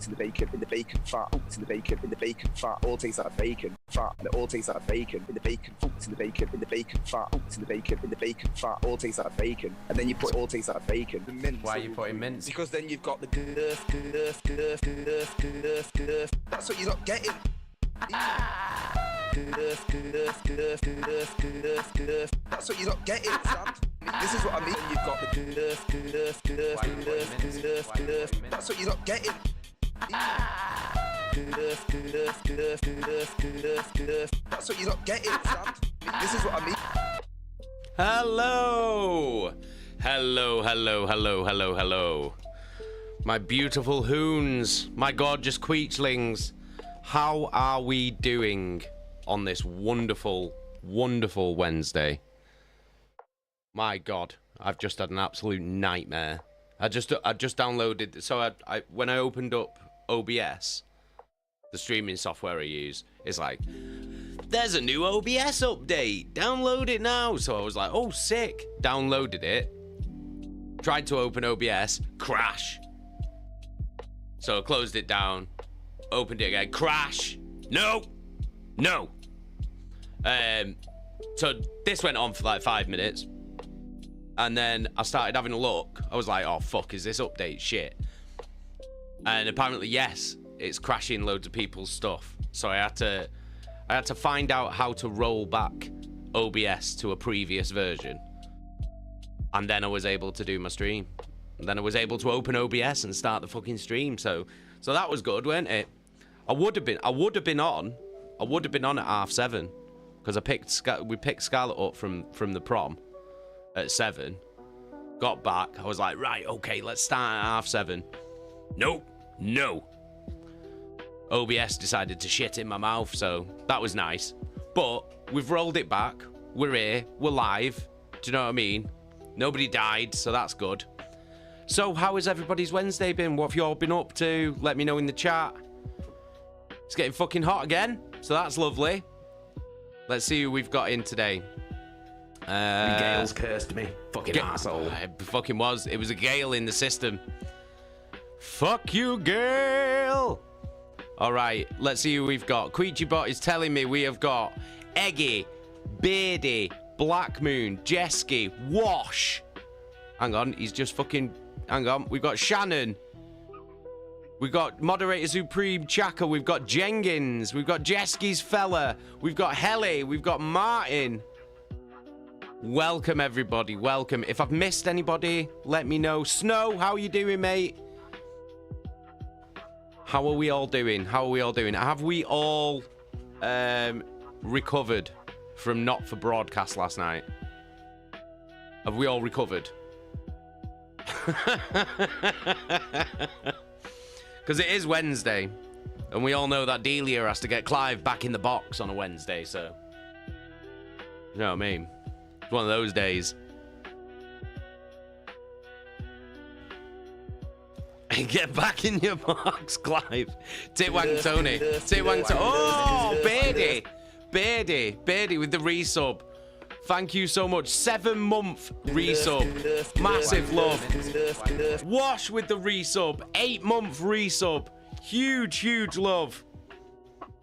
in the bacon, in the bacon, fat, in the bacon, in the bacon, fat, all tastes like bacon, fat, and it all tastes like bacon, in the bacon, in the bacon, in the bacon, fat, in the bacon, in the bacon, fat, all tastes like bacon, and then you put all tastes like bacon. The mince. Why are you putting mince? Because then you've got the girth. That's what you're not getting. That's what you're not getting, Sam. This is what I mean. You've got the That's what you're not getting. That's what you're not getting, Sam. This is what I mean. Hello. Hello. My beautiful hoons, my gorgeous queechlings. How are we doing on this wonderful, wonderful Wednesday? My God, I've just had an absolute nightmare. I just downloaded, so I when I opened up OBS, the streaming software I use, it's like, there's a new OBS update, download it now. So I was like, oh sick, downloaded it, tried to open OBS, crash. So I closed it down, opened it again, crash, no. So this went on for like 5 minutes. And then I started having a look. I was like, oh, fuck, is this update shit? And apparently, yes, it's crashing loads of people's stuff. So I had to find out how to roll back OBS to a previous version. And then I was able to do my stream. And then I was able to open OBS and start the fucking stream. So that was good, weren't it? I would have been on at 7:30 because we picked Scarlett up from the prom at 7. Got back. I was like, right, okay, let's start at 7:30. Nope, no. OBS decided to shit in my mouth, so that was nice. But we've rolled it back. We're here. We're live. Do you know what I mean? Nobody died, so that's good. So how has everybody's Wednesday been? What have you all been up to? Let me know in the chat. It's getting fucking hot again, so that's lovely. Let's see who we've got in today. Gale's cursed me. Fucking asshole. It fucking was. It was a Gale in the system. Fuck you, Gale. All right, let's see who we've got. QueeChibot is telling me we have got Eggy, Beardy, Black Moon, Jesky, Wash. Hang on, he's just fucking... Hang on, we've got Shannon. We've got Moderator Supreme Chaka. We've got Jenkins. We've got Jesky's fella. We've got Helly. We've got Martin. Welcome, everybody. Welcome. If I've missed anybody, let me know. Snow, how are you doing, mate? How are we all doing? How are we all doing? Have we all recovered from not for broadcast last night? Have we all recovered? Because it is Wednesday, and we all know that Delia has to get Clive back in the box on a Wednesday, so... You know what I mean? It's one of those days. Get back in your box, Clive. Titwang Tony. Titwang Tony. Oh, Beardy. Beardy with the resub. Thank you so much. 7-month resub. Massive love. Wash with the resub. 8-month resub. Huge love.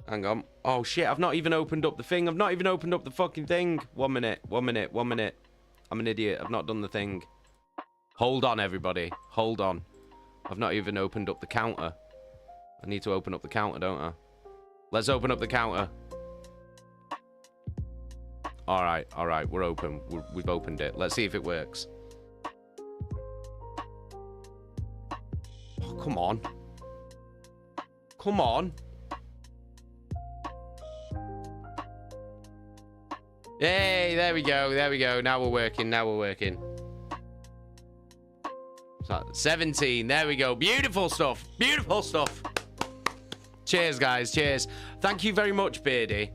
Hang on. Oh, shit. I've not even opened up the thing. I've not even opened up the fucking thing. 1 minute. I'm an idiot. I've not done the thing. Hold on, everybody. Hold on. I've not even opened up the counter. I need to open up the counter, don't I? Let's open up the counter. All right, we're open. We've opened it. Let's see if it works. Oh, come on. Come on. Hey, there we go. Now we're working. So, 17, there we go. Beautiful stuff. Cheers, guys, cheers. Thank you very much, Beardy.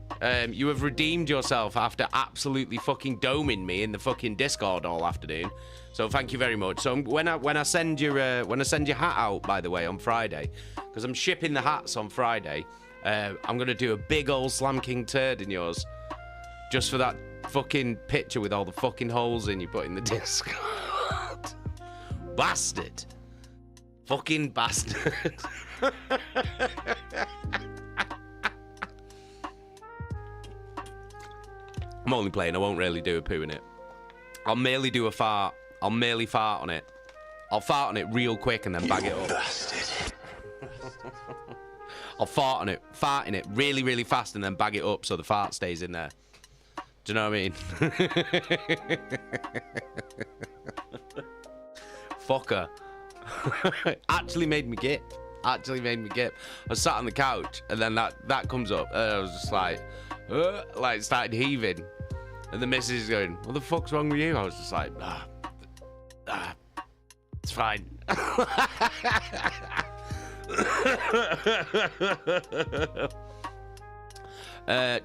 You have redeemed yourself after absolutely fucking doming me in the fucking Discord all afternoon. So thank you very much. So when I send your hat out, by the way, on Friday, because I'm shipping the hats on Friday, I'm gonna do a big old Slam King turd in yours, just for that fucking picture with all the fucking holes in you put in the Discord. Bastard. fucking bastard. I'm only playing. I won't really do a poo in it. I'll merely do a fart. I'll merely fart on it. I'll fart on it real quick and then bag it up. Bastard. I'll fart in it really, really fast and then bag it up so the fart stays in there. Do you know what I mean? Fucker. Actually made me gip. I was sat on the couch and then that comes up and I was just like started heaving. And the missus is going, what the fuck's wrong with you? I was just like, it's fine.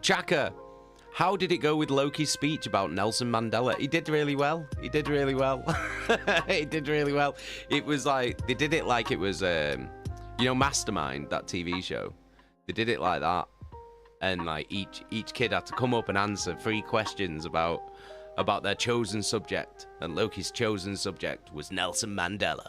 Chaka, how did it go with Loki's speech about Nelson Mandela? He did really well. He did really well. It was like, they did it like it was, Mastermind, that TV show. They did it like that. And like each kid had to come up and answer 3 questions about their chosen subject. And Loki's chosen subject was Nelson Mandela.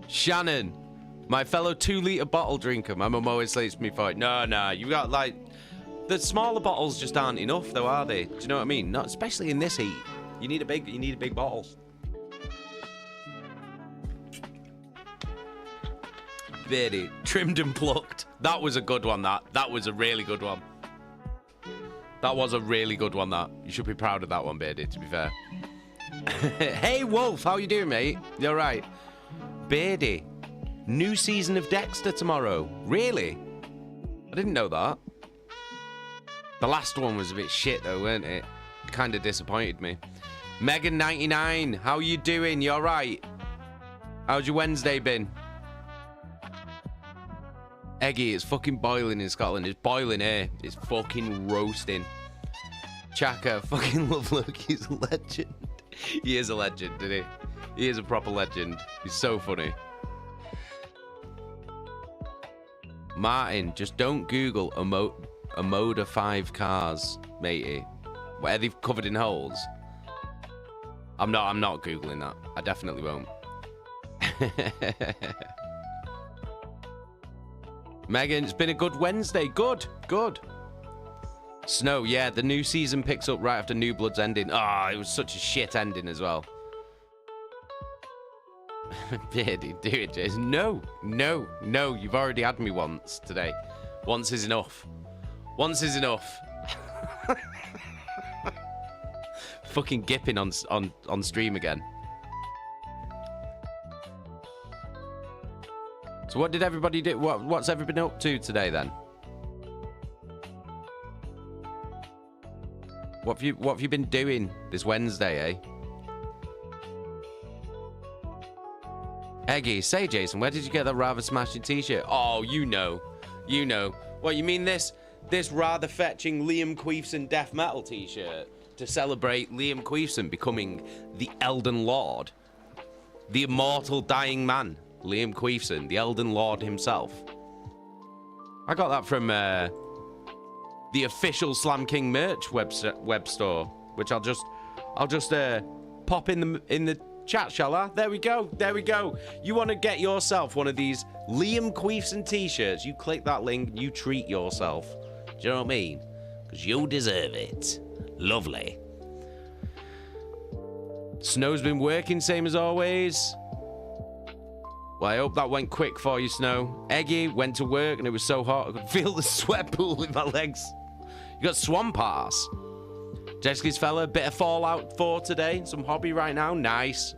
Shannon, my fellow 2-litre bottle drinker. My mum always slates me for it. No, you got like the smaller bottles just aren't enough though, are they? Do you know what I mean? Not especially in this heat. You need a big bottle. Beardy, trimmed and plucked. That was a good one. That was a really good one. That was a really good one. That you should be proud of that one, Beardy. To be fair. Hey Wolf, how you doing, mate? You all right? Beardy, new season of Dexter tomorrow. Really? I didn't know that. The last one was a bit shit though, weren't it? Kind of disappointed me. Megan99, how you doing? You all right? How's your Wednesday been? Eggy, it's fucking boiling in Scotland. It's boiling here. It's fucking roasting. Chaka, fucking love Loki. He's a legend. He is a legend, isn't he? He is a proper legend. He's so funny. Martin, just don't Google a Moda 5 cars, matey. Where they've covered in holes. I'm not Googling that. I definitely won't. Megan, it's been a good Wednesday. Good. Snow, yeah, the new season picks up right after New Blood's ending. Ah, it was such a shit ending as well. Beardy, do it, Jason. No, you've already had me once today. Once is enough. Fucking gipping on stream again. So what did everybody do? What's everybody been up to today then? What have you been doing this Wednesday, eh? Eggy, say Jason, where did you get that rather smashing t-shirt? Oh, you know. What, you mean this rather fetching Liam Queefson death metal t-shirt to celebrate Liam Queefson becoming the Elden Lord, the immortal dying man? Liam Queefson, the Elden Lord himself. I got that from the official Slam King merch web store, which I'll just pop in the chat, shall I? There we go. You want to get yourself one of these Liam Queefson t-shirts? You click that link, you treat yourself. Do you know what I mean? Because you deserve it. Lovely. Snow's been working, same as always. Well, I hope that went quick for you, Snow. Eggy went to work and it was so hot I could feel the sweat pool in my legs. You got Swamp Ass. Jessica's fella, bit of Fallout 4 today. Some hobby right now. Nice.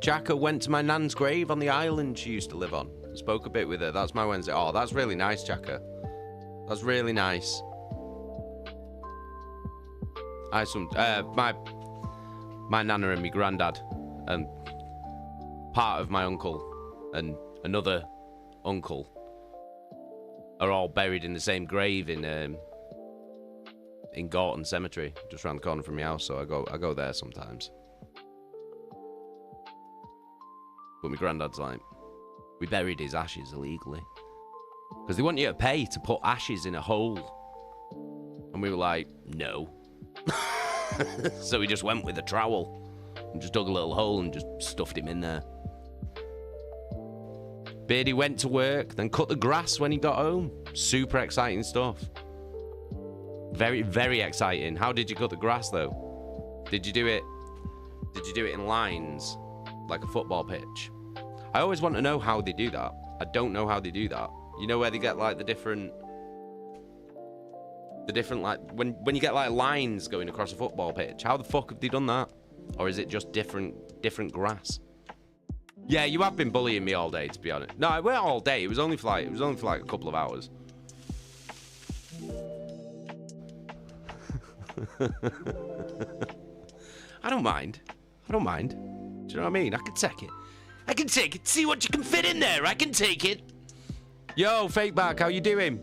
Chaka went to my nan's grave on the island she used to live on. Spoke a bit with her. That's my Wednesday. Oh, that's really nice, Chaka. That's really nice. My nana and my granddad and part of my uncle and another uncle are all buried in the same grave in Gorton Cemetery, just around the corner from my house. So I go there sometimes. But my granddad's like, we buried his ashes illegally because they want you to pay to put ashes in a hole. And we were like, no. So we just went with a trowel and just dug a little hole and just stuffed him in there. Beardy went to work, then cut the grass when he got home. Super exciting stuff. Very, very exciting. How did you cut the grass though? Did you do it in lines like a football pitch? I always want to know how they do that. I don't know how they do that. You know where they get like the different like when you get like lines going across a football pitch. How the fuck have they done that? Or is it just different grass? Yeah, you have been bullying me all day, to be honest. No, it weren't all day. It was only for like a couple of hours. I don't mind. Do you know what I mean? I can take it. See what you can fit in there. I can take it. Yo, fake back. How you doing?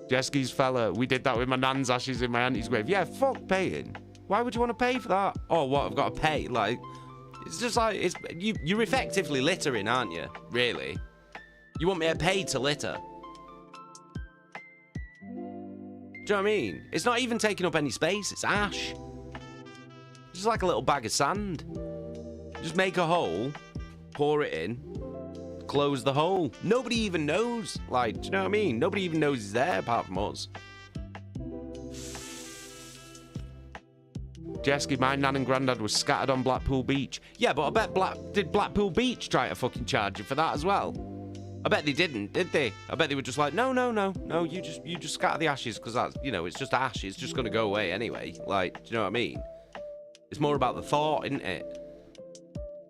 Jeski's fella. We did that with my nan's ashes in my auntie's grave. Yeah, fuck paying. Why would you want to pay for that? Oh, what? I've got to pay. Like, it's just like you're effectively littering, aren't you? Really? You want me to pay to litter? Do you know what I mean? It's not even taking up any space. It's ash. It's just like a little bag of sand. Just make a hole, pour it in, close the hole. Nobody even knows. Like, do you know what I mean? Nobody even knows he's there apart from us. Jeski, my nan and granddad was scattered on Blackpool Beach. Yeah, but I bet did Blackpool Beach try to fucking charge you for that as well? I bet they didn't, did they? I bet they were just like, no, you just scatter the ashes because that's, you know, it's just ash. It's just gonna go away anyway. Like, do you know what I mean? It's more about the thought, isn't it?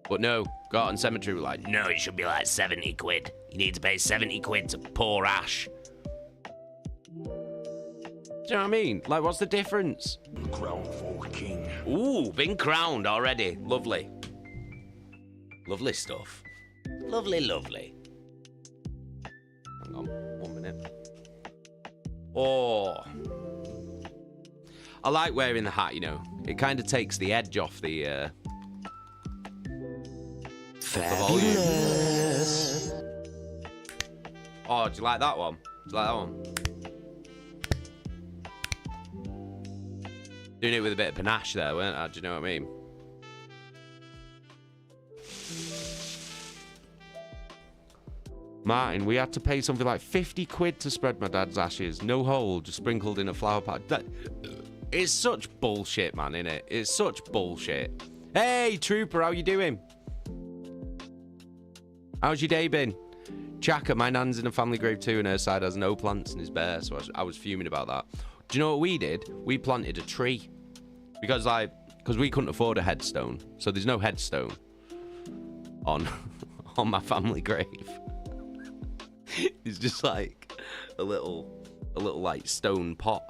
But no, Garden Cemetery were like, no, it should be like 70 quid. You need to pay 70 quid to pour ash. Do you know what I mean? Like, what's the difference? Crowned for king. Ooh, been crowned already. Lovely. Lovely stuff. Lovely. Hang on, 1 minute. Oh. I like wearing the hat, you know. It kind of takes the edge off the Fabulous. Oh, do you like that one? Doing it with a bit of panache there, weren't I? Do you know what I mean? Martin, we had to pay something like 50 quid to spread my dad's ashes. No hole, just sprinkled in a flower pot. It's such bullshit, man, innit? It's such bullshit. Hey, Trooper, how you doing? How's your day been? Chaka, my nan's in a family grave too, and her side has no plants and is bare, so I was fuming about that. Do you know what we did? We planted a tree. Because we couldn't afford a headstone. So there's no headstone on my family grave. It's just like a little like stone pot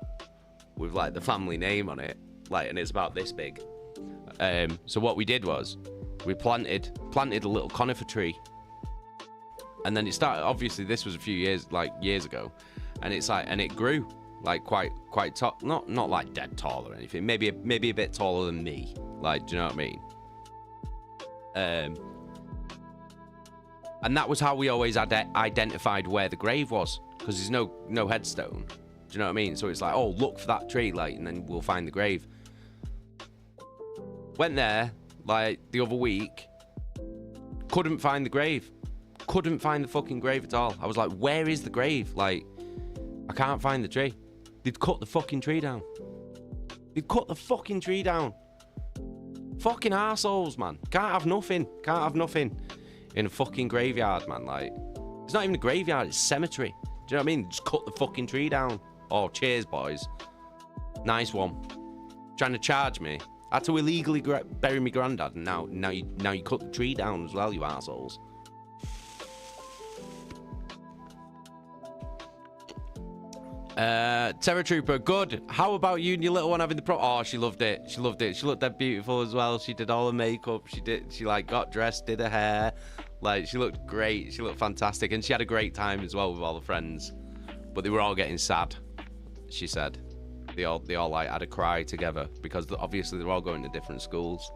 with like the family name on it. Like, and it's about this big. So what we did was we planted a little conifer tree. And then it started, obviously this was a few years ago, and it grew like quite tall, not like dead tall or anything, maybe a bit taller than me, like, do you know what I mean? And that was how we always identified where the grave was, because there's no headstone, do you know what I mean? So it's like, oh, look for that tree, like, and then we'll find the grave. Went there like the other week, couldn't find the grave. Couldn't find the fucking grave at all. I was like, where is the grave? Like, I can't find the tree. They'd cut the fucking tree down. Fucking arseholes, man. Can't have nothing in a fucking graveyard, man. Like, it's not even a graveyard, it's a cemetery. Do you know what I mean? Just cut the fucking tree down. Oh, cheers, boys. Nice one. Trying to charge me. I had to illegally bury my granddad, and now you cut the tree down as well, you arseholes. Terror Trooper, good. How about you and your little one having the Oh, she loved it. She looked that beautiful as well. She did all the makeup. She like got dressed, did her hair. Like, she looked great. She looked fantastic, and she had a great time as well with all the friends. But they were all getting sad. She said they all like had a cry together because obviously they're all going to different schools.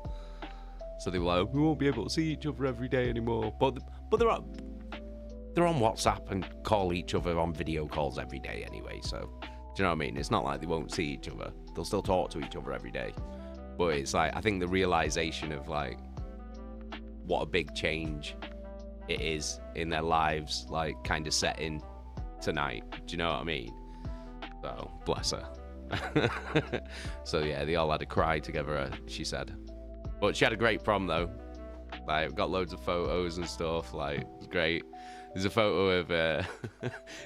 So they were like, we won't be able to see each other every day anymore. But they're all, they're on WhatsApp and call each other on video calls every day anyway, so do you know what I mean? It's not like they won't see each other. They'll still talk to each other every day. But it's like, I think the realization of like what a big change it is in their lives, like kind of set in tonight. Do you know what I mean? So bless her. So yeah, they all had a cry together, she said. But she had a great prom though. Like, got loads of photos and stuff. Like, it was great. There's a photo of there's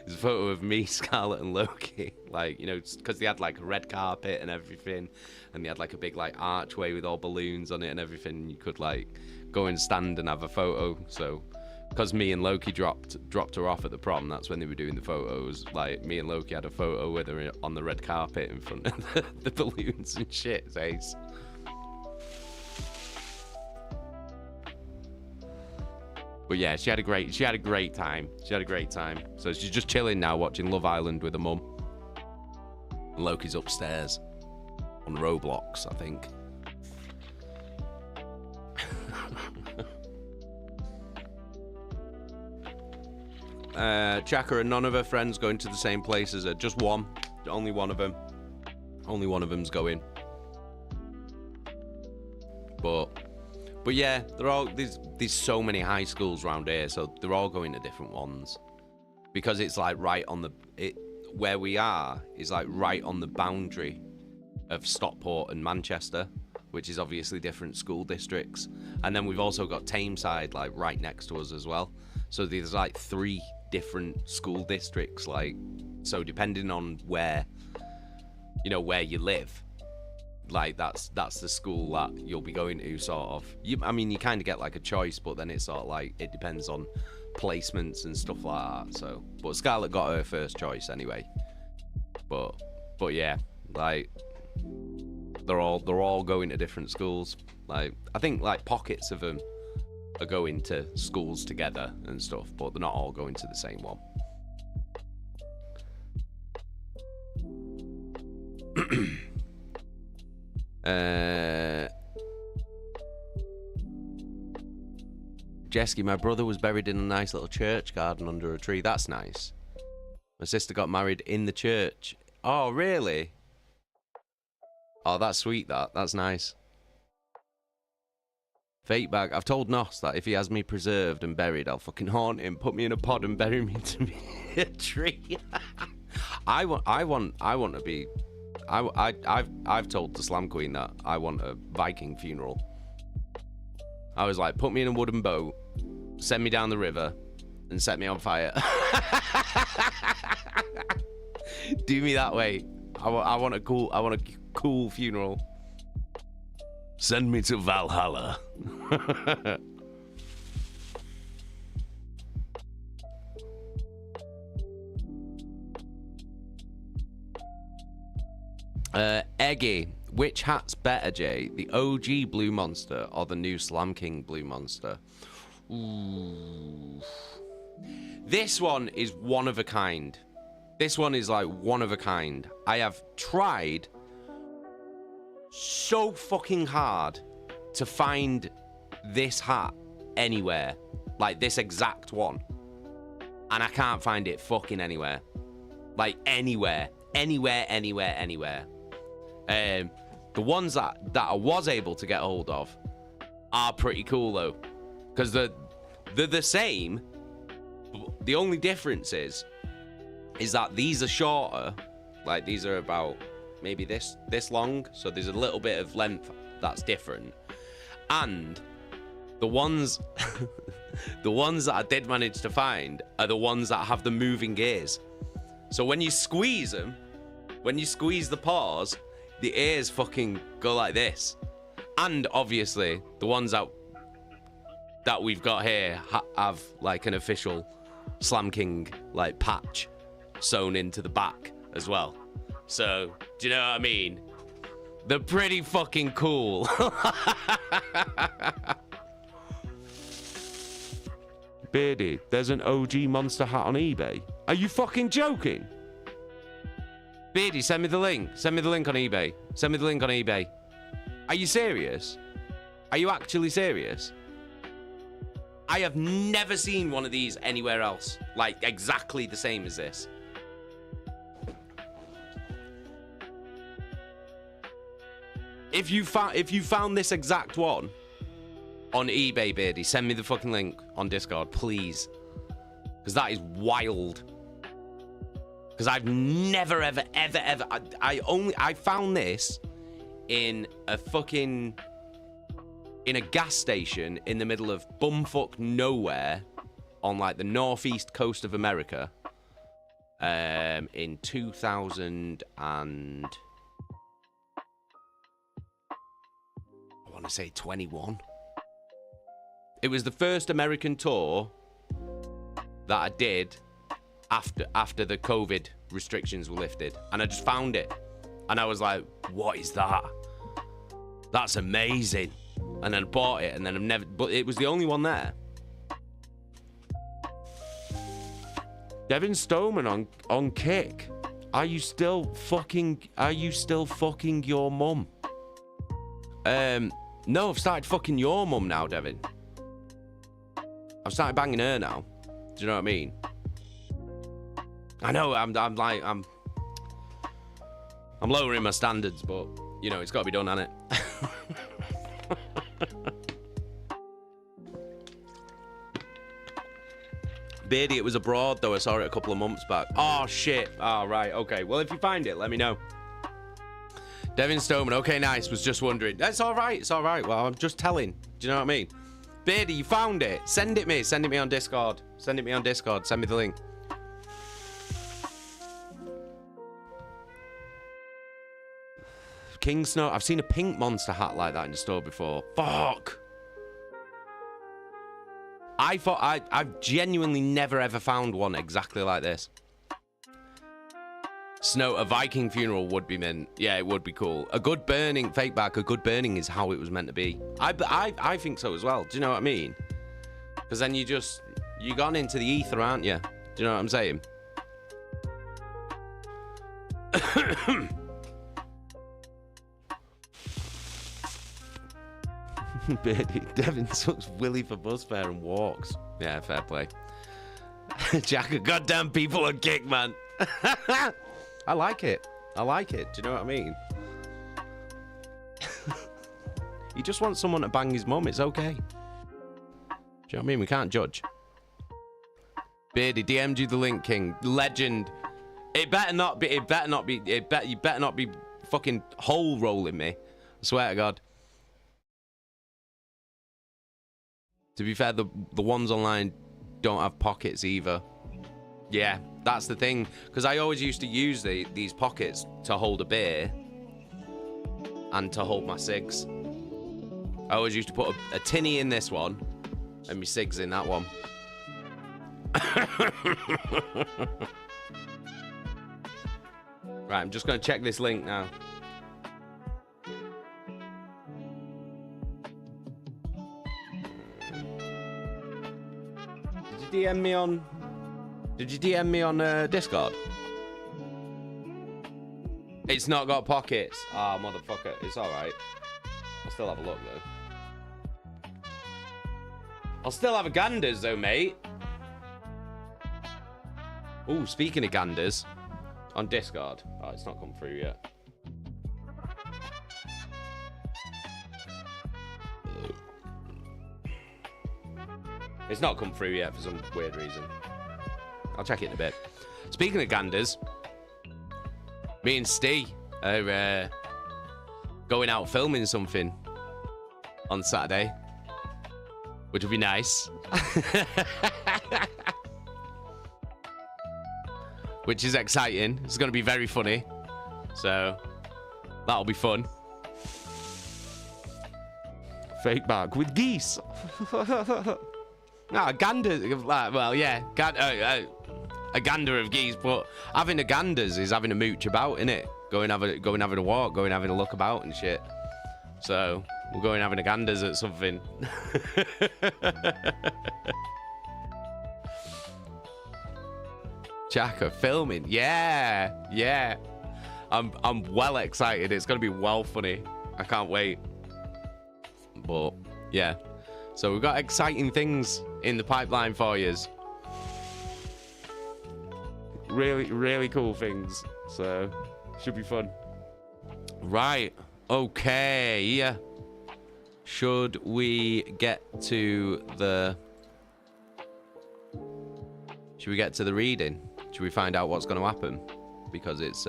a photo of me, Scarlet, and Loki. Like, you know, because they had like a red carpet and everything, and they had like a big like archway with all balloons on it and everything. You could like go and stand and have a photo. So, because me and Loki dropped her off at the prom, that's when they were doing the photos. Like, me and Loki had a photo with her on the red carpet in front of the balloons and shit. It's ace. But yeah, she had a great time. She had a great time. So she's just chilling now, watching Love Island with her mum. And Loki's upstairs on Roblox, I think. Chaka and none of her friends going to the same place as her. Just one. Only one of them. Only one of them's going. But yeah, they're all there's so many high schools around here, so they're all going to different ones. Because it's like right on where we are is like right on the boundary of Stockport and Manchester, which is obviously different school districts. And then we've also got Tameside like right next to us as well. So there's like 3 different school districts, like, so depending on where you live, like that's the school that you'll be going to, sort of. I mean, you kind of get like a choice, but then it's sort of like it depends on placements and stuff like that. So, but Scarlett got her first choice anyway. But yeah, like they're all going to different schools. Like, I think like pockets of them are going to schools together and stuff, but they're not all going to the same one. Jesky, my brother was buried in a nice little church garden under a tree. That's nice. My sister got married in the church. Oh, really? Oh, that's sweet, that's nice. Fate bag. I've told Nos that if he has me preserved and buried, I'll fucking haunt him, put me in a pod and bury me to a tree. I want to be... I've told the Slam Queen that I want a Viking funeral. I was like, put me in a wooden boat, send me down the river, and set me on fire. Do me that way. I want a cool funeral. Send me to Valhalla. Eggy, which hat's better, Jay? The OG Blue Monster or the new Slam King Blue Monster? Ooh. This one is one of a kind. This one is like one of a kind. I have tried so fucking hard to find this hat anywhere. Like this exact one. And I can't find it fucking anywhere. Like anywhere. Anywhere. The ones that I was able to get hold of are pretty cool though, because they're the same. The only difference is that these are shorter. Like these are about maybe this long, so there's a little bit of length that's different. And the ones that I did manage to find are the ones that have the moving gears. So when you squeeze them, when you squeeze the paws, the ears fucking go like this. And obviously, the ones that we've got here have like an official Slam King like patch sewn into the back as well. So, do you know what I mean? They're pretty fucking cool. Beardy, there's an OG monster hat on eBay. Are you fucking joking? Beardy, send me the link. Send me the link on eBay. Send me the link on eBay. Are you serious? Are you actually serious? I have never seen one of these anywhere else. Like, exactly the same as this. If you found this exact one on eBay, Beardy, send me the fucking link on Discord, please. Because that is wild. Because I've never, ever, I found this in a fucking, in a gas station in the middle of bumfuck nowhere on like the northeast coast of America in 2000 and I want to say 21. It was the first American tour that I did after the COVID restrictions were lifted, and I just found it, and I was like, "What is that? That's amazing!" And then I bought it, and then I've never. But it was the only one there. Devin Stoneman on Kick. Are you still fucking your mum? No, I've started fucking your mum now, Devin. I've started banging her now. Do you know what I mean? I know I'm lowering my standards, but you know it's got to be done, hasn't it? Beardy, it was abroad though. I saw it a couple of months back. Oh shit. Oh right. Okay. Well, if you find it, let me know. Devin Stoneman. Okay, nice. Was just wondering. That's all right. It's all right. Well, I'm just telling. Do you know what I mean? Beardy, you found it. Send it me. Send it me on Discord. Send it me on Discord. Send me the link. King Snow. I've seen a pink monster hat like that in the store before. Fuck. I thought I've genuinely never ever found one exactly like this. Snow, a Viking funeral would be mint. Yeah, it would be cool. A good burning, fake back, a good burning is how it was meant to be. I think so as well. Do you know what I mean? Because then you're gone into the ether, aren't you? Do you know what I'm saying? Devin sucks Willy for bus fare and walks. Yeah, fair play. Jack, a goddamn people on Kick, man. I like it. I like it. Do you know what I mean? You just want someone to bang his mum. It's okay. Do you know what I mean? We can't judge. Beardy, DM'd you the link, King. Legend. You better not be fucking hole rolling me. I swear to God. To be fair, the ones online don't have pockets either. Yeah, that's the thing. Because I always used to use these pockets to hold a beer and to hold my cigs. I always used to put a tinny in this one and my cigs in that one. Right, I'm just going to check this link now. Did you DM me on Discord? It's not got pockets. Ah, oh, motherfucker. It's alright. I'll still have a look, though. I'll still have a ganders, though, mate. Ooh, speaking of ganders, on Discord. Oh, it's not come through yet. It's not come through yet for some weird reason. I'll check it in a bit. Speaking of ganders, me and Steve are going out filming something on Saturday, which will be nice. Which is exciting. It's going to be very funny. So, that'll be fun. Fake bag with geese. No, a gander, well, yeah, a gander of geese, but having a ganders is having a mooch about, innit? Going having a walk, going having a look about and shit. So, we're going having a ganders at something. Chaka, filming, yeah. I'm well excited. It's gonna be well funny. I can't wait. But, yeah. So we've got exciting things in the pipeline for you. Really, really cool things. So, should be fun. Right. Okay. Should we get to the... Should we get to the reading? Should we find out what's going to happen? Because it's...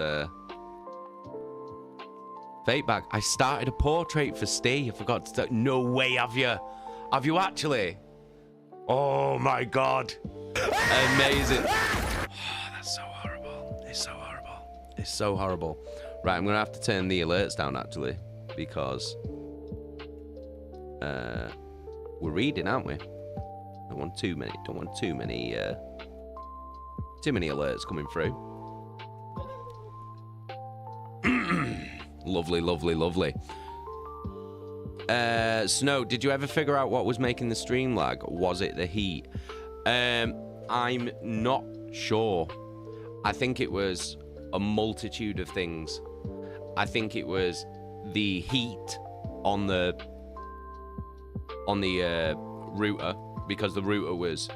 Fate bag. I started a portrait for Steve. I forgot to start. No way, have you? Have you actually? Oh my god. Amazing. Oh, that's so horrible. It's so horrible. It's so horrible. Right, I'm going to have to turn the alerts down actually. Because we're reading, aren't we? Don't want too many alerts coming through. Lovely, lovely, lovely. Snow, did you ever figure out what was making the stream lag? Was it the heat? I'm not sure. I think it was a multitude of things. I think it was the heat on the router, because the router was...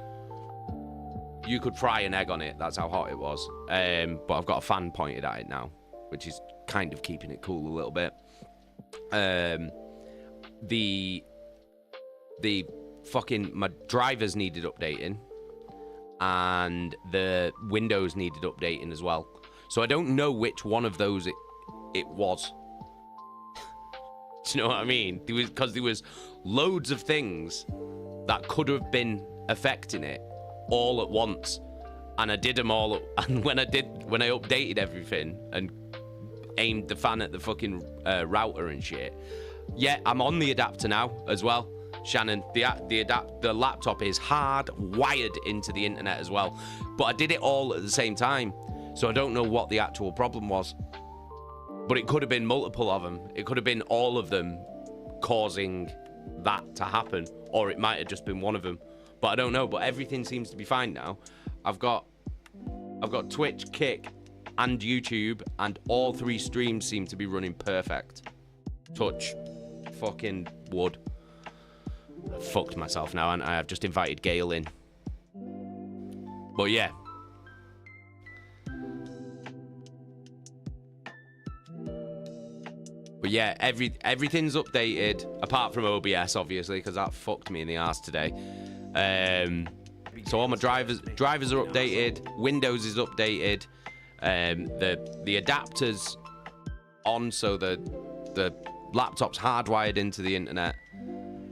You could fry an egg on it. That's how hot it was. But I've got a fan pointed at it now, which is kind of keeping it cool a little bit. The fucking... My drivers needed updating. And the windows needed updating as well. So I don't know which one of those it was. Do you know what I mean? Because there was loads of things that could have been affecting it all at once. And I did them all. And when I updated everything and aimed the fan at the fucking router and shit. Yeah, I'm on the adapter now as well. Shannon, the laptop is hard wired into the internet as well. But I did it all at the same time. So I don't know what the actual problem was. But it could have been multiple of them. It could have been all of them causing that to happen. Or it might have just been one of them. But I don't know. But everything seems to be fine now. I've got Twitch, Kick, and YouTube. And all 3 streams seem to be running perfect. Touch fucking wood. I fucked myself now, and I've just invited Gail in. But yeah. But yeah, everything's updated, apart from OBS, obviously, because that fucked me in the ass today. So all my drivers are updated, Windows is updated, the adapter's on, so the laptop's hardwired into the internet,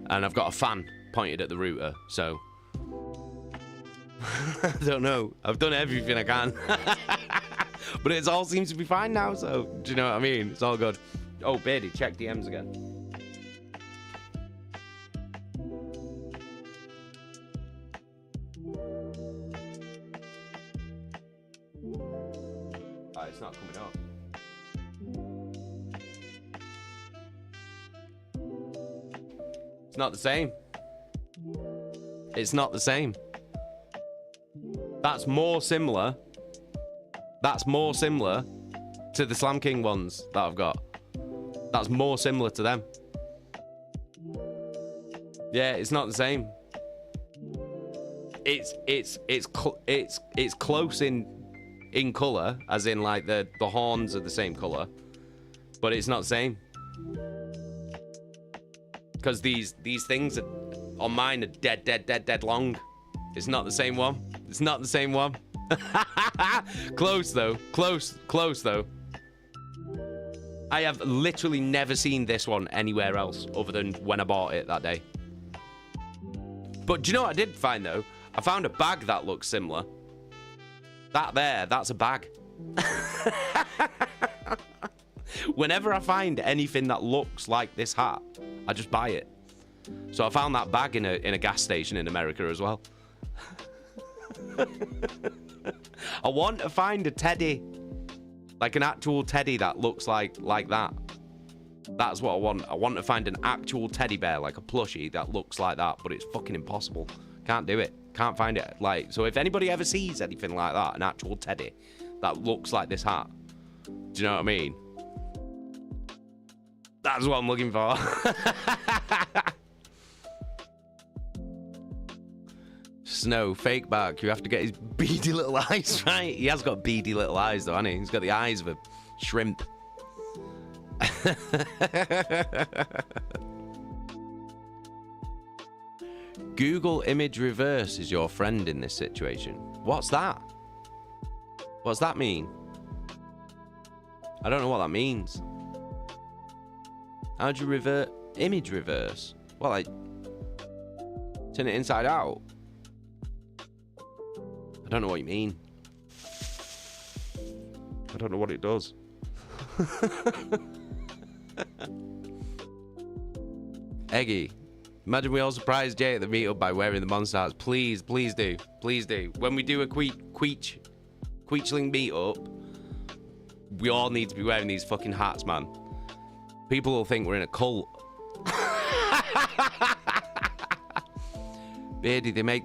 and I've got a fan pointed at the router, so... I don't know. I've done everything I can. But it all seems to be fine now, so... Do you know what I mean? It's all good. Oh, Beardy, check DMs again. Oh, it's not coming up. It's not the same. It's not the same. That's more similar. That's more similar to the Slam King ones that I've got. That's more similar to them. Yeah, it's not the same. It's close in color, as in like the horns are the same color, but it's not the same. Because these things on mine are dead long. It's not the same one. It's not the same one. Close though. Close though. I have literally never seen this one anywhere else other than when I bought it that day. But do you know what I did find though? I found a bag that looks similar. That's a bag. Whenever I find anything that looks like this hat, I just buy it. So I found that bag in a gas station in America as well. I want to find a teddy. Like an actual teddy that looks like that. That's what I want. I want to find an actual teddy bear, like a plushie that looks like that, but it's fucking impossible. Can't do it. Can't find it. Like, so if anybody ever sees anything like that, an actual teddy that looks like this hat, do you know what I mean? That's what I'm looking for. Snow, fake back. You have to get his beady little eyes right. He has got beady little eyes, though, hasn't he? He's got the eyes of a shrimp. Google image reverse is your friend in this situation. What's that? What's that mean? I don't know what that means. How'd you revert image reverse? Well, like turn it inside out. I don't know what you mean. I don't know what it does. Eggy, imagine we all surprise Jay at the meetup by wearing the monster hats. Please, please do. Please do. When we do a Queechling meetup, we all need to be wearing these fucking hats, man. People will think we're in a cult. Beardy, they make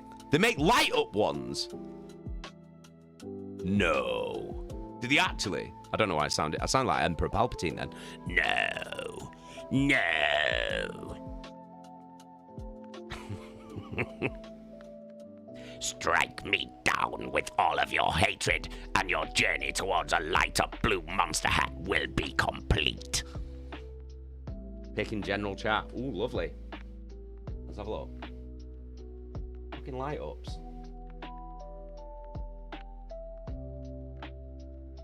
light up ones. No. Did they actually? I don't know why I sound like Emperor Palpatine then. No. No. Strike me down with all of your hatred, and your journey towards a lighter blue monster hat will be complete. Picking general chat. Ooh, lovely. Let's have a look. Fucking light ups.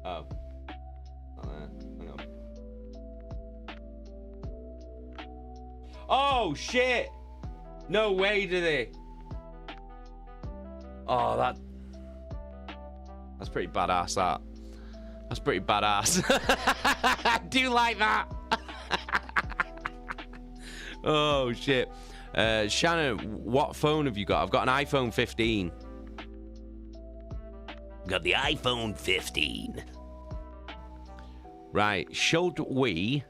Oh. Not there. Hang on. Oh, shit! No way, did they? Oh, that's pretty badass, that. That's pretty badass. I do like that. Oh, shit. Shannon, what phone have you got? I've got an iPhone 15. Got the iPhone 15. Right, should we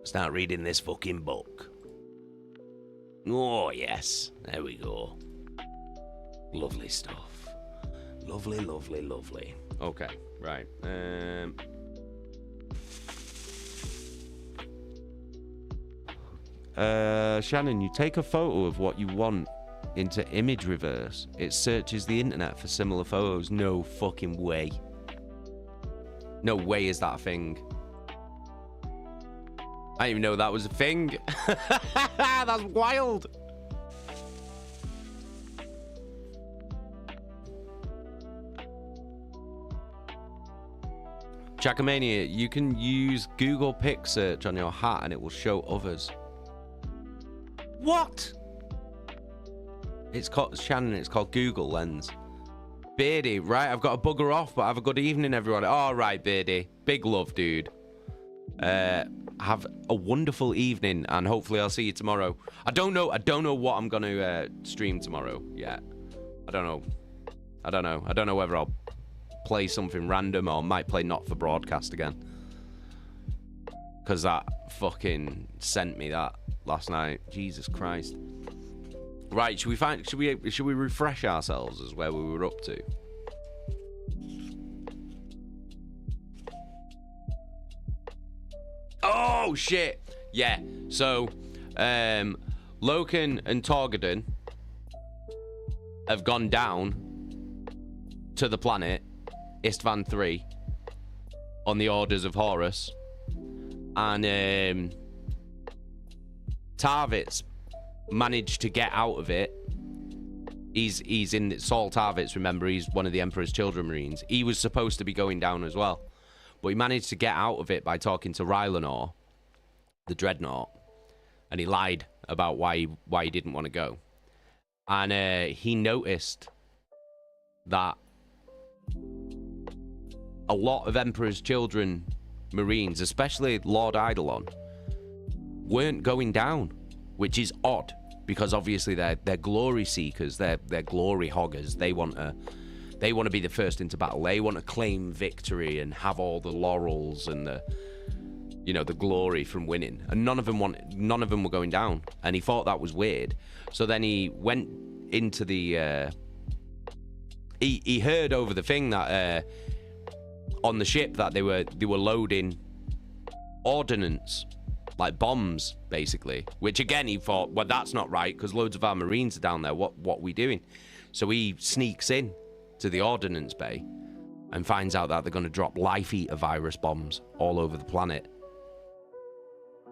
start reading this fucking book? Oh, yes. There we go. Lovely stuff. Lovely, lovely, lovely. Okay, right. Shannon, you take a photo of what you want into image reverse. It searches the internet for similar photos. No fucking way. No way is that a thing. I didn't even know that was a thing. That's wild. Chacomania, you can use Google Pic search on your hat and it will show others. What? It's called, Shannon, it's called Google Lens. Beardy, right, I've got to bugger off, but have a good evening, everyone. All right, Beardy. Big love, dude. Have a wonderful evening, and hopefully I'll see you tomorrow. I don't know what I'm going to stream tomorrow yet. I don't know whether I'll play something random or might play Not for Broadcast again. Because that fucking sent me that last night. Jesus Christ. Right, should we refresh ourselves as where we were up to? Oh shit. Yeah. So Loken and Torgaddon have gone down to the planet Istvan 3 on the orders of Horus, and Tarvitz managed to get out of it. He's in Saul Tarvitz, remember, he's one of the Emperor's Children Marines. He was supposed to be going down as well, but he managed to get out of it by talking to Rylanor, the Dreadnought, and he lied about why he didn't want to go. And he noticed that a lot of Emperor's Children Marines, especially Lord Eidolon, weren't going down, which is odd, because obviously they're glory seekers, they're glory hoggers. They want to be the first into battle. They want to claim victory and have all the laurels and the glory from winning. And none of them were going down, and he thought that was weird. So then he went into the he heard over the thing that on the ship that they were loading ordnance like bombs, basically. Which again, he thought, well, that's not right because loads of our Marines are down there. What are we doing? So he sneaks in to the ordnance bay and finds out that they're going to drop life eater virus bombs all over the planet.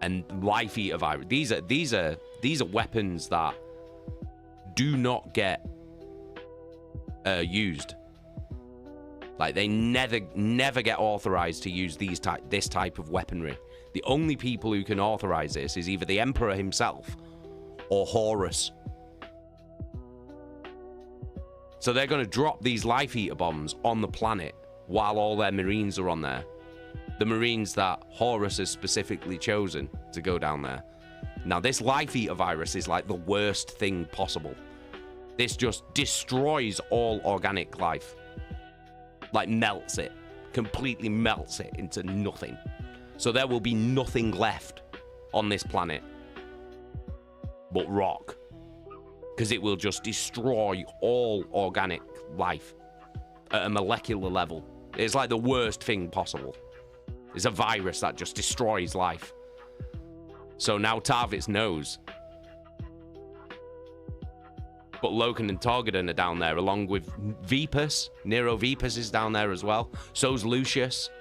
And life eater virus, these are weapons that do not get used. Like they never get authorized to use this type of weaponry. The only people who can authorize this is either the Emperor himself or Horus. So they're going to drop these life eater bombs on the planet while all their Marines are on there. The Marines that Horus has specifically chosen to go down there. Now, this life eater virus is like the worst thing possible. This just destroys all organic life. Like melts it. Completely melts it into nothing. So there will be nothing left on this planet but rock. Because it will just destroy all organic life at a molecular level. It's like the worst thing possible. It's a virus that just destroys life. So now Tarvitz knows. But Loken and Torgaddon are down there, along with Vipus. Nero Vipus is down there as well. So's Lucius.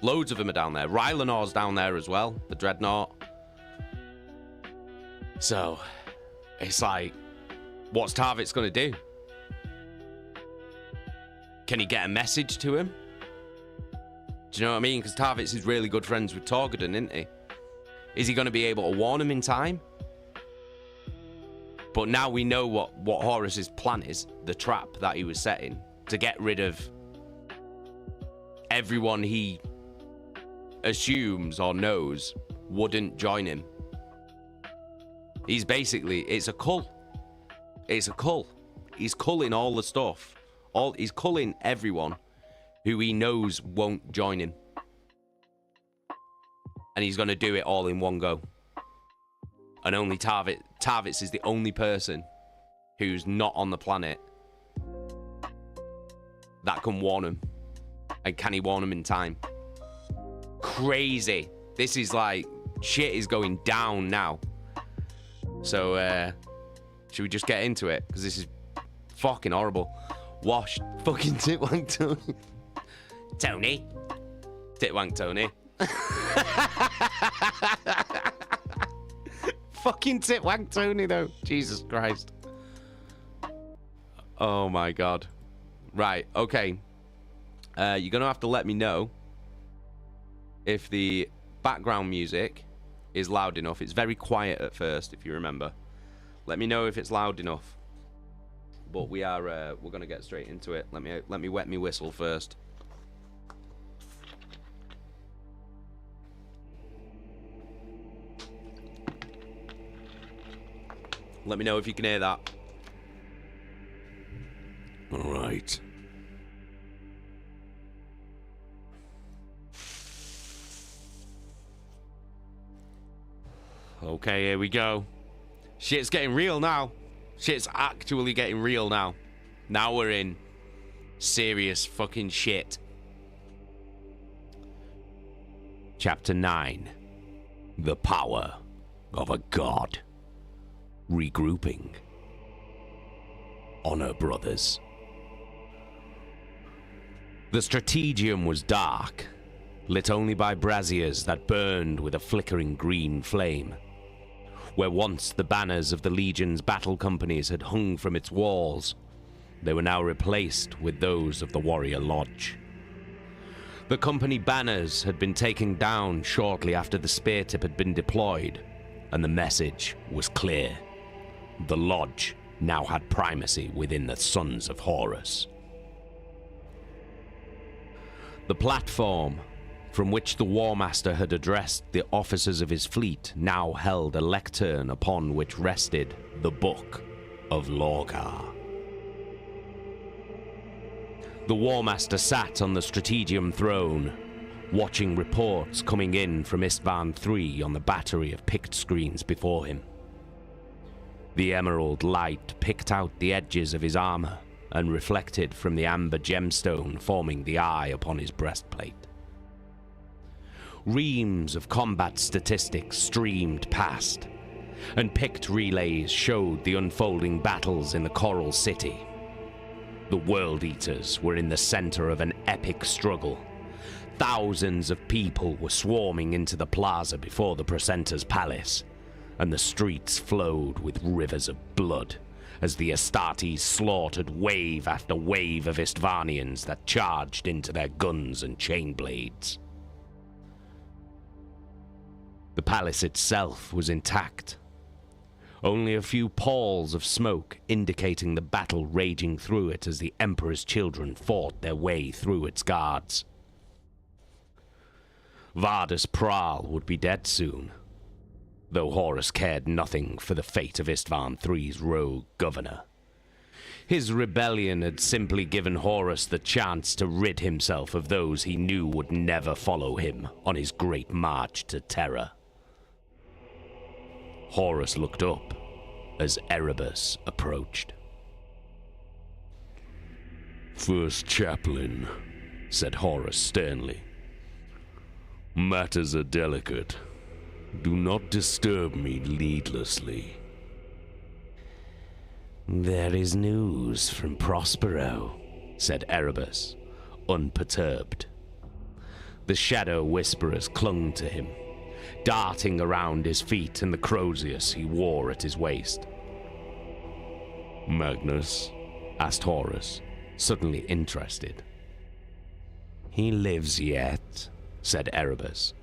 Loads of them are down there. Rylanor's down there as well, the Dreadnought. So, it's like, what's Tarvitz going to do? Can he get a message to him? Do you know what I mean? Because Tarvitz is really good friends with Torgaddon, isn't he? Is he going to be able to warn him in time? But now we know what Horus's plan is, the trap that he was setting to get rid of everyone he assumes or knows wouldn't join him. He's basically, it's a cull. It's a cull. He's culling all the stuff. He's culling everyone who he knows won't join him. And he's going to do it all in one go. And only Tarvitz is the only person who's not on the planet that can warn him. And can he warn him in time? Crazy. This is like, shit is going down now. So, should we just get into it? Because this is fucking horrible. Wash fucking Titwank Tony. Tony? Titwank Tony. Fucking Titwank Tony, though. Jesus Christ. Oh, my God. Right, okay. You're going to have to let me know if the background music is loud enough. It's very quiet at first, if you remember. Let me know if it's loud enough. But we are we're gonna get straight into it. Let me wet me whistle first. Let me know if you can hear that. All right. Okay, here we go. Shit's getting real now. Shit's actually getting real now. Now we're in serious fucking shit. Chapter 9. The Power of a God. Regrouping. Honor, brothers. The strategium was dark, lit only by braziers that burned with a flickering green flame. Where once the banners of the Legion's battle companies had hung from its walls, they were now replaced with those of the Warrior Lodge. The company banners had been taken down shortly after the spear tip had been deployed, and the message was clear. The Lodge now had primacy within the Sons of Horus. The platform from which the War Master had addressed the officers of his fleet now held a lectern upon which rested the Book of Lorgar. The War Master sat on the Strategium throne, watching reports coming in from Istvan III on the battery of picked screens before him. The emerald light picked out the edges of his armor and reflected from the amber gemstone forming the eye upon his breastplate. Reams of combat statistics streamed past, and picked relays showed the unfolding battles in the Coral City. The World Eaters were in the center of an epic struggle. Thousands of people were swarming into the plaza before the Precentor's palace, and the streets flowed with rivers of blood as the Astartes slaughtered wave after wave of Istvanians that charged into their guns and chain blades. The palace itself was intact. Only a few palls of smoke indicating the battle raging through it as the Emperor's children fought their way through its guards. Vardus Pral would be dead soon, though Horus cared nothing for the fate of Istvan III's rogue governor. His rebellion had simply given Horus the chance to rid himself of those he knew would never follow him on his great march to terror. Horus looked up as Erebus approached. "First Chaplain," said Horus sternly. "Matters are delicate. Do not disturb me needlessly." "There is news from Prospero," said Erebus, unperturbed. The Shadow Whisperers clung to him, darting around his feet and the crozius he wore at his waist. "Magnus?" asked Horus, suddenly interested. "He lives yet," said Erebus.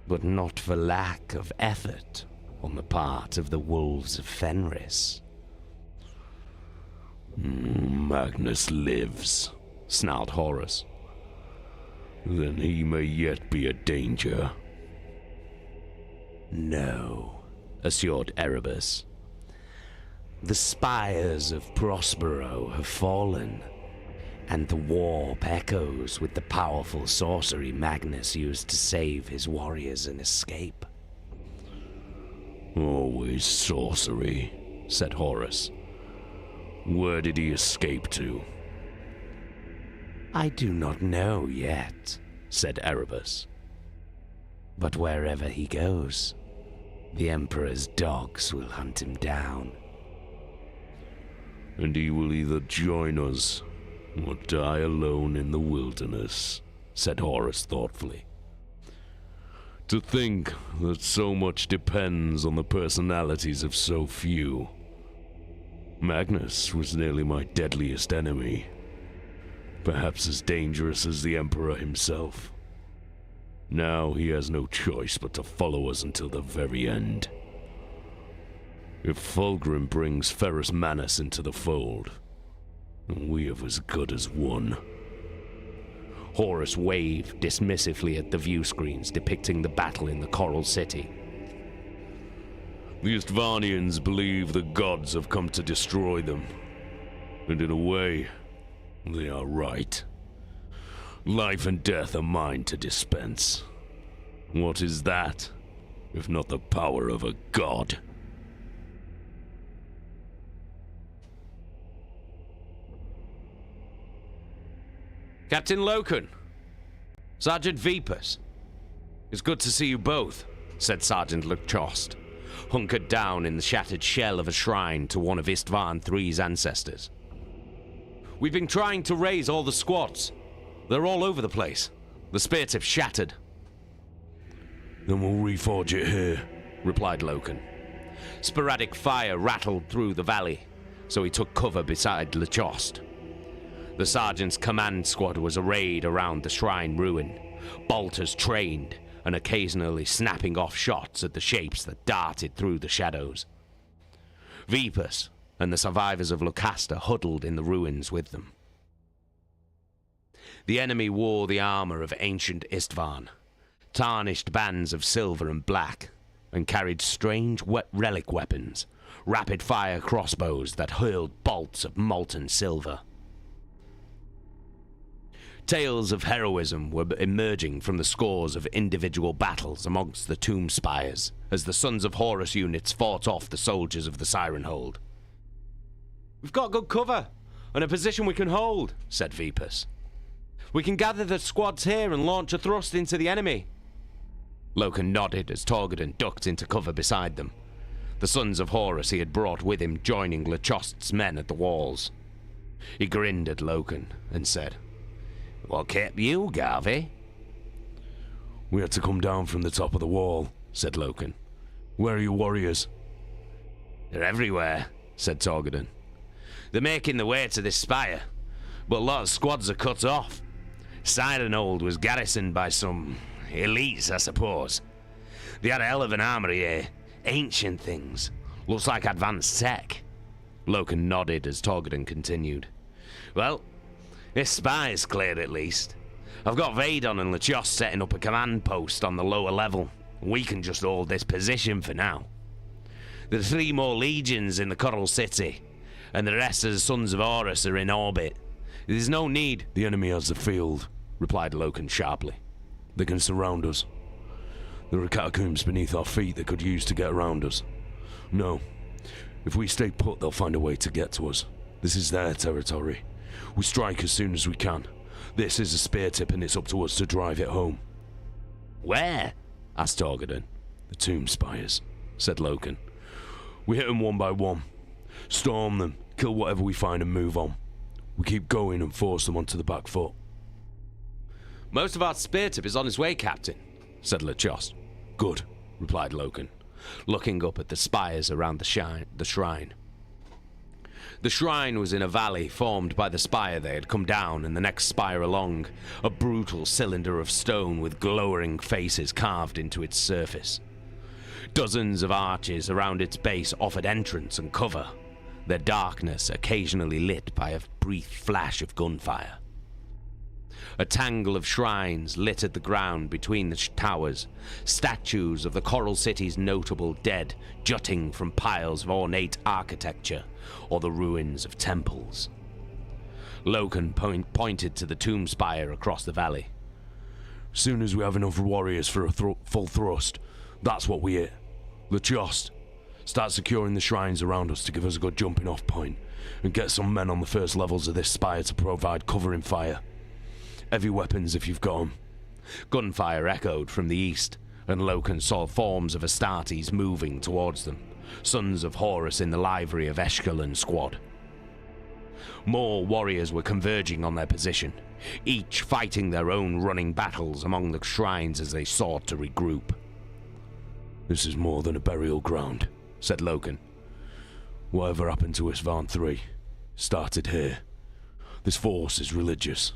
"But not for lack of effort on the part of the Wolves of Fenris." "Magnus lives," snarled Horus. "Then he may yet be a danger." "No," assured Erebus. "The spires of Prospero have fallen, and the warp echoes with the powerful sorcery Magnus used to save his warriors and escape." "Always sorcery," said Horus. "Where did he escape to?" "I do not know yet," said Erebus. "But wherever he goes, the Emperor's dogs will hunt him down." "And he will either join us or die alone in the wilderness," said Horus thoughtfully. "To think that so much depends on the personalities of so few. Magnus was nearly my deadliest enemy, perhaps as dangerous as the Emperor himself. Now he has no choice but to follow us until the very end. If Fulgrim brings Ferrus Manus into the fold, then we have as good as won." Horus waved dismissively at the view screens depicting the battle in the Coral City. "The Istvanians believe the gods have come to destroy them, and in a way, they are right. Life and death are mine to dispense. What is that, if not the power of a god?" "Captain Loken, Sergeant Vipus. It's good to see you both," said Sergeant Luchost, hunkered down in the shattered shell of a shrine to one of Istvan III's ancestors. "We've been trying to raise all the squads. They're all over the place. The spirits have shattered." "Then we'll reforge it here," replied Loken. Sporadic fire rattled through the valley, so he took cover beside Luchost. The sergeant's command squad was arrayed around the shrine ruin, bolters trained and occasionally snapping off shots at the shapes that darted through the shadows. Vipus and the survivors of Lucasta huddled in the ruins with them. The enemy wore the armor of ancient Istvan, tarnished bands of silver and black, and carried strange relic weapons, rapid-fire crossbows that hurled bolts of molten silver. Tales of heroism were emerging from the scores of individual battles amongst the tomb spires as the Sons of Horus units fought off the soldiers of the Siren Hold. "We've got good cover and a position we can hold," said Vipus. We can gather the squads here and launch a thrust into the enemy. Loken nodded as Torgaddon ducked into cover beside them. The sons of Horus he had brought with him joining Lechost's men at the walls. He grinned at Loken and said, "What kept you, Garvey?" We had to come down from the top of the wall, said Loken. Where are your warriors? They're everywhere, said Torgaddon. They're making the way to this spire, but a lot of squads are cut off. Sirenhold was garrisoned by some elites, I suppose. They had a hell of an armory here. Ancient things. Looks like advanced tech. Loken nodded as Torgaddon continued. Well, this spire's cleared at least. I've got Vadon and Lechost setting up a command post on the lower level. We can just hold this position for now. There are 3 more legions in the Coral City, and the rest of the Sons of Horus are in orbit. There's no need. The enemy has the field, replied Loken sharply. They can surround us. There are catacombs beneath our feet they could use to get around us. No. If we stay put, they'll find a way to get to us. This is their territory. We strike as soon as we can. This is a spear tip and it's up to us to drive it home. Where? Asked Torgaddon. The tomb spires, said Loken. We hit them one by one. Storm them, kill whatever we find and move on. We keep going and force them onto the back foot. Most of our spear tip is on its way, Captain, said Lechost. Good, replied Loken, looking up at the spires around the shrine. The shrine was in a valley formed by the spire they had come down and the next spire along, a brutal cylinder of stone with glowering faces carved into its surface. Dozens of arches around its base offered entrance and cover, their darkness occasionally lit by a brief flash of gunfire. A tangle of shrines littered the ground between the towers, statues of the Coral City's notable dead jutting from piles of ornate architecture or the ruins of temples. Loken pointed to the tomb spire across the valley. Soon as we have enough warriors for a full thrust, that's what we hit. Lechost, start securing the shrines around us to give us a good jumping off point, and get some men on the first levels of this spire to provide covering fire. Heavy weapons if you've got 'em. Gunfire echoed from the east, and Loken saw forms of Astartes moving towards them, sons of Horus in the livery of Eshkelon's squad. More warriors were converging on their position, each fighting their own running battles among the shrines as they sought to regroup. This is more than a burial ground, said Loken. Whatever happened to Isvan III started here. This force is religious,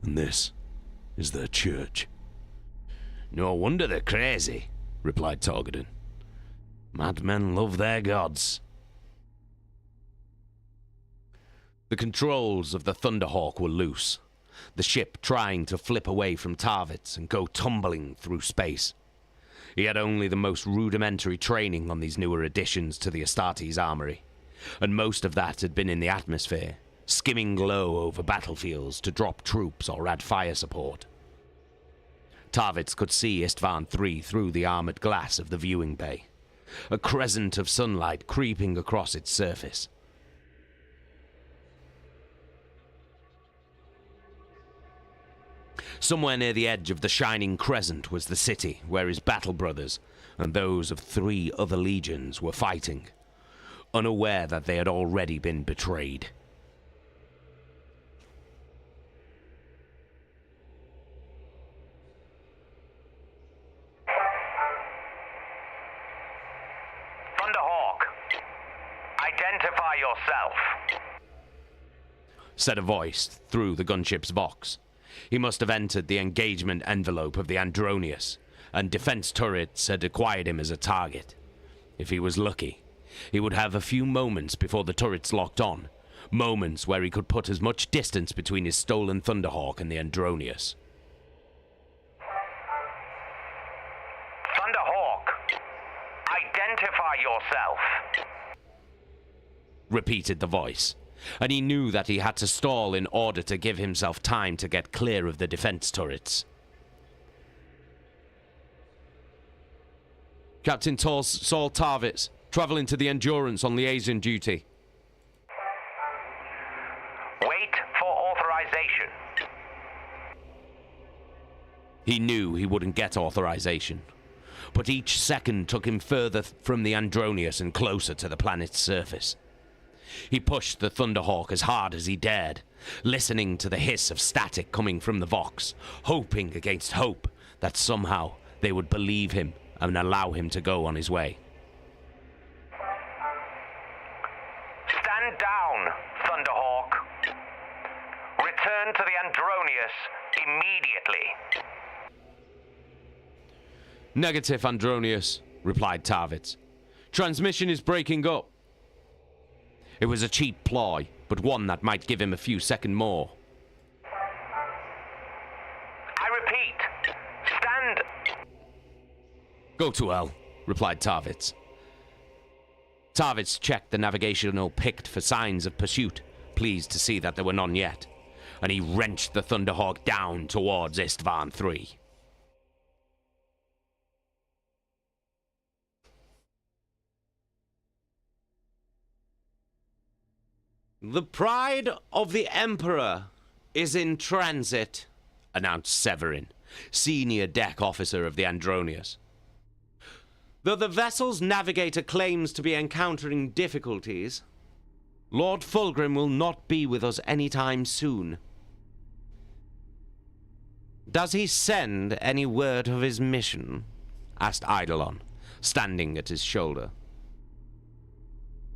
and this is their church. No wonder they're crazy, replied Torgaddon. Madmen love their gods. The controls of the Thunderhawk were loose, the ship trying to flip away from Tarvitz and go tumbling through space. He had only the most rudimentary training on these newer additions to the Astartes armory, and most of that had been in the atmosphere, skimming low over battlefields to drop troops or add fire support. Tarvitz could see Istvan III through the armored glass of the viewing bay, a crescent of sunlight creeping across its surface. Somewhere near the edge of the shining crescent was the city where his battle brothers and those of 3 other legions were fighting, unaware that they had already been betrayed. Thunderhawk, identify yourself, said a voice through the gunship's vox. He must have entered the engagement envelope of the Andronius, and defense turrets had acquired him as a target. If he was lucky, he would have a few moments before the turrets locked on, moments where he could put as much distance between his stolen Thunderhawk and the Andronius. Thunderhawk, identify yourself, repeated the voice, and he knew that he had to stall in order to give himself time to get clear of the defense turrets. Captain Saul Tarvitz, traveling to the Endurance on liaison duty. wait for authorization. He knew he wouldn't get authorization, but each second took him further from the Andronius and closer to the planet's surface. He pushed the Thunderhawk as hard as he dared, listening to the hiss of static coming from the Vox, hoping against hope that somehow they would believe him and allow him to go on his way. Stand down, Thunderhawk. Return to the Andronius immediately. Negative, Andronius, replied Tarvitz. Transmission is breaking up. It was a cheap ploy, but one that might give him a few seconds more. I repeat, stand... Go to hell, replied Tarvitz. Tarvitz checked the navigational pict for signs of pursuit, pleased to see that there were none yet, and he wrenched the Thunderhawk down towards Istvan 3. The pride of the Emperor is in transit, announced Severin, senior deck officer of the Andronius. Though the vessel's navigator claims to be encountering difficulties, Lord Fulgrim will not be with us anytime soon. Does he send any word of his mission? Asked Eidolon, standing at his shoulder.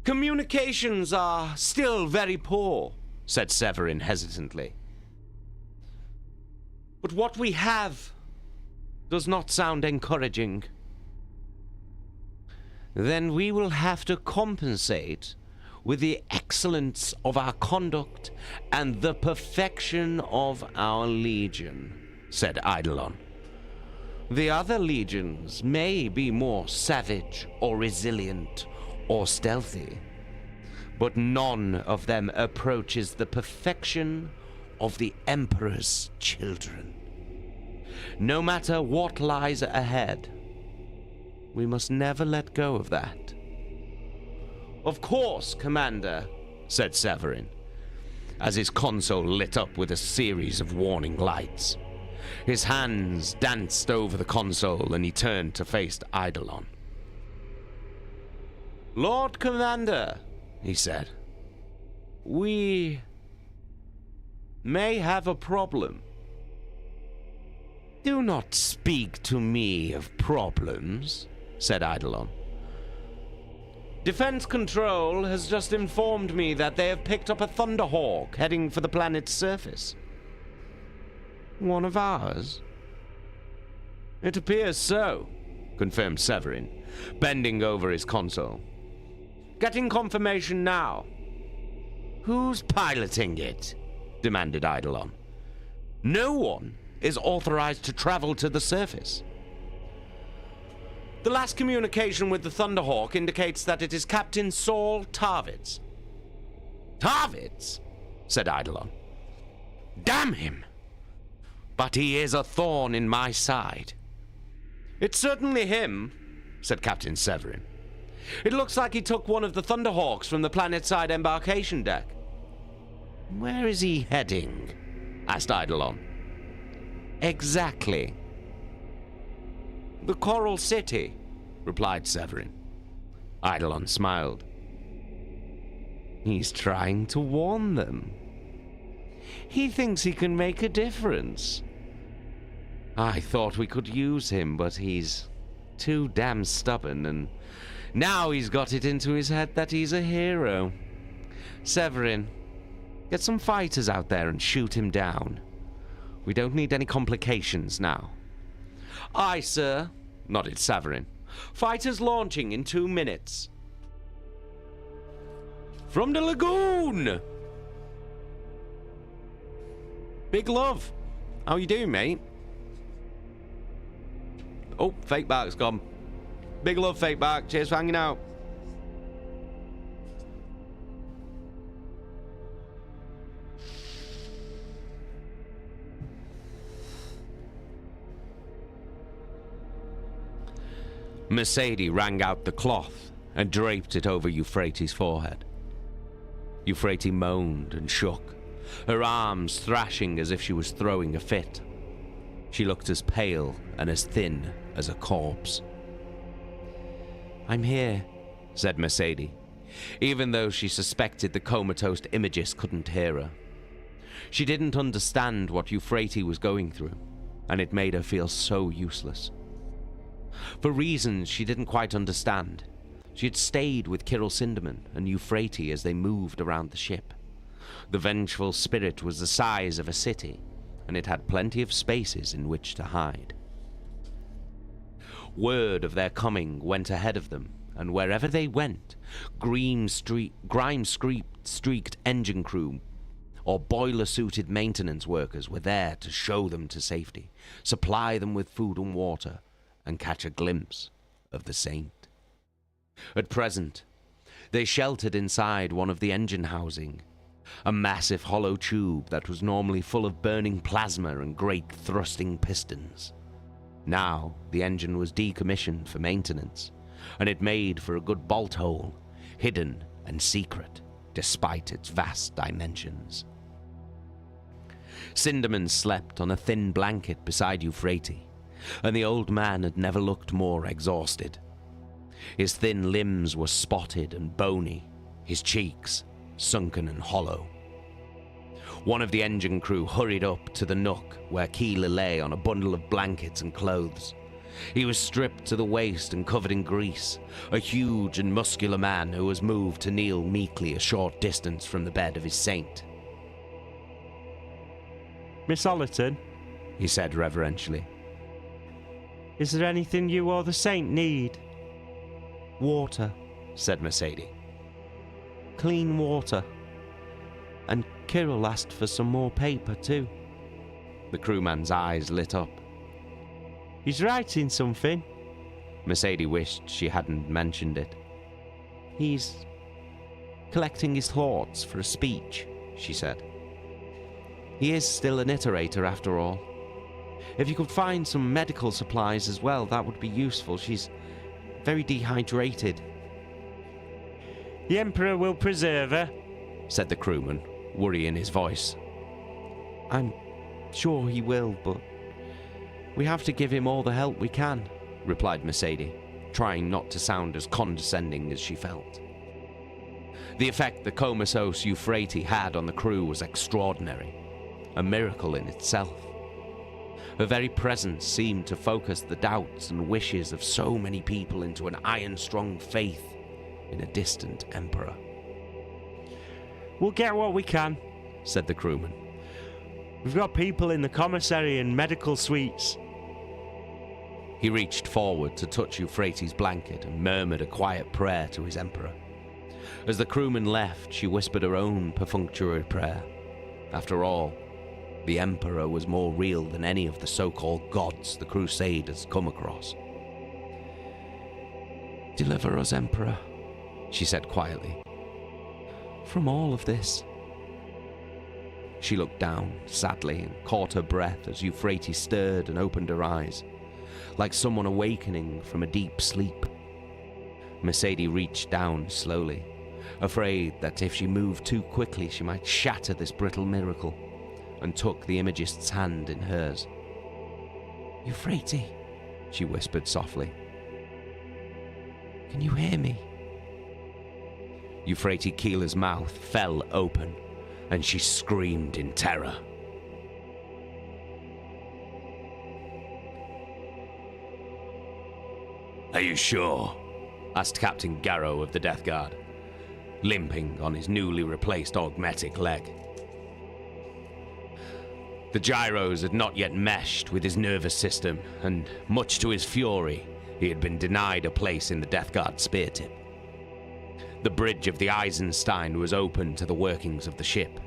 Communications are still very poor, said Severin hesitantly. But what we have does not sound encouraging. Then we will have to compensate with the excellence of our conduct and the perfection of our legion, said Eidolon. The other legions may be more savage or resilient or stealthy, but none of them approaches the perfection of the Emperor's children. No matter what lies ahead, we must never let go of that. Of course, Commander, said Severin, as his console lit up with a series of warning lights. His hands danced over the console and he turned to face Eidolon. Lord Commander, he said, we may have a problem. Do not speak to me of problems, said Eidolon. Defense Control has just informed me that they have picked up a Thunderhawk heading for the planet's surface. One of ours? It appears so, confirmed Severin, bending over his console. Getting confirmation now. Who's piloting it? Demanded Eidolon. No one is authorized to travel to the surface. The last communication with the Thunderhawk indicates that it is Captain Saul Tarvitz. Tarvitz? Said Eidolon. Damn him! But he is a thorn in my side. It's certainly him, said Captain Severin. It looks like he took one of the Thunderhawks from the planet-side embarkation deck. Where is he heading? Asked Eidolon. Exactly. The Coral City, replied Severin. Eidolon smiled. He's trying to warn them. He thinks he can make a difference. I thought we could use him, but he's too damn stubborn, and now he's got it into his head that he's a hero. Severin, get some fighters out there and shoot him down. We don't need any complications now. Aye, sir, nodded Severin. Fighters launching in 2 minutes. From the lagoon! Big love. How you doing, mate? Oh, fake back's gone. Big love, fake back. Cheers for hanging out. Mercedes wrang out the cloth and draped it over Euphrates' forehead. Euphrates moaned and shook, her arms thrashing as if she was throwing a fit. She looked as pale and as thin as a corpse. "I'm here," said Mercedes, even though she suspected the comatose Imagist couldn't hear her. She didn't understand what Euphrates was going through, and it made her feel so useless. For reasons she didn't quite understand, she had stayed with Kirill Sinderman and Euphrates as they moved around the ship. The vengeful spirit was the size of a city, and it had plenty of spaces in which to hide. Word of their coming went ahead of them, and wherever they went, grime-streaked engine crew or boiler-suited maintenance workers were there to show them to safety, supply them with food and water, and catch a glimpse of the saint. At present, they sheltered inside one of the engine housing, a massive hollow tube that was normally full of burning plasma and great thrusting pistons. Now, the engine was decommissioned for maintenance, and it made for a good bolt hole, hidden and secret, despite its vast dimensions. Sinderman slept on a thin blanket beside Euphrates, and the old man had never looked more exhausted. His thin limbs were spotted and bony, his cheeks sunken and hollow. One of the engine crew hurried up to the nook where Keeler lay on a bundle of blankets and clothes. He was stripped to the waist and covered in grease, a huge and muscular man who was moved to kneel meekly a short distance from the bed of his saint. "Miss Ollerton," he said reverentially. "Is there anything you or the saint need?" "Water," said Mercedes. "Clean water. And Kirill asked for some more paper too." The crewman's eyes lit up. "He's writing something." Mercedes wished she hadn't mentioned it. "He's collecting his thoughts for a speech," she said. "He is still an iterator after all. If you could find some medical supplies as well, that would be useful. She's very dehydrated." "The Emperor will preserve her," said the crewman, worry in his voice. "I'm sure he will, but we have to give him all the help we can," replied Mercedes, trying not to sound as condescending as she felt. The effect the comatose Euphrates had on the crew was extraordinary, a miracle in itself. Her very presence seemed to focus the doubts and wishes of so many people into an iron-strong faith in a distant emperor. "We'll get what we can," said the crewman. "We've got people in the commissary and medical suites." He reached forward to touch Euphrates' blanket and murmured a quiet prayer to his emperor. As the crewman left, she whispered her own perfunctory prayer. After all, the emperor was more real than any of the so-called gods the Crusaders come across. "Deliver us, Emperor," she said quietly, "from all of this." She looked down sadly and caught her breath as Euphrates stirred and opened her eyes, like someone awakening from a deep sleep. Mercedes reached down slowly, afraid that if she moved too quickly she might shatter this brittle miracle, and took the Imagist's hand in hers. "Euphrates," she whispered softly. "Can you hear me?" Euphrates Keeler's mouth fell open, and she screamed in terror. "Are you sure?" asked Captain Garrow of the Death Guard, limping on his newly replaced augmetic leg. The gyros had not yet meshed with his nervous system, and much to his fury, he had been denied a place in the Death Guard spear tip. The bridge of the Eisenstein was open to the workings of the ship,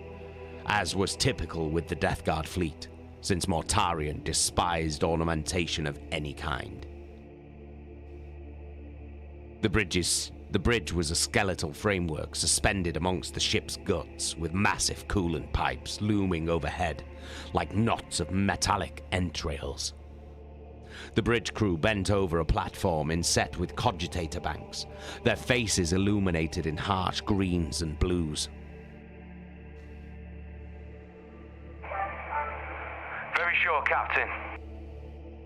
as was typical with the Death Guard fleet, since Mortarion despised ornamentation of any kind. The bridge was a skeletal framework suspended amongst the ship's guts, with massive coolant pipes looming overhead like knots of metallic entrails. The bridge crew bent over a platform inset with cogitator banks, their faces illuminated in harsh greens and blues. Very sure, Captain.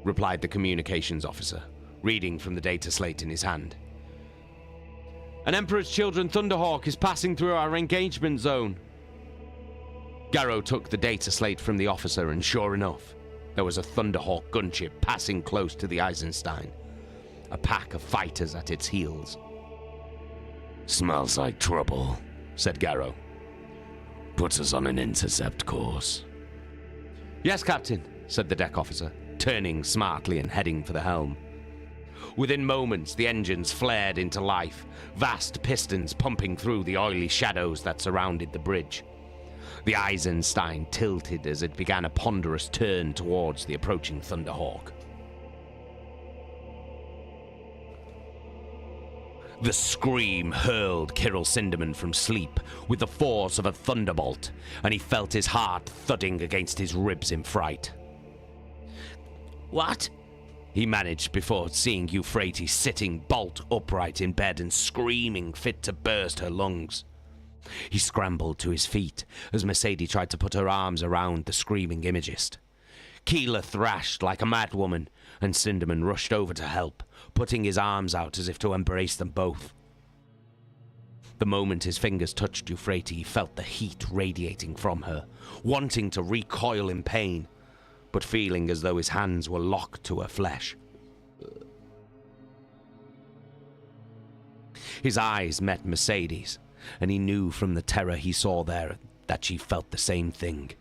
replied the communications officer, reading from the data slate in his hand. An Emperor's Children Thunderhawk is passing through our engagement zone. Garrow took the data slate from the officer, and sure enough, there was a Thunderhawk gunship passing close to the Eisenstein, a pack of fighters at its heels. Smells like trouble, said Garrow. Puts us on an intercept course. Yes, Captain, said the deck officer, turning smartly and heading for the helm. Within moments, the engines flared into life, vast pistons pumping through the oily shadows that surrounded the bridge. The Eisenstein tilted as it began a ponderous turn towards the approaching Thunderhawk. The scream hurled Kirill Sinderman from sleep with the force of a thunderbolt, and he felt his heart thudding against his ribs in fright. What? He managed before seeing Euphrates sitting bolt upright in bed and screaming fit to burst her lungs. He scrambled to his feet as Mercedes tried to put her arms around the screaming imagist. Keela thrashed like a madwoman, and Sinderman rushed over to help, putting his arms out as if to embrace them both. The moment his fingers touched Euphrates, he felt the heat radiating from her, wanting to recoil in pain, but feeling as though his hands were locked to her flesh. His eyes met Mercedes, and he knew from the terror he saw there that she felt the same thing.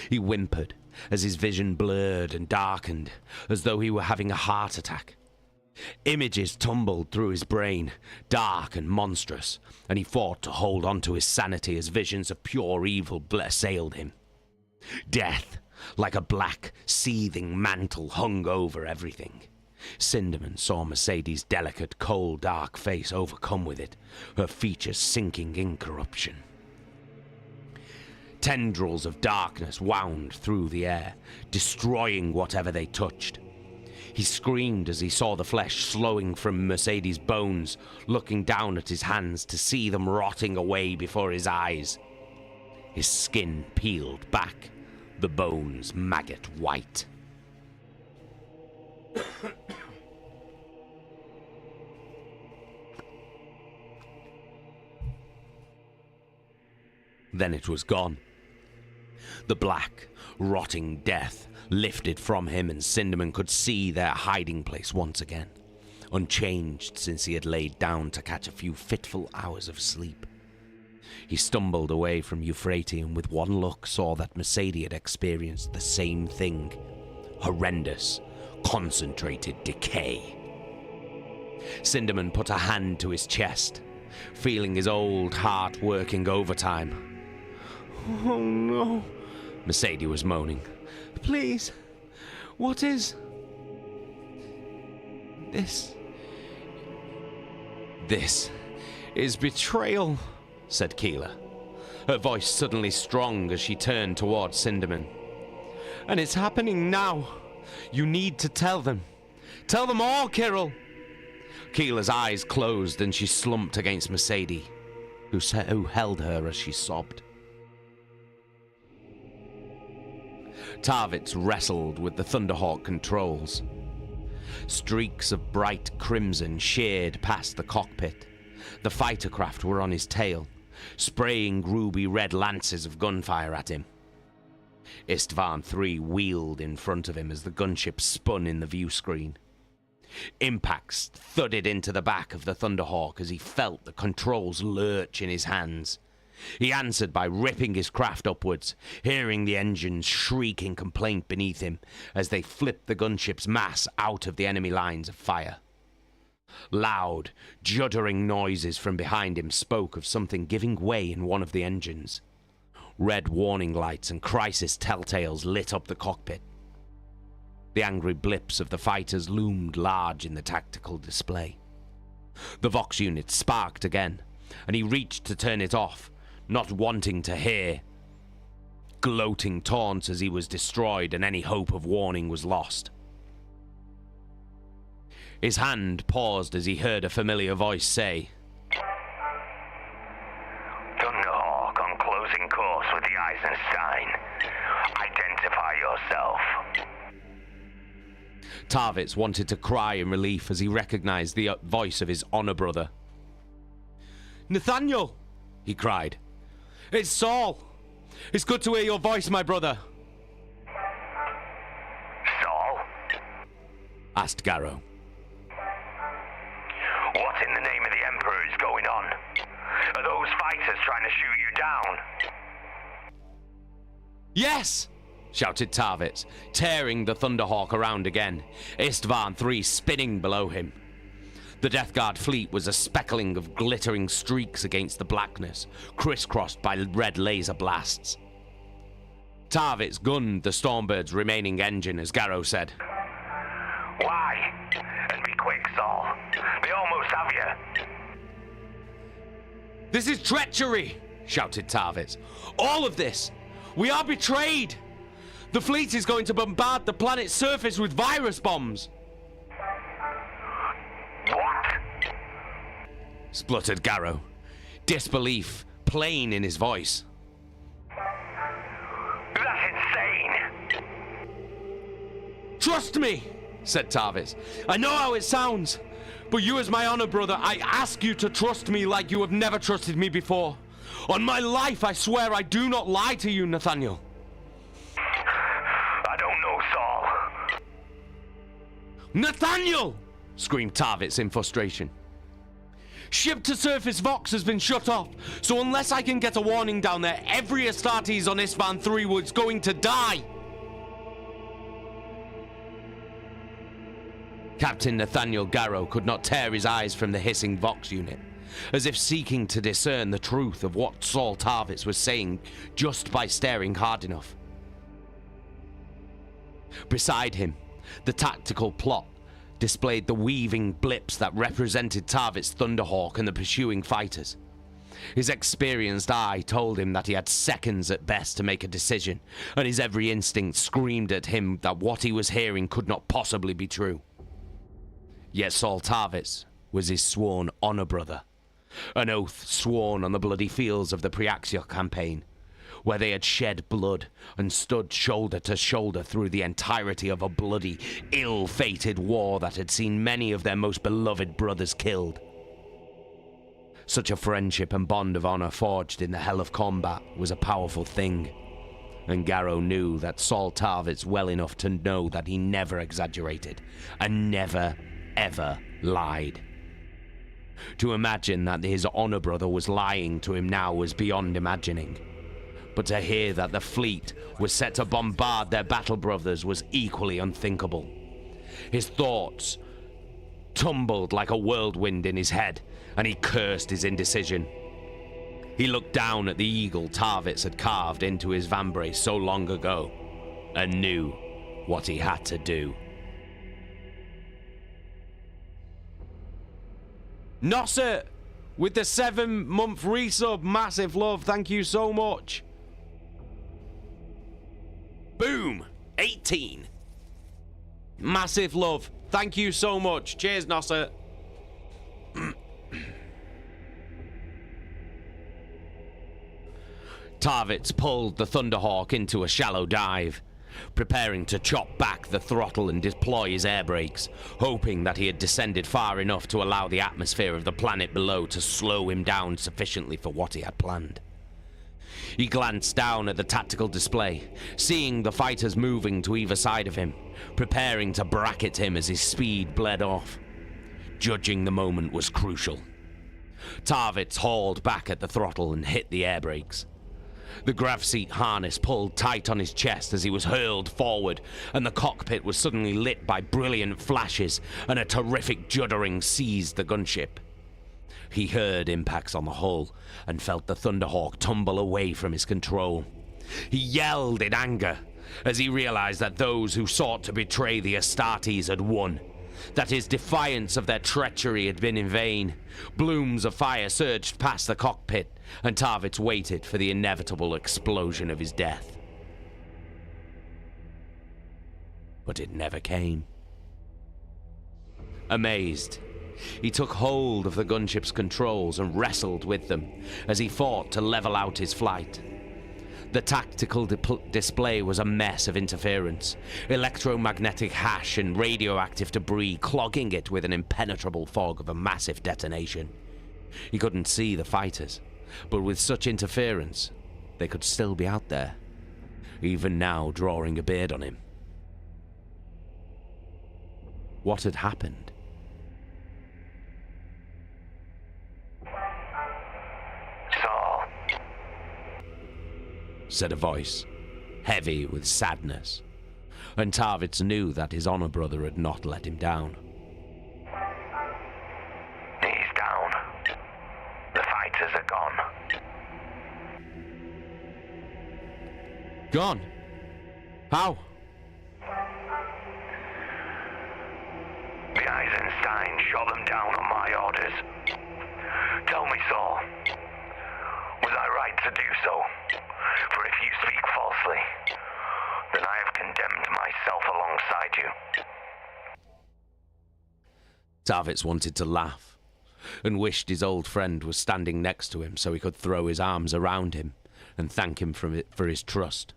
He whimpered as his vision blurred and darkened, as though he were having a heart attack. Images tumbled through his brain, dark and monstrous, and he fought to hold on to his sanity as visions of pure evil assailed him. Death, like a black, seething mantle, hung over everything. Sinderman saw Mercedes' delicate, cold, dark face overcome with it, her features sinking in corruption. Tendrils of darkness wound through the air, destroying whatever they touched. He screamed as he saw the flesh slowing from Mercedes' bones, looking down at his hands to see them rotting away before his eyes. His skin peeled back, the bones maggot white. Then it was gone. The black, rotting death lifted from him, and Sinderman could see their hiding place once again, unchanged since he had laid down to catch a few fitful hours of sleep. He stumbled away from Euphrates, and with one look saw that Mercedes had experienced the same thing. Horrendous, concentrated decay. Sinderman put a hand to his chest, feeling his old heart working overtime. Oh no, Mercedes was moaning. Please, what is... This is betrayal, said Keela, her voice suddenly strong as she turned towards Sinderman. And it's happening now. You need to tell them. Tell them all, Kirill. Keela's eyes closed and she slumped against Mercedes, who held her as she sobbed. Tarvitz wrestled with the Thunderhawk controls. Streaks of bright crimson sheared past the cockpit. The fighter craft were on his tail, spraying ruby red lances of gunfire at him. Istvan III wheeled in front of him as the gunship spun in the view screen. Impacts thudded into the back of the Thunderhawk as he felt the controls lurch in his hands. He answered by ripping his craft upwards, hearing the engines shriek in complaint beneath him as they flipped the gunship's mass out of the enemy lines of fire. Loud, juddering noises from behind him spoke of something giving way in one of the engines. Red warning lights and crisis telltales lit up the cockpit. The angry blips of the fighters loomed large in the tactical display. The Vox unit sparked again, and he reached to turn it off, not wanting to hear gloating taunts as he was destroyed and any hope of warning was lost. His hand paused as he heard a familiar voice say, Thunderhawk on closing course with the Eisenstein. Identify yourself. Tarvitz wanted to cry in relief as he recognized the voice of his honor brother. "Nathaniel!" he cried. "It's Saul! It's good to hear your voice, my brother." Saul? asked Garrow. What in the name of the Emperor is going on? Are those fighters trying to shoot you down? "Yes!" shouted Tarvitz, tearing the Thunderhawk around again, Istvan III spinning below him. The Death Guard fleet was a speckling of glittering streaks against the blackness, crisscrossed by red laser blasts. Tarvitz gunned the Stormbird's remaining engine as Garrow said, Why? And be quick, Saul. They almost have you. "This is treachery!" shouted Tarvitz. "All of this! We are betrayed! The fleet is going to bombard the planet's surface with virus bombs!" What? spluttered Garrow, disbelief plain in his voice. That's insane! "Trust me," said Tarvitz. "I know how it sounds, but you as my honor brother, I ask you to trust me like you have never trusted me before. On my life, I swear I do not lie to you, Nathaniel." I don't know, Saul. "Nathaniel!" screamed Tarvitz in frustration. "Ship-to-surface Vox has been shut off, so unless I can get a warning down there, every Astartes on Istvan III was going to die!" Captain Nathaniel Garrow could not tear his eyes from the hissing Vox unit, as if seeking to discern the truth of what Saul Tarvitz was saying just by staring hard enough. Beside him, the tactical plot displayed the weaving blips that represented Tarvitz's Thunderhawk and the pursuing fighters. His experienced eye told him that he had seconds at best to make a decision, and his every instinct screamed at him that what he was hearing could not possibly be true. Yet Saul Tarvitz was his sworn honor brother, an oath sworn on the bloody fields of the Primarchs campaign, where they had shed blood and stood shoulder to shoulder through the entirety of a bloody, ill-fated war that had seen many of their most beloved brothers killed. Such a friendship and bond of honor forged in the hell of combat was a powerful thing, and Garrow knew that Saul Tarvitz well enough to know that he never exaggerated and never, ever lied. To imagine that his honor brother was lying to him now was beyond imagining. But to hear that the fleet was set to bombard their battle brothers was equally unthinkable. His thoughts tumbled like a whirlwind in his head, and he cursed his indecision. He looked down at the eagle Tarvitz had carved into his vambrace so long ago, and knew what he had to do. Nosset, with the 7-month resub, massive love, thank you so much. Boom, 18. Massive love, thank you so much. Cheers, Nosset. Tarvitz pulled the Thunderhawk into a shallow dive, preparing to chop back the throttle and deploy his air brakes, hoping that he had descended far enough to allow the atmosphere of the planet below to slow him down sufficiently for what he had planned. He glanced down at the tactical display, seeing the fighters moving to either side of him, preparing to bracket him as his speed bled off. Judging the moment was crucial. Tarvitz hauled back at the throttle and hit the air brakes. The grav seat harness pulled tight on his chest as he was hurled forward, and the cockpit was suddenly lit by brilliant flashes, and a terrific juddering seized the gunship. He heard impacts on the hull and felt the Thunderhawk tumble away from his control. He yelled in anger as he realized that those who sought to betray the Astartes had won, that his defiance of their treachery had been in vain. Blooms of fire surged past the cockpit, and Tarvitz waited for the inevitable explosion of his death. But it never came. Amazed, he took hold of the gunship's controls and wrestled with them as he fought to level out his flight. The tactical display was a mess of interference, electromagnetic hash and radioactive debris clogging it with an impenetrable fog of a massive detonation. He couldn't see the fighters, but with such interference, they could still be out there, even now drawing a beard on him. What had happened? Saul, said a voice, heavy with sadness, and Tarvitz knew that his honor brother had not let him down. he's down. The fighters are gone. Gone? How? The Eisenstein shot them down on my orders. Tell me, Saul, was I right to do so? For if you speak falsely, then I have condemned myself alongside you. Tarvitz wanted to laugh, and wished his old friend was standing next to him so he could throw his arms around him and thank him for his trust,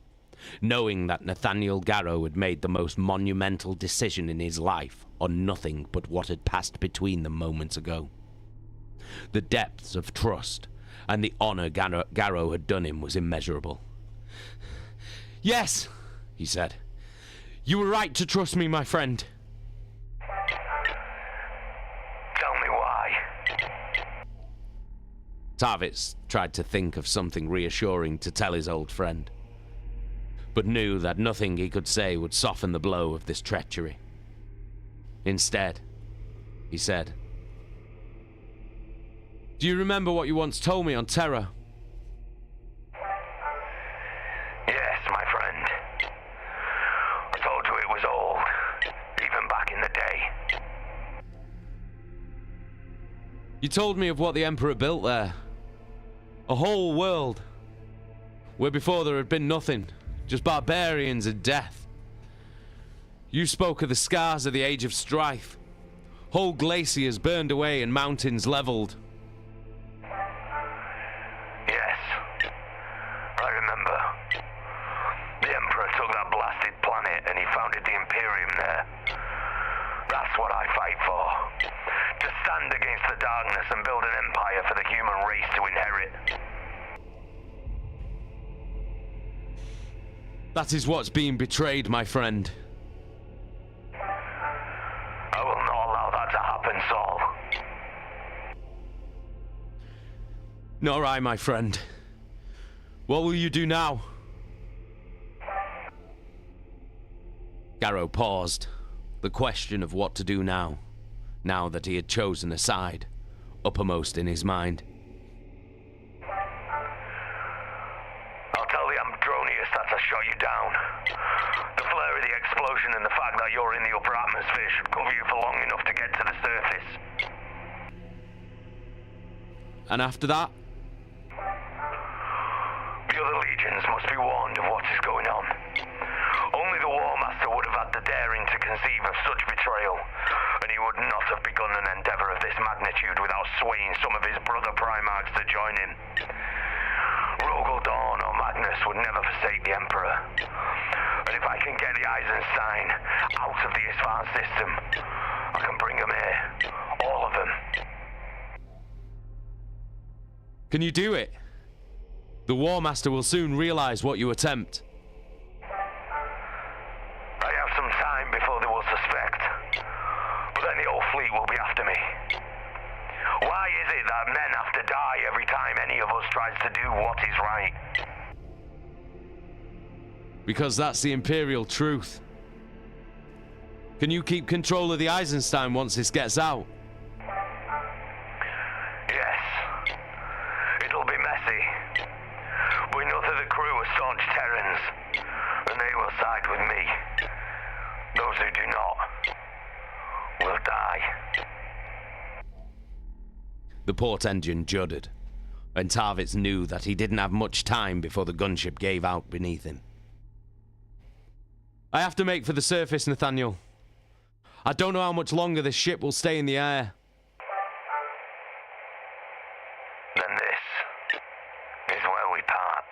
knowing that Nathaniel Garrow had made the most monumental decision in his life on nothing but what had passed between them moments ago. The depths of trust and the honor Garrow had done him was immeasurable. "Yes," he said. "You were right to trust me, my friend." Tell me why. Tarvitz tried to think of something reassuring to tell his old friend, but knew that nothing he could say would soften the blow of this treachery. Instead, he said, "Do you remember what you once told me on Terra?" Yes, my friend. I told you it was old, even back in the day. You told me of what the Emperor built there. A whole world, where before there had been nothing, just barbarians and death. You spoke of the scars of the Age of Strife. Whole glaciers burned away and mountains leveled. Yes, I remember. The Emperor took that blasted planet and he founded the Imperium there. That's what I fight for. To stand against the darkness and build an empire for the human race to inherit. That is what's being betrayed, my friend. I will not allow that to happen, Saul. Nor I, my friend. What will you do now? Garrow paused, the question of what to do now that he had chosen a side, uppermost in his mind. I'll tell the Amdronius that I shot you down. The flare of the explosion and the fact that you're in the upper atmosphere should cover you for long enough to get to the surface. And after that? The other legions must be warned of what is going on. Only the War Master would have had the daring to conceive of such betrayal, and he would not have begun an endeavor of this magnitude without swaying some of his brother Primarchs to join him. Rogel Dawn or Magnus would never forsake the Emperor. And if I can get the Eisenstein out of the Isfahan system, I can bring them here. All of them. Can you do it? The War Master will soon realize what you attempt. I have some time before they will suspect. But then the whole fleet will be after me. Why is it that men have to die every time any of us tries to do what is right? Because that's the Imperial truth. Can you keep control of the Eisenstein once this gets out? Yes. It'll be messy. But enough of the crew are staunch Terrans, and they will side with me. Those who do not will die. The port engine juddered, and Tarvitz knew that he didn't have much time before the gunship gave out beneath him. I have to make for the surface, Nathaniel. I don't know how much longer this ship will stay in the air. Then this is where we part.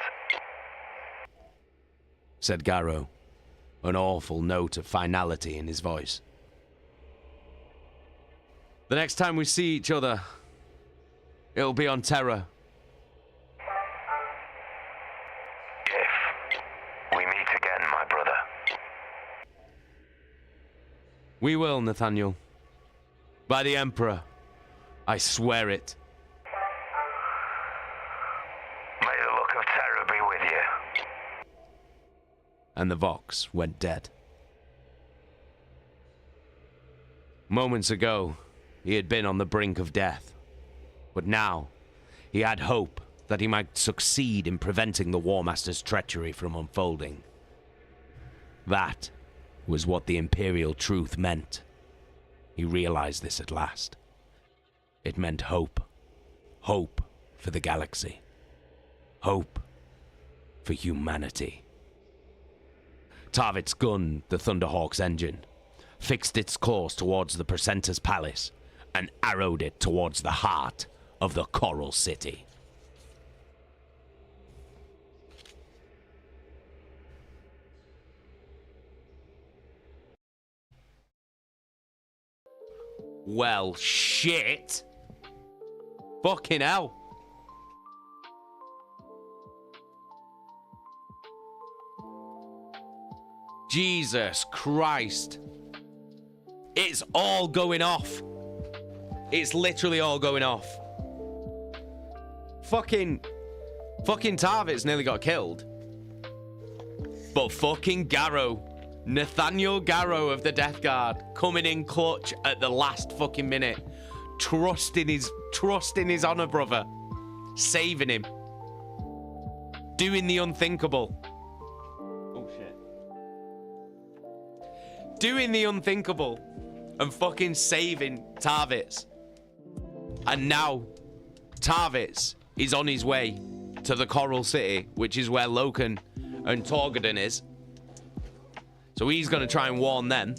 said Garrow, an awful note of finality in his voice. The next time we see each other, it'll be on Terra. If we meet again, my brother. We will, Nathaniel. By the Emperor, I swear it. May the luck of Terra be with you. And the Vox went dead. Moments ago, he had been on the brink of death. But now, he had hope that he might succeed in preventing the War Master's treachery from unfolding. That was what the Imperial truth meant. He realized this at last. It meant hope. Hope for the galaxy. Hope for humanity. Tarvitz gunned the Thunderhawk's engine, fixed its course towards the Precentor's palace, and arrowed it towards the heart of the Coral City. Well, shit. Fucking hell. Jesus Christ. It's all going off. It's literally all going off. Fucking Tarvitz nearly got killed. But fucking Garrow, Nathaniel Garrow of the Death Guard, coming in clutch at the last fucking minute, trusting his honor brother, saving him, doing the unthinkable. Oh shit. Doing the unthinkable and fucking saving Tarvitz. And now Tarvitz is on his way to the Coral City, which is where Loken and Torgaddon is. So he's going to try and warn them.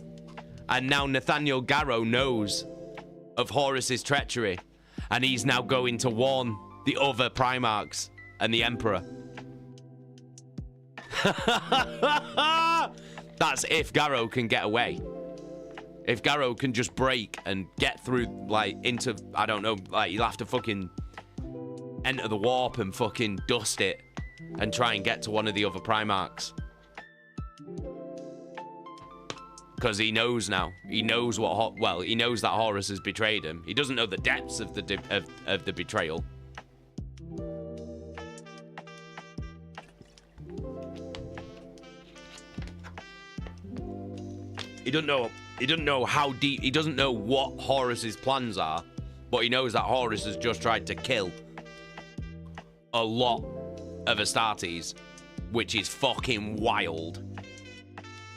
And now Nathaniel Garrow knows of Horus's treachery. And he's now going to warn the other Primarchs and the Emperor. That's if Garrow can get away. If Garrow can just break and get through, like, into, I don't know, like, he'll have to fucking enter the warp and fucking dust it and try and get to one of the other Primarchs. Because he knows now. He knows what, he knows that Horus has betrayed him. He doesn't know the depths of the betrayal. He doesn't know how deep, he doesn't know what Horus's plans are, but he knows that Horus has just tried to kill a lot of Astartes, which is fucking wild.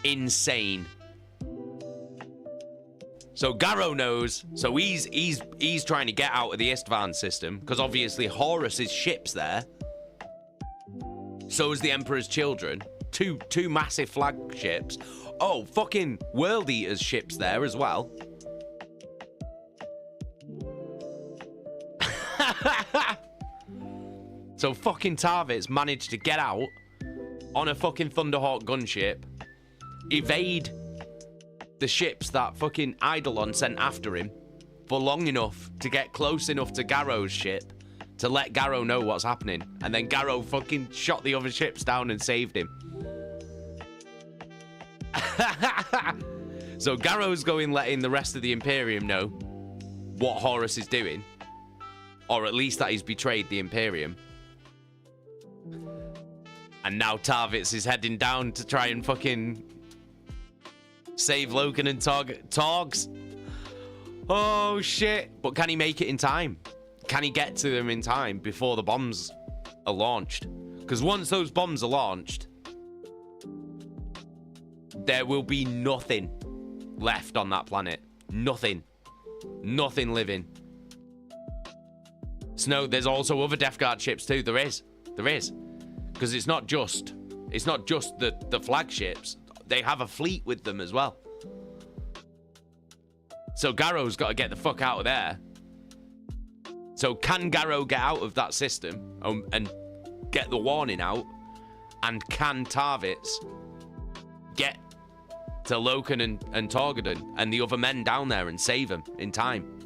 Insane. So Garrow knows, so he's trying to get out of the Istvan system, because obviously Horus's ship's there. So is the Emperor's children. Two massive flagships. Oh, fucking World Eater's ship's there as well. So fucking Tarvitz managed to get out on a fucking Thunderhawk gunship, evade the ships that fucking Eidolon sent after him for long enough to get close enough to Garrow's ship to let Garrow know what's happening. And then Garrow fucking shot the other ships down and saved him. So Garrow's going letting the rest of the Imperium know what Horus is doing. Or at least that he's betrayed the Imperium. And now Tarvitz is heading down to try and fucking save Loken and Torgs. Oh shit. But can he make it in time? Can he get to them in time before the bombs are launched? Because once those bombs are launched, there will be nothing left on that planet. Nothing. Nothing living. Snow, there's also other Death Guard ships too. There is. Because it's not just the flagships. They have a fleet with them as well. So Garrow's got to get the fuck out of there. So can Garrow get out of that system and get the warning out And can Tarvitz get to Loken and Torgaddon and the other men down there and save them in time?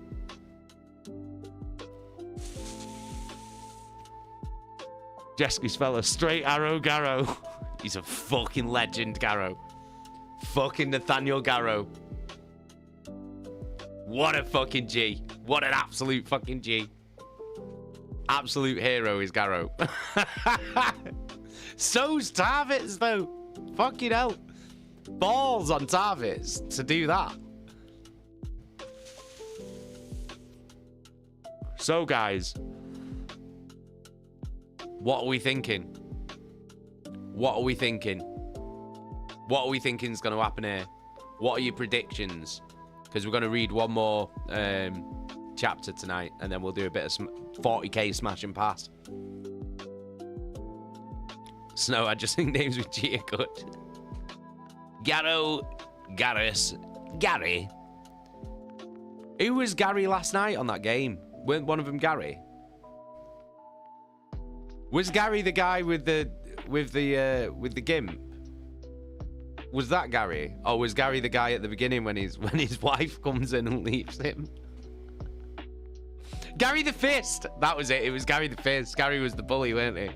Jesky's fella, straight arrow Garrow. He's a fucking legend, Garrow. Fucking Nathaniel Garrow. What a fucking G. What an absolute fucking G. Absolute hero is Garrow. So's Tarvitz, though. Fucking hell. Balls on Tarvitz to do that. So, guys, what are we thinking? What are we thinking? What are we thinking is going to happen here? What are your predictions? Because we're going to read one more chapter tonight, and then we'll do a bit of 40k smash and pass. Snow, I just think names with G are good. Garrow, Garrus, Gary. Who was Gary last night on that game? Weren't one of them Gary? Was Gary the guy with the gimp? Was that Gary? Or was Gary the guy at the beginning when his wife comes in and leaves him? Gary the Fist! That was it. It was Gary the Fist. Gary was the bully, weren't he?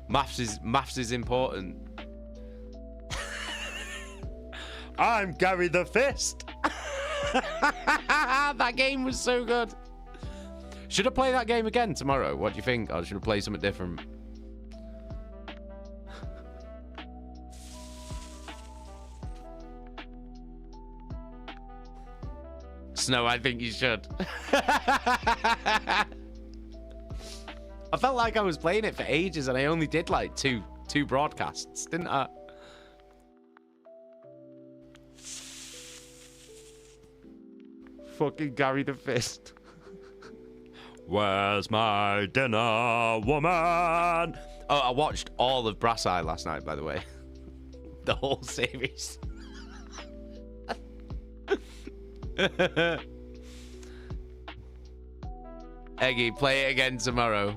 Maths is important. I'm Gary the Fist. That game was so good. Should I play that game again tomorrow? What do you think? Or should I play something different? Snow, I think you should. I felt like I was playing it for ages and I only did like two broadcasts, didn't I? Fucking Gary the Fist. Where's my dinner, woman? Oh, I watched all of Brass Eye last night, by the way. The whole series. Eggy, play it again tomorrow.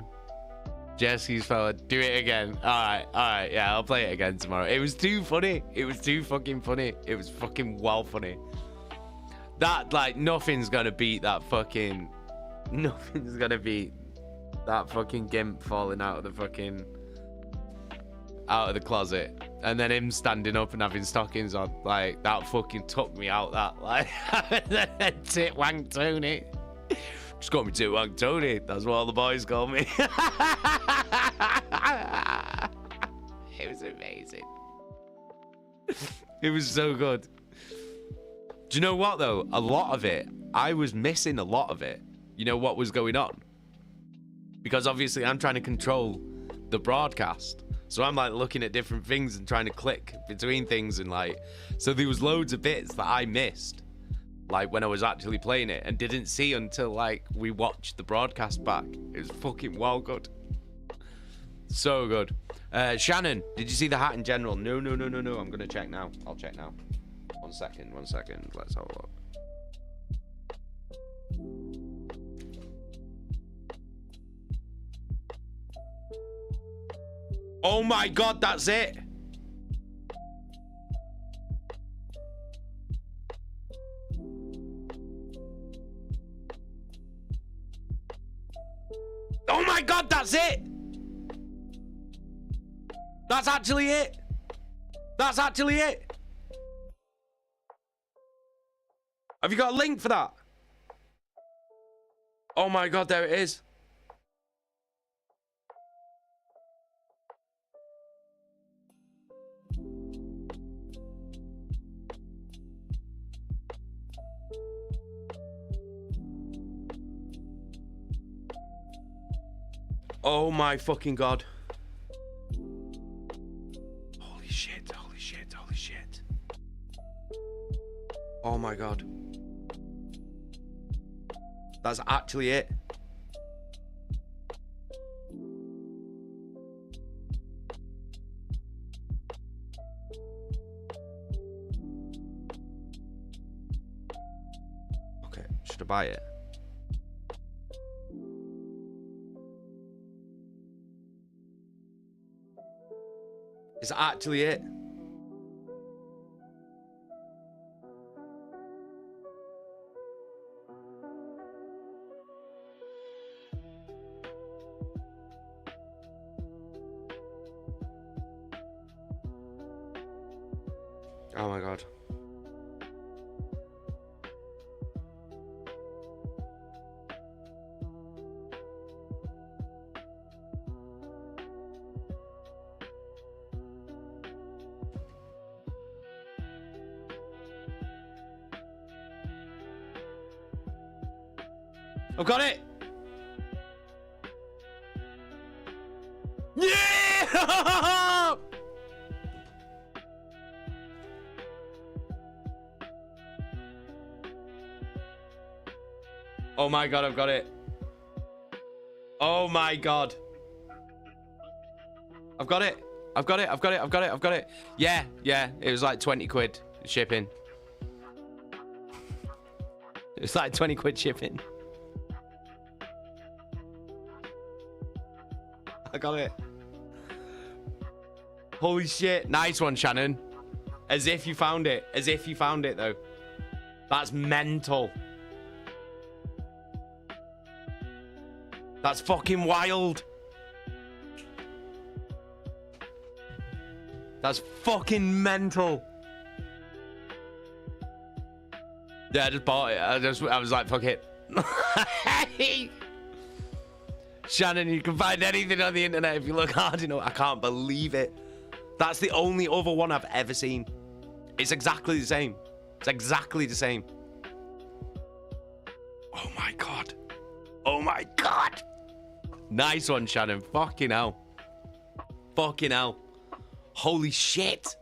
Jesse's fella, do it again. Alright, yeah, I'll play it again tomorrow. It was too funny. It was too fucking funny. It was fucking well funny. That, like, nothing's gonna beat that fucking... Nothing's gonna beat that fucking gimp falling out of the fucking... out of the closet. And then him standing up and having stockings on. Like, that fucking took me out, that. Like, tit wank Tony. Just call me tit wank Tony. That's what all the boys call me. It was amazing. It was so good. Do you know what, though? A lot of it, I was missing a lot of it. You know what was going on? Because obviously I'm trying to control the broadcast. So I'm like looking at different things and trying to click between things and like... So there was loads of bits that I missed. Like when I was actually playing it and didn't see until like we watched the broadcast back. It was fucking well good. So good. Shannon, did you see the hat in general? No. I'm going to check now. I'll check now. One second. Let's have a look. Oh my god, that's it! Oh my god, that's it! That's actually it! That's actually it! Have you got a link for that? Oh my god, there it is. Oh my fucking god. Holy shit. Oh my god. That's actually it. Okay, should I buy it? Is that actually it? Oh my god. I've got it! Yeah! Oh my god, I've got it. Oh my god. I've got it. I've got it. I've got it. I've got it. I've got it. Yeah, yeah. It was like 20 quid shipping. It's like 20 quid shipping. I got it. Holy shit. Nice one, Shannon. As if you found it. As if you found it, though. That's mental. That's fucking wild. That's fucking mental. Yeah, I just bought it. I was like, fuck it. Shannon, you can find anything on the internet if you look hard enough. I can't believe it. That's the only other one I've ever seen. It's exactly the same. It's exactly the same. Oh my god. Oh my god. Nice one, Shannon. Fucking hell. Fucking hell. Holy shit.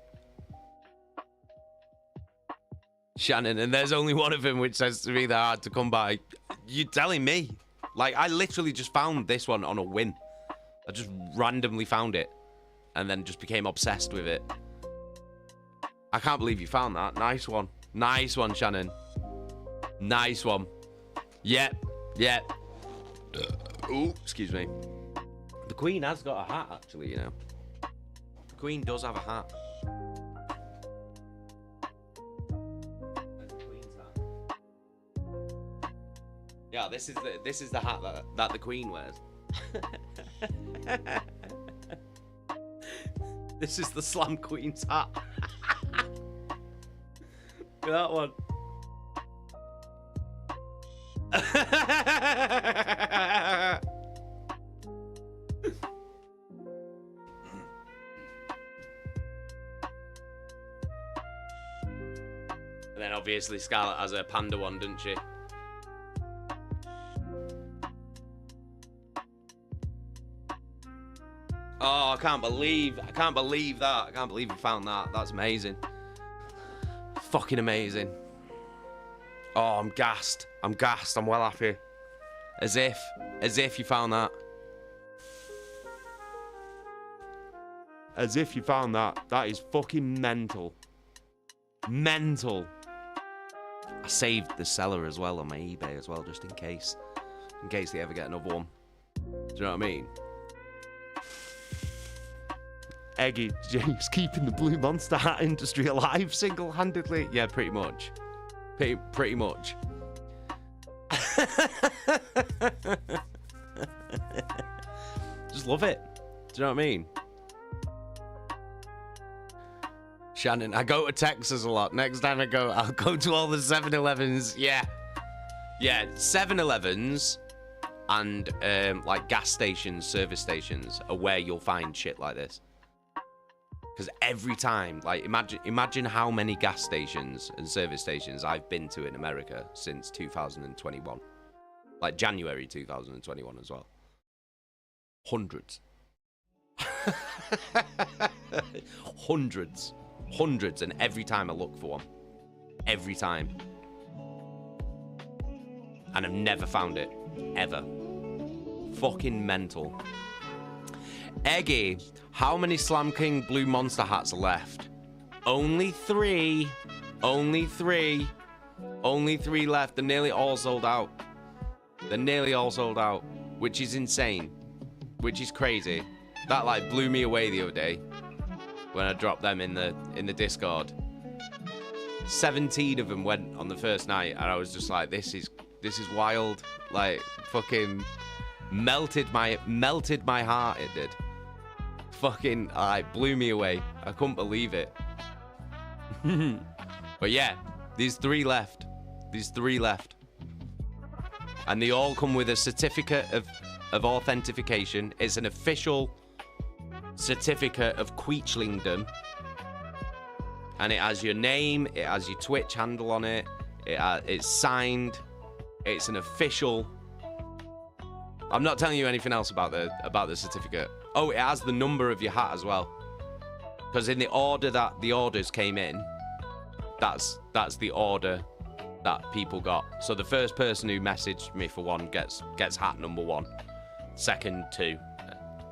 Shannon, and there's only one of them which says to me they're hard to come by. You're telling me? Like, I literally just found this one on a whim. I just randomly found it and then just became obsessed with it. I can't believe you found that. Nice one. Nice one, Shannon. Nice one. Yep. Yep. Oh, excuse me. The Queen has got a hat, actually, you know. The Queen does have a hat. Yeah, this is the hat that the Queen wears. This is the Slam Queen's hat. Look at that one. And then obviously Scarlet has a panda one, doesn't she? Oh, I can't believe that. I can't believe you found that. That's amazing. Fucking amazing. Oh, I'm gassed. I'm gassed. I'm well happy. As if you found that. As if you found that. That is fucking mental. Mental. I saved the seller as well on my eBay as well, just in case. In case they ever get another one. Do you know what I mean? Eggy, James keeping the blue monster hat industry alive single-handedly. Yeah, pretty much. Pretty much. Just love it. Do you know what I mean? Shannon, I go to Texas a lot. Next time I go, I'll go to all the 7-Elevens. Yeah. Yeah, 7-Elevens and like gas stations, service stations are where you'll find shit like this. Because every time, like, imagine how many gas stations and service stations I've been to in America since 2021. Like, January 2021 as well. Hundreds. Hundreds, and every time I look for one. Every time. And I've never found it. Ever. Fucking mental. Eggy, how many Slam King Blue Monster hats are left? Only 3. Only 3. Only 3 left. They're nearly all sold out. They're nearly all sold out. Which is insane. Which is crazy. That, like, blew me away the other day. when I dropped them in the Discord. 17 of them went on the first night, and I was just like, this is wild. Like, fucking melted my heart, it did. Fucking, blew me away. I couldn't believe it. But yeah, these three left. And they all come with a certificate of authentication. It's an official certificate of Queechlingdom. And it has your name, it has your Twitch handle on it, it's signed, it's an official. I'm not telling you anything else about the certificate. Oh, it has the number of your hat as well. Because in the order that the orders came in, that's the order that people got. So the first person who messaged me for one gets hat number 1, second 2,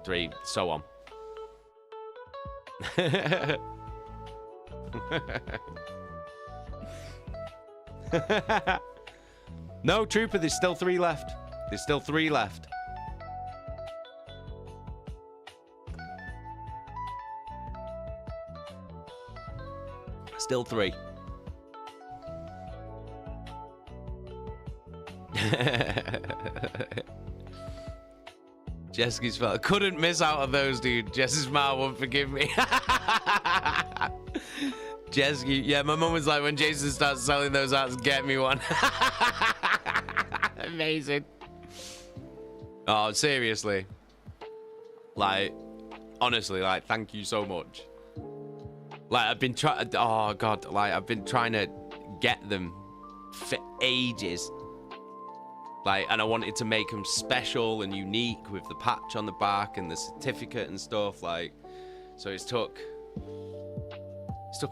3, so on. No, Trooper, there's still 3 left. Still 3. Jessica's felt couldn't miss out on those, dude. Jess's mom won't forgive me. Jessica, yeah, my mum was like, when Jason starts selling those hats, get me one. Amazing. Oh, seriously. Like, honestly, like, thank you so much. Like, I've been trying, oh God, like, I've been trying to get them for ages. Like, and I wanted to make them special and unique with the patch on the back and the certificate and stuff, like, so it took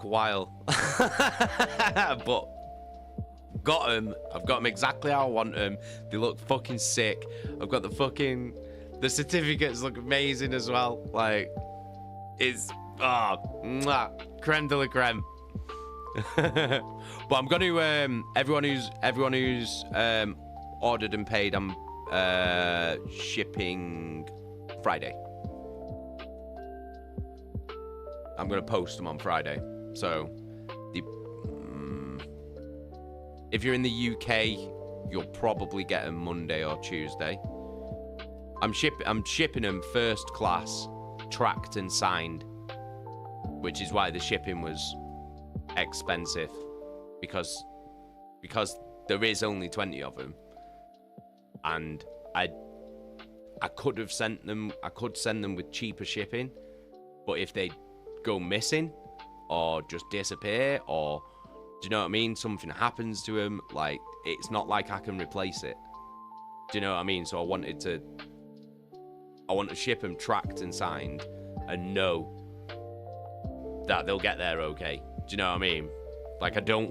a while. But got them. I've got them exactly how I want them. They look fucking sick. I've got the certificates look amazing as well. Like, it's, creme de la creme. But I'm going to, everyone who's ordered and paid, I'm shipping Friday. I'm going to post them on Friday. So, if you're in the UK, you'll probably get them Monday or Tuesday. I'm shipping them first class, tracked and signed, which is why the shipping was expensive, because there is only 20 of them, and I could have sent them. I could send them with cheaper shipping, but if they go missing or just disappear, or do you know what I mean, something happens to them, like, it's not like I can replace it. Do you know what I mean? So I want to ship them tracked and signed and know that they'll get there okay. Do you know what I mean? Like, I do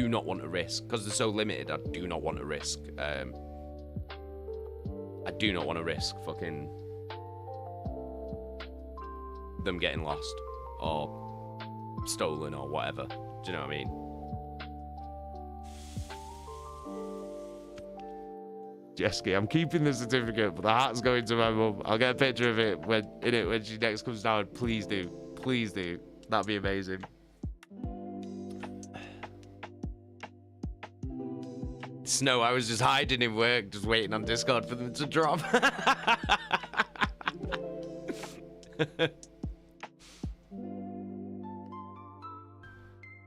not want to risk, because they're so limited, I do not want to risk fucking them getting lost or stolen or whatever. Do you know what I mean? Jessica, I'm keeping the certificate, but the hat's going to my mum. I'll get a picture of it when she next comes down. Please do. That'd be amazing. Snow, I was just hiding in work, just waiting on Discord for them to drop.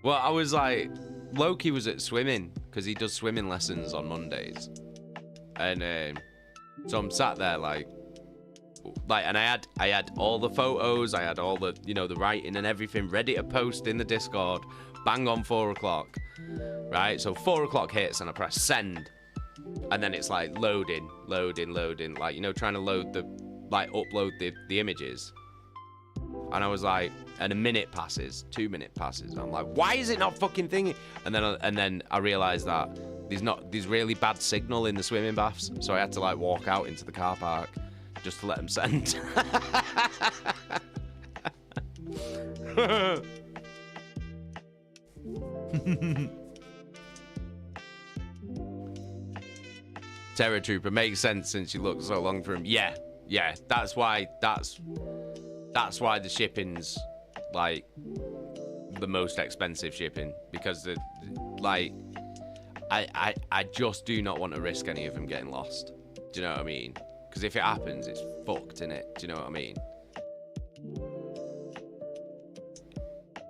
Well, I was like, Loki was at swimming, because he does swimming lessons on Mondays. And so I'm sat there like, and I had all the photos, I had all the, the writing and everything ready to post in the Discord, bang on 4 o'clock, right? So 4 o'clock hits and I press send, and then it's like loading, like, trying to load upload the images. And I was like, and a minute passes, 2 minute passes, and I'm like, why is it not fucking thingy? And then I realized that there's really bad signal in the swimming baths, so I had to like walk out into the car park just to let them send. Terror Trooper makes sense since you looked so long for him. Yeah, that's why the shipping's like the most expensive shipping because like I just do not want to risk any of them getting lost. Do you know what I mean? Because if it happens, it's fucked, innit? Do you know what I mean?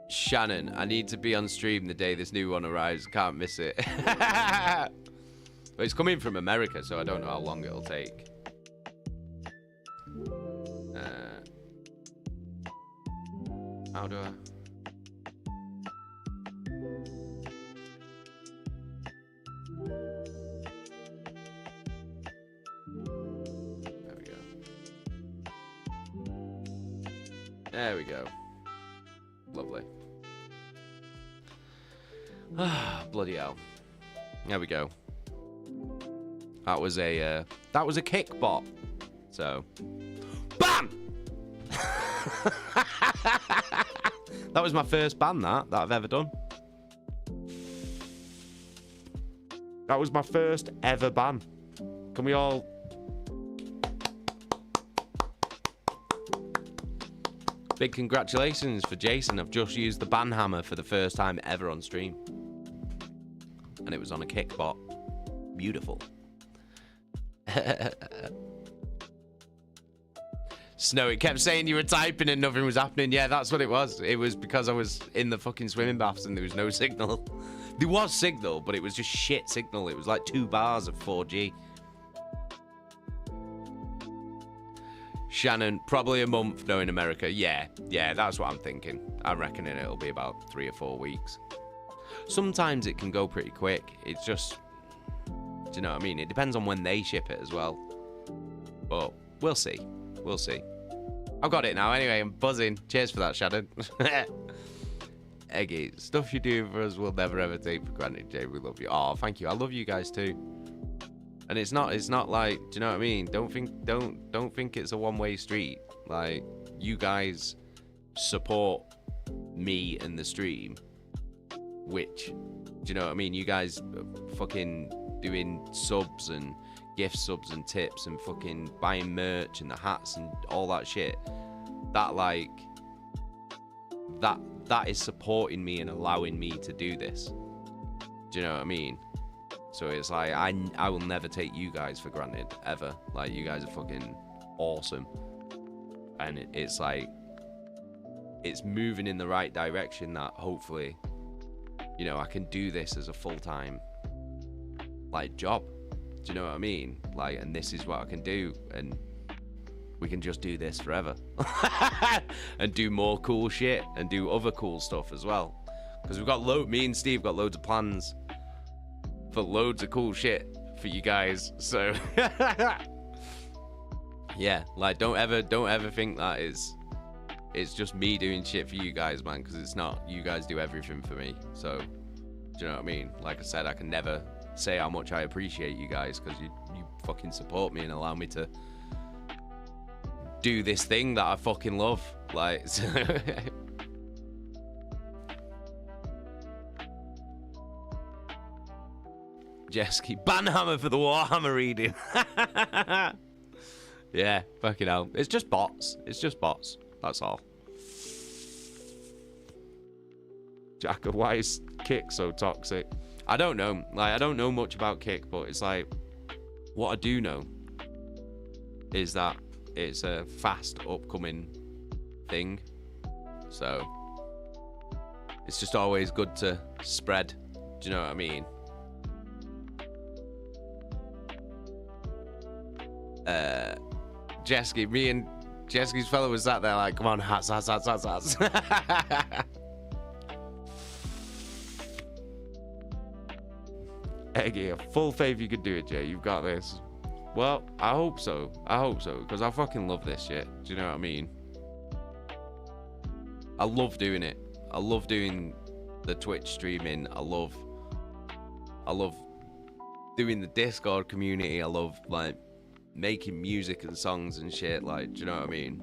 Shannon, I need to be on stream the day this new one arrives. Can't miss it. But it's coming from America, so I don't know how long it'll take. How do I... There we go. Lovely. Ah, bloody hell. There we go. That was a kick bot. So, BAM! That was my first ban that I've ever done. That was my first ever ban. Can we all... Big congratulations for Jason. I've just used the ban hammer for the first time ever on stream. And it was on a kick bot. Beautiful. Snow, it kept saying you were typing and nothing was happening. Yeah, that's what it was. It was because I was in the fucking swimming baths and there was no signal. There was signal, but it was just shit signal. It was like 2 bars of 4G. Shannon, probably a month, no, in America. Yeah, that's what I'm thinking. I'm reckoning it'll be about 3 or 4 weeks. Sometimes it can go pretty quick. It's just, do you know what I mean? It depends on when they ship it as well. But we'll see. We'll see. I've got it now. Anyway, I'm buzzing. Cheers for that, Shannon. Eggy, stuff you do for us we'll never ever take for granted, Jay. We love you. Oh, thank you. I love you guys too. And it's not like, do you know what I mean? Don't think it's a one-way street. Like, you guys support me and the stream, which, do you know what I mean? You guys fucking doing subs and gift subs and tips and fucking buying merch and the hats and all that shit. That, like, that is supporting me and allowing me to do this. Do you know what I mean? So it's like, I will never take you guys for granted, ever. Like, you guys are fucking awesome. And it's like, it's moving in the right direction that hopefully, you know, I can do this as a full-time, like, job. Do you know what I mean? Like, and this is what I can do. And we can just do this forever. And do more cool shit and do other cool stuff as well. Because we've got me and Steve got loads of plans for loads of cool shit for you guys. So yeah, like, don't ever think that it's just me doing shit for you guys, man, because it's not. You guys do everything for me. So, do you know what I mean? Like I said, I can never say how much I appreciate you guys, because you fucking support me and allow me to do this thing that I fucking love. Like, so Jesky, banhammer for the Warhammer reading. Yeah, fucking hell. It's just bots. It's just bots. That's all. Jacker, why is Kick so toxic? I don't know. Like, I don't know much about Kick, but it's like, what I do know is that it's a fast upcoming thing. So it's just always good to spread. Do you know what I mean? Jesky, me and Jesky's fellow was sat there like, come on, hats. Eggy, a full faith you could do it, Jay. You've got this. Well, I hope so. Because I fucking love this shit. Do you know what I mean? I love doing it. I love doing the Twitch streaming. I love doing the Discord community. I love, like, making music and songs and shit. Like, do you know what I mean?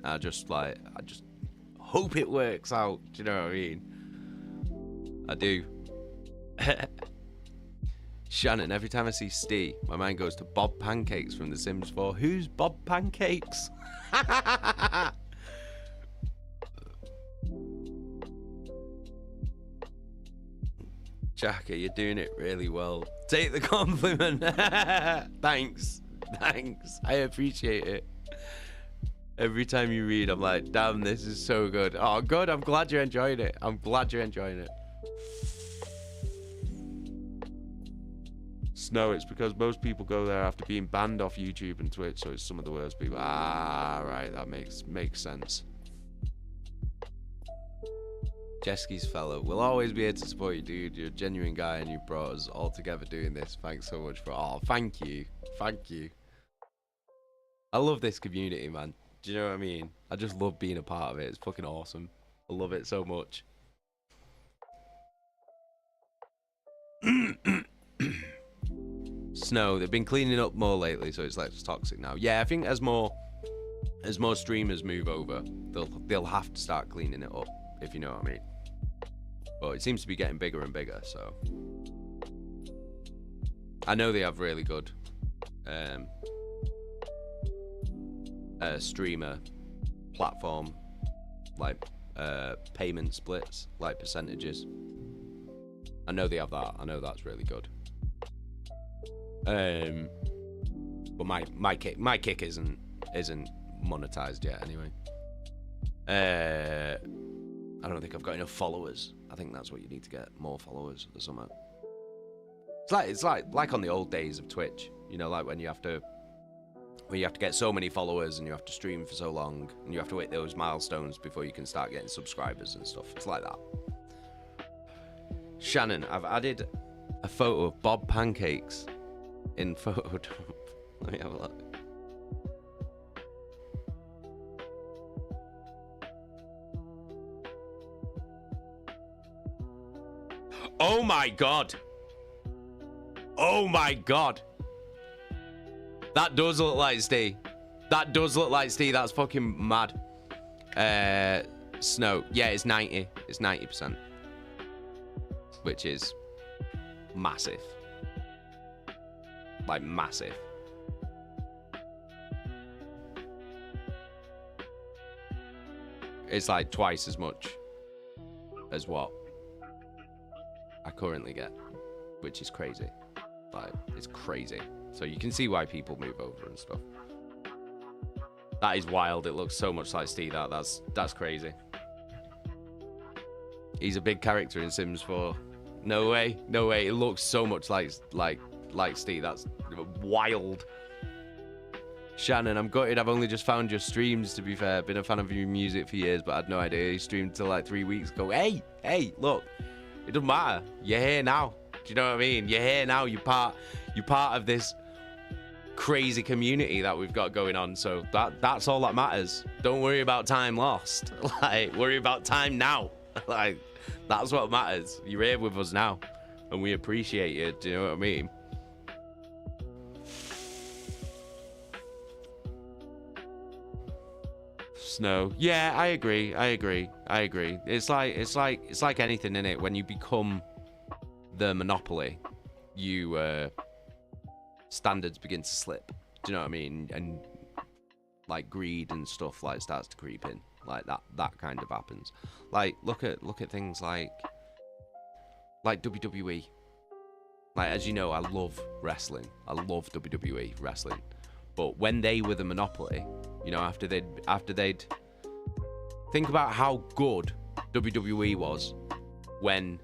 I just hope it works out. Do you know what I mean? I do. Shannon, every time I see Steve, my mind goes to Bob Pancakes from The Sims 4. Who's Bob Pancakes? Jacka, you're doing it really well. Take the compliment. Thanks. I appreciate it. Every time you read, I'm like, damn, this is so good. Oh, good. I'm glad you're enjoying it. Snow, it's because most people go there after being banned off YouTube and Twitch, so it's some of the worst people. Ah, right. That makes sense. Jeski's fellow, we'll always be here to support you, dude. You're a genuine guy and you brought us all together doing this. Thanks so much for thank you. I love this community, man. Do you know what I mean? I just love being a part of it. It's fucking awesome. I love it so much. Snow, they've been cleaning up more lately, so it's less toxic now. Yeah, I think as more streamers move over, they'll have to start cleaning it up, if you know what I mean. But it seems to be getting bigger and bigger, so I know they have really good streamer platform, like payment splits, like percentages. I know they have that. I know that's really good. But my kick isn't monetized yet anyway. I don't think I've got enough followers. I think that's what you need to get, more followers or something. It's like on the old days of Twitch, you know, like when you have to get so many followers and you have to stream for so long and you have to hit those milestones before you can start getting subscribers and stuff. It's like that. Shannon, I've added a photo of Bob Pancakes in photo. Let me have a look. Oh my god. Oh my god. That does look like Steve. That's fucking mad. Snow. Yeah, it's 90. It's 90%. Which is massive. Like, massive. It's like twice as much as what I currently get, which is crazy. Like, it's crazy. So you can see why people move over and stuff. That is wild. It looks so much like Steve. That's crazy. He's a big character in Sims 4. No way. It looks so much like Steve. That's wild. Shannon, I'm gutted. I've only just found your streams, to be fair. Been a fan of your music for years, but I had no idea you streamed till like 3 weeks ago. Hey, look. It doesn't matter. You're here now. Do you know what I mean? You're here now. You're part of this crazy community that we've got going on. So that's all that matters. Don't worry about time lost. Like, worry about time now. Like, that's what matters. You're here with us now, and we appreciate you. Do you know what I mean? Snow. Yeah, I agree. It's like anything, innit? When you become the monopoly, you standards begin to slip. Do you know what I mean? And like greed and stuff like starts to creep in. Like that kind of happens. Like look at things like WWE. Like, as you know, I love wrestling. I love WWE wrestling. But when they were the monopoly, you know, after they'd think about how good WWE was when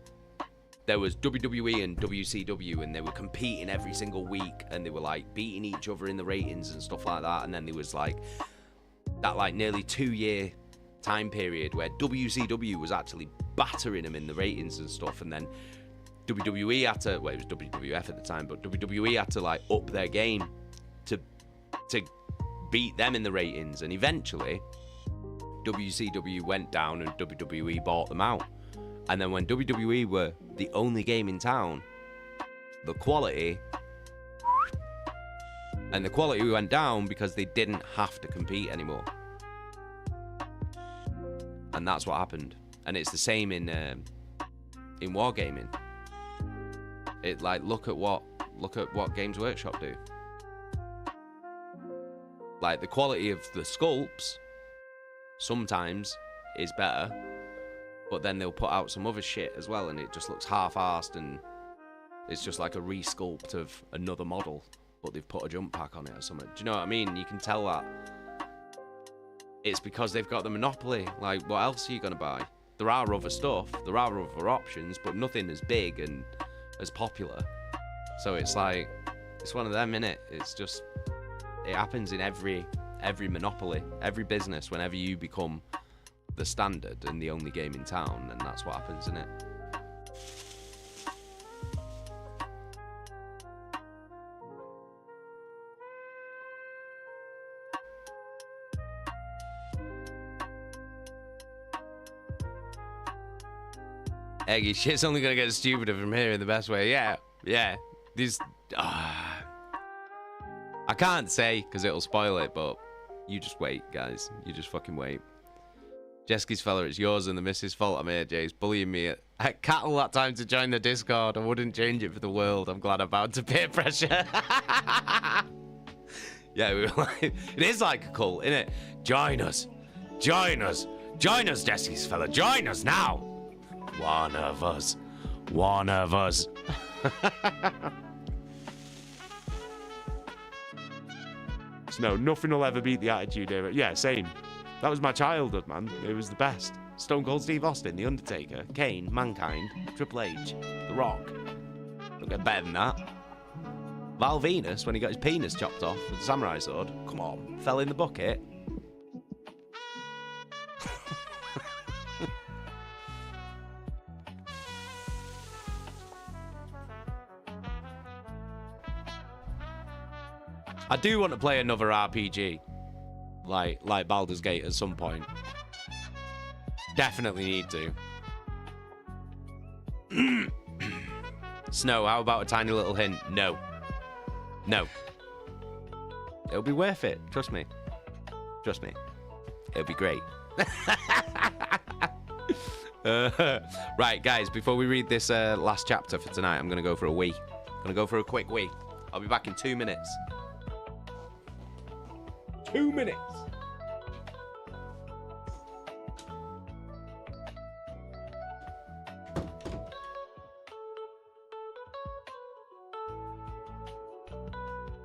there was WWE and WCW and they were competing every single week and they were like beating each other in the ratings and stuff like that. And then there was like that like nearly 2-year time period where WCW was actually battering them in the ratings and stuff. And then WWE had to, well, it was WWF at the time, but WWE had to like up their game to beat them in the ratings, and eventually WCW went down and WWE bought them out. And then when WWE were the only game in town, the quality went down because they didn't have to compete anymore. And that's what happened. And it's the same in wargaming. It like look at what Games Workshop do. Like, the quality of the sculpts sometimes is better, but then they'll put out some other shit as well, and it just looks half-arsed, and it's just like a resculpt of another model, but they've put a jump pack on it or something. Do you know what I mean? You can tell that it's because they've got the monopoly. Like, what else are you going to buy? There are other stuff, there are other options, but nothing as big and as popular. So it's like, it's one of them, innit? It's just, it happens in every monopoly, every business. Whenever you become the standard and the only game in town, and that's what happens, innit? Eggy, shit's only gonna get stupider from here in the best way. Yeah. These. I can't say because it'll spoil it, but you just wait, guys. You just fucking wait. Jesky's fella, it's yours and the missus' fault I'm here, Jay's bullying me at Cattle that time to join the Discord. I wouldn't change it for the world. I'm glad I bowed to peer pressure. Yeah, we were like, it is like a cult, isn't it? Join us, Jesky's fella. Join us now. One of us. No, nothing will ever beat the Attitude Era. Yeah, same. That was my childhood, man. It was the best. Stone Cold Steve Austin, The Undertaker, Kane, Mankind, Triple H, The Rock. Don't get better than that. Val Venus, when he got his penis chopped off with the samurai sword. Come on, fell in the bucket. I do want to play another RPG, like Baldur's Gate at some point. Definitely need to. Snow, how about a tiny little hint? No. It'll be worth it. Trust me. It'll be great. Right, guys, before we read this last chapter for tonight, I'm going to go for a wee. I'm going to go for a quick wee. I'll be back in 2 minutes. 2 minutes.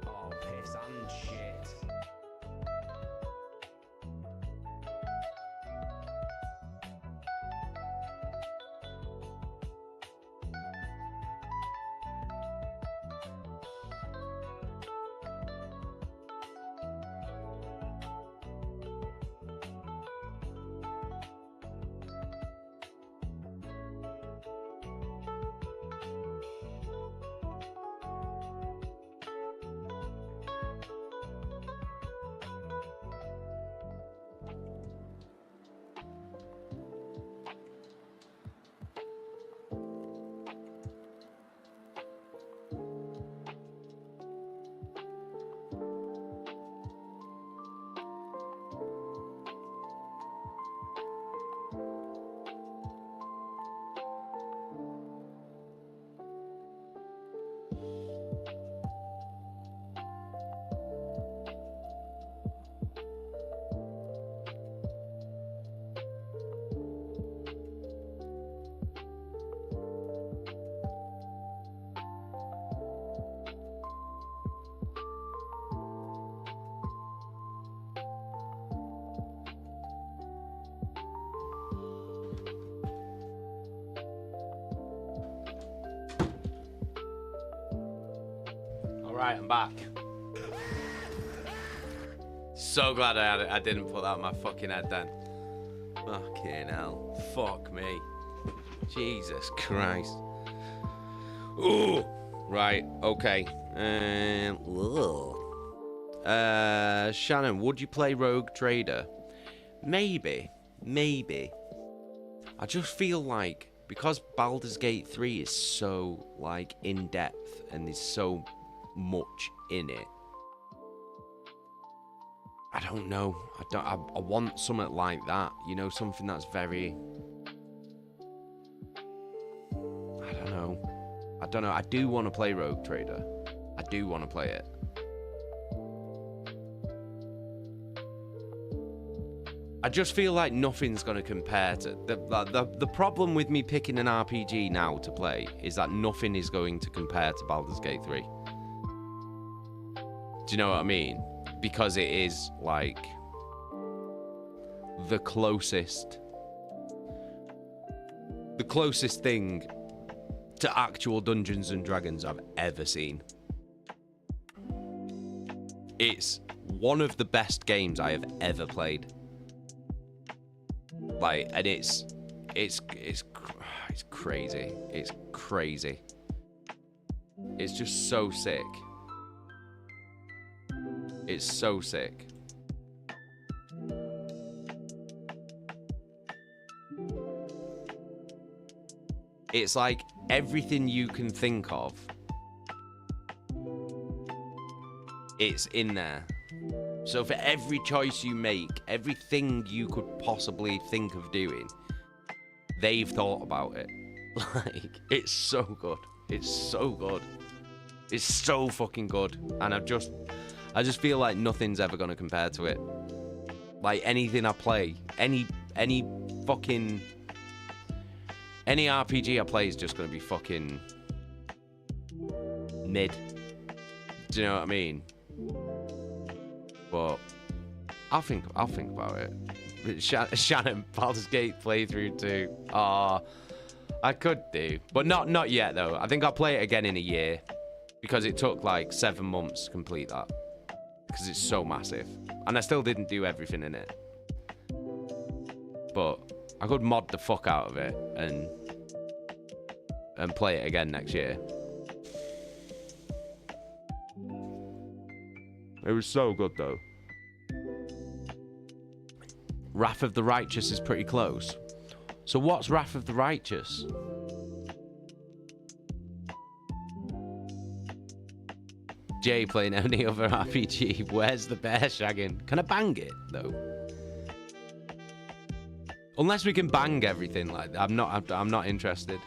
Oh, piss and shit. Alright, I'm back. So glad I didn't put that on my fucking head then. Fucking hell. Fuck me. Jesus Christ. Ooh. Right, okay. Shannon, would you play Rogue Trader? Maybe. I just feel like, because Baldur's Gate 3 is so, like, in-depth and there's so much in it, I don't know. I want something like that, you know, something that's very, I don't know. I do want to play Rogue Trader. I do want to play it. I just feel like nothing's gonna compare to the problem with me picking an RPG now to play is that nothing is going to compare to Baldur's Gate 3. Do you know what I mean? Because it is like the closest thing to actual Dungeons and Dragons I've ever seen. It's one of the best games I have ever played. Like, and it's crazy. It's crazy. It's just so sick. It's so sick. It's like everything you can think of, it's in there. So for every choice you make, everything you could possibly think of doing, they've thought about it. Like, it's so good. It's so good. It's so fucking good. And I just feel like nothing's ever gonna compare to it. Like, anything I play, any RPG I play is just gonna be fucking mid. Do you know what I mean? But I'll think about it. Shannon, Baldur's Gate playthrough 2. I could do, but not yet though. I think I'll play it again in a year because it took like 7 months to complete that because it's so massive, and I still didn't do everything in it. But I could mod the fuck out of it and play it again next year. It was so good though. Wrath of the Righteous is pretty close. So what's Wrath of the Righteous? Jay playing any other RPG. Where's the bear shagging? Can I bang it though? Unless we can bang everything like that, I'm not interested.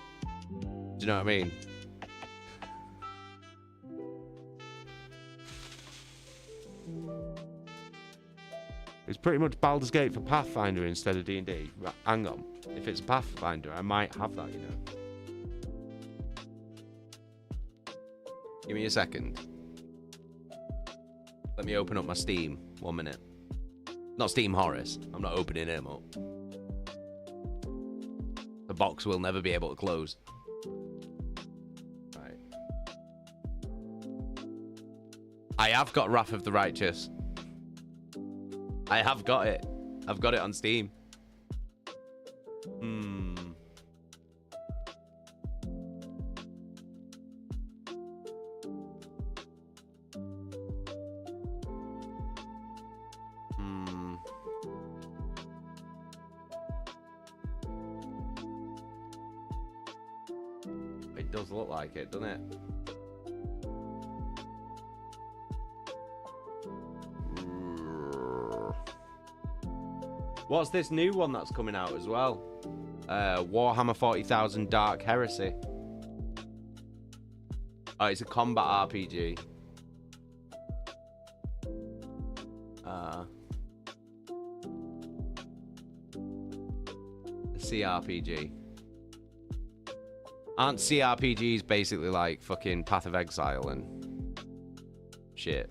Do you know what I mean? It's pretty much Baldur's Gate for Pathfinder instead of D&D. Right, hang on. If it's Pathfinder, I might have that, you know. Give me a second. Let me open up my Steam. 1 minute. Not Steam Horus. I'm not opening him up. The box will never be able to close. Right. I have got Wrath of the Righteous. I have got it. I've got it on Steam. It does look like it, doesn't it? What's this new one that's coming out as well? Warhammer 40,000 Dark Heresy. Oh, it's a combat RPG. CRPG. Aren't CRPGs basically like fucking Path of Exile and shit?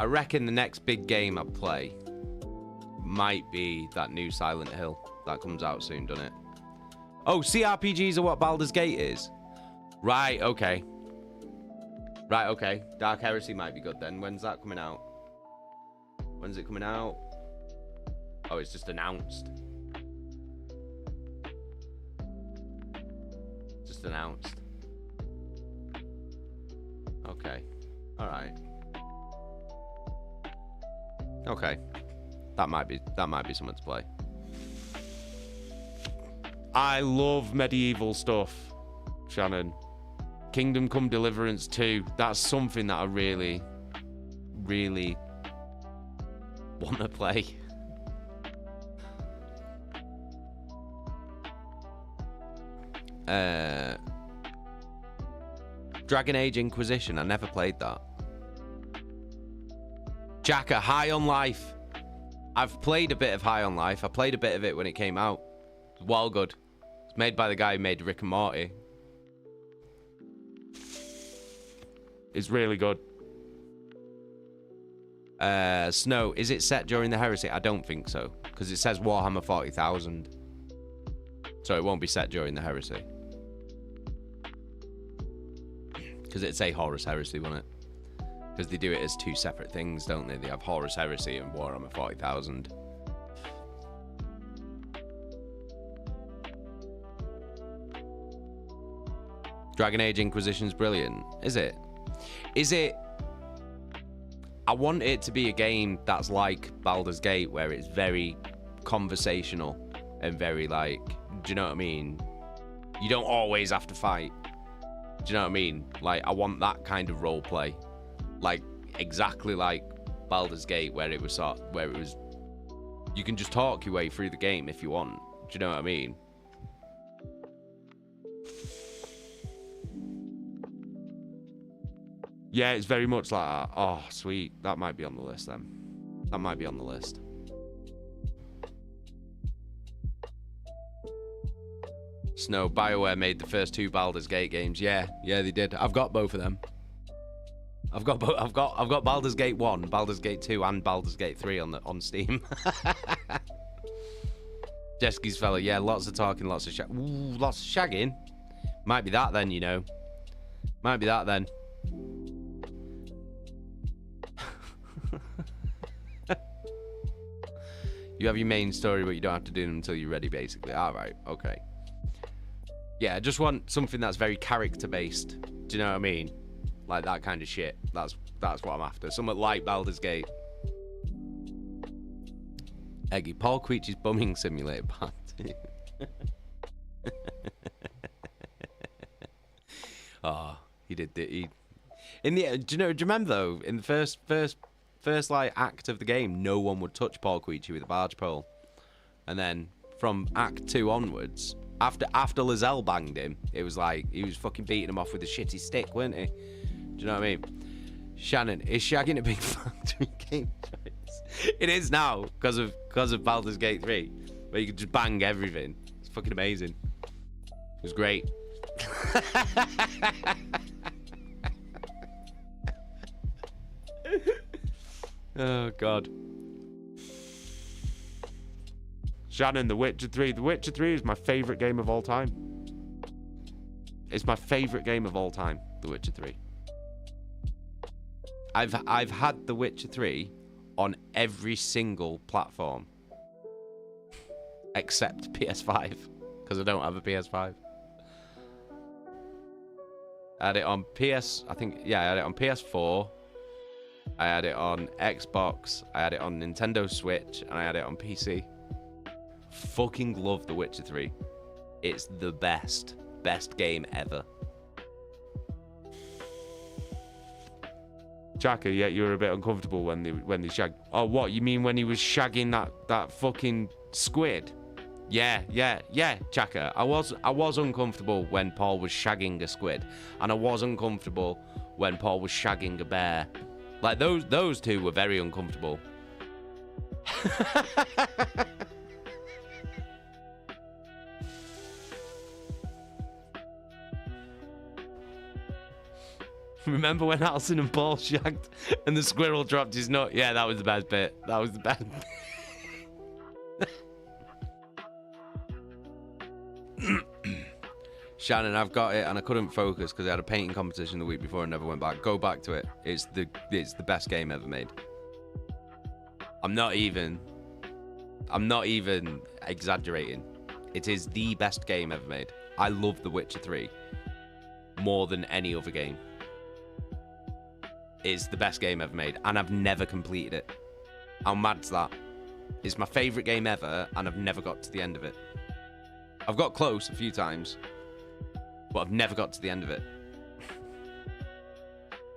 I reckon the next big game I play might be that new Silent Hill that comes out soon, doesn't it? Oh, CRPGs are what Baldur's Gate is? Right, okay. Right, okay. Dark Heresy might be good then. When's that coming out? When's it coming out? Oh, it's just announced. Just announced. Okay. Alright. Okay. That might be something to play. I love medieval stuff, Shannon. Kingdom Come Deliverance 2. That's something that I really, really want to play. Dragon Age Inquisition. I never played that. Jacka, High on Life. I've played a bit of High on Life. I played a bit of it when it came out. It's well good. It's made by the guy who made Rick and Morty. It's really good. Snow, is it set during the Heresy? I don't think so, because it says Warhammer 40,000. So it won't be set during the Heresy. Because it'd say Horus Heresy, wouldn't it? Because they do it as two separate things, don't they? They have Horus Heresy and Warhammer 40,000. Dragon Age Inquisition's brilliant. Is it? Is it? I want it to be a game that's like Baldur's Gate, where it's very conversational and very like, do you know what I mean? You don't always have to fight. Do you know what I mean? Like, I want that kind of role play. Like, exactly like Baldur's Gate, where it was you can just talk your way through the game if you want. Do you know what I mean? Yeah, it's very much like that. Oh, sweet. That might be on the list then. That might be on the list. Snow, BioWare made the first two Baldur's Gate games. Yeah, they did. I've got both of them. I've got Baldur's Gate 1, Baldur's Gate 2, and Baldur's Gate 3 on Steam. Jesky's fella, yeah, lots of talking, lots of lots of shagging. Might be that then, you know. Might be that then. You have your main story, but you don't have to do them until you're ready, basically. All right, okay. Yeah, I just want something that's very character-based. Do you know what I mean? Like that kind of shit. That's what I'm after. Something like Baldur's Gate. Eggy, Paul Queech's bumming simulator part 2. Oh, he did. In the do you remember though? In the first like act of the game, no one would touch Paul Queechy with a barge pole, and then from Act 2 onwards, after Lizelle banged him, it was like he was fucking beating him off with a shitty stick, weren't he? Do you know what I mean? Shannon, is shagging a big factory game choice? It is now because of Baldur's Gate 3, where you can just bang everything. It's fucking amazing. It was great. Oh god. Shannon, The Witcher 3. The Witcher 3 is my favourite game of all time. It's my favourite game of all time, The Witcher 3. I've had The Witcher 3 on every single platform except PS5, because I don't have a PS5. I had it on I had it on PS4. I had it on Xbox. I had it on Nintendo Switch, and I had it on PC. Fucking love The Witcher 3. It's the best game ever. Chaka, yeah, you were a bit uncomfortable when they shagged. Oh, what? You mean when he was shagging that fucking squid? Yeah, Chaka. I was uncomfortable when Paul was shagging a squid, and I was uncomfortable when Paul was shagging a bear. Like those two were very uncomfortable. Remember when Alison and Paul shagged and the squirrel dropped his nut? Yeah, that was the best bit. That was the best bit. Shannon, I've got it, and I couldn't focus because I had a painting competition the week before and never went back. Go back to it. It's the best game ever made. I'm not even exaggerating. It is the best game ever made. I love The Witcher 3 more than any other game. It's the best game ever made, and I've never completed it. How mad's that? It's my favourite game ever, and I've never got to the end of it. I've got close a few times, but I've never got to the end of it.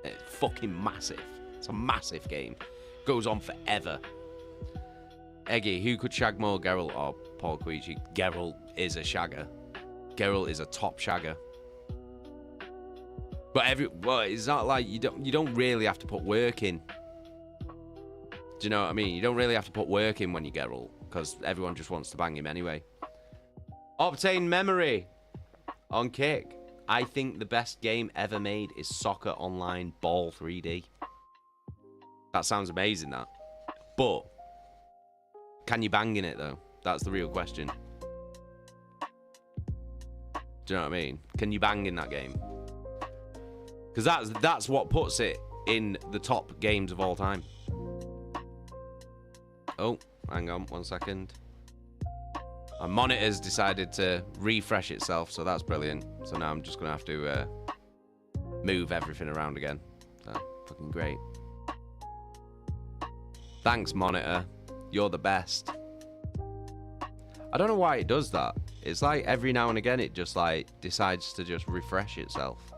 It's fucking massive. It's a massive game. Goes on forever. Eggy, who could shag more, Geralt or Paul Queechy? Geralt is a shagger. Geralt is a top shagger. But it's not like you don't really have to put work in. Do you know what I mean? You don't really have to put work in when you Geralt, because everyone just wants to bang him anyway. Obtain memory on Kick. I think the best game ever made is Soccer Online Ball 3D. That sounds amazing, that. But can you bang in it though? That's the real question. Do you know what I mean? Can you bang in that game? Because that's what puts it in the top games of all time. Oh, hang on 1 second. My monitor's decided to refresh itself, so that's brilliant. So now I'm just going to have to move everything around again. So, fucking great. Thanks, monitor. You're the best. I don't know why it does that. It's like every now and again it just like decides to just refresh itself.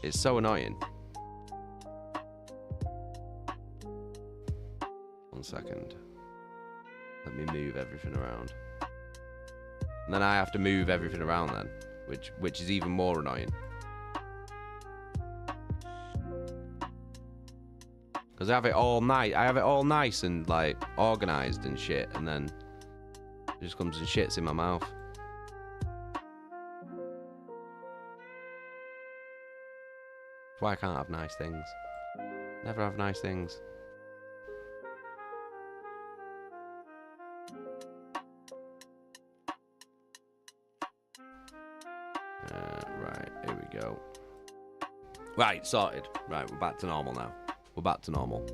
It's so annoying. 1 second. Let me move everything around. And then I have to move everything around then, which is even more annoying. Because I have it all nice and like organized and shit, and then it just comes and shits in my mouth. That's why I can't have nice things. Never have nice things. Right, here we go. Right, sorted. Right, we're back to normal now. We're back to normal.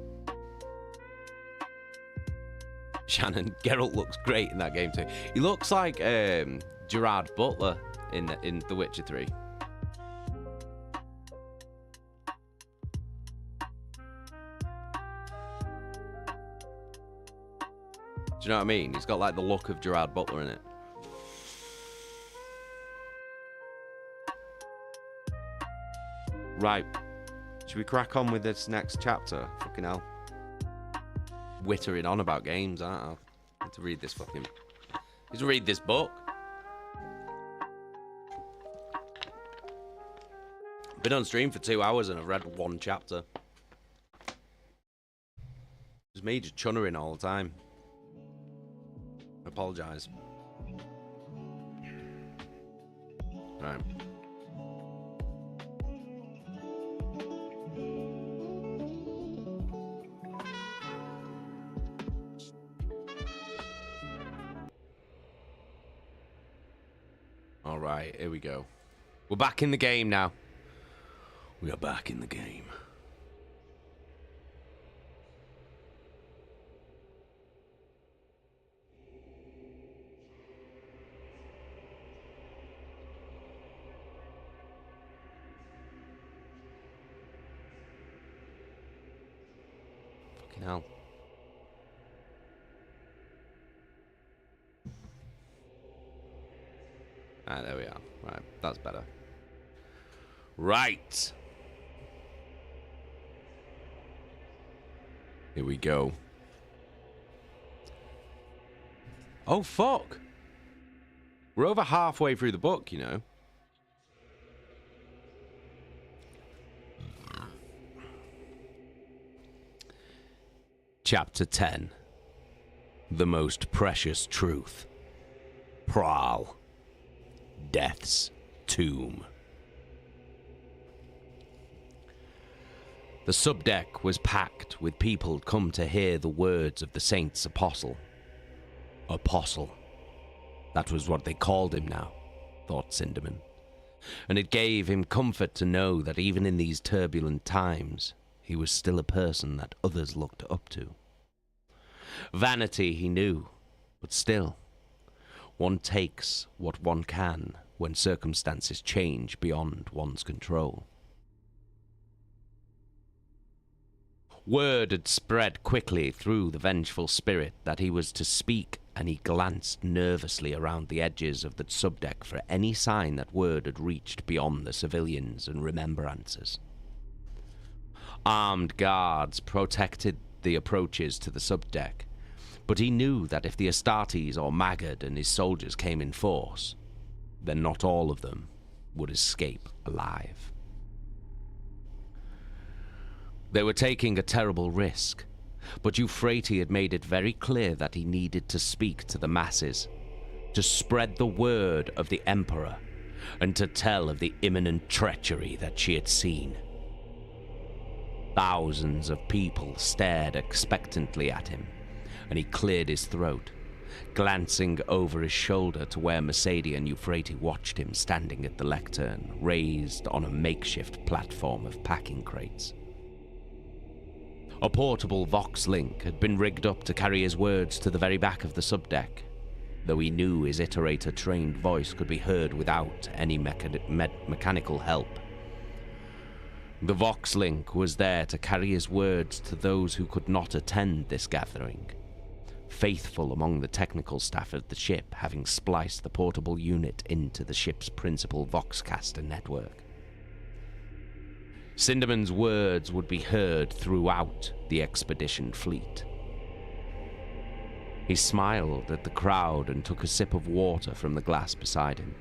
Shannon, Geralt looks great in that game too. He looks like Gerard Butler in The Witcher 3. Do you know what I mean? He's got like the look of Gerard Butler in it. Right. Should we crack on with this next chapter? Fucking hell. Wittering on about games, aren't I? I need to read this fucking... I need to read this book. Been on stream for 2 hours and I've read 1 chapter. It's me just chunnering all the time. I apologise. Right. Alright, here we go. We're back in the game now. We are back in the game. Fucking hell. Ah, there we are. Right, that's better. Right. Here we go. Oh, fuck. We're over halfway through the book, you know. Chapter 10. The Most Precious Truth. Prowl. Death's Tomb. The subdeck was packed with people come to hear the words of the Saint's apostle. Apostle. That was what they called him now, thought Cinderman. And it gave him comfort to know that even in these turbulent times, he was still a person that others looked up to. Vanity, he knew, but still, one takes what one can when circumstances change beyond one's control. Word had spread quickly through the vengeful spirit that he was to speak, and he glanced nervously around the edges of the subdeck for any sign that word had reached beyond the civilians and remembrances. Armed guards protected the approaches to the subdeck, but he knew that if the Astartes or Magad and his soldiers came in force, then not all of them would escape alive. They were taking a terrible risk, but Euphrates had made it very clear that he needed to speak to the masses, to spread the word of the Emperor, and to tell of the imminent treachery that she had seen. Thousands of people stared expectantly at him, and he cleared his throat, glancing over his shoulder to where Mercedes and Euphrates watched him standing at the lectern, raised on a makeshift platform of packing crates. A portable Vox link had been rigged up to carry his words to the very back of the subdeck, though he knew his iterator-trained voice could be heard without any mechanical help. The Vox link was there to carry his words to those who could not attend this gathering, faithful among the technical staff of the ship having spliced the portable unit into the ship's principal Voxcaster network. Cinderman's words would be heard throughout the expedition fleet. He smiled at the crowd and took a sip of water from the glass beside him.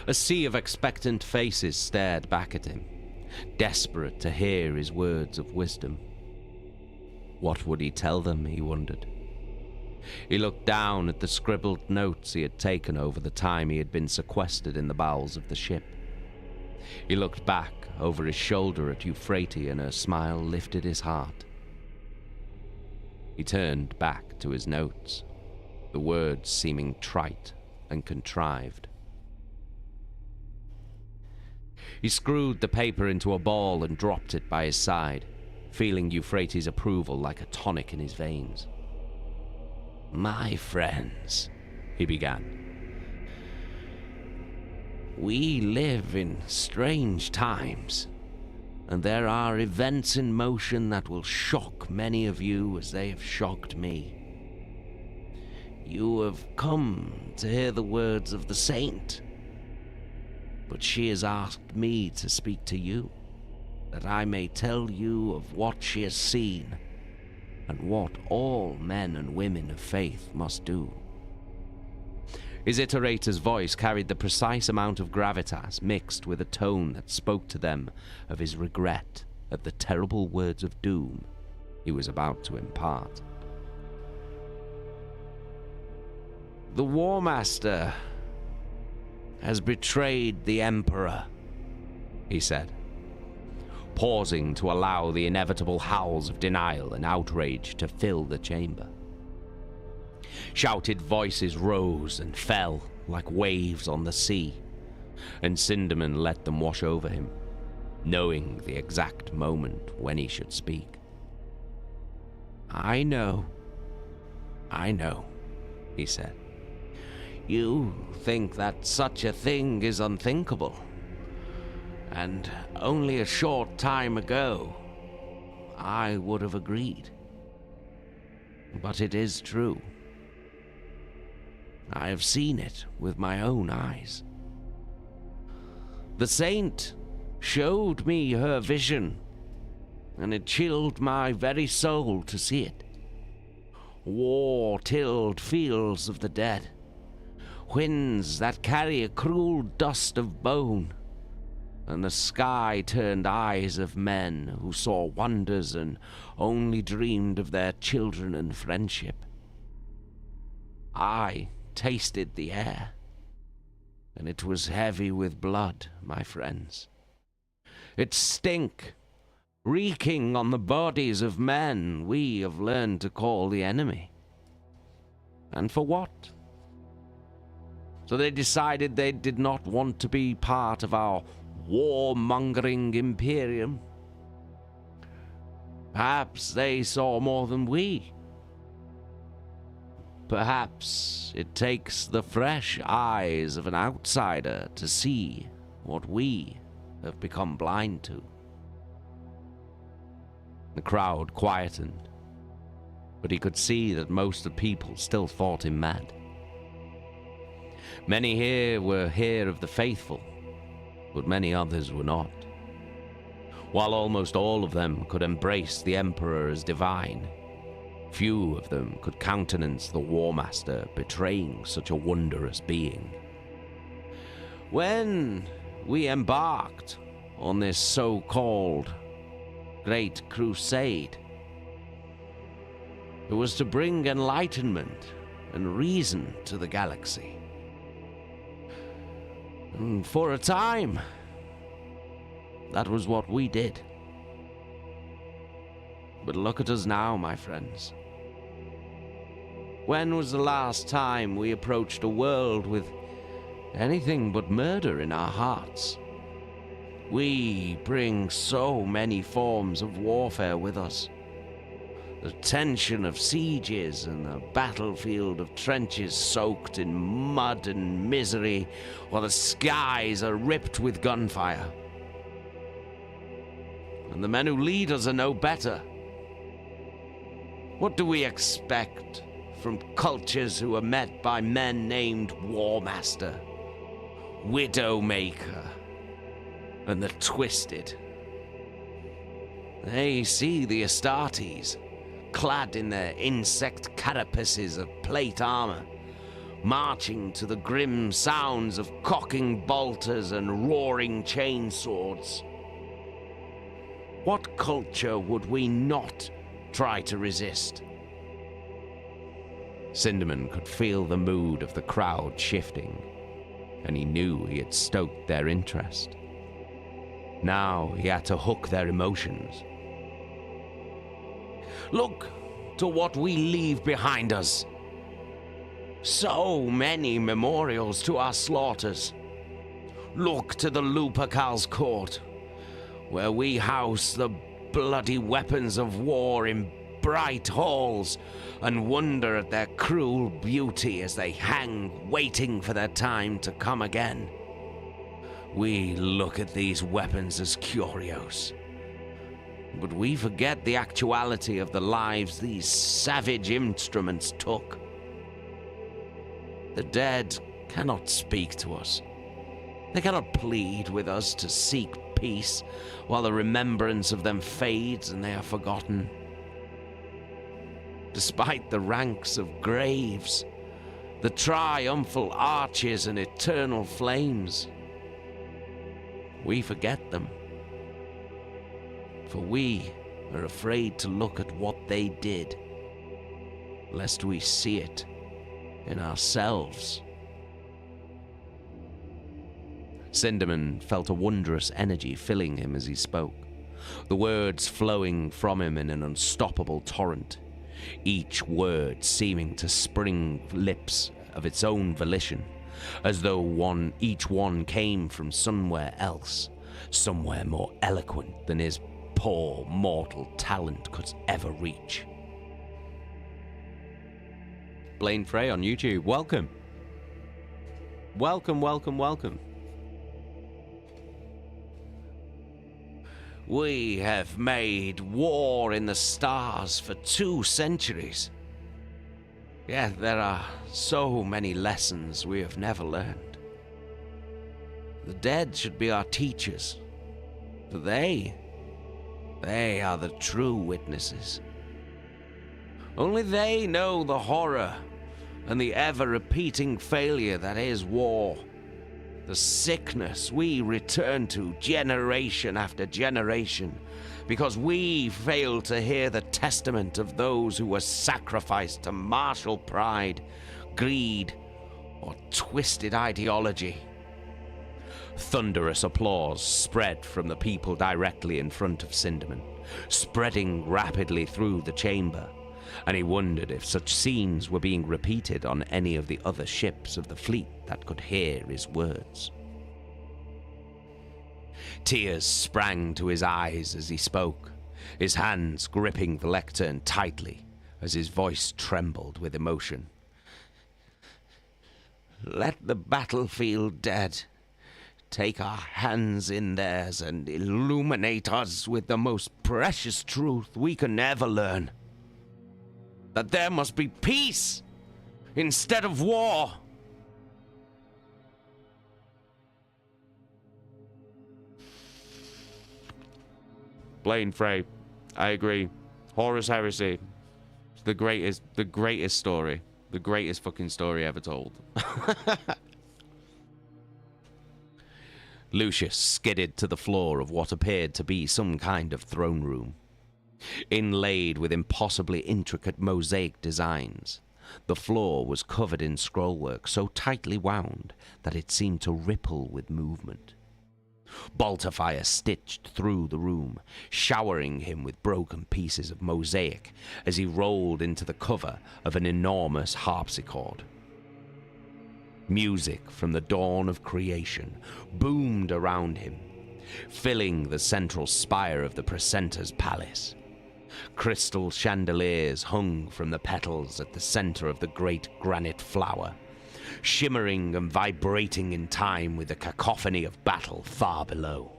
A sea of expectant faces stared back at him, desperate to hear his words of wisdom. What would he tell them, he wondered. He looked down at the scribbled notes he had taken over the time he had been sequestered in the bowels of the ship. He looked back over his shoulder at Euphrates, and her smile lifted his heart. He turned back to his notes, the words seeming trite and contrived. He screwed the paper into a ball and dropped it by his side, feeling Euphrates' approval like a tonic in his veins. "My friends," he began, "we live in strange times, and there are events in motion that will shock many of you as they have shocked me. You have come to hear the words of the saint, but she has asked me to speak to you, that I may tell you of what she has seen, and what all men and women of faith must do." His iterator's voice carried the precise amount of gravitas mixed with a tone that spoke to them of his regret at the terrible words of doom he was about to impart. "The War Master has betrayed the Emperor," he said, pausing to allow the inevitable howls of denial and outrage to fill the chamber. Shouted voices rose and fell like waves on the sea, and Cinderman let them wash over him, knowing the exact moment when he should speak. I know, he said. "You think that such a thing is unthinkable, and only a short time ago I would have agreed. But it is true. I have seen it with my own eyes. The saint showed me her vision, and it chilled my very soul to see it. War-tilled fields of the dead, winds that carry a cruel dust of bone, and the sky-turned eyes of men who saw wonders and only dreamed of their children and friendship. I tasted the air, and it was heavy with blood, my friends. It stank, reeking on the bodies of men we have learned to call the enemy. And for what? So they decided they did not want to be part of our war-mongering imperium. Perhaps they saw more than we. Perhaps it takes the fresh eyes of an outsider to see what we have become blind to." The crowd quietened, but he could see that most of the people still thought him mad. Many here were here of the faithful, but many others were not. While almost all of them could embrace the Emperor as divine, Few of them could countenance the War Master betraying such a wondrous being. When we embarked on this so-called Great Crusade, it was to bring enlightenment and reason to the galaxy. And for a time, that was what we did. But look at us now, my friends. When was the last time we approached a world with anything but murder in our hearts? We bring so many forms of warfare with us. The tension of sieges and the battlefield of trenches soaked in mud and misery, while the skies are ripped with gunfire. And the men who lead us are no better. What do we expect from cultures who are met by men named War Master, Widowmaker, and the Twisted? They see the Astartes, clad in their insect carapaces of plate armor, marching to the grim sounds of cocking bolters and roaring chainswords. What culture would we not try to resist? Sinderman could feel the mood of the crowd shifting, and he knew he had stoked their interest. Now he had to hook their emotions. Look to what we leave behind us. So many memorials to our slaughters. Look to the Lupercal's court, where we house the bloody weapons of war in bright halls, and wonder at their cruel beauty as they hang waiting for their time to come again. We look at these weapons as curios, but we forget the actuality of the lives these savage instruments took. The dead cannot speak to us. They cannot plead with us to seek peace while the remembrance of them fades and they are forgotten. Despite the ranks of graves, the triumphal arches and eternal flames, we forget them. For we are afraid to look at what they did, lest we see it in ourselves. Sinderman felt a wondrous energy filling him as he spoke, the words flowing from him in an unstoppable torrent, each word seeming to spring lips of its own volition, as though each one came from somewhere else, somewhere more eloquent than his poor mortal talent could ever reach. Blaine Frey on YouTube, welcome. Welcome, welcome, welcome. We have made war in the stars for 2 centuries. Yet there are so many lessons we have never learned. The dead should be our teachers, for they are the true witnesses. Only they know the horror and the ever-repeating failure that is war. The sickness we return to generation after generation because we fail to hear the testament of those who were sacrificed to martial pride, greed, or twisted ideology. Thunderous applause spread from the people directly in front of Sinderman, spreading rapidly through the chamber, and he wondered if such scenes were being repeated on any of the other ships of the fleet that could hear his words. Tears sprang to his eyes as he spoke, his hands gripping the lectern tightly as his voice trembled with emotion. Let the battlefield dead take our hands in theirs and illuminate us with the most precious truth we can ever learn. That there must be peace instead of war. Blaine Frey, I agree. Horus Heresy. the greatest story. The greatest fucking story ever told. Lucius skidded to the floor of what appeared to be some kind of throne room. Inlaid with impossibly intricate mosaic designs, the floor was covered in scrollwork so tightly wound that it seemed to ripple with movement. Bolterfire stitched through the room, showering him with broken pieces of mosaic as he rolled into the cover of an enormous harpsichord. Music from the dawn of creation boomed around him, filling the central spire of the precentor's palace. Crystal chandeliers hung from the petals at the center of the great granite flower, shimmering and vibrating in time with the cacophony of battle far below.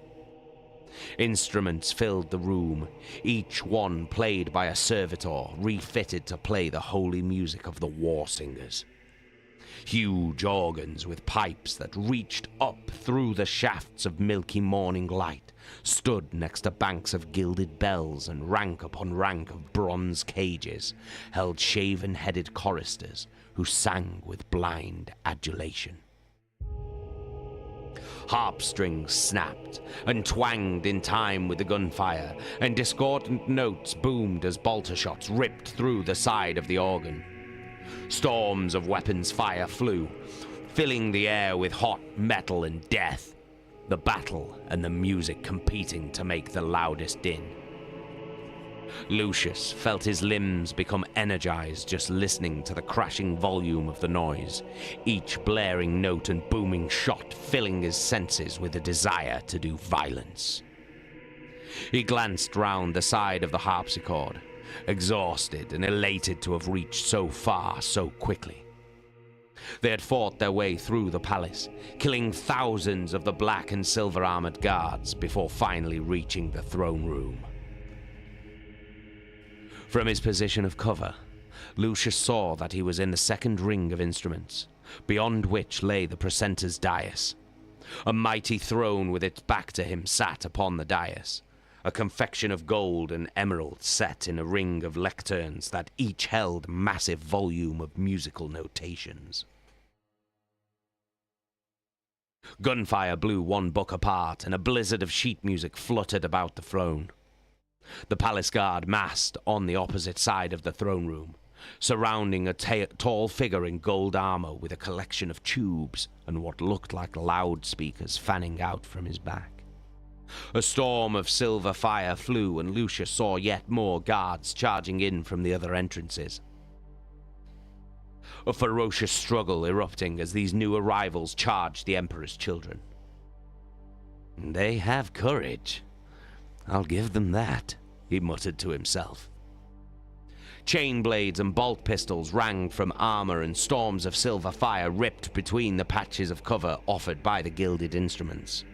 Instruments filled the room, each one played by a servitor refitted to play the holy music of the war singers. Huge organs with pipes that reached up through the shafts of milky morning light stood next to banks of gilded bells, and rank upon rank of bronze cages held shaven-headed choristers who sang with blind adulation. Harp strings snapped and twanged in time with the gunfire, and discordant notes boomed as bolter shots ripped through the side of the organ. Storms of weapons fire flew, filling the air with hot metal and death, the battle and the music competing to make the loudest din. Lucius felt his limbs become energized just listening to the crashing volume of the noise, each blaring note and booming shot filling his senses with a desire to do violence. He glanced round the side of the harpsichord, exhausted and elated to have reached so far so quickly. They had fought their way through the palace, killing thousands of the black and silver armored guards before finally reaching the throne room. From his position of cover, Lucius saw that he was in the second ring of instruments, beyond which lay the precentor's dais. A mighty throne with its back to him sat upon the dais, a confection of gold and emerald set in a ring of lecterns that each held massive volume of musical notations. Gunfire blew one book apart, and a blizzard of sheet music fluttered about the throne. The palace guard massed on the opposite side of the throne room, surrounding a tall figure in gold armor with a collection of tubes and what looked like loudspeakers fanning out from his back. A storm of silver fire flew, and Lucius saw yet more guards charging in from the other entrances. A ferocious struggle erupting as these new arrivals charged the Emperor's children. "They have courage. I'll give them that," he muttered to himself. Chain blades and bolt pistols rang from armor, and storms of silver fire ripped between the patches of cover offered by the gilded instruments.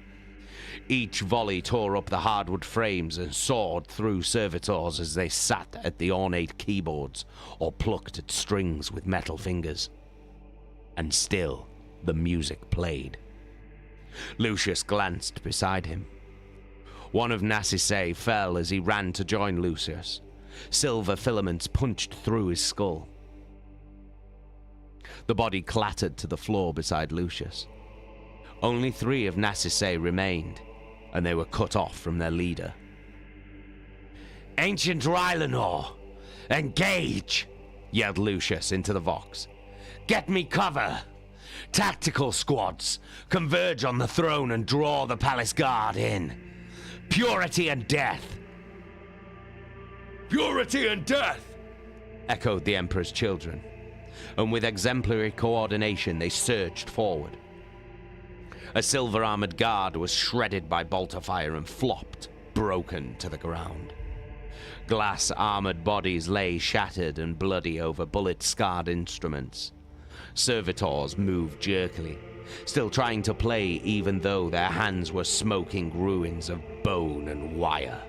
Each volley tore up the hardwood frames and soared through servitors as they sat at the ornate keyboards or plucked at strings with metal fingers. And still the music played. Lucius glanced beside him. One of Narcissae fell as he ran to join Lucius. Silver filaments punched through his skull. The body clattered to the floor beside Lucius. Only 3 of Narcissae remained, and they were cut off from their leader. "Ancient Rylanor, engage!" yelled Lucius into the Vox. "Get me cover! Tactical squads, converge on the throne and draw the palace guard in. Purity and death!" "Purity and death!" echoed the Emperor's children, and with exemplary coordination they surged forward. A silver-armored guard was shredded by bolter fire and flopped, broken, to the ground. Glass-armored bodies lay shattered and bloody over bullet-scarred instruments. Servitors moved jerkily, still trying to play even though their hands were smoking ruins of bone and wire.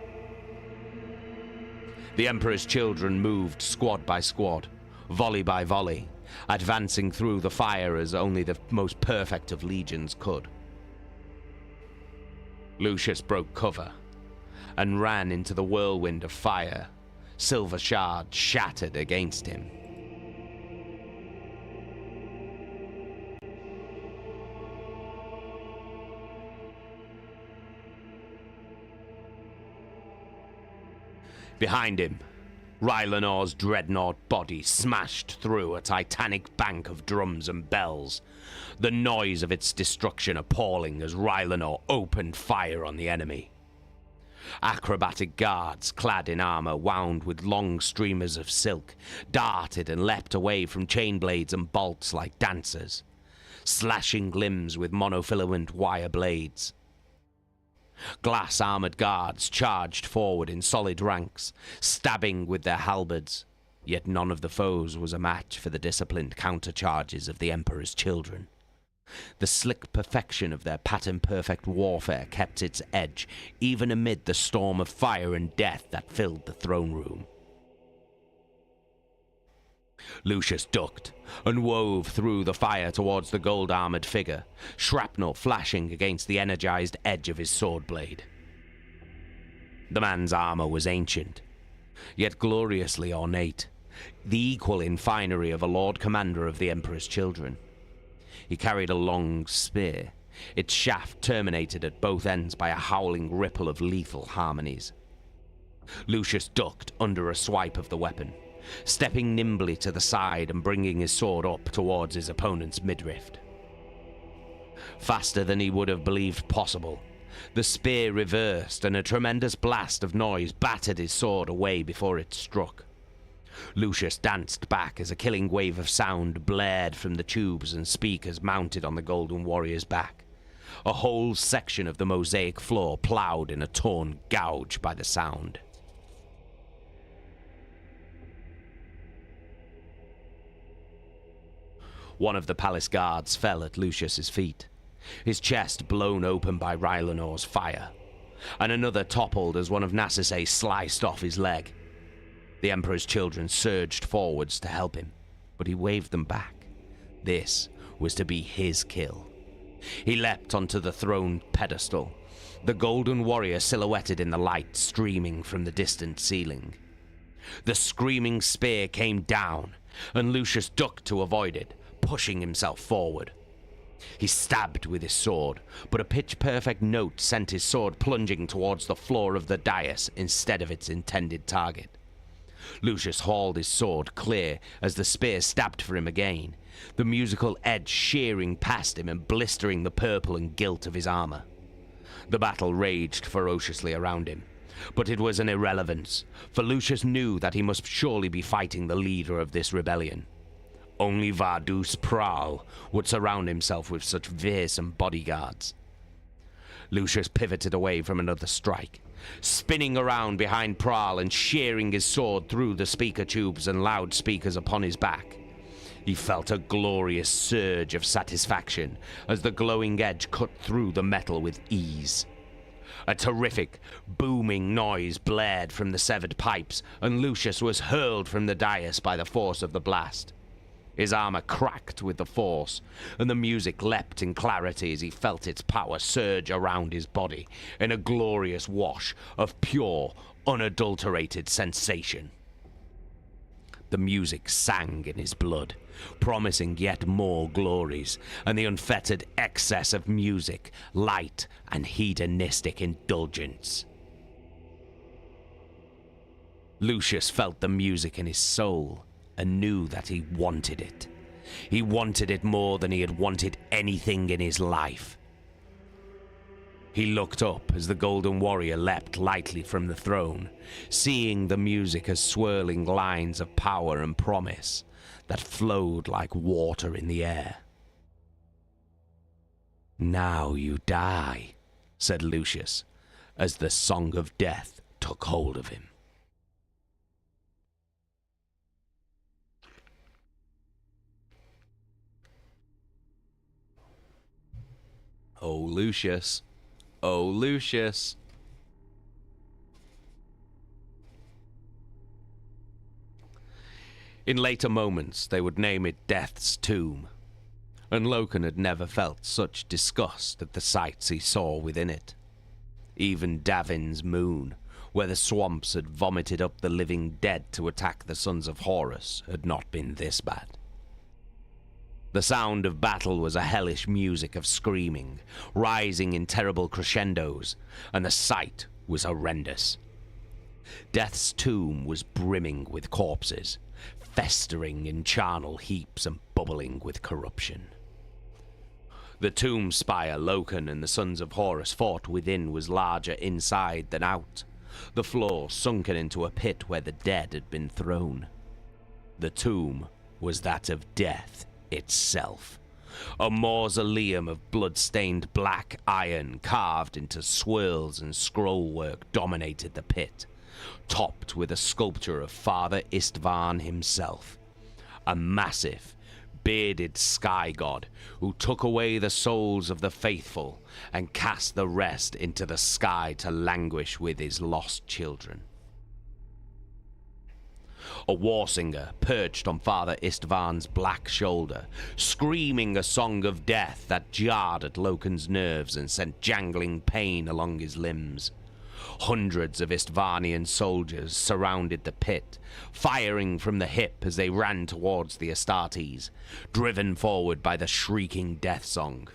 The Emperor's children moved squad by squad, volley by volley, advancing through the fire as only the most perfect of legions could. Lucius broke cover and ran into the whirlwind of fire, silver shards shattered against him. Behind him, Rylanor's dreadnought body smashed through a titanic bank of drums and bells, the noise of its destruction appalling as Rylanor opened fire on the enemy. Acrobatic guards, clad in armor wound with long streamers of silk, darted and leapt away from chain blades and bolts like dancers, slashing limbs with monofilament wire blades. Glass-armored guards charged forward in solid ranks, stabbing with their halberds, yet none of the foes was a match for the disciplined countercharges of the Emperor's children. The slick perfection of their pattern-perfect warfare kept its edge, even amid the storm of fire and death that filled the throne room. Lucius ducked and wove through the fire towards the gold-armored figure, shrapnel flashing against the energized edge of his sword blade. The man's armor was ancient, yet gloriously ornate, the equal in finery of a Lord Commander of the Emperor's children. He carried a long spear, its shaft terminated at both ends by a howling ripple of lethal harmonies. Lucius ducked under a swipe of the weapon, stepping nimbly to the side and bringing his sword up towards his opponent's midriff. Faster than he would have believed possible, the spear reversed and a tremendous blast of noise battered his sword away before it struck. Lucius danced back as a killing wave of sound blared from the tubes and speakers mounted on the Golden Warrior's back. A whole section of the mosaic floor ploughed in a torn gouge by the sound. One of the palace guards fell at Lucius's feet, his chest blown open by Rylanor's fire, and another toppled as one of Nassis's sliced off his leg. The Emperor's children surged forwards to help him, but he waved them back. This was to be his kill. He leapt onto the throne pedestal, the Golden Warrior silhouetted in the light streaming from the distant ceiling. The screaming spear came down, and Lucius ducked to avoid it, pushing himself forward. He stabbed with his sword, but a pitch-perfect note sent his sword plunging towards the floor of the dais instead of its intended target. Lucius hauled his sword clear as the spear stabbed for him again, the musical edge shearing past him and blistering the purple and gilt of his armor. The battle raged ferociously around him, but it was an irrelevance, for Lucius knew that he must surely be fighting the leader of this rebellion. Only Vardus Praal would surround himself with such fearsome bodyguards. Lucius pivoted away from another strike, spinning around behind Praal and shearing his sword through the speaker tubes and loudspeakers upon his back. He felt a glorious surge of satisfaction as the glowing edge cut through the metal with ease. A terrific, booming noise blared from the severed pipes, and Lucius was hurled from the dais by the force of the blast. His armor cracked with the force, and the music leapt in clarity as he felt its power surge around his body in a glorious wash of pure, unadulterated sensation. The music sang in his blood, promising yet more glories, and the unfettered excess of music, light, and hedonistic indulgence. Lucius felt the music in his soul, and knew that he wanted it. He wanted it more than he had wanted anything in his life. He looked up as the Golden Warrior leapt lightly from the throne, seeing the music as swirling lines of power and promise that flowed like water in the air. "Now you die," said Lucius, as the song of death took hold of him. Oh, Lucius. Oh, Lucius. In later moments, they would name it Death's Tomb, and Loken had never felt such disgust at the sights he saw within it. Even Davin's moon, where the swamps had vomited up the living dead to attack the sons of Horus, had not been this bad. The sound of battle was a hellish music of screaming, rising in terrible crescendos, and the sight was horrendous. Death's tomb was brimming with corpses, festering in charnel heaps and bubbling with corruption. The tomb spire Loken and the sons of Horus fought within was larger inside than out, the floor sunken into a pit where the dead had been thrown. The tomb was that of death itself, a mausoleum of blood-stained black iron carved into swirls and scrollwork dominated the pit, topped with a sculpture of Father Istvan himself, a massive, bearded sky god who took away the souls of the faithful and cast the rest into the sky to languish with his lost children. A warsinger perched on Father Istvan's black shoulder, screaming a song of death that jarred at Loken's nerves and sent jangling pain along his limbs. Hundreds of Istvanian soldiers surrounded the pit, firing from the hip as they ran towards the Astartes, driven forward by the shrieking death song.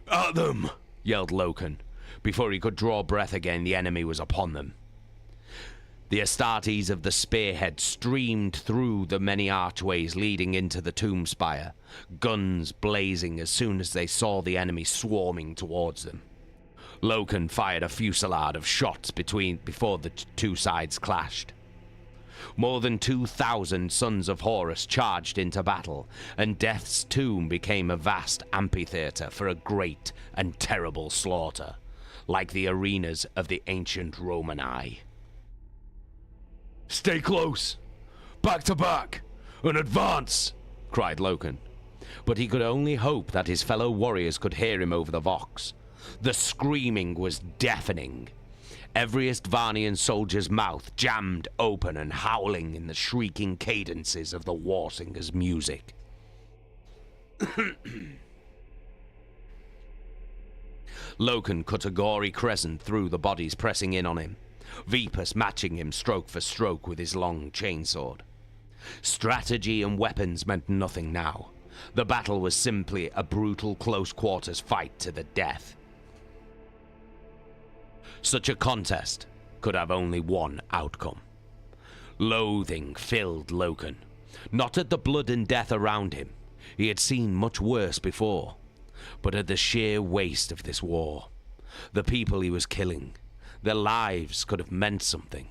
"At them!" yelled Loken. Before he could draw breath again, the enemy was upon them. The Astartes of the spearhead streamed through the many archways leading into the tomb spire, guns blazing as soon as they saw the enemy swarming towards them. Loken fired a fusillade of shots before the two sides clashed. More than 2,000 sons of Horus charged into battle, and Death's tomb became a vast amphitheater for a great and terrible slaughter, like the arenas of the ancient Roman eye. "Stay close! Back to back! And advance!" cried Loken. But he could only hope that his fellow warriors could hear him over the vox. The screaming was deafening. Every Istvanian soldier's mouth jammed open and howling in the shrieking cadences of the warsinger's music. Loken cut a gory crescent through the bodies pressing in on him, Vipus matching him stroke for stroke with his long chainsword. Strategy and weapons meant nothing now. The battle was simply a brutal close-quarters fight to the death. Such a contest could have only one outcome. Loathing filled Loken, not at the blood and death around him. He had seen much worse before, but at the sheer waste of this war. The people he was killing, their lives could have meant something.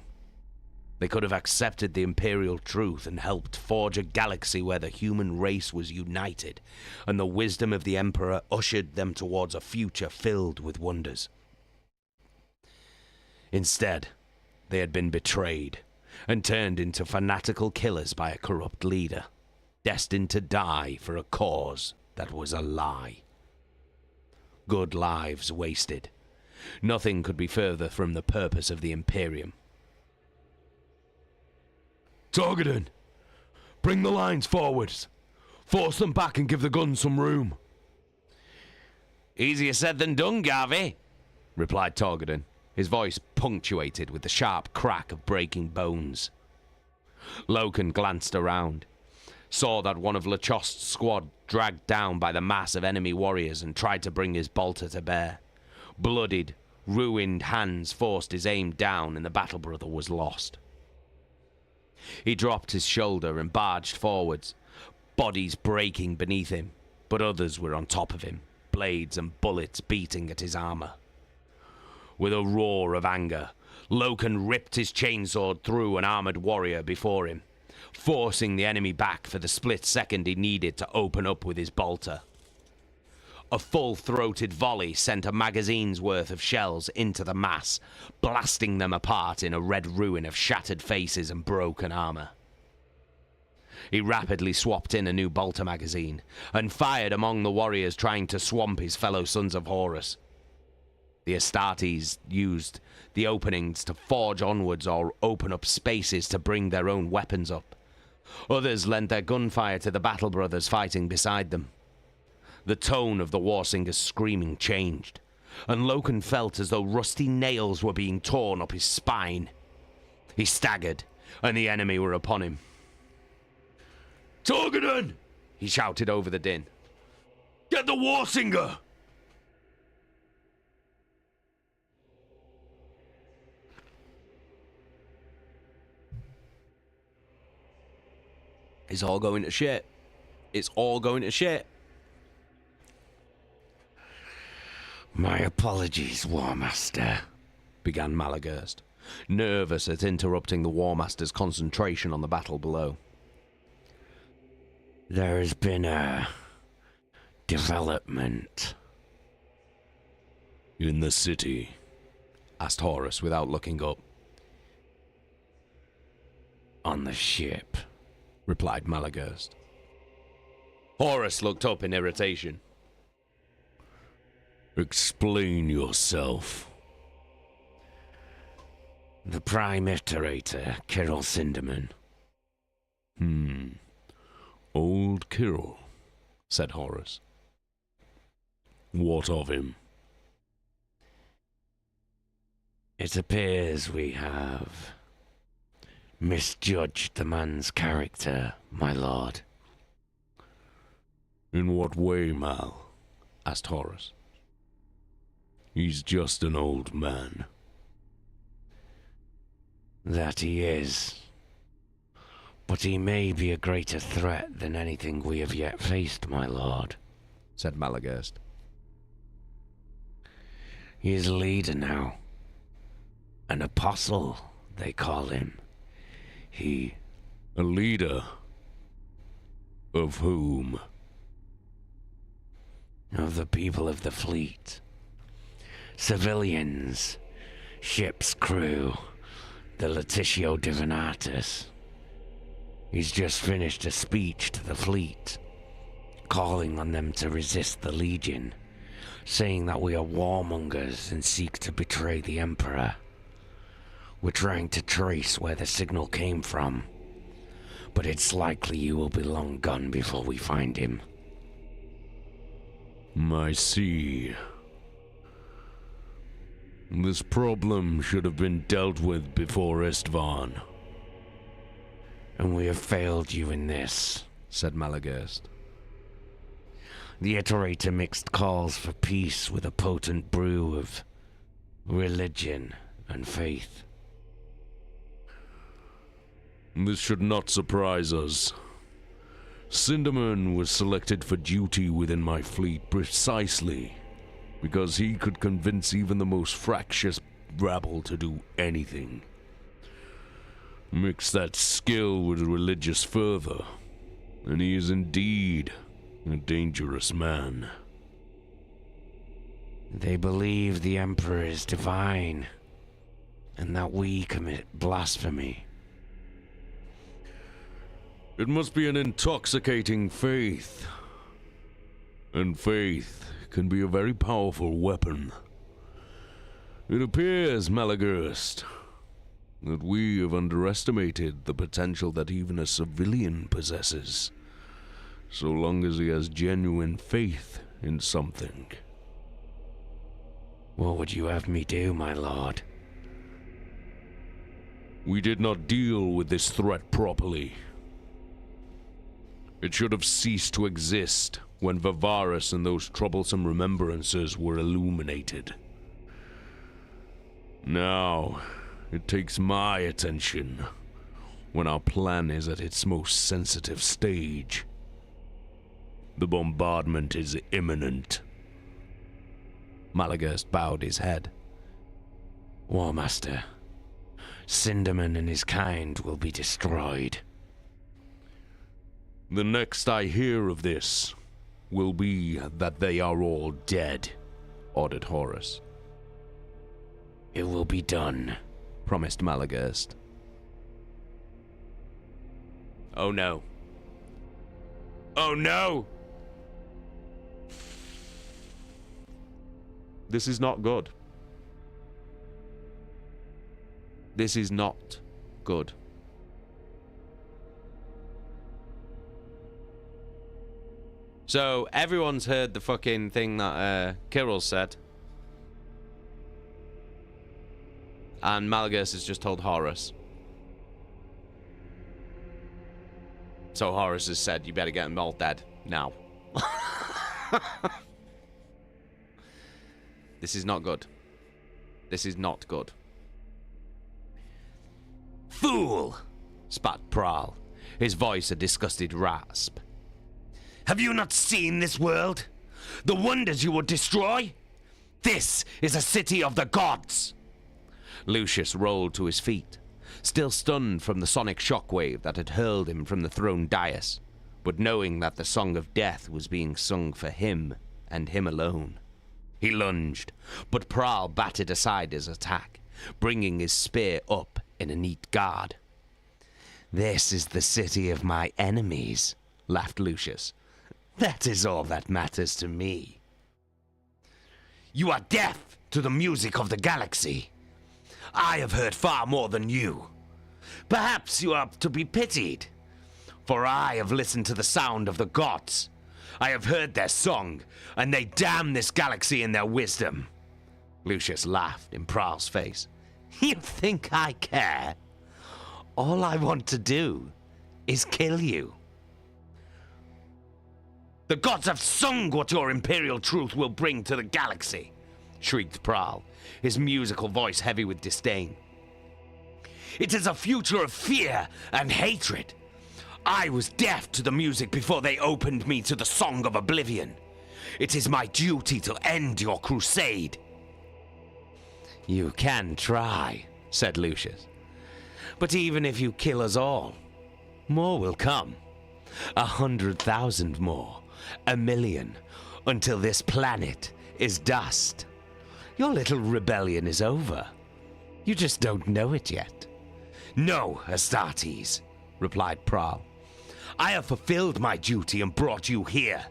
They could have accepted the imperial truth and helped forge a galaxy where the human race was united, and the wisdom of the Emperor ushered them towards a future filled with wonders. Instead, they had been betrayed and turned into fanatical killers by a corrupt leader, destined to die for a cause that was a lie. Good lives wasted. Nothing could be further from the purpose of the Imperium. "Torgaddon, bring the lines forwards. Force them back and give the guns some room." "Easier said than done, Garvey," replied Torgaddon, his voice punctuated with the sharp crack of breaking bones. Loken glanced around, saw that one of Lachost's squad dragged down by the mass of enemy warriors and tried to bring his bolter to bear. Bloodied, ruined hands forced his aim down and the battle brother was lost. He dropped his shoulder and barged forwards, bodies breaking beneath him, but others were on top of him, blades and bullets beating at his armor. With a roar of anger, Loken ripped his chainsword through an armored warrior before him, forcing the enemy back for the split second he needed to open up with his bolter. A full-throated volley sent a magazine's worth of shells into the mass, blasting them apart in a red ruin of shattered faces and broken armor. He rapidly swapped in a new bolter magazine and fired among the warriors trying to swamp his fellow sons of Horus. The Astartes used the openings to forge onwards or open up spaces to bring their own weapons up. Others lent their gunfire to the battle brothers fighting beside them. The tone of the warsinger's screaming changed. and Loken felt as though rusty nails were being torn up his spine. He staggered, and the enemy were upon him. Torgaddon! He shouted over the din. Get the Warsinger! It's all going to shit. It's all going to shit. My apologies, War Master, began Malagurst, nervous at interrupting the War Master's concentration on the battle below. There has been a development. In the city? Asked Horus without looking up. On the ship, replied Malagurst. Horus looked up in irritation. Explain yourself. The Prime Iterator, Kirill Sinderman. Old Kirill, said Horus. What of him? It appears we have misjudged the man's character, my lord. In what way, Mal? Asked Horus. He's just an old man. That he is. But he may be a greater threat than anything we have yet faced, my lord, said Malagurst. He is a leader now. An apostle, they call him. He... A leader? Of whom? Of the people of the fleet. Civilians. Ship's crew. The Latitio Divinatus. He's just finished a speech to the fleet, calling on them to resist the Legion, saying that we are warmongers and seek to betray the Emperor. We're trying to trace where the signal came from, but it's likely you will be long gone before we find him. I see. This problem should have been dealt with before Istvan. And we have failed you in this, said Malagurst. The Iterator mixed calls for peace with a potent brew of religion and faith. This should not surprise us. Sinderman was selected for duty within my fleet precisely because he could convince even the most fractious rabble to do anything. Mix that skill with religious fervor, and he is indeed a dangerous man. They believe the Emperor is divine, and that we commit blasphemy. It must be an intoxicating faith, and faith can be a very powerful weapon. It appears, Malagurst, that we have underestimated the potential that even a civilian possesses, so long as he has genuine faith in something. What would you have me do, my lord? We did not deal with this threat properly. It should have ceased to exist when Vivarus and those troublesome remembrances were illuminated. Now, it takes my attention when our plan is at its most sensitive stage. The bombardment is imminent. Malagurst bowed his head. War Master, Sinderman and his kind will be destroyed. The next I hear of this will be that they are all dead, ordered Horus. It will be done, promised Malagurst. Oh no. Oh no! This is not good. This is not good. So everyone's heard the fucking thing that Kirill said. And Malagos has just told Horus. So Horus has said, you better get them all dead now. This is not good. This is not good. Fool! Spat Pral, his voice a disgusted rasp. Have you not seen this world? The wonders you would destroy? This is a city of the gods! Lucius rolled to his feet, still stunned from the sonic shockwave that had hurled him from the throne dais, but knowing that the song of death was being sung for him and him alone. He lunged, but Pral batted aside his attack, bringing his spear up in a neat guard. This is the city of my enemies, laughed Lucius. That is all that matters to me. You are deaf to the music of the galaxy. I have heard far more than you. Perhaps you are to be pitied, for I have listened to the sound of the gods. I have heard their song, and they damn this galaxy in their wisdom. Lucius laughed in Pral's face. You think I care? All I want to do is kill you. The gods have sung what your imperial truth will bring to the galaxy, shrieked Pral, his musical voice heavy with disdain. It is a future of fear and hatred. I was deaf to the music before they opened me to the song of oblivion. It is my duty to end your crusade. You can try, said Lucius. But even if you kill us all, more will come. 100,000 more. 1,000,000, until this planet is dust. Your little rebellion is over. You just don't know it yet. No, Astartes, replied Pral. I have fulfilled my duty and brought you here,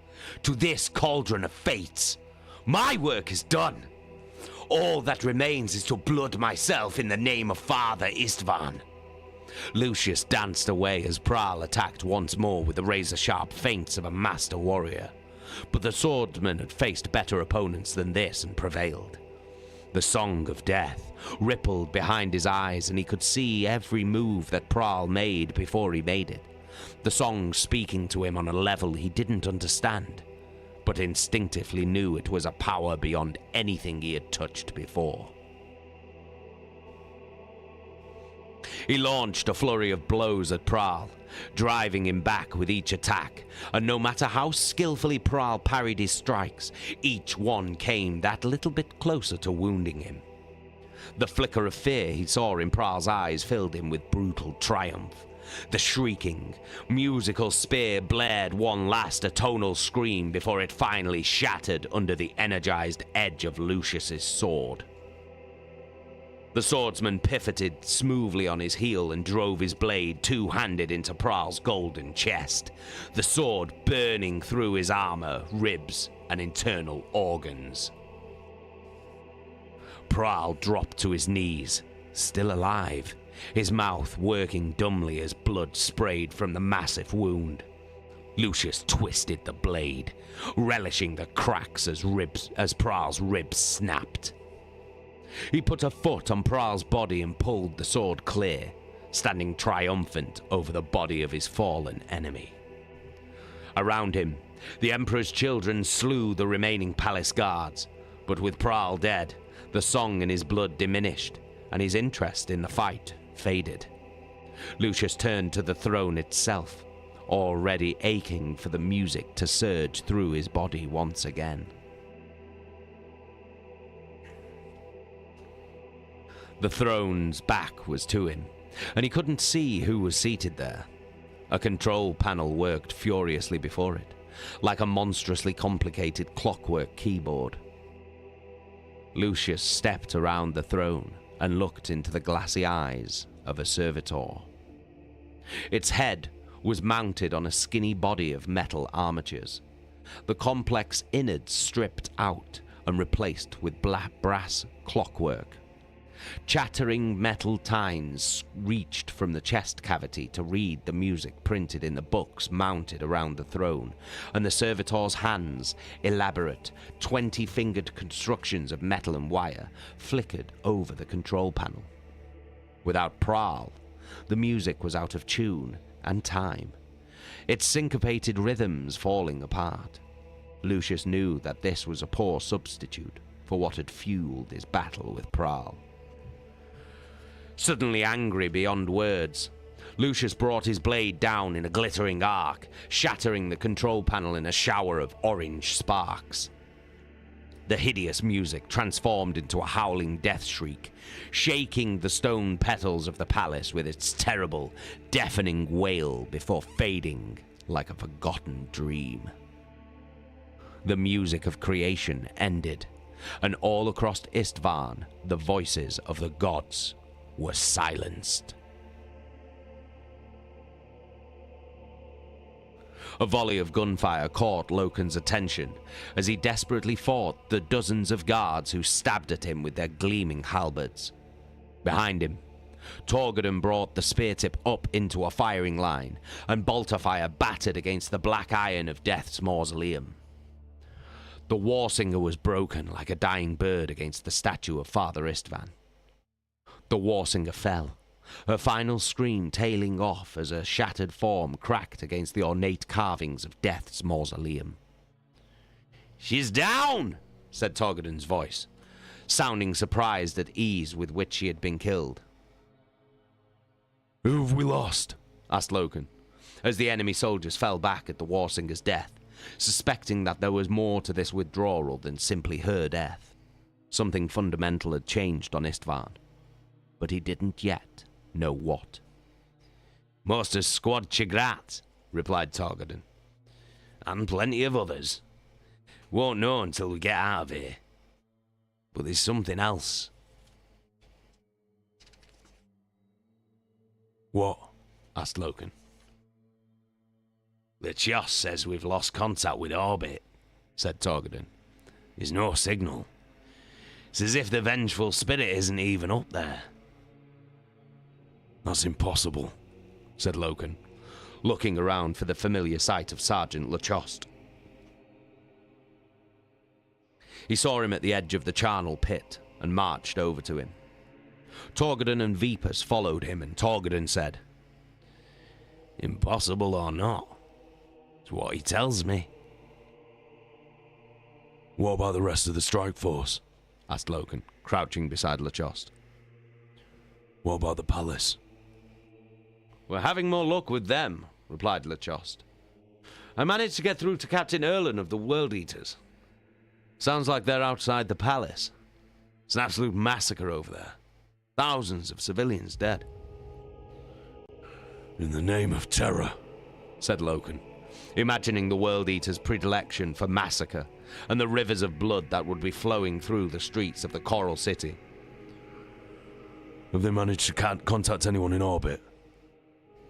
to this cauldron of fates. My work is done. All that remains is to blood myself in the name of Father Istvan. Lucius danced away as Pral attacked once more with the razor-sharp feints of a master warrior. But the swordsman had faced better opponents than this and prevailed. The song of death rippled behind his eyes, and he could see every move that Pral made before he made it. The song speaking to him on a level he didn't understand, but instinctively knew it was a power beyond anything he had touched before. He launched a flurry of blows at Pral, driving him back with each attack, and no matter how skillfully Pral parried his strikes, each one came that little bit closer to wounding him. The flicker of fear he saw in Pral's eyes filled him with brutal triumph. The shrieking, musical spear blared one last atonal scream before it finally shattered under the energized edge of Lucius's sword. The swordsman pivoted smoothly on his heel and drove his blade two-handed into Pral's golden chest, the sword burning through his armor, ribs, and internal organs. Pral dropped to his knees, still alive, his mouth working dumbly as blood sprayed from the massive wound. Lucius twisted the blade, relishing the cracks as Pral's ribs snapped. He put a foot on Pral's body and pulled the sword clear, standing triumphant over the body of his fallen enemy. Around him, the Emperor's children slew the remaining palace guards, but with Pral dead, the song in his blood diminished, and his interest in the fight faded. Lucius turned to the throne itself, already aching for the music to surge through his body once again. The throne's back was to him, and he couldn't see who was seated there. A control panel worked furiously before it, like a monstrously complicated clockwork keyboard. Lucius stepped around the throne and looked into the glassy eyes of a servitor. Its head was mounted on a skinny body of metal armatures, the complex innards stripped out and replaced with black brass clockwork. Chattering metal tines reached from the chest cavity to read the music printed in the books mounted around the throne, and the servitor's hands, elaborate, 20-fingered constructions of metal and wire, flickered over the control panel. Without Praal, the music was out of tune and time, its syncopated rhythms falling apart. Lucius knew that this was a poor substitute for what had fueled his battle with Praal. Suddenly angry beyond words, Lucius brought his blade down in a glittering arc, shattering the control panel in a shower of orange sparks. The hideous music transformed into a howling death shriek, shaking the stone petals of the palace with its terrible, deafening wail before fading like a forgotten dream. The music of creation ended, and all across Istvan, the voices of the gods were silenced. A volley of gunfire caught Loken's attention as he desperately fought the dozens of guards who stabbed at him with their gleaming halberds. Behind him, Torgaddon brought the spear tip up into a firing line, and bolter fire battered against the black iron of Death's mausoleum. The Warsinger was broken like a dying bird against the statue of Father Istvan. The Warsinger fell, her final scream tailing off as a shattered form cracked against the ornate carvings of Death's mausoleum. "She's down!" said Torgaddon's voice, sounding surprised at ease with which she had been killed. Who have we lost? asked Loken, as the enemy soldiers fell back at the Warsinger's death, suspecting that there was more to this withdrawal than simply her death. Something fundamental had changed on Istvan, but he didn't yet know what. "Most of Squad Chigrat," replied Torgaddon. "And plenty of others. Won't know until we get out of here. But there's something else." What? asked Loken. "The Chios says we've lost contact with orbit," said Torgaddon. "There's no signal. It's as if the vengeful spirit isn't even up there." That's impossible, said Loken, looking around for the familiar sight of Sergeant Lachoste. He saw him at the edge of the charnel pit and marched over to him. Torgaddon and Vipus followed him, and Torgaddon said, "Impossible or not, it's what he tells me." What about the rest of the strike force? asked Loken, crouching beside Lachoste. What about the palace? "We're having more luck with them," replied Lachoste. "I managed to get through to Captain Erlen of the World Eaters. Sounds like they're outside the palace. It's an absolute massacre over there. Thousands of civilians dead." In the name of terror, said Loken, imagining the World Eaters' predilection for massacre and the rivers of blood that would be flowing through the streets of the Coral City. Have they managed to contact anyone in orbit?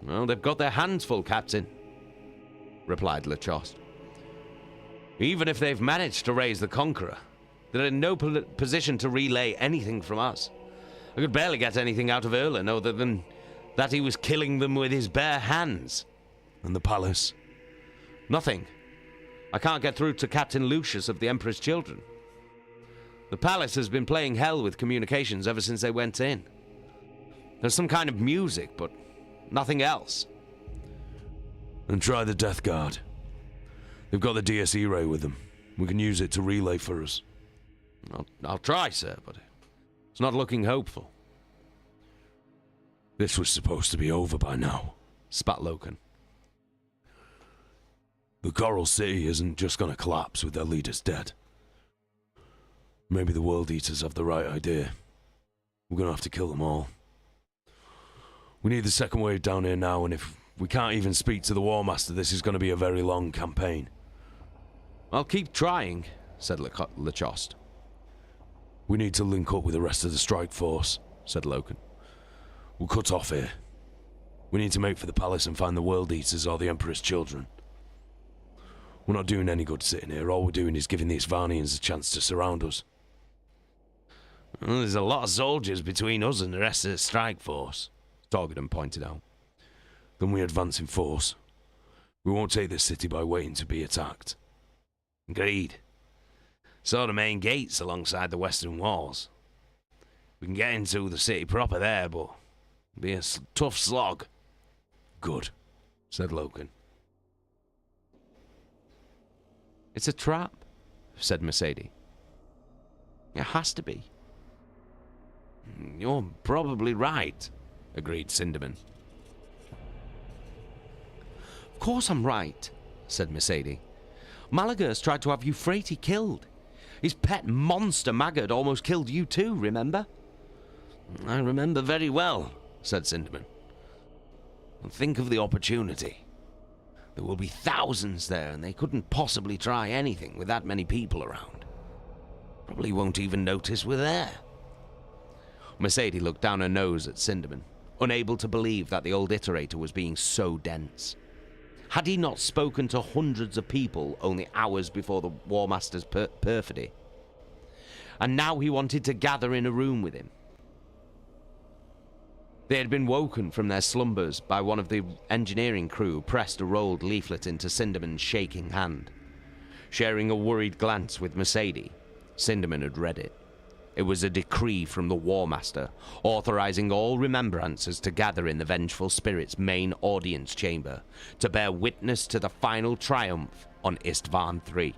"Well, they've got their hands full, Captain," replied Lachoste. "Even if they've managed to raise the Conqueror, they're in no position to relay anything from us. I could barely get anything out of Erlen other than that he was killing them with his bare hands." And the palace? "Nothing. I can't get through to Captain Lucius of the Emperor's Children. The palace has been playing hell with communications ever since they went in. There's some kind of music, but nothing else." And try the Death Guard. They've got the DSE ray with them. We can use it to relay for us. I'll try, sir, but it's not looking hopeful." This was supposed to be over by now, spat Loken. The Coral City isn't just going to collapse with their leaders dead. Maybe the World Eaters have the right idea. We're going to have to kill them all. We need the second wave down here now, and if we can't even speak to the War Master, this is going to be a very long campaign. "I'll keep trying," said Lachoste. We need to link up with the rest of the strike force, said Loken. We'll cut off here. We need to make for the palace and find the World Eaters or the Emperor's children. We're not doing any good sitting here. All we're doing is giving the Isvanians a chance to surround us. "Well, there's a lot of soldiers between us and the rest of the strike force," Torgaddon pointed out. Then we advance in force. We won't take this city by waiting to be attacked. "Agreed. Saw the main gates alongside the western walls. We can get into the city proper there, but Be a tough slog. Good, said Loken. It's a trap, said Mercedes. It has to be. You're probably right, agreed Cinderman. Of course I'm right, said Mercedes. Malagur's tried to have Euphrates killed. His pet monster Maggard almost killed you too, remember? I remember very well, said Cinderman. And think of the opportunity. There will be thousands there, and they couldn't possibly try anything with that many people around. Probably won't even notice we're there. Mercedes looked down her nose at Cinderman, unable to believe that the old iterator was being so dense. Had he not spoken to hundreds of people only hours before the War Master's perfidy? And now he wanted to gather in a room with him. They had been woken from their slumbers by one of the engineering crew who pressed a rolled leaflet into Cinderman's shaking hand. Sharing a worried glance with Mercedes, Cinderman had read it. It was a decree from the War Master, authorizing all remembrancers to gather in the Vengeful Spirit's main audience chamber to bear witness to the final triumph on Istvan III.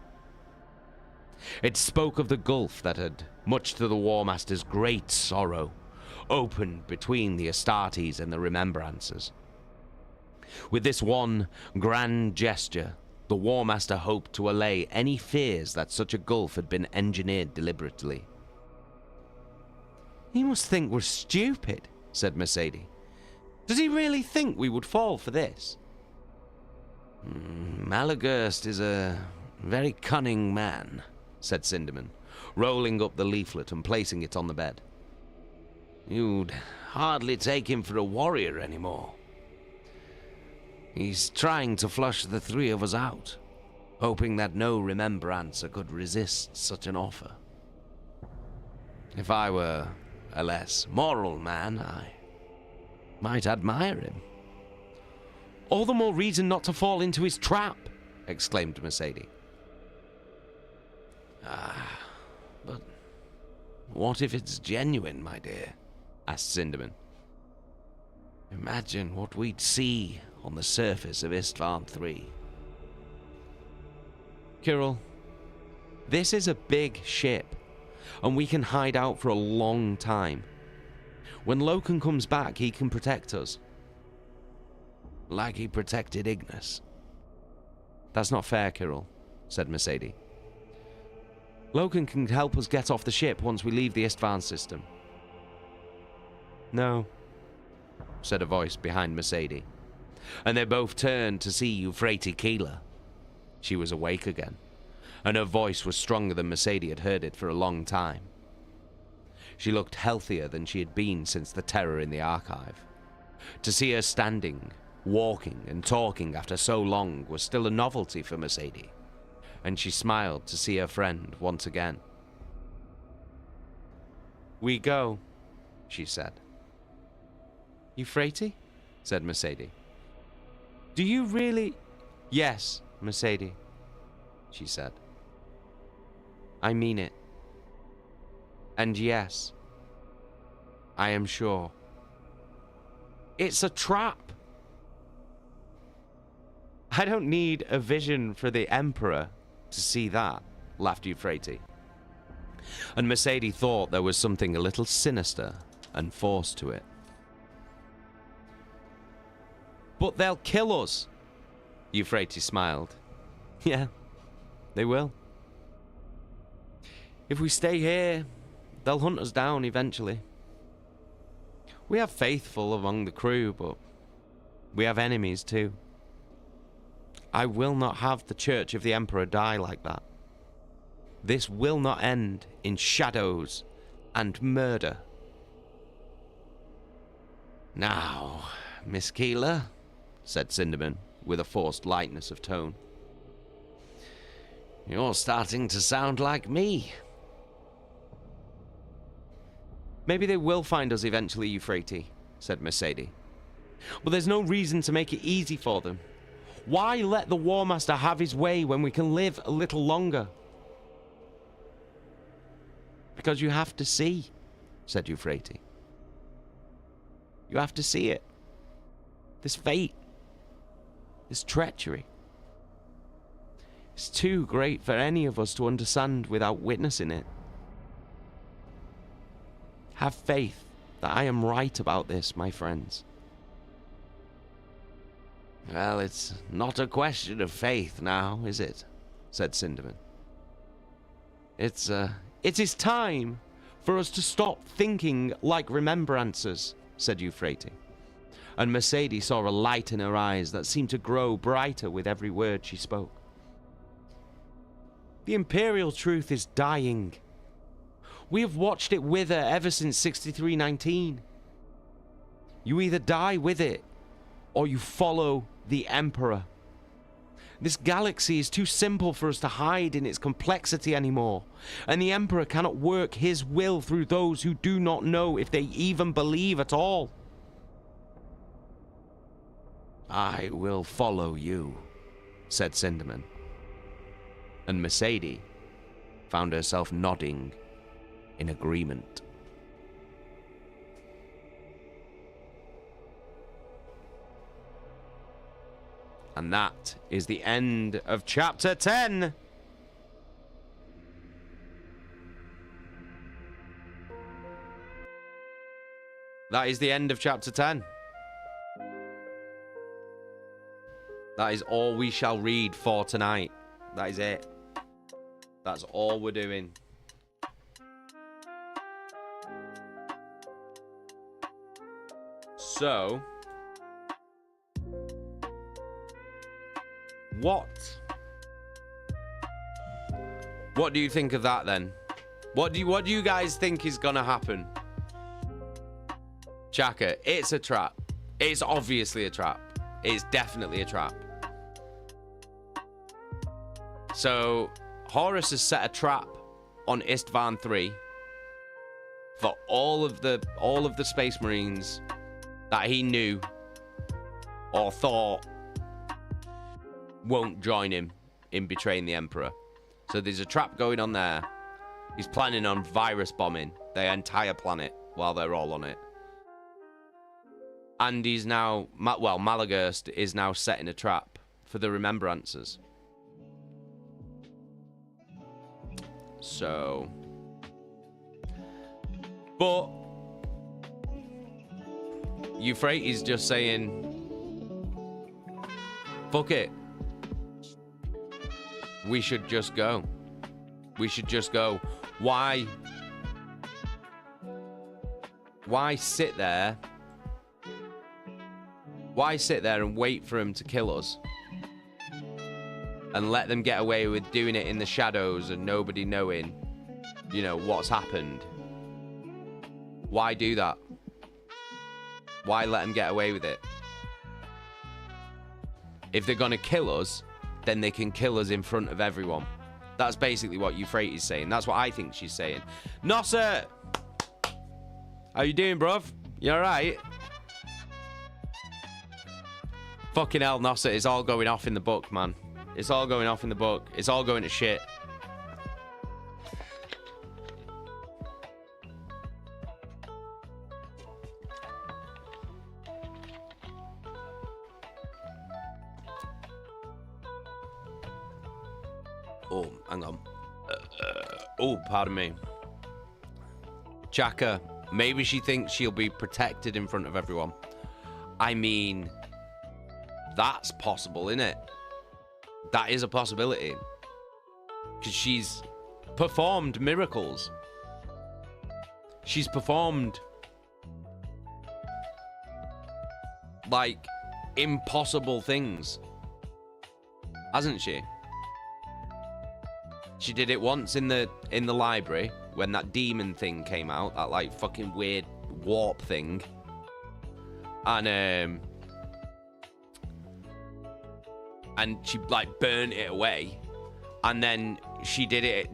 It spoke of the gulf that had, much to the War Master's great sorrow, opened between the Astartes and the Remembrancers. With this one grand gesture, the War Master hoped to allay any fears that such a gulf had been engineered deliberately. He must think we're stupid, said Mercedes. Does he really think we would fall for this? Malagurst is a very cunning man, said Cinderman, rolling up the leaflet and placing it on the bed. You'd hardly take him for a warrior anymore. He's trying to flush the three of us out, hoping that no remembrancer could resist such an offer. If I were a less moral man, I might admire him. All the more reason not to fall into his trap, exclaimed Mercedes. But what if it's genuine, my dear? Asked Cinderman. Imagine what we'd see on the surface of Istvan III. Kirill, this is a big ship, and we can hide out for a long time. When Loken comes back, he can protect us. Like he protected Ignis. That's not fair, Kirill, said Mercedes. Loken can help us get off the ship once we leave the Istvan system. No, said a voice behind Mercedes, and they both turned to see Euphrates Keeler. She was awake again, and her voice was stronger than Mercedes had heard it for a long time. She looked healthier than she had been since the terror in the archive. To see her standing, walking and talking after so long was still a novelty for Mercedes, and she smiled to see her friend once again. We go, she said. Euphrates? Said Mercedes. Do you really? Yes, Mercedes, she said. I mean it. And yes, I am sure. It's a trap. I don't need a vision for the Emperor to see that, laughed Euphrates. And Mercedes thought there was something a little sinister and forced to it. But they'll kill us, Euphrates smiled. Yeah, they will. If we stay here, they'll hunt us down eventually. We have faithful among the crew, but we have enemies too. I will not have the Church of the Emperor die like that. This will not end in shadows and murder. Now, Miss Keeler, said Cinderman with a forced lightness of tone, you're starting to sound like me. Maybe they will find us eventually, Euphrates, said Mercedes. But there's no reason to make it easy for them. Why let the War Master have his way when we can live a little longer? Because you have to see, said Euphrates. You have to see it. This fate. This treachery. It's too great for any of us to understand without witnessing it. Have faith that I am right about this, my friends. Well, it's not a question of faith now, is it? Said Cinderman. It is time for us to stop thinking like remembrancers, said Euphrates. And Mercedes saw a light in her eyes that seemed to grow brighter with every word she spoke. The imperial truth is dying. We have watched it wither ever since 6319. You either die with it, or you follow the Emperor. This galaxy is too simple for us to hide in its complexity anymore, and the Emperor cannot work his will through those who do not know if they even believe at all. I will follow you, said Cinderman. And Mercedes found herself nodding in agreement. And that is the end of chapter 10. That is the end of chapter 10. That is all we shall read for tonight. That is it. That's all we're doing. So, what do you think of that then? What do you guys think is gonna happen? Chaka, it's a trap. It's obviously a trap. It's definitely a trap. So, Horus has set a trap on Istvan 3 for all of the Space Marines that he knew or thought won't join him in betraying the Emperor. So there's a trap going on there. He's planning on virus bombing the entire planet while they're all on it. And he's now, well, Malagurst is now setting a trap for the Remembrancers. So, but Euphrates just saying, fuck it. We should just go. We should just go. Why sit there? Why sit there and wait for him to kill us? And let them get away with doing it in the shadows and nobody knowing, you know, what's happened. Why do that? Why let them get away with it? If they're gonna kill us, then they can kill us in front of everyone. That's basically what Euphrates is saying. That's what I think she's saying. Nosser! How you doing, bruv? You alright? Fucking hell, Nosser, it's all going off in the book, man. It's all going off in the book. It's all going to shit. Oh, hang on. Oh, pardon me. Chaka, maybe she thinks she'll be protected in front of everyone. I mean, that's possible, isn't it? That is a possibility. Because she's performed miracles. She's performed, like, impossible things. Hasn't she? She did it once in the library when that demon thing came out, that like fucking weird warp thing. And she like burnt it away. And then she did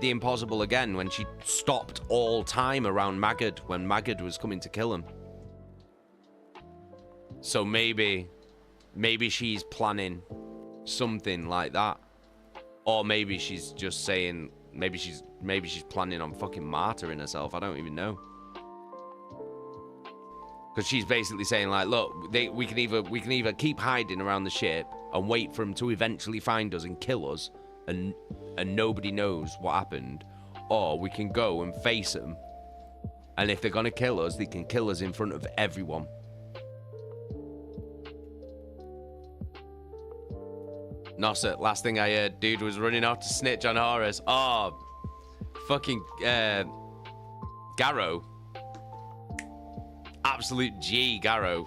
the impossible again when she stopped all time around Magad when Magad was coming to kill him. So maybe she's planning something like that. Or maybe she's just saying, maybe she's planning on fucking martyring herself. I don't even know. Because she's basically saying, like, look, we can either keep hiding around the ship and wait for them to eventually find us and kill us, and nobody knows what happened, or we can go and face them, and if they're gonna kill us, they can kill us in front of everyone. Nosset, last thing I heard, dude was running off to snitch on Horus. Oh, fucking Garrow. Absolute G, Garrow.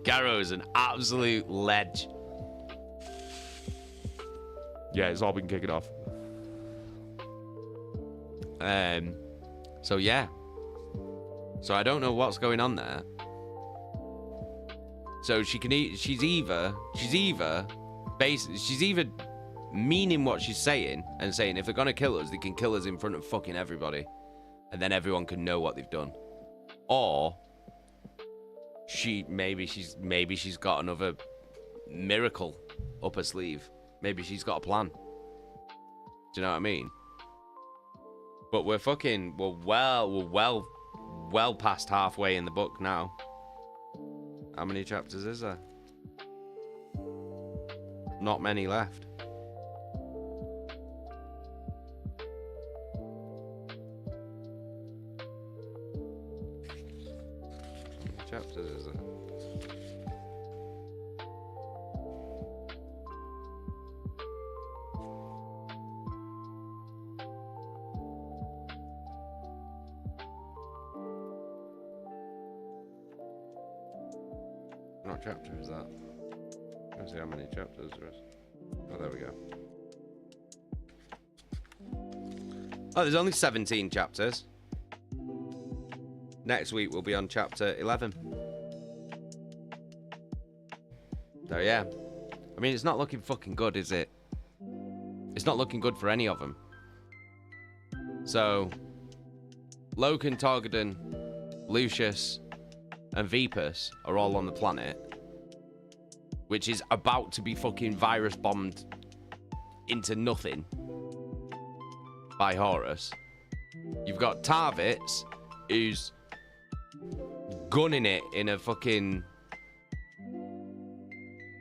Garrow's an absolute ledge. Yeah, it's all been kicking off. So yeah. So I don't know what's going on there. So she's either meaning what she's saying and saying if they're gonna kill us, they can kill us in front of fucking everybody, and then everyone can know what they've done. Or maybe she's got another miracle up her sleeve. Maybe she's got a plan. Do you know what I mean? But we're well past halfway in the book now. How many chapters is there? Not many left. How many chapters is there? What chapter is that? Let's see how many chapters there is. Oh, there we go. Oh, there's only 17 chapters. Next week we'll be on chapter 11. So yeah. I mean, it's not looking fucking good, is it? It's not looking good for any of them. So, Loken, Torgaddon, Lucius, and Vipus are all on the planet, which is about to be fucking virus bombed into nothing by Horus. You've got Tarvitz, who's gunning it in a fucking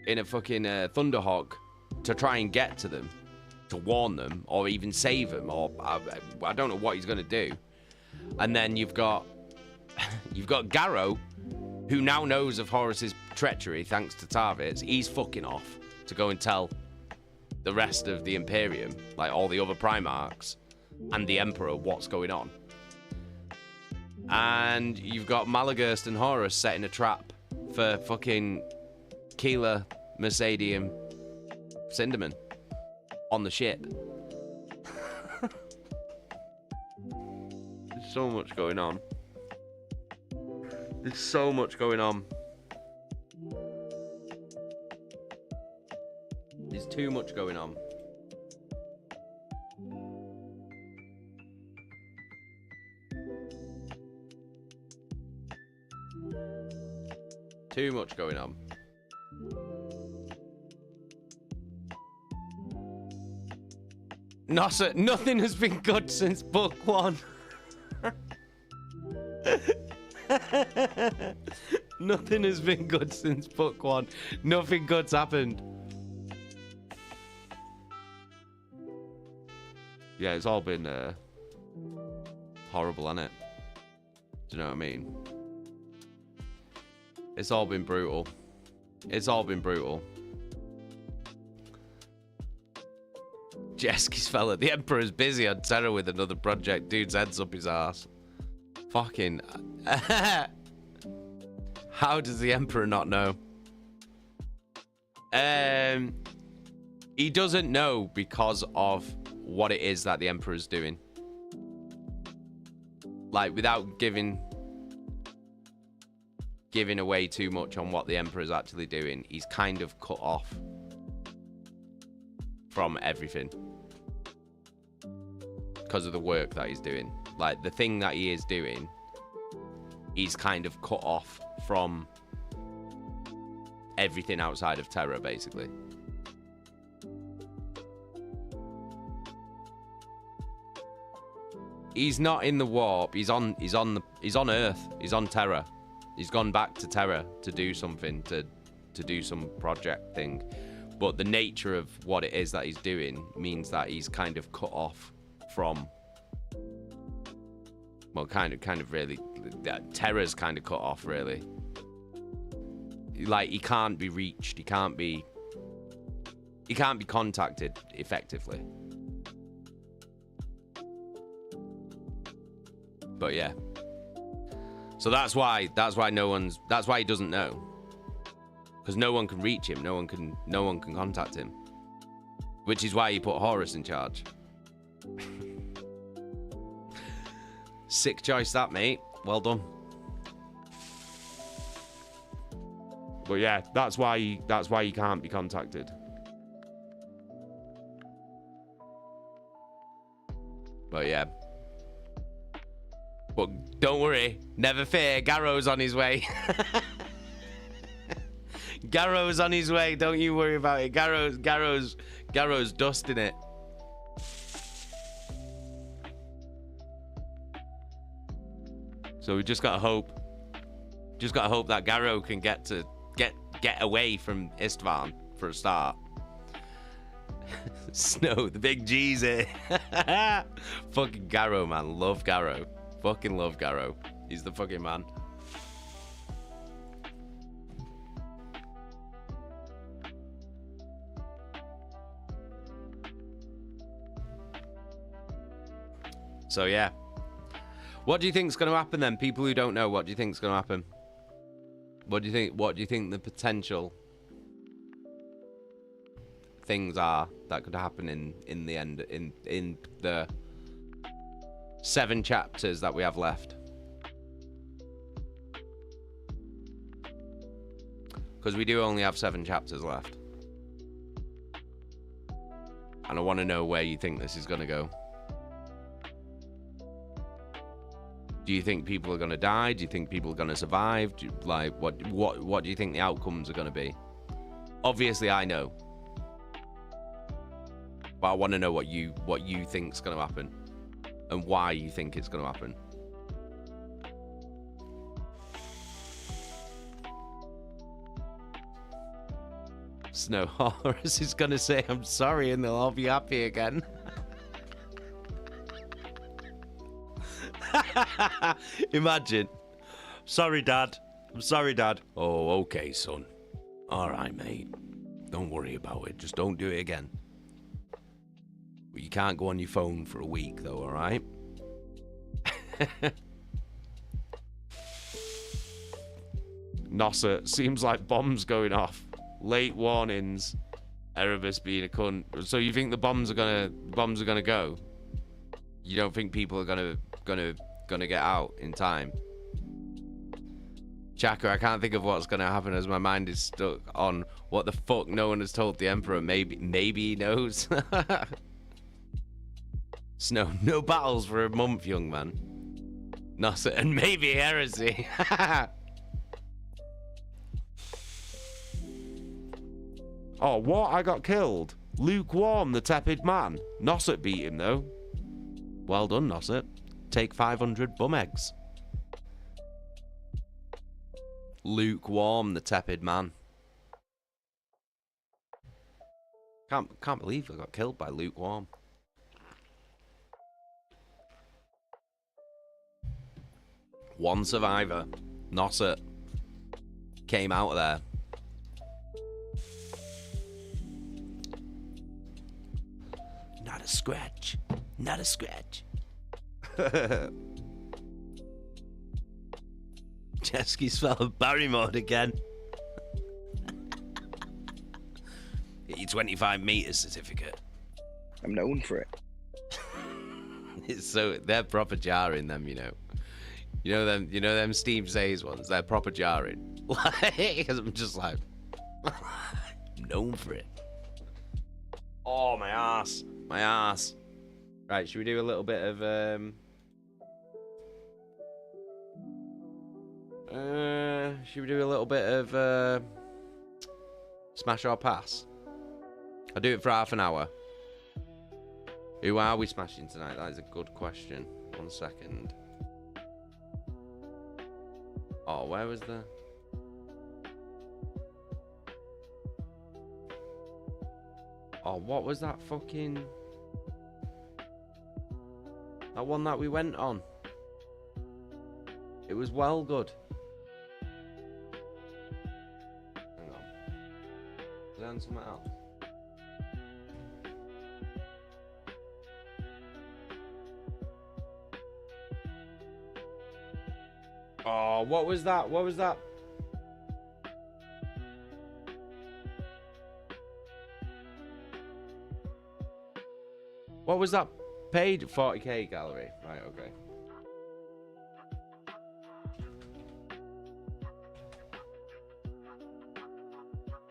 Thunderhawk to try and get to them, to warn them, or even save them, or I don't know what he's gonna do. And then you've got Garrow, who now knows of Horus's treachery thanks to Tarvitz. He's fucking off to go and tell the rest of the Imperium, like all the other Primarchs and the Emperor, what's going on. And you've got Malagurst and Horus setting a trap for fucking Keeler, Mercadium, Cinderman on the ship. There's so much going on. There's so much going on. There's too much going on. Too much going on. Nothing has been good since book 1. Nothing has been good since book 1. Nothing good's happened. Yeah, it's all been horrible, hasn't it? Do you know what I mean? It's all been brutal. It's all been brutal. Jeski's fella, the Emperor's busy on Terra with another project. Dude's head's up his ass. Fucking... How does the Emperor not know? He doesn't know because of what it is that the Emperor's doing. Like, without giving away too much on what the Emperor's actually doing, he's kind of cut off from everything because of the work that he's doing. Like, the thing that he is doing, he's kind of cut off from everything outside of Terra, basically. He's not in the warp. He's on Earth. He's on Terra. He's gone back to Terra to do something, to do some project thing. But the nature of what it is that he's doing means that he's kind of cut off from, well, kind of really, Terra's kind of cut off, really. Like, he can't be reached. He can't be contacted effectively. But yeah. So that's why he doesn't know. Because no one can reach him, no one can contact him. Which is why he put Horus in charge. Sick choice that, mate. Well done. But yeah, that's why he can't be contacted. But yeah. But don't worry, never fear, Garrow's on his way. Garrow's on his way, don't you worry about it. Garrow's dusting it. So we just gotta hope that Garrow can get away from Istvan for a start. Snow, the big G's here. Fucking Garrow, man. Love Garrow. Fucking love Garrow. He's the fucking man. So yeah. What do you think's going to happen then? People who don't know, what do you think's going to happen? What do you think the potential things are that could happen in the end, in the 7 chapters that we have left? Because we do only have 7 chapters left. And I want to know where you think this is going to go. Do you think people are going to die? Do you think people are going to survive? What do you think the outcomes are going to be? Obviously, I know. But I want to know what you think's going to happen. And why you think it's going to happen. Snow Horus is going to say, I'm sorry, and they'll all be happy again. Imagine. Sorry, Dad. I'm sorry, Dad. Oh, okay, son. All right, mate. Don't worry about it. Just don't do it again. But you can't go on your phone for a week, though, all right? Nosset, seems like bombs going off. Late warnings. Erebus being a cunt. So you think the bombs are gonna go? You don't think people are gonna get out in time? Chaka, I can't think of what's gonna happen as my mind is stuck on what the fuck no one has told the Emperor. Maybe he knows. Snow, no battles for a month, young man. Nosset, and maybe Heresy. Oh, what? I got killed. Lukewarm, the tepid man. Nosset beat him, though. Well done, Nosset. Take 500 bum eggs. Lukewarm, the tepid man. Can't believe I got killed by Lukewarm. One survivor. Nosset. Came out of there. Not a scratch. Not a scratch. Chesky spelled Barrymore again. Get your 25 meters certificate. I'm known for it. It's so they're proper jarring them, you know. You know them Steve Says ones. They're proper jarring. Like, I'm just like, I'm known for it. Oh, my ass. My ass. Right, should we do a little bit of should we do a little bit of smash or pass? I'll do it for half an hour. Who are we smashing tonight? That is a good question. 1 second. Oh, where was the... Oh, what was that fucking... That one that we went on? It was well good. Hang on. Is it on something else? Oh, what was that? What was that? What was that page? 40k gallery. Right, okay.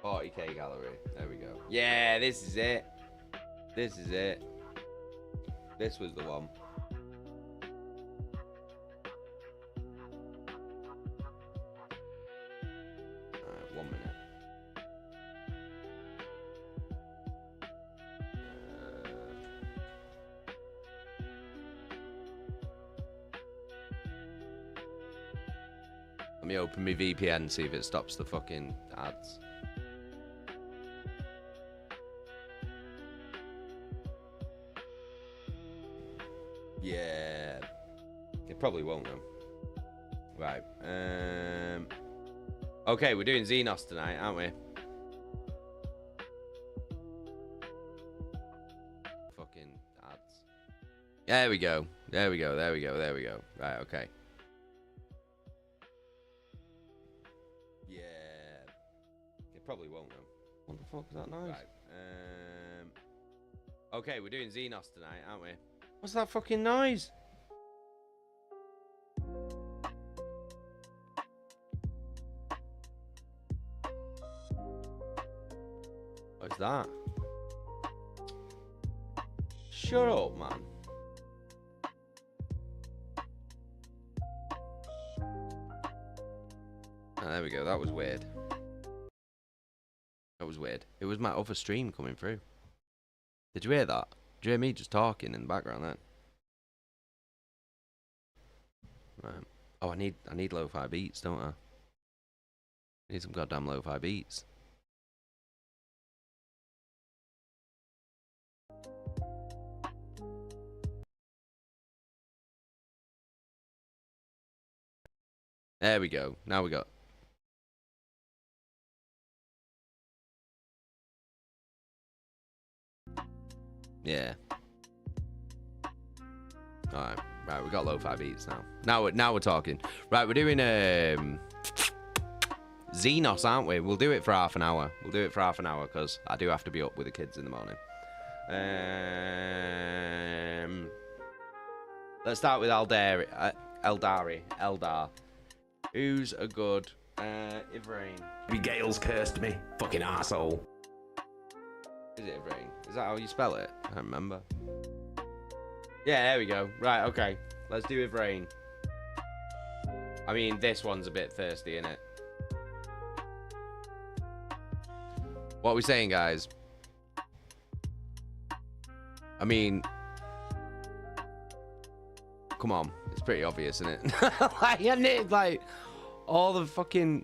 $40k gallery. There we go. Yeah, this is it. This is it. This was the one. Alright, 1 minute. Let me open my VPN, see if it stops the fucking ads. Yeah, it probably won't though. Right. Okay, we're doing Xenos tonight, aren't we? Fucking ads. There we go. There we go. There we go. There we go. Right. Okay. Yeah, it probably won't though. What the fuck is that noise? Right. Okay, we're doing Xenos tonight, aren't we? What's that fucking noise? What's that? Shut up, man. Oh, there we go. That was weird. That was weird. It was my other stream coming through. Did you hear that? Did you hear me just talking in the background then? Right. Oh, I need lo-fi beats, don't I? I need some goddamn lo-fi beats. There we go. Now we got... Yeah. Alright. Right, we got lo-fi beats now. Now we're talking. Right, we're doing Xenos, aren't we? We'll do it for half an hour. We'll do it for half an hour because I do have to be up with the kids in the morning. Let's start with Eldari. Eldar. Who's a good Ivrain? Gale's cursed me. Fucking arsehole. Is it Ivrain? Is that how you spell it? I don't remember. Yeah, there we go. Right, okay. Let's do Ivrain. I mean, this one's a bit thirsty, innit? What are we saying, guys? I mean... Come on. It's pretty obvious, isn't it? Like, isn't it? Like, all the fucking...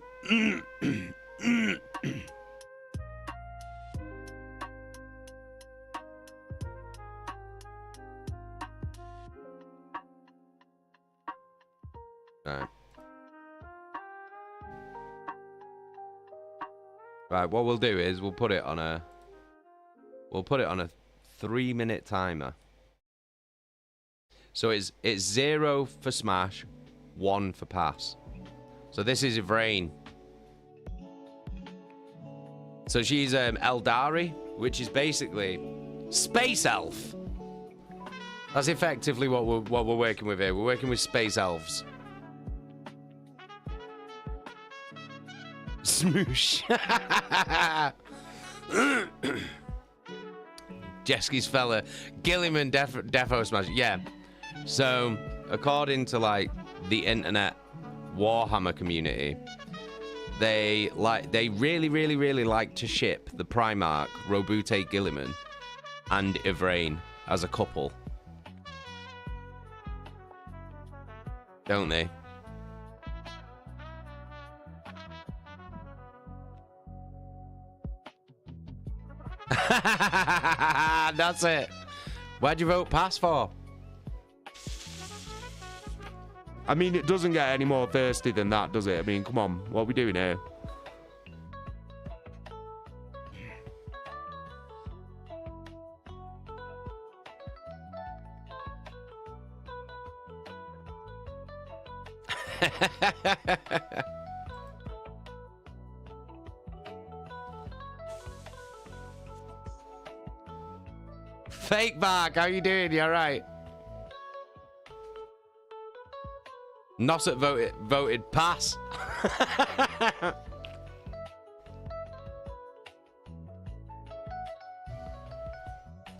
Right, what we'll do is we'll put it on a 3-minute timer. So it's 0 for smash, 1 for pass. So this is Ivrain. So she's Aeldari, which is basically space elf. That's effectively what we're working with here. We're working with space elves. Smoosh. Jesky's fella. Gilliman Defo Smash. Yeah. So, according to like the internet Warhammer community, they really like to ship the Primarch, Robute Gilliman, and Ivrain as a couple. Don't they? That's it. Why'd you vote pass for? I mean, it doesn't get any more thirsty than that, does it? I mean, come on. What are we doing here? Fake Bark, how you doing? You alright? Nosset voted pass.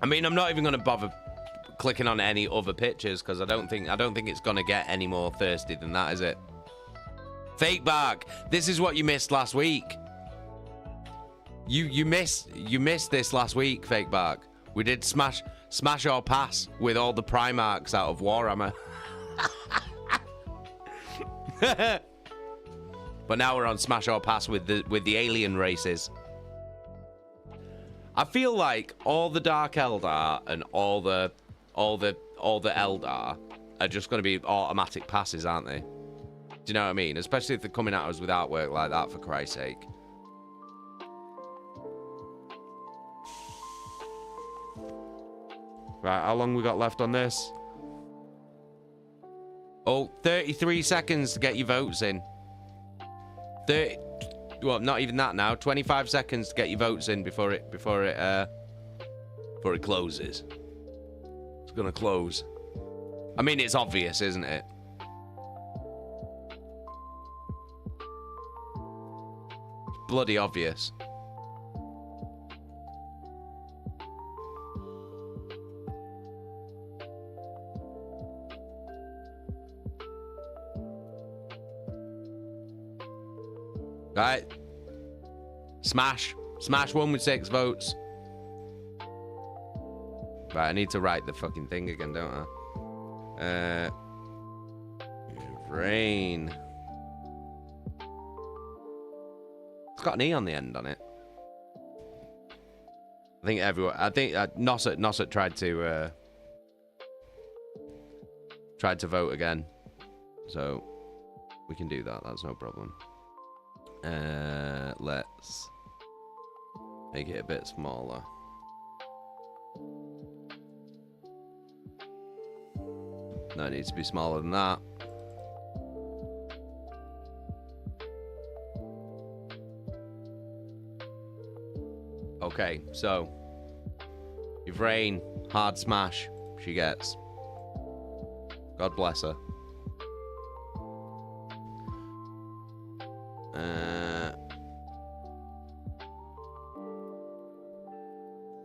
I mean, I'm not even gonna bother clicking on any other pictures because I don't think it's gonna get any more thirsty than that, is it? Fake Bark, this is what you missed last week. You missed this last week, Fake Bark. We did smash or pass with all the Primarchs out of Warhammer. But now we're on smash or pass with the alien races. I feel like all the Dark Eldar and all the Eldar are just going to be automatic passes, aren't they? Do you know what I mean? Especially if they're coming at us with artwork like that, for Christ's sake. Right, how long we got left on this? Oh, 33 seconds to get your votes in. 30, well, not even that now. 25 seconds to get your votes in before it closes. It's gonna close. I mean, it's obvious, isn't it? It's bloody obvious. Right. Smash won with 6 votes. Right, I need to write the fucking thing again, don't I? Rain. It's got an E on the end on it. I think Nosset tried to vote again. So we can do that, that's no problem. Let's make it a bit smaller. No, it needs to be smaller than that. Okay, so Yvrain, hard smash, she gets. God bless her.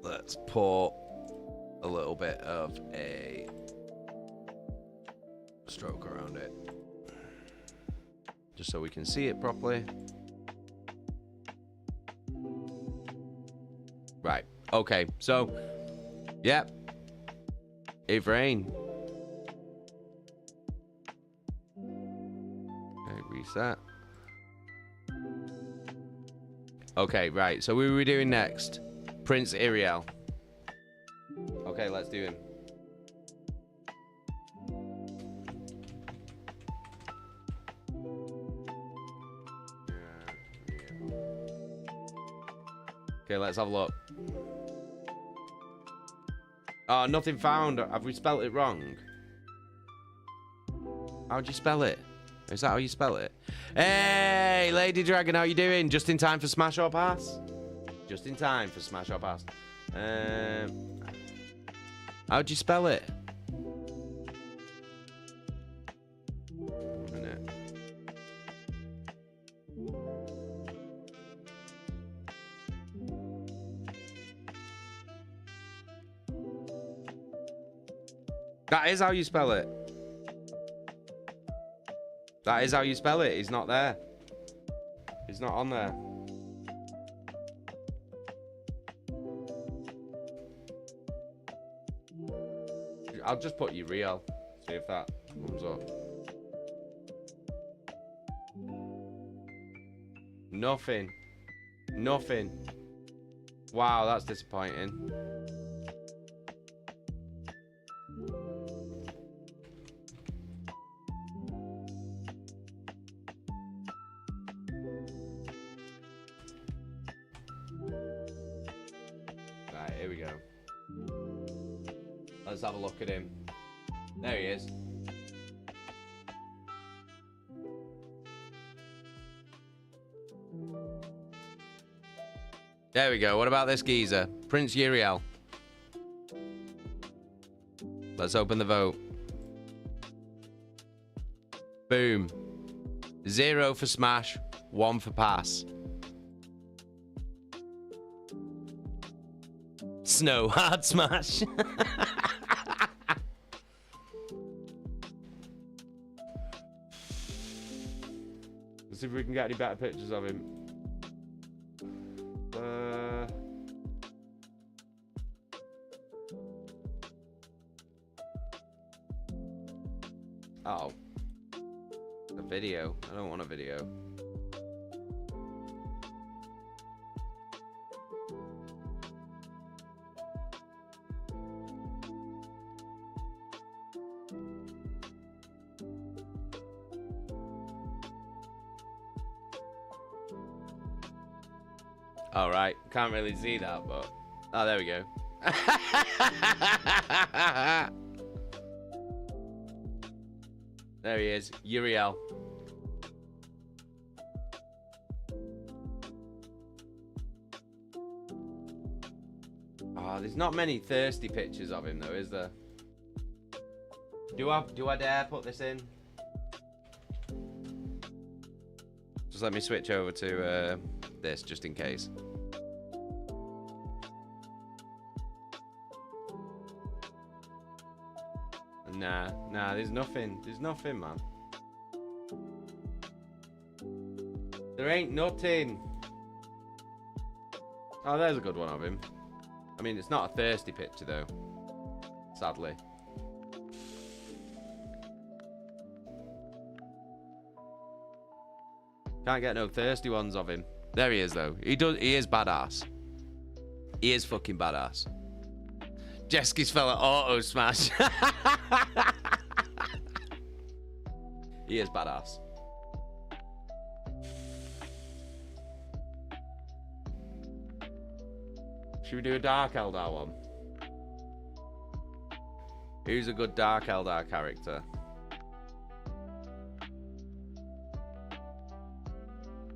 Let's pour a little bit of a stroke around it, just so we can see it properly. Right, okay, so, yep, Yvrain. Okay, reset. Okay, right, so who are we doing next? Prince Iriel. Okay, let's do him. Okay, let's have a look. Oh, nothing found. Have we spelt it wrong? How'd you spell it? Is that how you spell it? Hey, Lady Dragon, how you doing? Just in time for Smash or Pass? Just in time for Smash or Pass. How'd you spell it? A minute. That is how you spell it. That is how you spell it. He's not there. He's not on there. I'll just put Uriel. See if that comes up. nothing. Nothing. Wow, that's disappointing. Right, here we go. Let's have a look at him. There he is. There we go. What about this geezer? Prince Uriel. Let's open the vote. Boom. 0 for smash, 1 for pass. Snow hard smash. Let's see if we can get any better pictures of him. Oh. A video. I don't want a video. All right. Can't really see that, but... Oh, there we go. There he is. Uriel. Oh, there's not many thirsty pictures of him, though, is there? Do I dare put this in? Just let me switch over to this, just in case. Nah, there's nothing, man. There ain't nothing. Oh, there's a good one of him. I mean, it's not a thirsty picture, though. Sadly. Can't get no thirsty ones of him. There he is, though. He is badass. He is fucking badass. Jeski's fella auto smash. He is badass. Should we do a Dark Eldar one? Who's a good Dark Eldar character?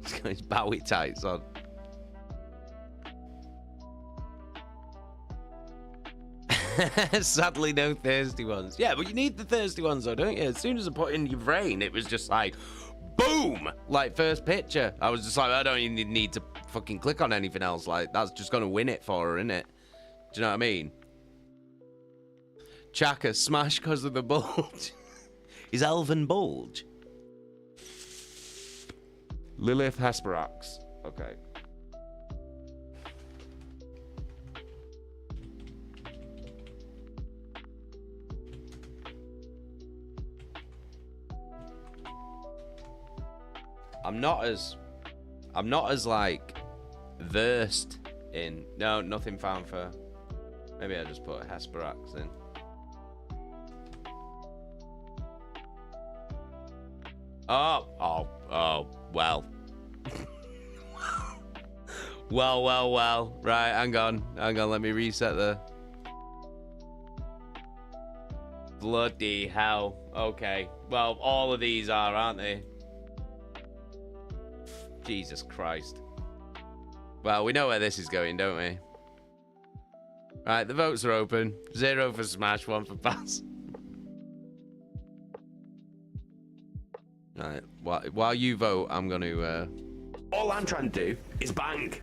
He's got his Bowie tights on. Sadly, no thirsty ones. Yeah, but you need the thirsty ones, though, don't you? As soon as I put in your brain, it was just like, boom! Like, first picture. I was just like, I don't even need to fucking click on anything else. Like, that's just going to win it for her, innit? Do you know what I mean? Chaka, smash because of the bulge. Is Elven bulge? Lilith Hesperax. Okay. I'm not as like versed in. No, nothing found for. Maybe I just put a Hesperax in. Oh, well. well. Right, hang on. Let me reset the. Bloody hell. Okay. Well, all of these are, aren't they? Jesus Christ. Well, we know where this is going, don't we? Right, the votes are open. 0 for smash, 1 for pass. Right, while you vote, I'm going to... All I'm trying to do is bang.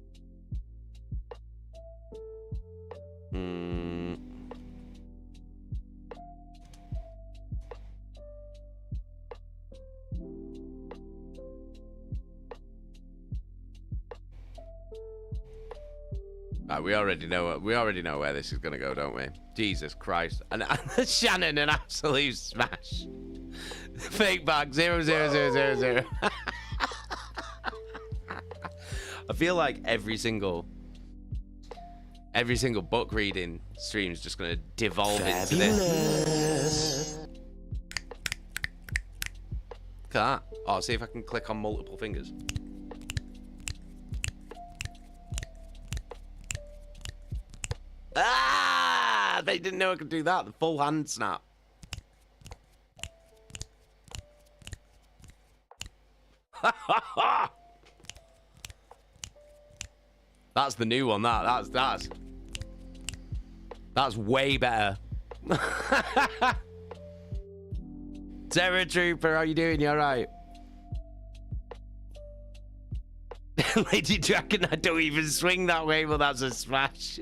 Right, we already know where this is gonna go, don't we? Jesus Christ! And Shannon, an absolute smash. Fake bag 00000. I feel like every single book reading stream is just going to devolve into this. Look at that. Oh, see if I can click on multiple fingers. Ah! They didn't know I could do that. The full hand snap. That's the new one. That's way better. Terror Trooper, how you doing? You alright? Lady Dragon, I don't even swing that way, but that's a smash.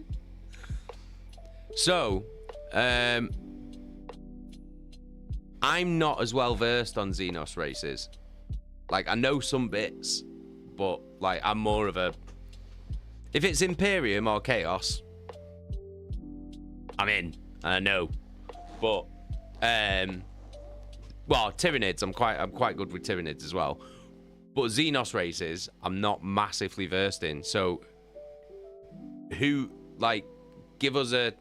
So, I'm not as well versed on Xenos races. Like, I know some bits, but like I'm more of a... If it's Imperium or Chaos, I'm in. I know. But, well, Tyranids, I'm quite good with Tyranids as well. But Xenos races, I'm not massively versed in. So, who, like, give us a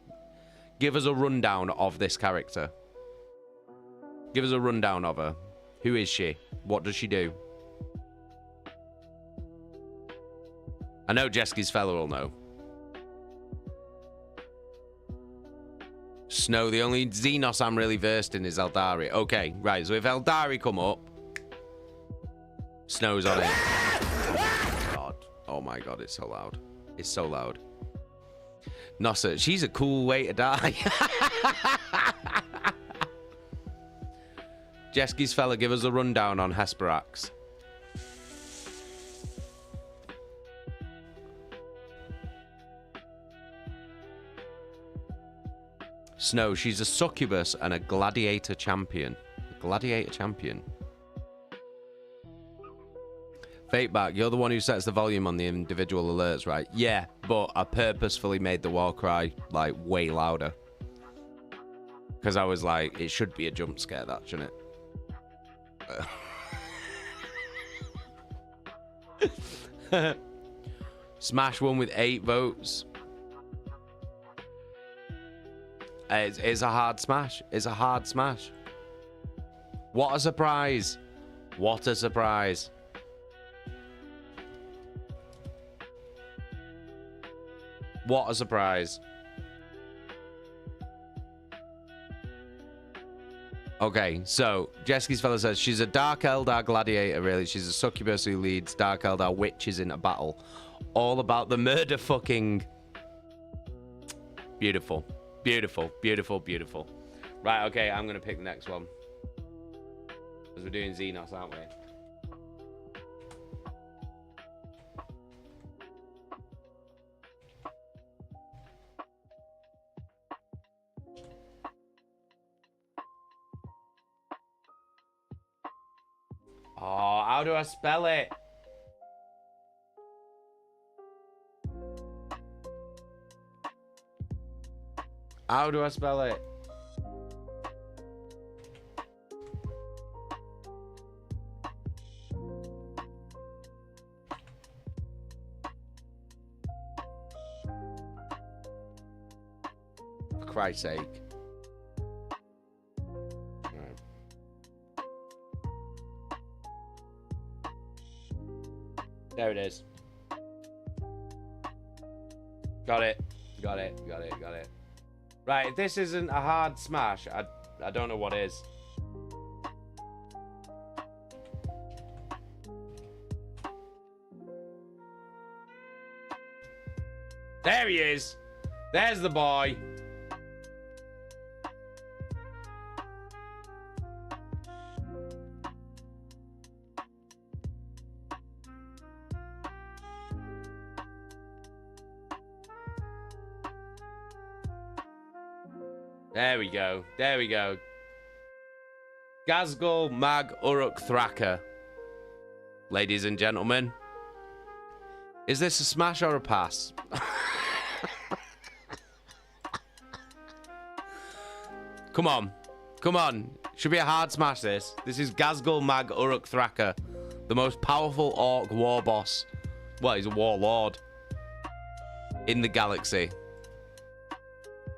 rundown of this character. Give us a rundown of her. Who is she? What does she do? I know Jeski's fella will know. Snow, the only Xenos I'm really versed in is Aeldari. Okay, right, so if Aeldari come up, Snow's on it. God. Oh my god, it's so loud. It's so loud. Nossa, she's a cool way to die. Jeski's fella, give us a rundown on Hesperax. Snow, she's a succubus and a gladiator champion. A gladiator champion. Fateback, you're the one who sets the volume on the individual alerts, right? Yeah, but I purposefully made the war cry, like, way louder. Because I was like, it should be a jump scare, that, shouldn't it? Smash one with 8 votes. It's a hard smash. It's a hard smash. What a surprise. What a surprise. What a surprise. Okay, so Jeski's fella says she's a Dark Eldar gladiator, really. She's a succubus who leads Dark Eldar witches into battle. All about the murder fucking... Beautiful. Beautiful, beautiful, beautiful. Right, okay, I'm going to pick the next one. Because we're doing Xenos, aren't we? Oh, how do I spell it? How do I spell it? For Christ's sake. Right. There it is. Got it. Got it. Got it. Got it. Right, if this isn't a hard smash, I don't know what is. There he is. There's the boy. There we go. There we go. Gazgul Mag Uruk Thraka. Ladies and gentlemen. Is this a smash or a pass? Come on. Come on. Should be a hard smash, this. This is Gazgul Mag Uruk Thraka. The most powerful orc war boss Well, he's a warlord in the galaxy.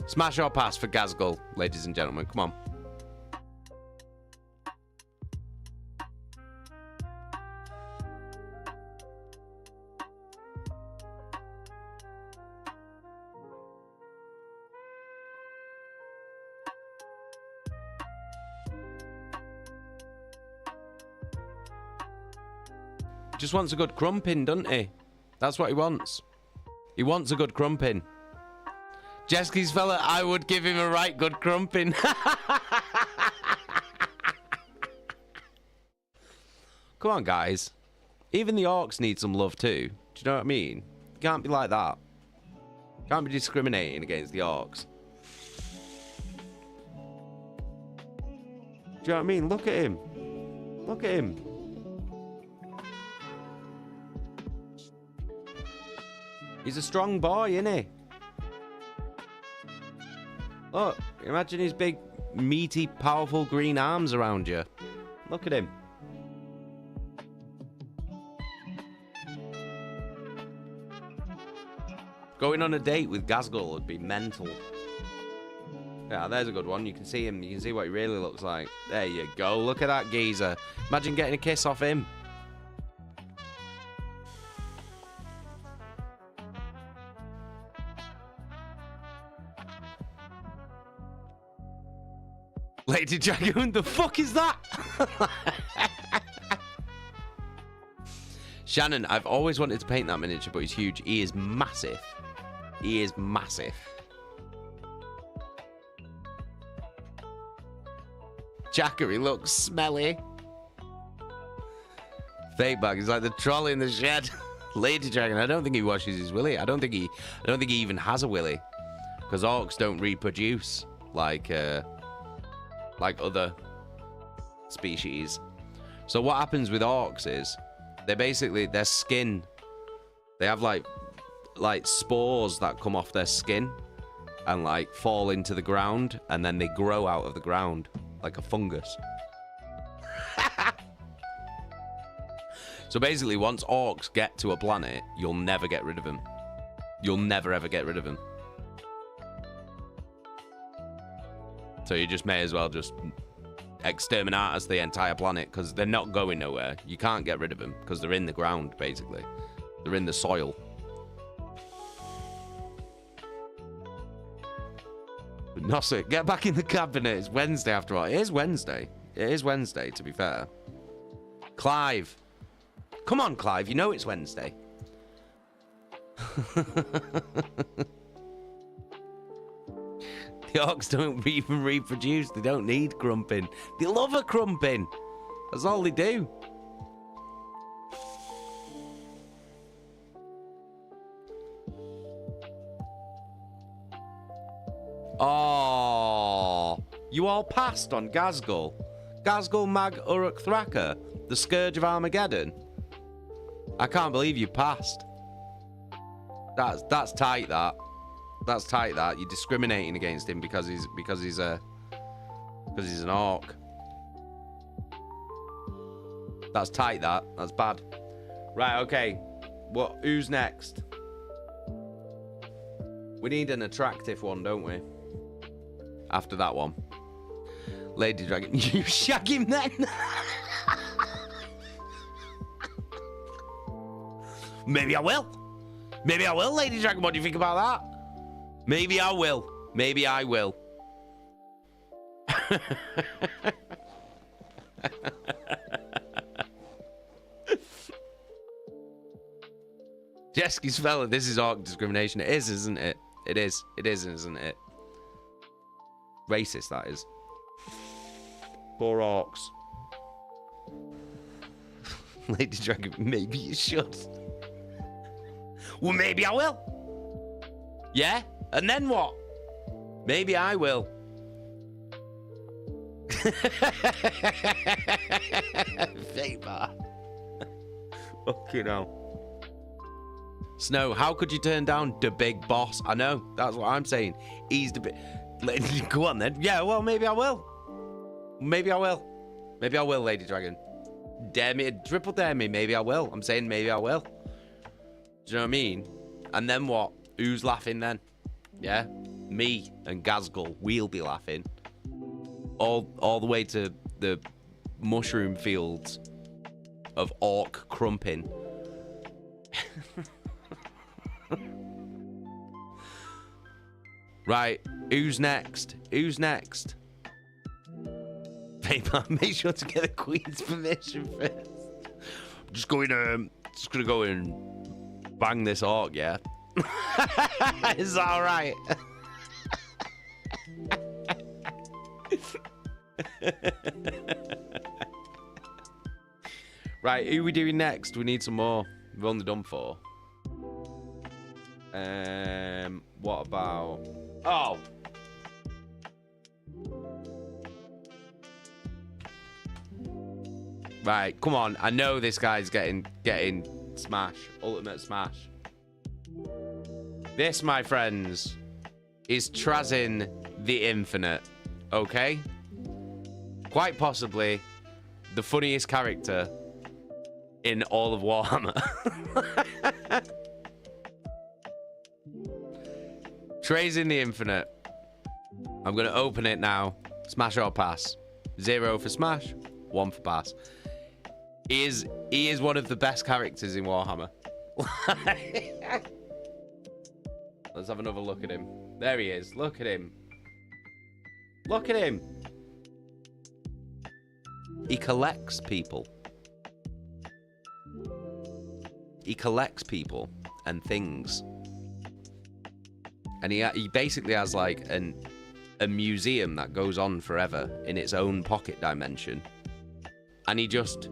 Smash or pass for Gazgul, ladies and gentlemen. Come on. Just wants a good crumping, doesn't he? That's what he wants. He wants a good crumping. Jeski's fella, I would give him a right good crumping. Come on, guys. Even the orcs need some love too. Do you know what I mean? You can't be like that. Can't be discriminating against the orcs. Do you know what I mean? Look at him. Look at him. He's a strong boy, isn't he? Look, imagine his big, meaty, powerful green arms around you. Look at him. Going on a date with Gazgul would be mental. Yeah, there's a good one. You can see him. You can see what he really looks like. There you go. Look at that geezer. Imagine getting a kiss off him. Lady Dragoon, the fuck is that? Shannon, I've always wanted to paint that miniature, but he's huge. He is massive. He is massive. Jackery looks smelly. Fake bag is like the troll in the shed. Lady Dragon, I don't think he washes his willy. I don't think he even has a willy, because orcs don't reproduce like other species. So what happens with orcs is they basically, their skin, they have like spores that come off their skin and like fall into the ground, and then they grow out of the ground like a fungus. So basically, once orcs get to a planet, you'll never get rid of them. You'll never ever get rid of them. So you just may as well just exterminate the entire planet, because they're not going nowhere. You can't get rid of them because they're in the ground, basically. They're in the soil. Nosset, get back in the cabinet. It's Wednesday after all. It is Wednesday. It is Wednesday, to be fair. Clive. Come on, Clive. You know it's Wednesday. The orcs don't even reproduce. They don't need crumping. They love a crumping. That's all they do. Oh, you all passed on Gazgul. Gazgul Mag Uruk Thraka, the Scourge of Armageddon. I can't believe you passed. That's tight, that. That's tight, that. You're discriminating against him because he's an orc. That's tight, that. That's bad. Right, okay. Who's next? We need an attractive one, don't we? After that one. Lady Dragon. You shag him then? Maybe I will. Maybe I will, Lady Dragon. What do you think about that? Maybe I will. Maybe I will. Jeski's fella, this is orc discrimination. It is, isn't it? It is. It is, isn't it? Racist, that is. Poor orcs. Lady Dragon, maybe you should. Well, maybe I will. Yeah? And then what? Maybe I will. Fake bar. Fucking hell. Snow, how could you turn down the big boss? I know, that's what I'm saying. He's the big... Go on then. Yeah, well, maybe I will. Maybe I will. Maybe I will, Lady Dragon. Dare me, triple dare me, maybe I will. I'm saying maybe I will. Do you know what I mean? And then what? Who's laughing then? Yeah? Me and Gazgul, we'll be laughing. All the way to the mushroom fields of orc crumping. Right, who's next? Who's next? Paper, make sure to get the Queen's permission first. Just gonna go and bang this orc, yeah? Is that alright? Right, who are we doing next? We need some more. We've only done 4. What about... Oh! Right, come on. I know this guy's getting smash. Ultimate smash. This, my friends, is Trazyn the Infinite. Okay? Quite possibly the funniest character in all of Warhammer. Trazyn the Infinite. I'm going to open it now. Smash or pass. 0 for smash, 1 for pass. He is one of the best characters in Warhammer. Let's have another look at him. There he is. Look at him. Look at him. He collects people. He collects people and things. And he basically has like a museum that goes on forever in its own pocket dimension. And he just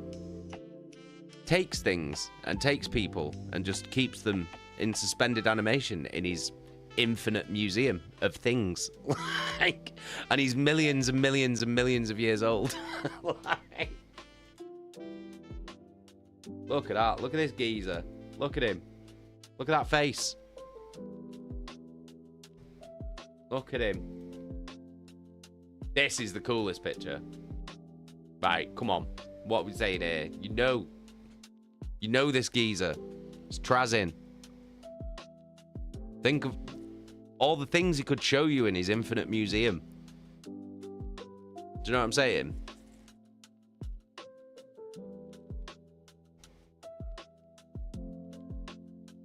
takes things and takes people and just keeps them in suspended animation in his infinite museum of things. Like, and he's millions and millions and millions of years old. Like, look at that. Look at this geezer. Look at him. Look at that face. Look at him. This is the coolest picture. Right, come on. What are we saying here? You know this geezer. It's Trazyn. Think of all the things he could show you in his infinite museum. Do you know what I'm saying?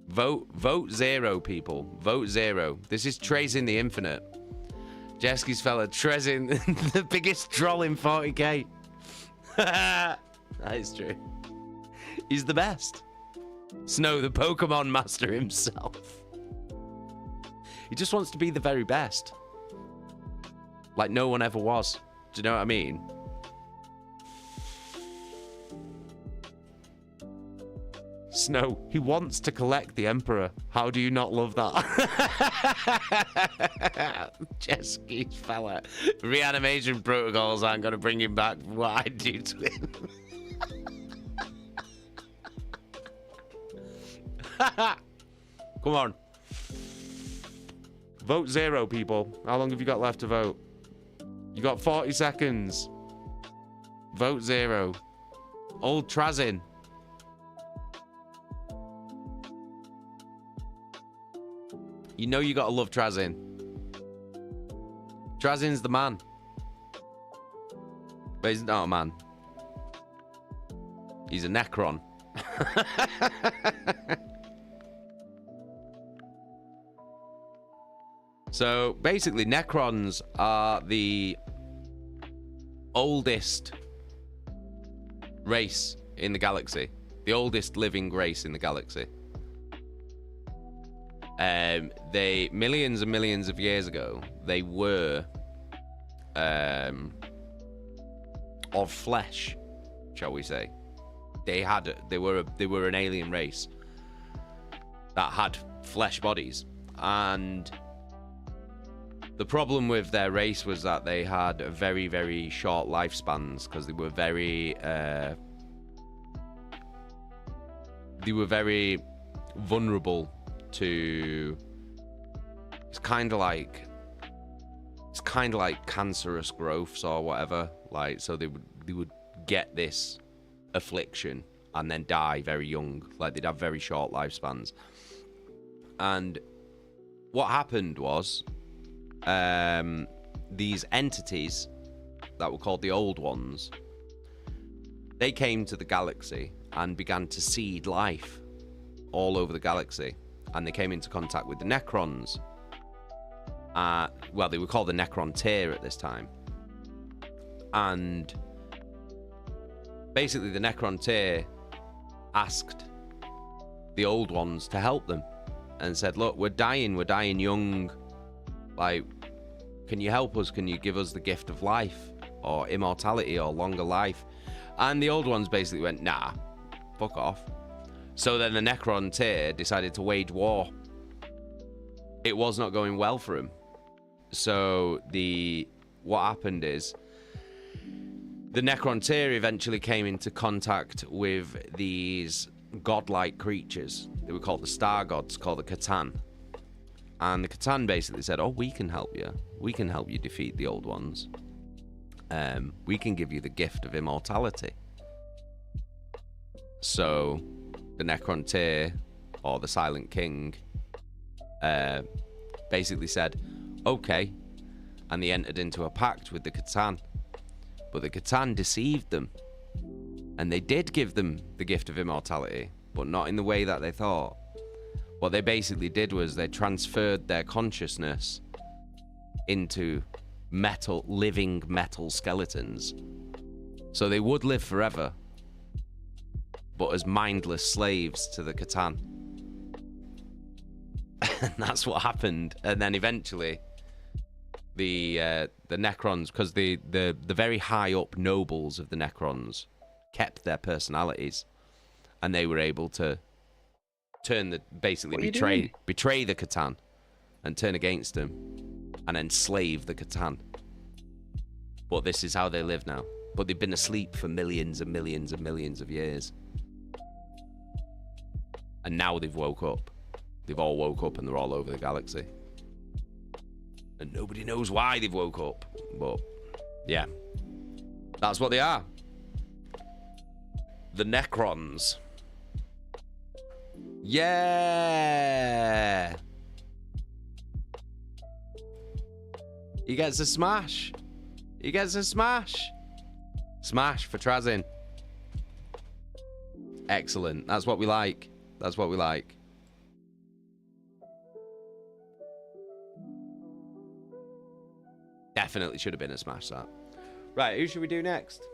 Vote 0, people. Vote 0. This is Trazyn the Infinite. Jesky's fella, Trazyn, the biggest troll in 40k. That is true. He's the best. Snow, the Pokemon master himself. He just wants to be the very best. Like no one ever was. Do you know what I mean? Snow, he wants to collect the Emperor. How do you not love that? Jesky's fella. Reanimation protocols aren't going to bring him back from what I do to him. Come on. Vote 0, people. How long have you got left to vote? You got 40 seconds. Vote 0. Old Trazyn. You know you gotta love Trazyn. Trazyn's the man. But he's not a man. He's a Necron. So basically, Necrons are the oldest race in the galaxy. The oldest living race in the galaxy. They, millions and millions of years ago, they were of flesh, shall we say. They were an alien race that had flesh bodies, and the problem with their race was that they had very, very short lifespans because they were very vulnerable to. It's kind of like cancerous growths or whatever. Like, so they would get this affliction and then die very young. Like, they'd have very short lifespans. And what happened was, these entities that were called the Old Ones, they came to the galaxy and began to seed life all over the galaxy. And they came into contact with the Necrons. Well, they were called the Necron Tier at this time. And basically the Necron Tier asked the Old Ones to help them and said, look, we're dying young. Like, can you help us? Can you give us the gift of life or immortality or longer life? And the Old Ones basically went, nah, fuck off. So then the Necron Tier decided to wage war. It was not going well for him. So what happened is the Necron Tier eventually came into contact with these godlike creatures. They were called the Star Gods, called the Catan. And the Catan basically said, oh, we can help you. We can help you defeat the Old Ones. We can give you the gift of immortality. So the Necron Tier, or the Silent King, basically said, okay. And they entered into a pact with the Catan. But the Catan deceived them. And they did give them the gift of immortality, but not in the way that they thought. What they basically did was they transferred their consciousness into living metal skeletons. So they would live forever, but as mindless slaves to the Catan. And that's what happened. And then eventually the Necrons, because the very high up nobles of the Necrons kept their personalities, and they were able to betray the Catan and turn against them and enslave the Catan. But this is how they live now. But they've been asleep for millions and millions and millions of years. And now they've woke up. They've all woke up and they're all over the galaxy. And nobody knows why they've woke up. But, yeah. That's what they are. The Necrons. Yeah! He gets a smash. He gets a smash. Smash for Trazin. Excellent. That's what we like. That's what we like. Definitely should have been a smash, that. Right, who should we do next?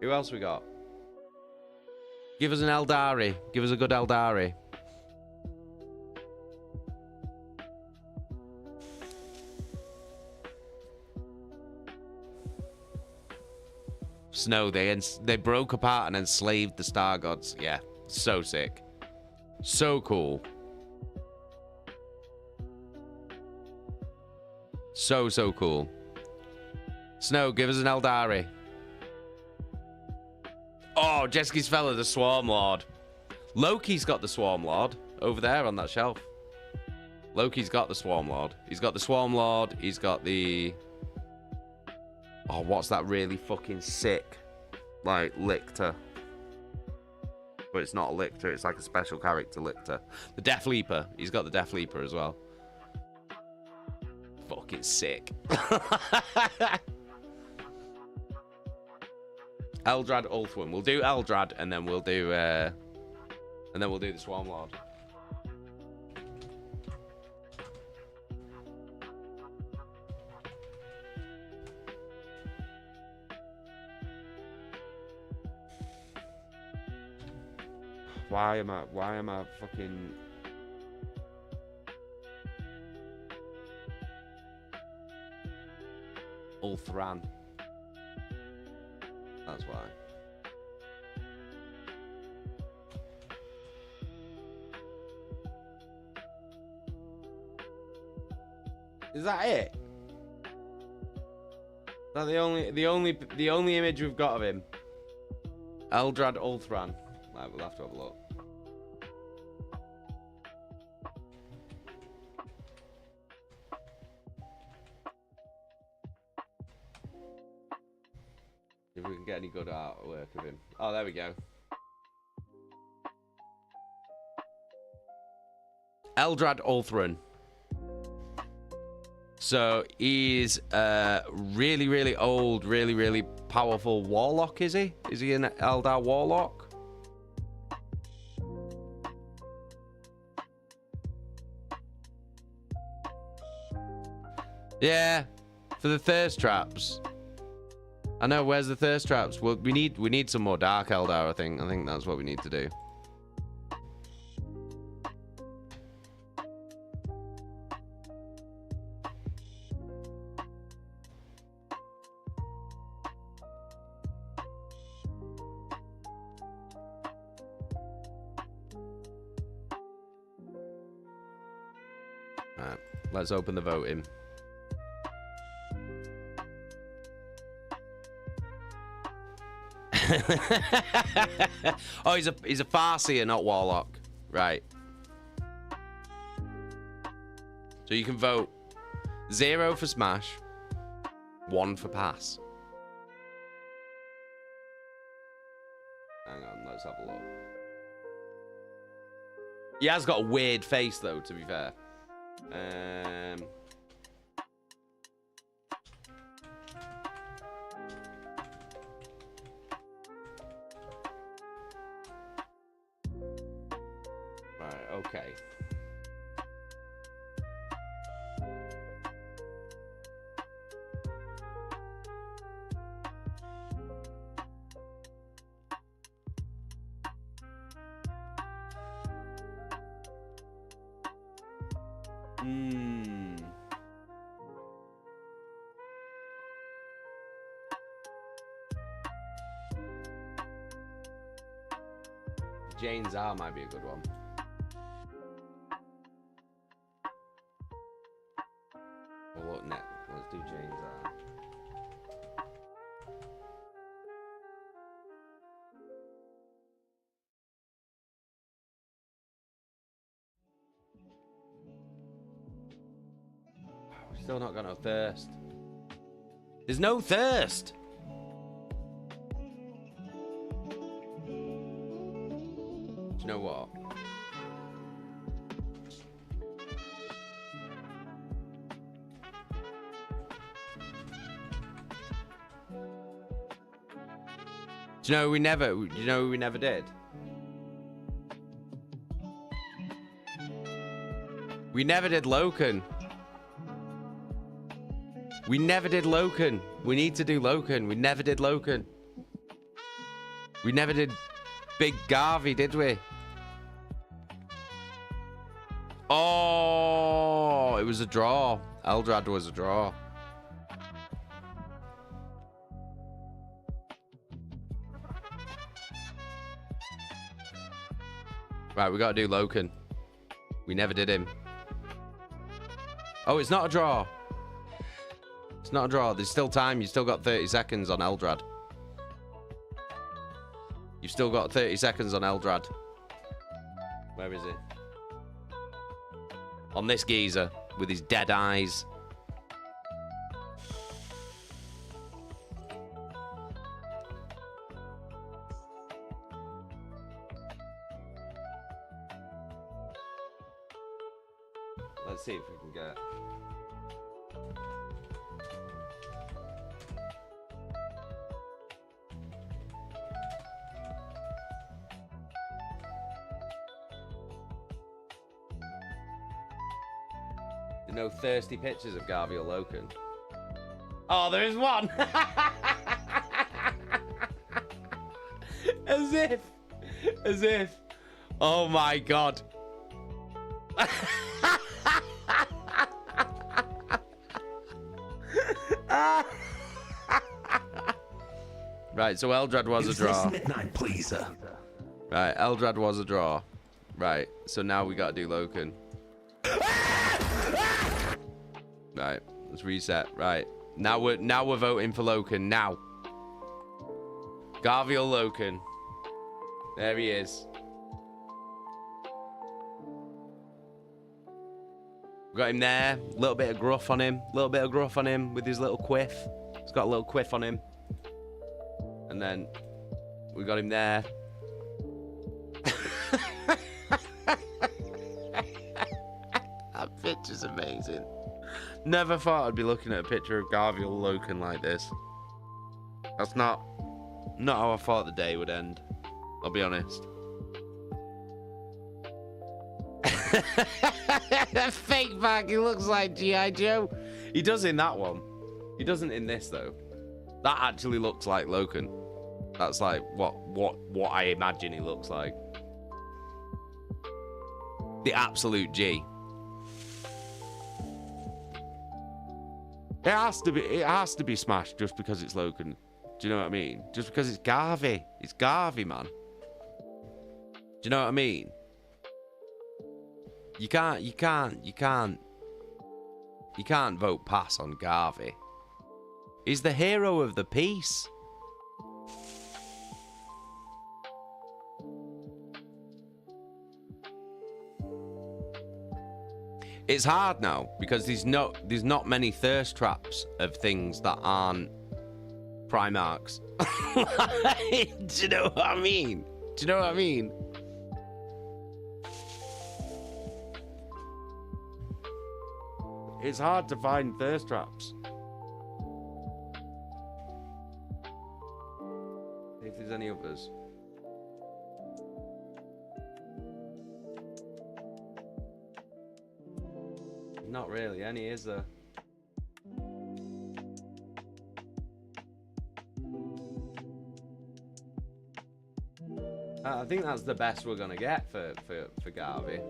Who else we got? Give us an Aeldari. Give us a good Aeldari. Snow, they broke apart and enslaved the Star Gods. Yeah, so sick. So cool. So cool. Snow, give us an Aeldari. Oh, Jeski's fella, the Swarm Lord. Loki's got the Swarm Lord over there on that shelf. Loki's got the Swarm Lord. He's got the Swarm Lord. He's got the... Oh, what's that really fucking sick, like, Lictor? But it's not a Lictor, it's like a special character Lictor. The Death Leaper. He's got the Death Leaper as well. Fucking sick. Eldrad Ulthwin. We'll do Eldrad and then we'll do the Swarm Lord. Why am I fucking... Ulthran. That's why. Is that it? Is that the only image we've got of him? Eldrad Ulthran. Right, we'll have to have a look. If we can get any good artwork of him. Oh, there we go. Eldrad Ulthran. So he's a really, really old, really, really powerful warlock, is he? Is he an Eldar warlock? Yeah, for the thirst traps. I know, where's the thirst traps? Well, we need some more Dark Eldar, I think. I think that's what we need to do. Alright, let's open the voting. Oh, he's a Farseer, not Warlock. Right. So you can vote 0 for Smash, 1 for Pass. Hang on, let's have a look. He has got a weird face, though, to be fair. Right, okay. Jane's R might be a good one. Well, look, next. Let's do Jane's R. We've still not got no thirst. There's no thirst. Do you know what? Do you know we never? Do you know we never did? We never did Loken. We never did Loken. We need to do Loken. We never did Loken. We never did Big Garvey, did we? Oh, it was a draw. Eldrad was a draw. Right, we gotta do Loken. We never did him. Oh, it's not a draw. It's not a draw. There's still time. You've still got 30 seconds on Eldrad. You've still got 30 seconds on Eldrad. Where is it? On this geezer with his dead eyes. Let's see if we can get... No thirsty pictures of Garvey or Loken. Oh, there is one. As if. Oh my god. Right, so Eldrad was a draw. Midnight, please. Right, Eldrad was a draw. Right, so now we gotta do Loken. Right, let's reset. Right, now we're voting for Loken. Now, Garvey or Loken? There he is. Got him there. A little bit of gruff on him. A little bit of gruff on him with his little quiff. He's got a little quiff on him. And then we got him there. which is amazing. Never thought I'd be looking at a picture of Garvey or Loken like this. That's not how I thought the day would end. I'll be honest. Fake back, he looks like G.I. Joe. He does in that one. He doesn't in this though. That actually looks like Loken. That's like what I imagine he looks like. The absolute G. It has to be smashed just because it's Loken. Do you know what I mean? Just because it's Garvey. It's Garvey, man. Do you know what I mean? You can't vote pass on Garvey. He's the hero of the piece. It's hard now because there's not many thirst traps of things that aren't Primarchs. Do you know what I mean? Do you know what I mean? It's hard to find thirst traps. See if there's any others. Not really any, is there? I think that's the best we're gonna get for Garvey.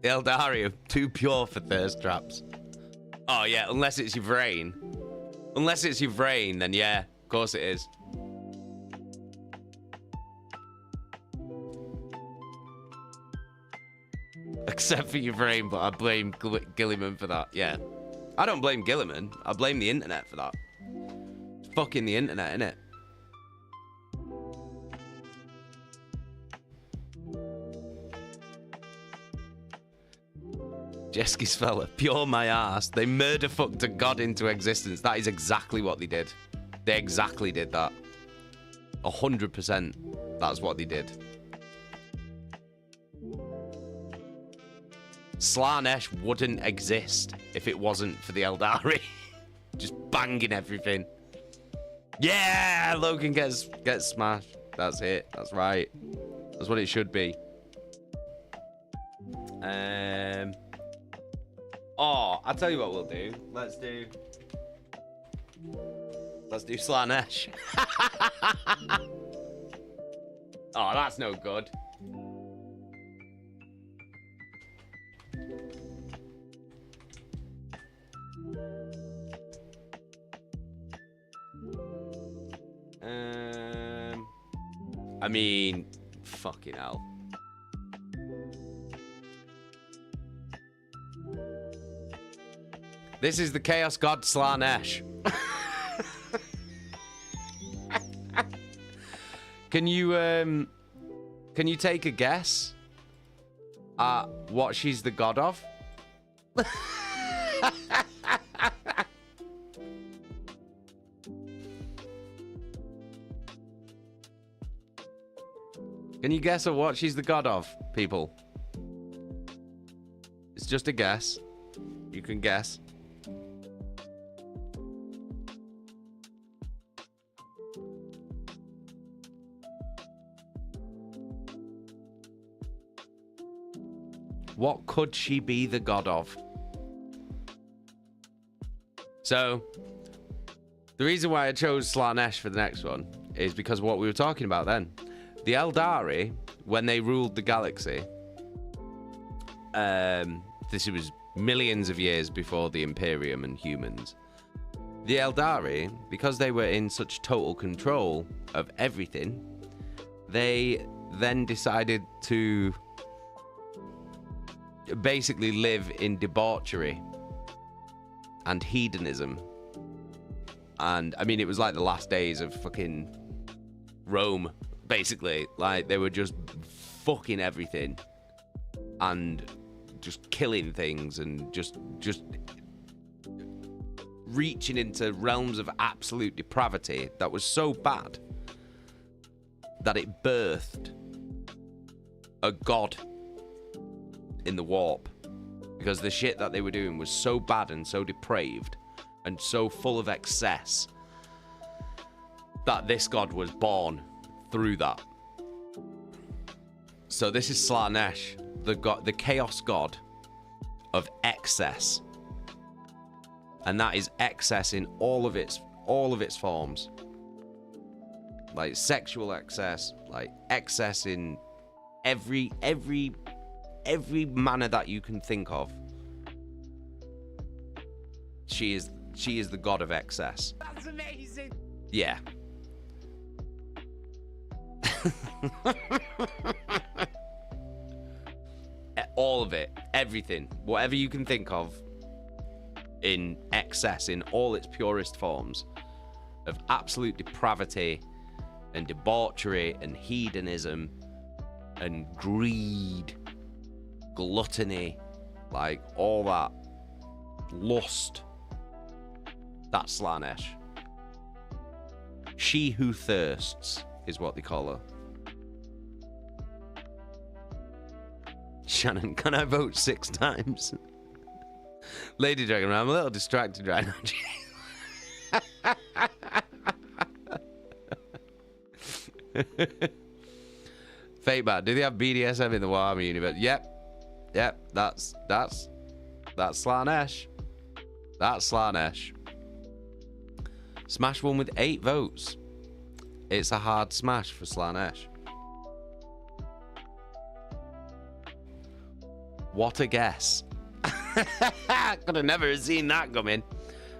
The Aeldari are too pure for thirst traps. Oh yeah, unless it's your brain. Unless it's your brain, then yeah, of course it is. Except for your brain, but I blame Gilliman for that. Yeah. I don't blame Gilliman. I blame the internet for that. It's fucking the internet, innit? Jeski's fella, pure my ass. They murder fucked a god into existence. That is exactly what they did. They exactly did that. 100%. That's what they did. Slaanesh wouldn't exist if it wasn't for the Aeldari. Just banging everything. Yeah, Loken gets smashed. That's it. That's right. That's what it should be. Oh, I'll tell you what we'll do. Let's do Slaanesh. Oh, that's no good. I mean, fucking hell. This is the Chaos God Slaanesh. Can you take a guess at what she's the god of? Can you guess at what she's the god of, people? It's just a guess. You can guess. What could she be the god of? So, the reason why I chose Slaanesh for the next one is because of what we were talking about then. The Aeldari, when they ruled the galaxy, this was millions of years before the Imperium and humans. The Aeldari, because they were in such total control of everything, they then decided to basically live in debauchery and hedonism. And I mean, it was like the last days of fucking Rome, basically. Like, they were just fucking everything and just killing things and just reaching into realms of absolute depravity that was so bad that it birthed a god in the warp, because the shit that they were doing was so bad and so depraved and so full of excess that this god was born through that. So this is Slaanesh, the chaos god of excess, and that is excess in all of its forms, like sexual excess, like excess in every manner that you can think of. She is the god of excess. That's amazing. Yeah. All of it, everything, whatever you can think of in excess, in all its purest forms of absolute depravity and debauchery and hedonism and greed, gluttony, like all that, lust. That's Slaanesh. She who thirsts is what they call her. Shannon, can I vote 6 times? Lady Dragon, I'm a little distracted right now. Fate Bat, do they have BDSM in the Warhammer universe? Yep, that's Slaanesh. That's Slaanesh. Smash won with 8 votes. It's a hard smash for Slaanesh. What a guess. Could have never seen that coming.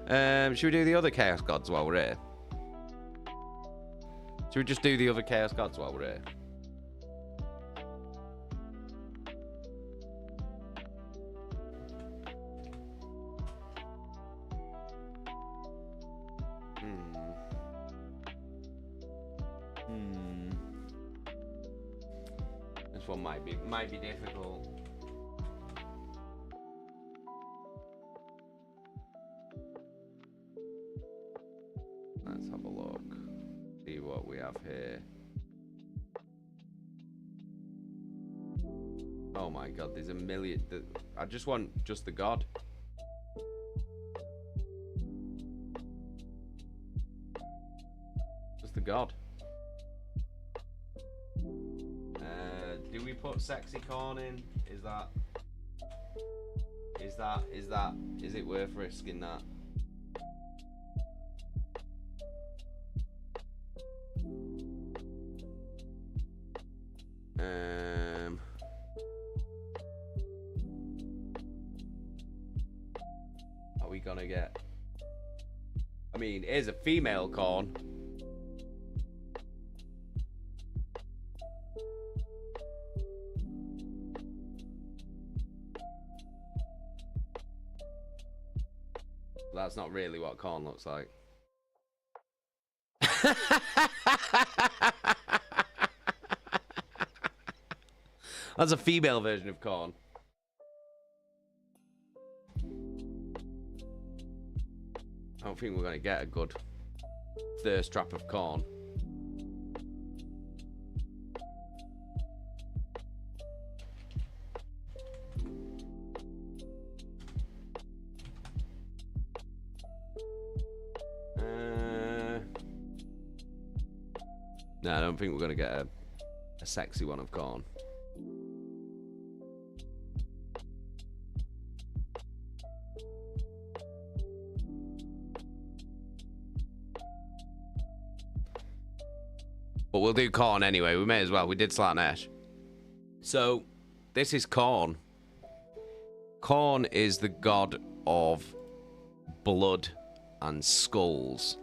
Should we do the other Chaos Gods while we're here? Should we just do the other Chaos Gods while we're here? This one might be difficult. Let's have a look. See what we have here. Oh my god, there's a million. I just want just the god. Just the god. Do we put sexy corn in? Is it worth risking that? Are we gonna get? I mean, here's a female corn. That's not really what corn looks like. That's a female version of corn. I don't think we're going to get a good thirst trap of corn. No, I don't think we're going to get a sexy one of corn. But we'll do corn anyway. We may as well. We did Slaanesh. So, this is Corn. Corn is the god of blood and skulls.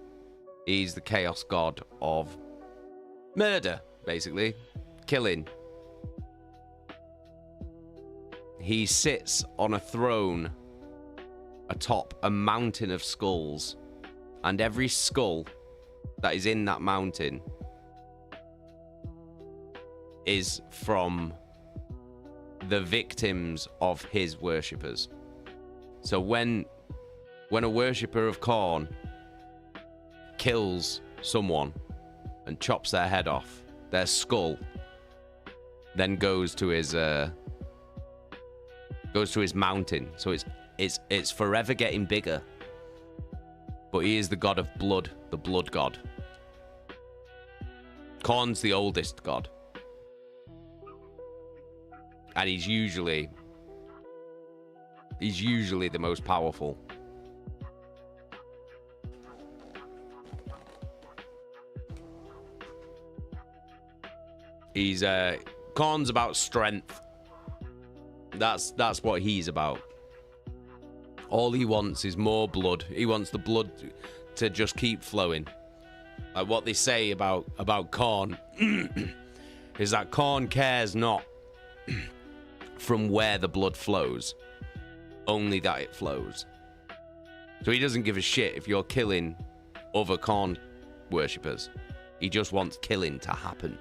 He's the chaos god of murder, basically. Killing. He sits on a throne atop a mountain of skulls. And every skull that is in that mountain is from the victims of his worshippers. So when a worshipper of Corn kills someone and chops their head off, their skull, then goes to his mountain. So it's forever getting bigger. But he is the god of blood, the blood god. Khorne's the oldest god. And he's usually the most powerful. Khorne's about strength. That's what he's about. All he wants is more blood. He wants the blood to just keep flowing. Like what they say about Khorne is that Khorne cares not from where the blood flows, only that it flows. So he doesn't give a shit if you're killing other Khorne worshippers. He just wants killing to happen.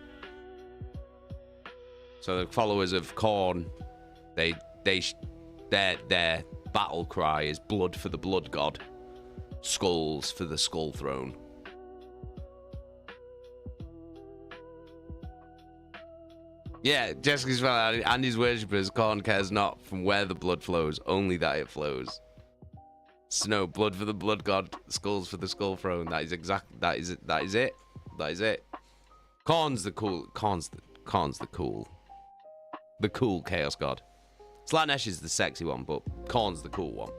So the followers of Khorne, their battle cry is blood for the blood god, skulls for the skull throne. Yeah, Jessica's well, and his worshippers, Khorne cares not from where the blood flows, only that it flows. Snow, blood for the blood god, skulls for the skull throne. That is it. Khorne's the cool chaos god. Slaanesh is the sexy one, but Khorne's the cool one.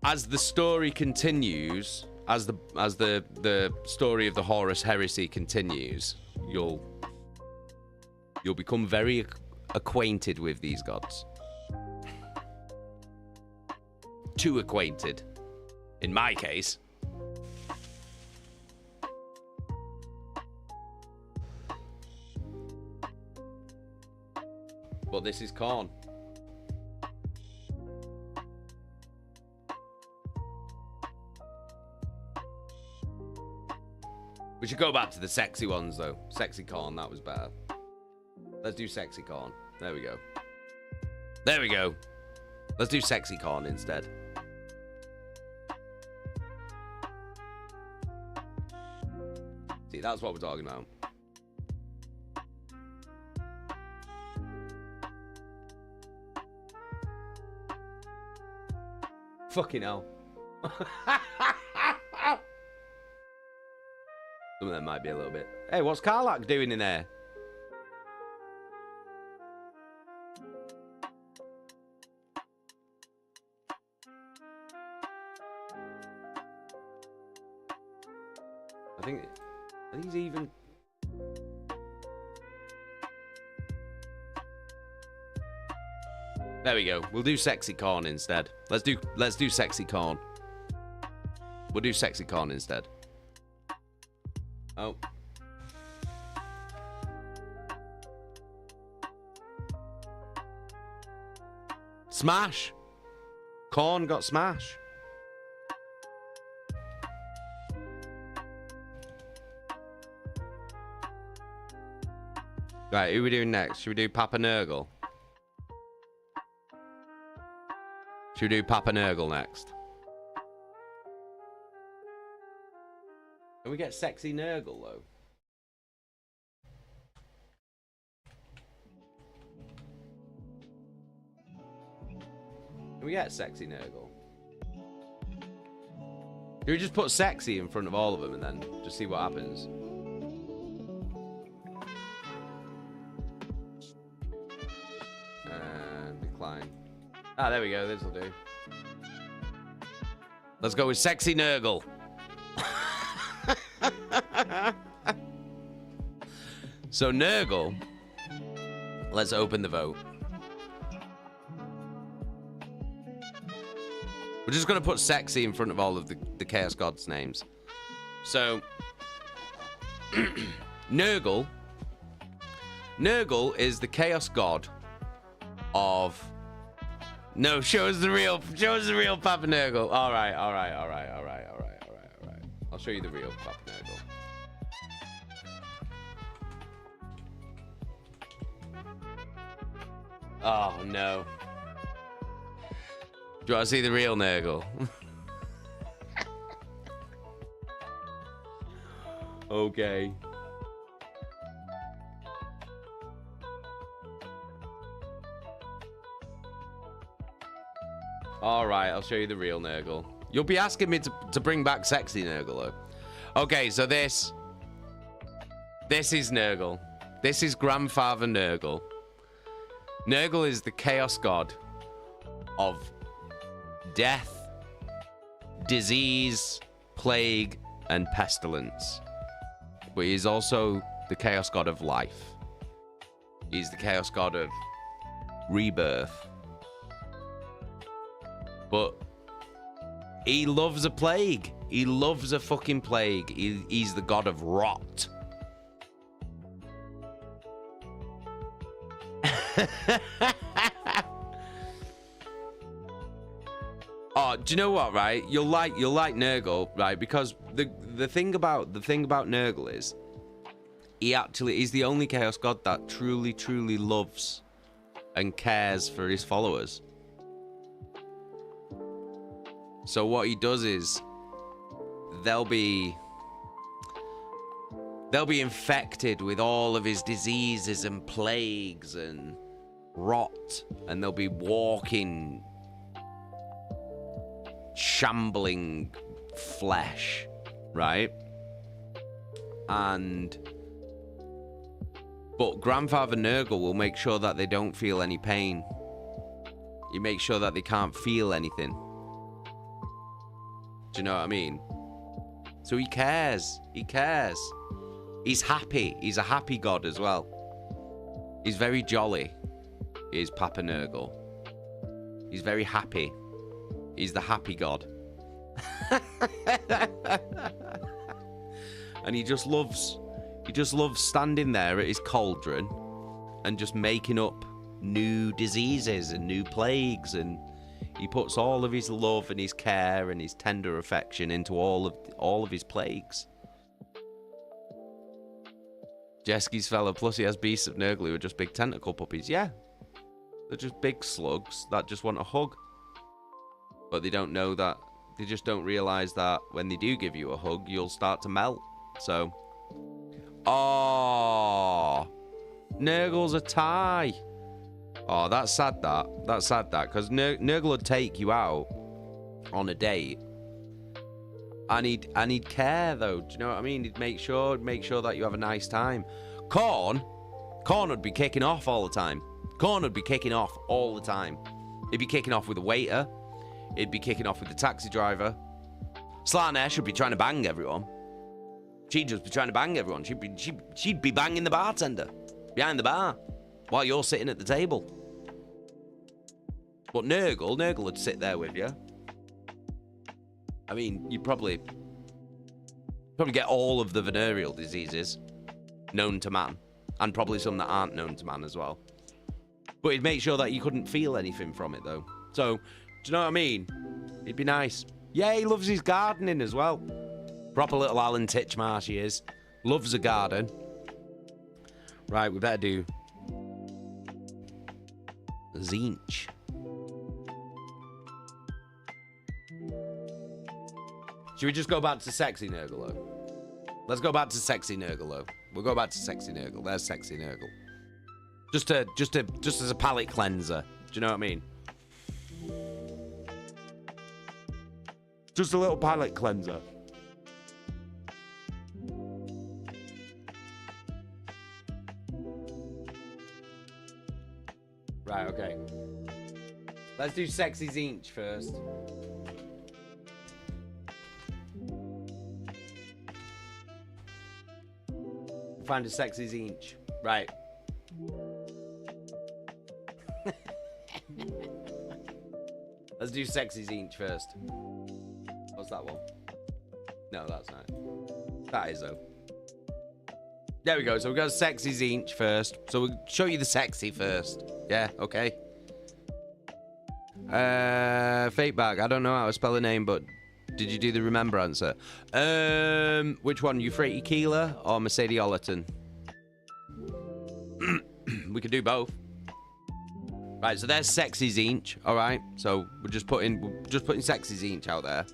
As the story continues, as the story of the Horus Heresy continues, you'll become very acquainted with these gods. Too acquainted, in my case. But this is Khorne. We should go back to the sexy ones, though. Sexy Khorne, that was better. Let's do sexy Khorne. There we go. There we go. Let's do sexy Khorne instead. See, that's what we're talking about. Fucking hell. Some of them might be a little bit. Hey, what's Karlach doing in there? I think he's even. There we go. We'll do sexy Khorne instead. Let's do sexy Khorne. We'll do sexy Khorne instead. Oh. Smash. Khorne got smash. Right, who are we doing next? Should we do Papa Nurgle? Should we do Papa Nurgle next? Can we get sexy Nurgle, though? Can we get sexy Nurgle? Do we just put sexy in front of all of them and then just see what happens? And decline. Ah, there we go. This will do. Let's go with sexy Nurgle. So Nurgle, let's open the vote. We're just going to put sexy in front of all of the Chaos Gods' names. So, Nurgle is the Chaos God of... No, show us the real Papa Nurgle. All right. I'll show you the real Papa Nurgle. Oh, no. Do you want to see the real Nurgle? Okay. Alright, I'll show you the real Nurgle. You'll be asking me to bring back sexy Nurgle, though. Okay, so this is Nurgle. This is Grandfather Nurgle. Nurgle is the chaos god of death, disease, plague, and pestilence. But he's also the chaos god of life. He's the chaos god of rebirth. But he loves a plague. He loves a fucking plague. He's the god of rot. Oh, do you know what, right? You'll like Nurgle, right? Because the thing about Nurgle is he's the only chaos god that truly loves and cares for his followers. So what he does is they'll be infected with all of his diseases and plagues and rot, and they'll be walking, shambling flesh, right? But Grandfather Nurgle will make sure that they don't feel any pain. He makes sure that they can't feel anything. Do you know what I mean? So he cares. He cares. He's happy. He's a happy god as well. He's very jolly. Is Papa Nurgle. He's very happy. He's the happy god. And he just loves standing there at his cauldron and just making up new diseases and new plagues, and he puts all of his love and his care and his tender affection into all of his plagues. Jeski's fella, plus he has beasts of Nurgle who are just big tentacle puppies. Yeah, they're just big slugs that just want a hug. But they don't know that, they just don't realise that when they do give you a hug, you'll start to melt. So, oh, Nurgle's a tie. Oh, that's sad that, because Nurgle would take you out on a date, and he'd care though. Do you know what I mean? He'd make sure that you have a nice time. Corn would be kicking off all the time. Corn would be kicking off all the time. He'd be kicking off with a waiter. He'd be kicking off with the taxi driver. Slanesh would be trying to bang everyone. She'd just be trying to bang everyone. She'd be banging the bartender behind the bar while you're sitting at the table. But Nurgle would sit there with you. I mean, you'd probably get all of the venereal diseases known to man, and probably some that aren't known to man as well. But he'd make sure that you couldn't feel anything from it, though. So, do you know what I mean? It'd be nice. Yeah, he loves his gardening as well. Proper little Alan Titchmarsh he is. Loves a garden. Right, we better do Tzeentch. Should we just go back to sexy Nurgle, though? Let's go back to sexy Nurgle, though. We'll go back to sexy Nurgle. There's sexy Nurgle. Just as a palate cleanser. Do you know what I mean? Just a little palate cleanser. Right, okay. Let's do sexy Tzeentch first. Find a sexy Tzeentch. Right. Let's do sexy Tzeentch first. What's that one? No, that's not. That is, though. There we go. So we've got sexy Tzeentch first. So we'll show you the sexy first. Yeah, okay. Fate bag. I don't know how to spell the name, but did you do the remember answer? Which one? Euphrates Keeler or Mercedes Ollerton? We could do both. Right, so there's sexy Tzeentch. All right, so we're just putting sexy Tzeentch out there.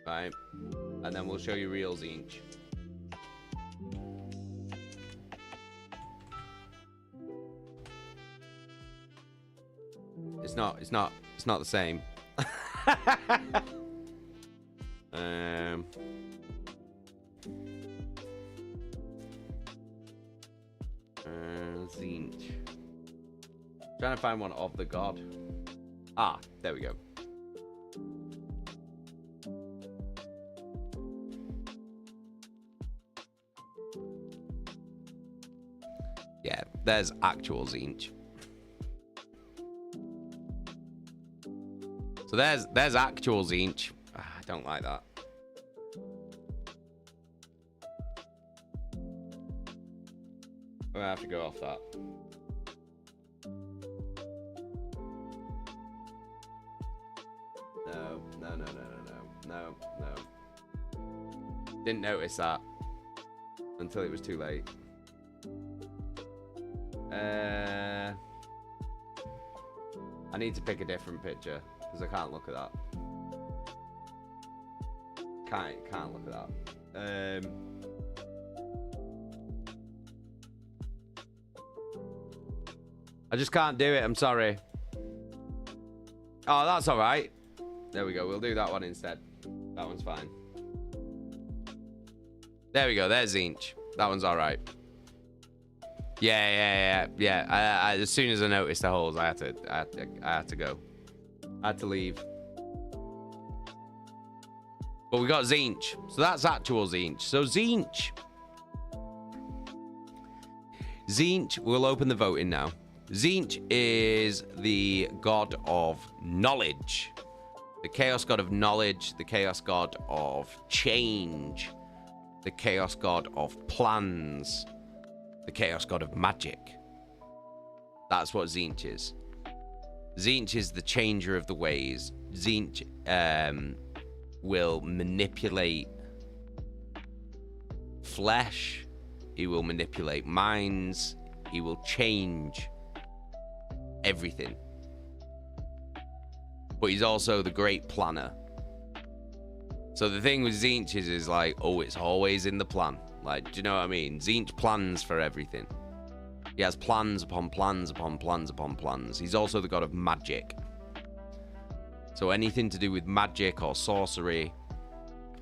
Right. and then we'll show you real Zinch. It's not the same. Zinch. Trying to find one of the god. Ah, there we go. Yeah, there's actual Zinch. So there's actual Zinch. I don't like that. I'm gonna have to go off that. No. Didn't notice that until it was too late. I need to pick a different picture because I can't look at that. Can't look at that. I just can't do it. I'm sorry. Oh, that's all right. There we go. We'll do that one instead. That one's fine. There we go. There's Zinch. That one's all right. Yeah. I, as soon as I noticed the holes, I had to go. I had to leave. But we got Zinch. So that's actual Zinch. So Zinch. We'll open the voting now. Zinch is the god of knowledge. The chaos god of knowledge. The chaos god of change. The chaos god of plans. The chaos god of magic. That's what Zinch is. Zinch is the changer of the ways. Zinch will manipulate flesh. He will manipulate minds. He will change everything. But he's also the great planner. So the thing with Zinch is like, oh, it's always in the plan. Like, do you know what I mean? Zinch plans for everything. He has plans upon plans upon plans upon plans. He's also the god of magic. So anything to do with magic or sorcery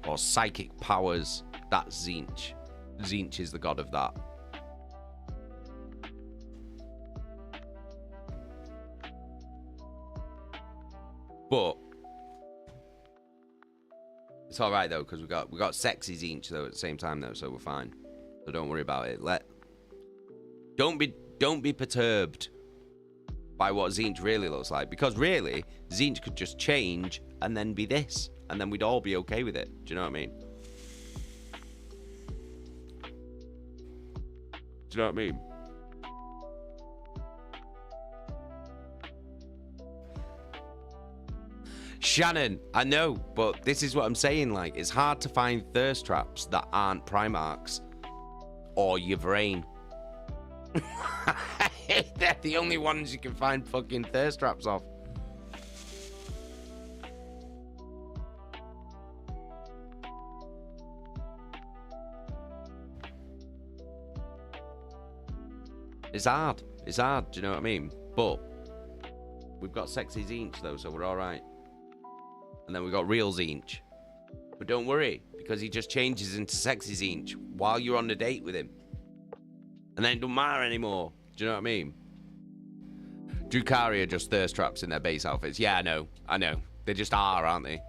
or psychic powers, that's Zinch. Zinch is the god of that. But it's all right though, because we got sexy Zinch though at the same time though, so we're fine. So don't worry about it. Don't be perturbed by what Zinch really looks like, because really Zinch could just change and then be this, and then we'd all be okay with it. Do you know what I mean? Do you know what I mean? Shannon, I know, but this is what I'm saying. Like, it's hard to find thirst traps that aren't Primarchs or Yvrain. They're the only ones you can find fucking thirst traps off. It's hard. It's hard, do you know what I mean? But we've got sexy Zinch though, so we're alright. And then we got real Zinch. But don't worry, because he just changes into sexy Zinch while you're on the date with him. And then it don't matter anymore. Do you know what I mean? Drukhari are just thirst traps in their base outfits. Yeah, I know. They just are, aren't they?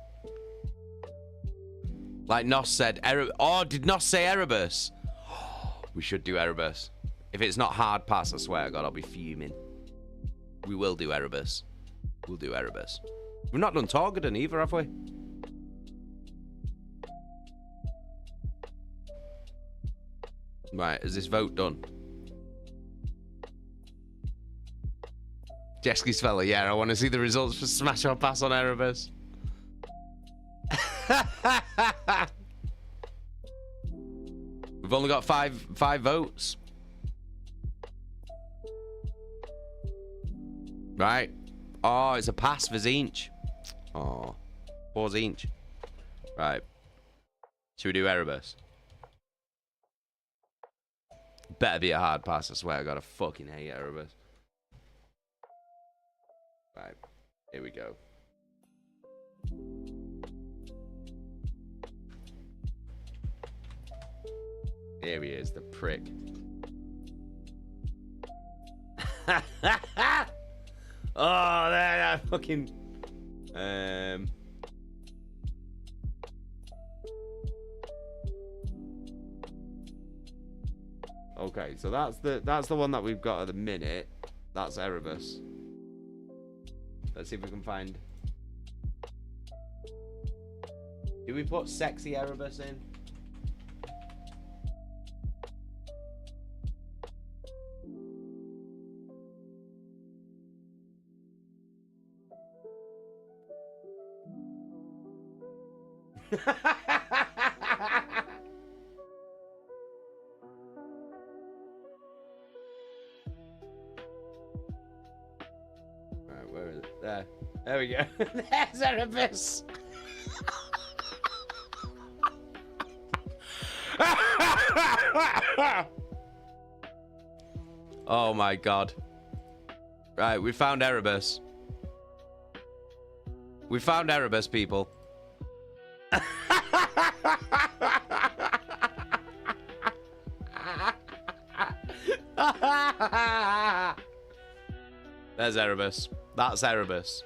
Like Nos said, oh, did Nos say Erebus? We should do Erebus. If it's not hard pass, I swear to God, I'll be fuming. We will do Erebus. We'll do Erebus. We've not done Torgaddon either, have we? Right, is this vote done? Jesky's fella, yeah, I want to see the results for Smash or Pass on Erebus. We've only got five votes. Right. Oh, it's a pass for Zinch. Oh, poor Zinch. Right. Should we do Erebus? Better be a hard pass, I swear. I gotta fucking hate Erebus. Right, here we go. Here he is, the prick. Oh, that fucking. Okay, so that's the one that we've got at the minute. That's Erebus. Let's see if we can find. Did we put sexy Erebus in? Alright, where is it? There. There we go. There's Erebus. Oh my god. Right, we found Erebus. We found Erebus, people. There's Erebus. That's Erebus.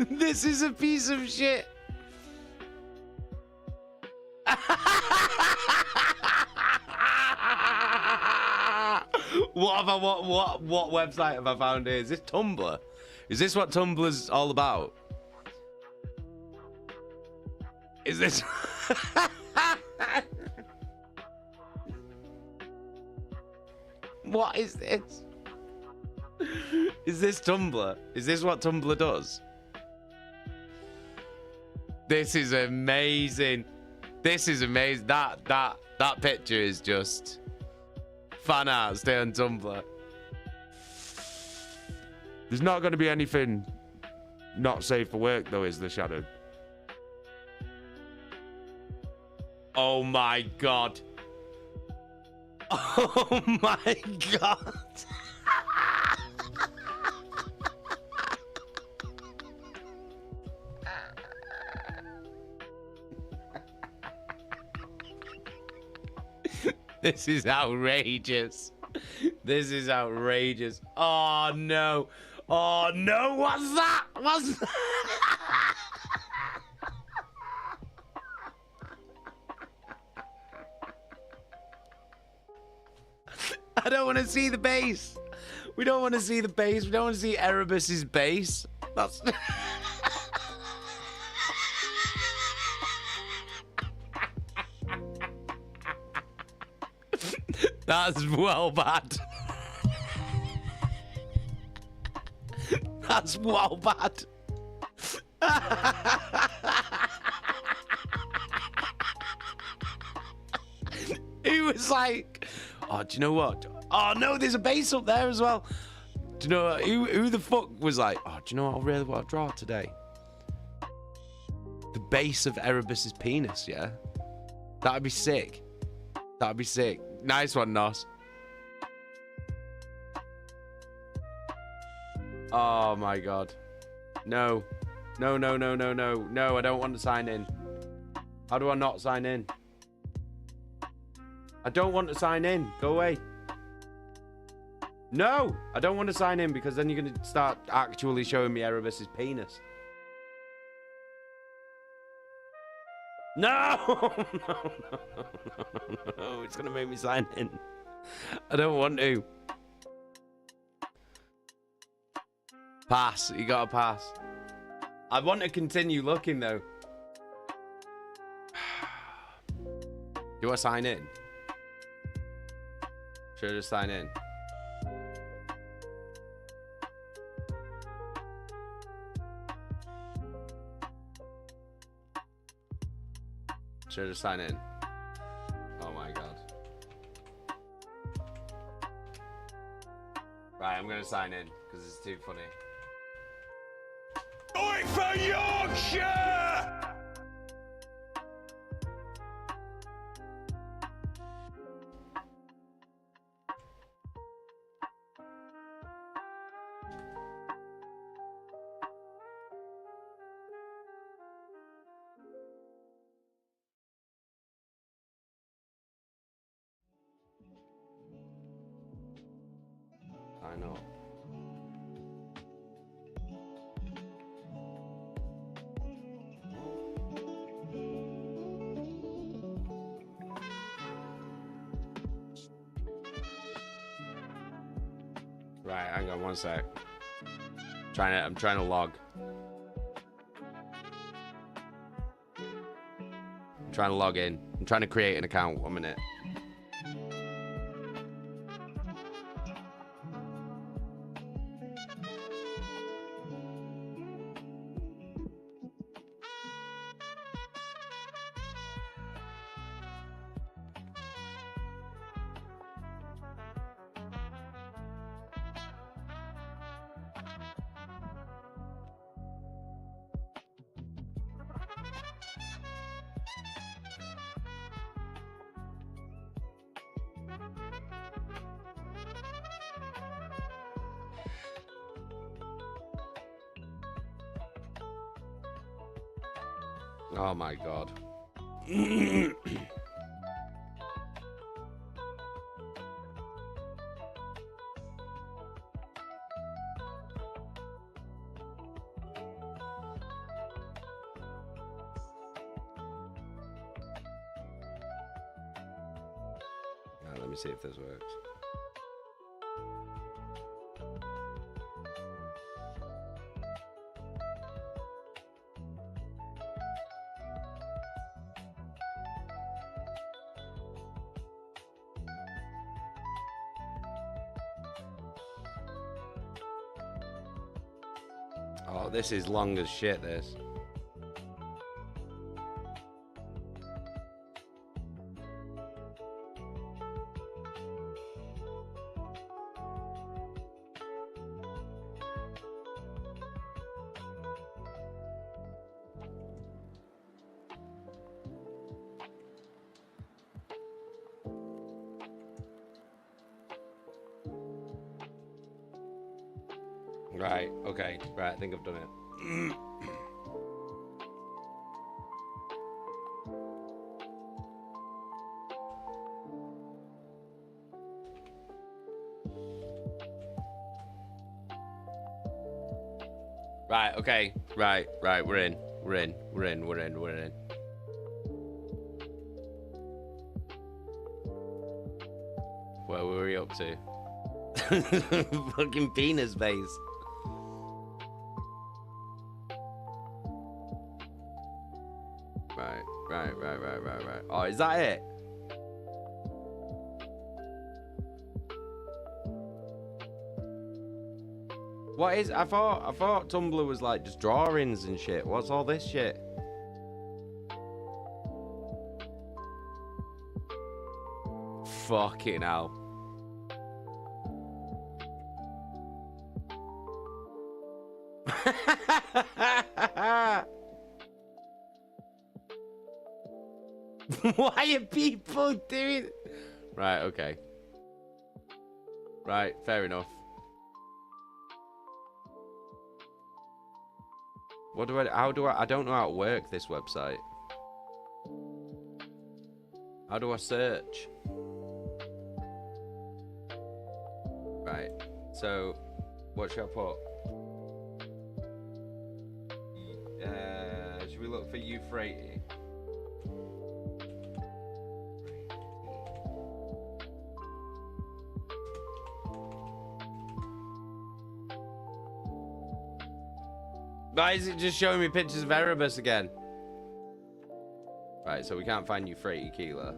This is a piece of shit. What website have I found here? Is this Tumblr? Is this what Tumblr's all about? Is this what is this? Is this Tumblr? Is this what Tumblr does? This is amazing. This is amazing. That picture is just fan art. Stay on Tumblr. There's not going to be anything not safe for work, though, is the Shadow? Oh my god. Oh my god. This is outrageous. This is outrageous. Oh no. Oh no, what's that? What's that? I don't want to see the base. We don't want to see the base. We don't want to see Erebus's base. That's that's well bad. That's well bad. He was like, oh, do you know what? Oh no, there's a base up there as well. Do you know what? Who the fuck was like, oh, do you know what I really want to draw today? The base of Erebus's penis, yeah? That'd be sick. That'd be sick. Nice one, Nos. Oh my god. No. No, no, no, no, no. No, I don't want to sign in. How do I not sign in? I don't want to sign in. Go away. No! I don't want to sign in because then you're going to start actually showing me Erebus's penis. No! No, no, no, no. It's going to make me sign in. I don't want to. Pass. You got to pass. I want to continue looking, though. Do I sign in? Should I just sign in? Should I just sign in? Oh my god. Right, I'm gonna sign in because it's too funny. Going for Yorkshire! I know. Right, hang on one sec. I'm trying to log. I'm trying to log in. I'm trying to create an account. 1 minute. Oh my god. Let me see if this works. Oh, this is long as shit, this. Right, okay, right, I think I've done it. Right, okay, right, we're in. Where were we up to? Fucking penis base. Right. Oh, is that it? What is? I thought Tumblr was like just drawings and shit. What's all this shit? Fucking hell. Why are people doing? Right, okay. Right, fair enough. I don't know how to work this website. How do I search? Right, so what should I put? Should we look for Euphrates? Why is it just showing me pictures of Erebus again? Right, so we can't find Euphrates Keeler.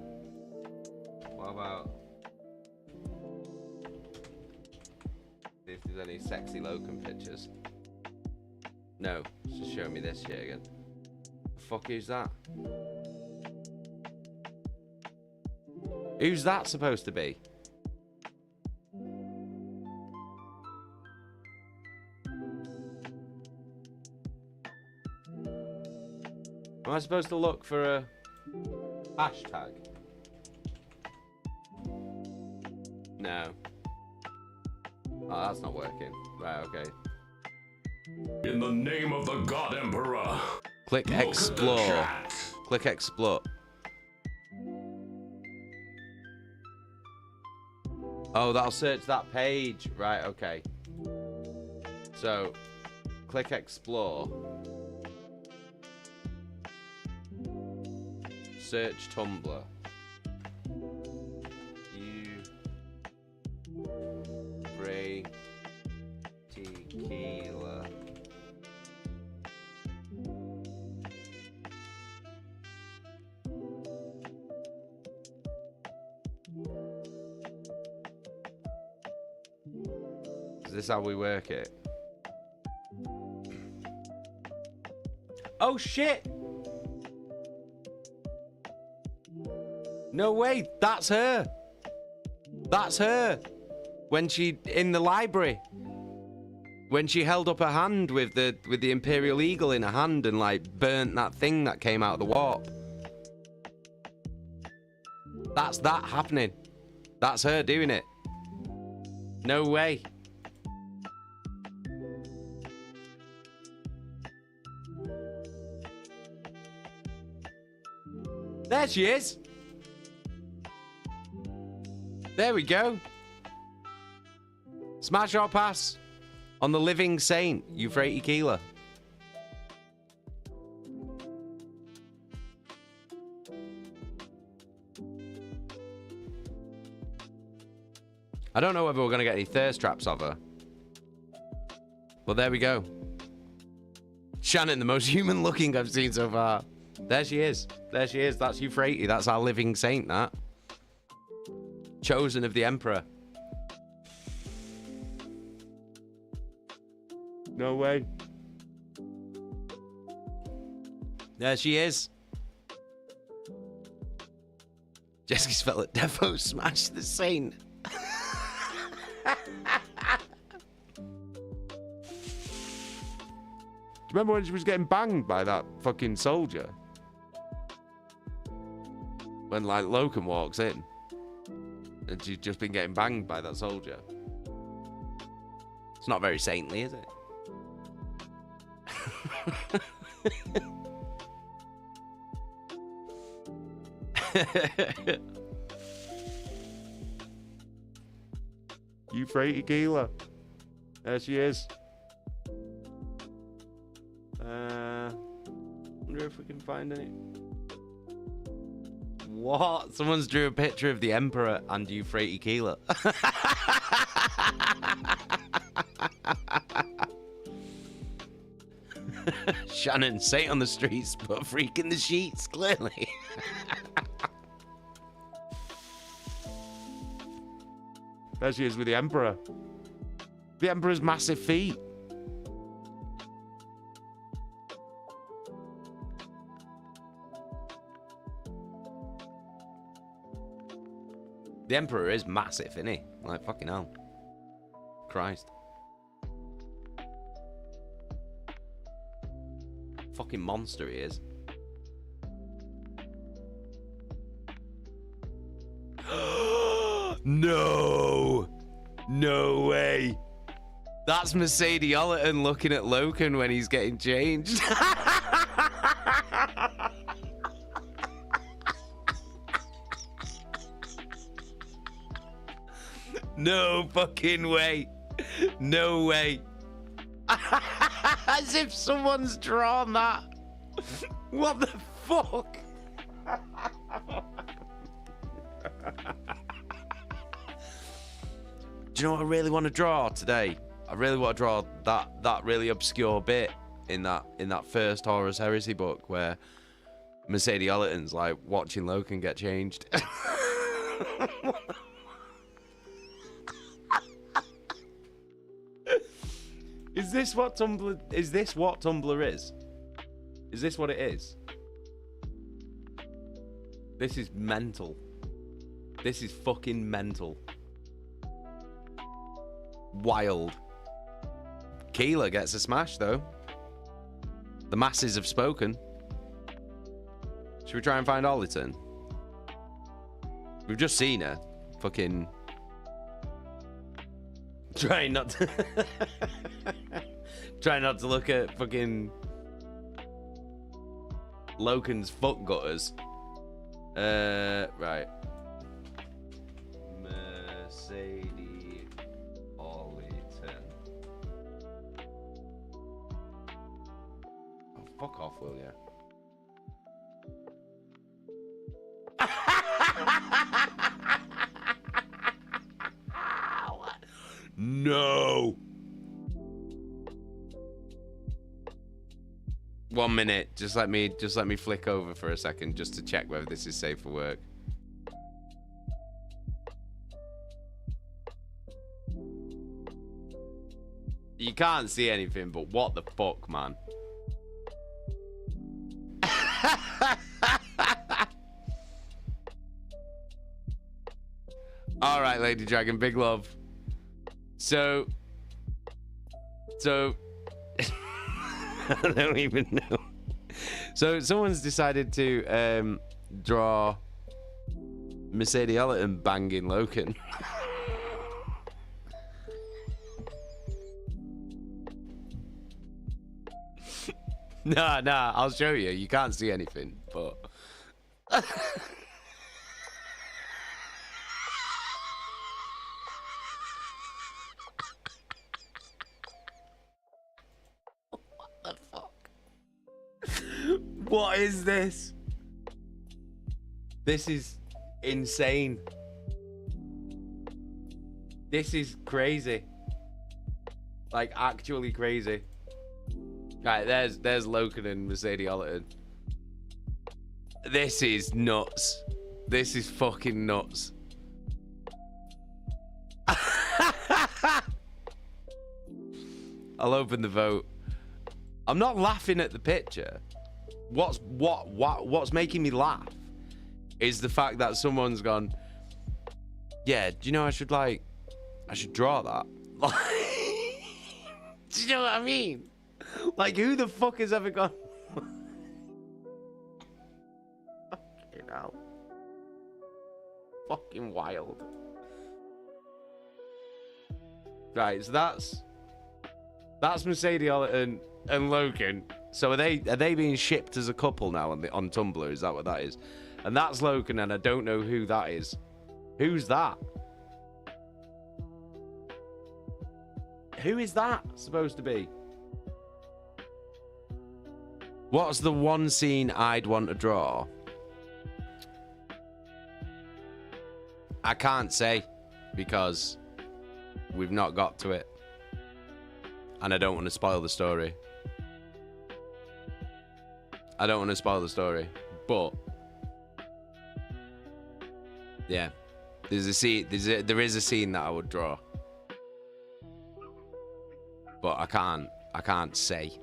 What about... see if there's any sexy Loken pictures. No, it's just showing me this shit again. The fuck is that? Who's that supposed to be? I supposed to look for a hashtag? No. Oh, that's not working. Right, okay. In the name of the God Emperor. Click Look at the explore. chat. Click explore. Oh, that'll search that page. Right, okay. So, click explore. Search Tumblr. Tequila. Is this how we work it? Oh shit! No way, that's her. That's her. When she in the library. When she held up her hand with the Imperial Eagle in her hand and like burnt that thing that came out of the warp. That's that happening. That's her doing it. No way. There she is. There we go. Smash or pass on the living saint, Euphrates Keeler. I don't know whether we're going to get any thirst traps of her. Well, there we go. Shannon, the most human looking I've seen so far. There she is. There she is. That's Euphrates. That's our living saint, that. Chosen of the Emperor. No way. There she is. Jessica's fell at Defo smash the saint. Do you remember when she was getting banged by that fucking soldier? When, like, Loken walks in. And she's just been getting banged by that soldier. It's not very saintly, is it? Euphrates Keeler. There she is. Wonder if we can find any. What? Someone's drew a picture of the Emperor and Euphrates Keeler. Shannon, saint on the streets, but freak in the sheets, clearly. There she is with the Emperor. The Emperor's massive feet. The Emperor is massive, isn't he? Like, fucking hell. Christ. Fucking monster he is. No! No way. That's Mercedes Ollerton looking at Loken when he's getting changed. No fucking way. No way. As if someone's drawn that. What the fuck? Do you know what I really want to draw today? I really want to draw that really obscure bit in that first Horus Heresy book where Mercedes Ollerton's like watching Loken get changed. Is this what Tumblr is? This what Tumblr is? Is this what it is? This is mental. This is fucking mental. Wild. Keeler gets a smash though. The masses have spoken. Should we try and find Ollerton? We've just seen her. Fucking... Trying not to... Trying not to look at fucking... Loken's foot gutters. Right. Mercedes Ollerton. Oh, fuck off, will ya? No. 1 minute. Just let me flick over for a second just to check whether this is safe for work. You can't see anything, but what the fuck, man? All right, Lady Dragon, big love. So I don't even know. So someone's decided to draw Mercedes Ollerton banging Loken. Nah, I'll show you. You can't see anything, but... What is this? This is insane. This is crazy. Like, actually crazy. Right, there's Loken and Mercedes Ollerton. This is nuts. This is fucking nuts. I'll open the vote. I'm not laughing at the picture. What's making me laugh is the fact that someone's gone, yeah, do you know I should draw that? Do you know what I mean? Like, who the fuck has ever gone? Fucking hell. Fucking wild. Right, so that's Mercedes Ollerton and Loken. So are they being shipped as a couple now on Tumblr? Is that what that is? And that's Loken, and I don't know who that is. Who's that? Who is that supposed to be? What's the one scene I'd want to draw? I can't say because we've not got to it. And I don't want to spoil the story. I don't want to spoil the story, but yeah, there's a scene. There is a scene that I would draw, but I can't say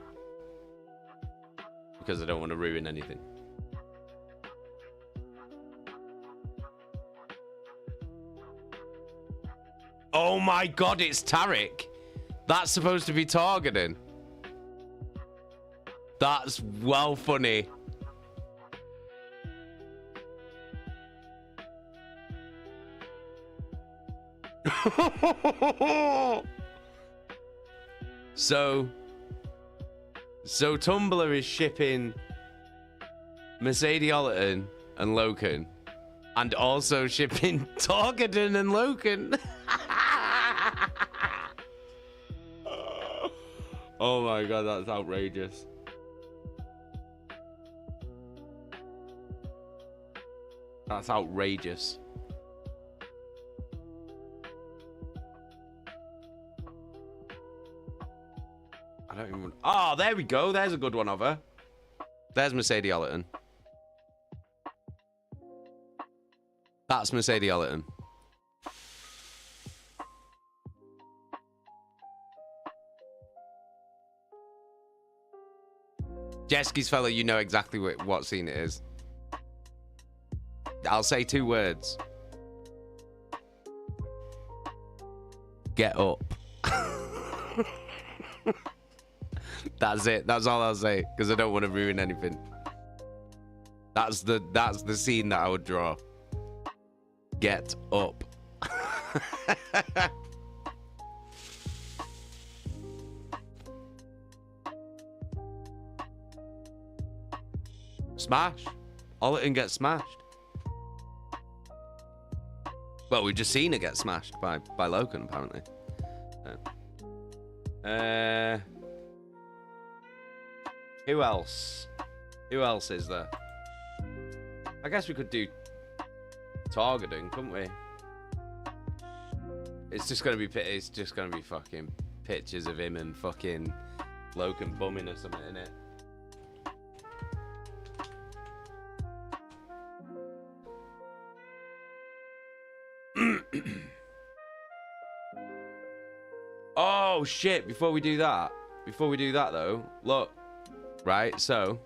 because I don't want to ruin anything. Oh my God, it's Tarek. That's supposed to be Torgaddon. That's well funny. So Tumblr is shipping Mercedes Ollerton and Loken, and also shipping Torgaddon and Loken. Oh my God, that's outrageous. That's outrageous. I don't even... Oh, there we go. There's a good one of her. There's Mercedes Ollerton. That's Mercedes Ollerton. Jeski's fellow, you know exactly what scene it is. I'll say 2 words. Get up. That's it. That's all I'll say, because I don't want to ruin anything. That's the scene that I would draw. Get up. Smash. Ollerton gets smashed. Well, we've just seen it get smashed by Loken, apparently. Who else? Who else is there? I guess we could do Torgaddon, couldn't we? It's just gonna be fucking pictures of him and fucking Loken bumming or something, innit? Oh shit, before we do that though, look, right, so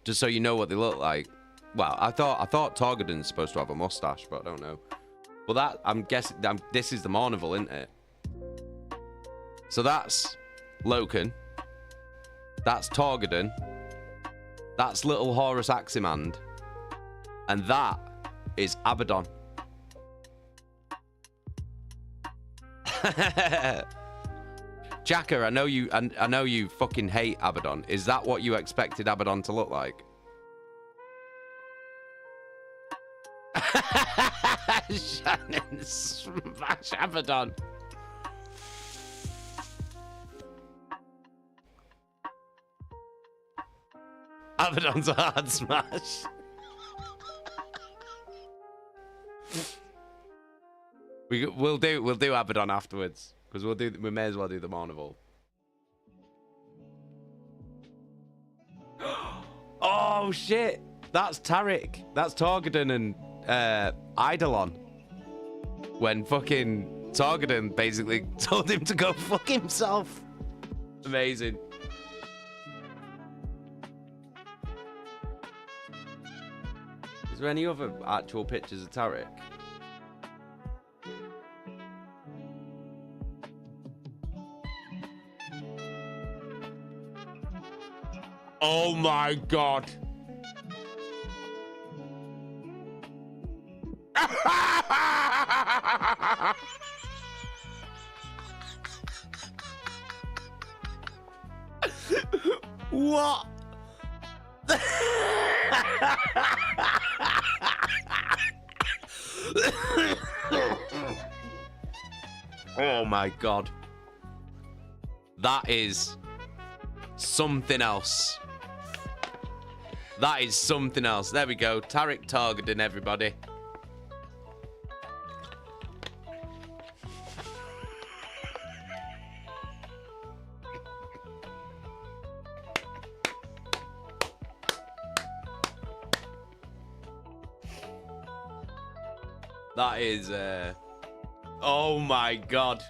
just so you know what they look like. Well, I thought Torgaddon's supposed to have a mustache, but I don't know. Well, that, I'm guessing, this is the Mournival, isn't it? So that's Loken, that's Torgaddon, that's little Horus Aximand, and that is Abaddon. Jacker, I know you fucking hate Abaddon. Is that what you expected Abaddon to look like? Shannon, smash Abaddon. Abaddon's a hard smash. We'll do Abaddon afterwards, because we may as well do the Mournival. Oh shit! That's Tarek. That's Torgaddon and Eidolon. When fucking Torgaddon basically told him to go fuck himself. Amazing. Is there any other actual pictures of Tarek? Oh my god. What? Oh my god. That is something else. That is something else. There we go. Tarek Torgaddon, everybody. That is, oh my god.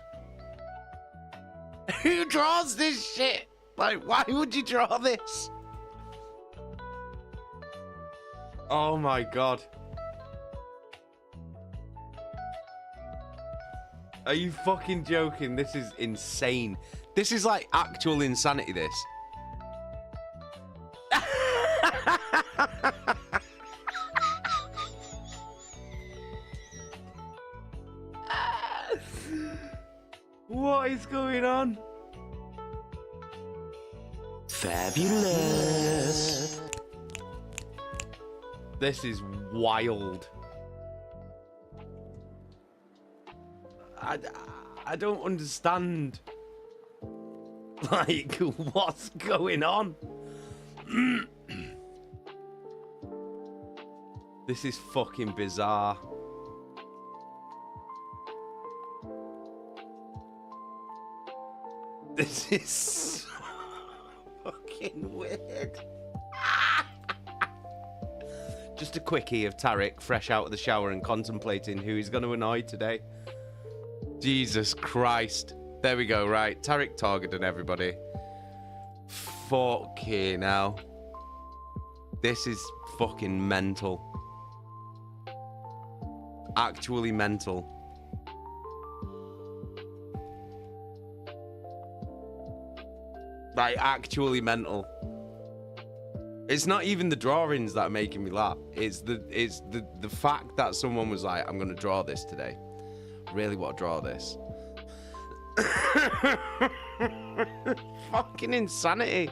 Who draws this shit? Like, why would you draw this? Oh my god. Are you fucking joking? This is insane. This is like actual insanity, this. What is going on? Fabulous. This is wild. I don't understand. Like, what's going on? This is fucking bizarre. This is so fucking weird. Just a quickie of Tarek, fresh out of the shower and contemplating who he's going to annoy today. Jesus Christ. There we go, right. Tarek Torgaddon, everybody. Fucking hell. This is fucking mental. Actually mental. Like, actually mental. It's not even the drawings that are making me laugh. It's the fact that someone was like, I'm gonna draw this today. Really want to draw this. Fucking insanity.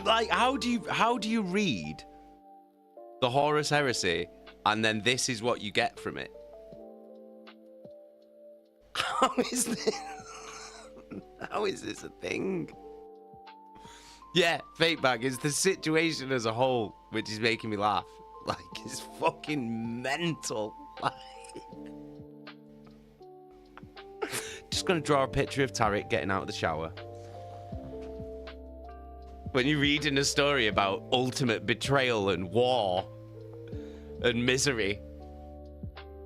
Like, how do you read the Horus Heresy and then this is what you get from it? How is this? How is this a thing? Yeah, fake bag is the situation as a whole, which is making me laugh. Like, it's fucking mental. Like, just gonna draw a picture of Tarek getting out of the shower. When you're reading a story about ultimate betrayal and war and misery,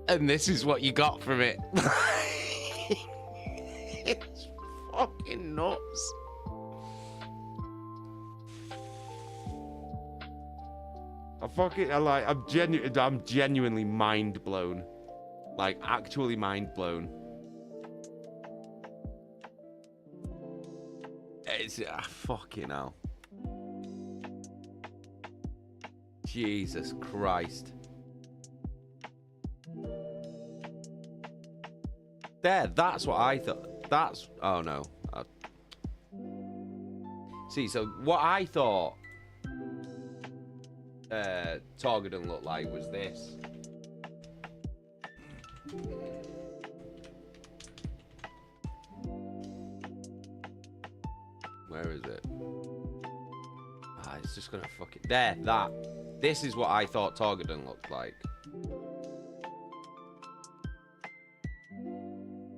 and this is what you got from it. It's fucking nuts. I'm genuinely mind blown. Like, actually mind blown. It's fucking hell. Jesus Christ. There, that's what I thought. That's, oh no. See, so what I thought Torgaddon looked like was this. Where is it? Ah, it's just gonna fuck it. There, that. This is what I thought Torgaddon looked like.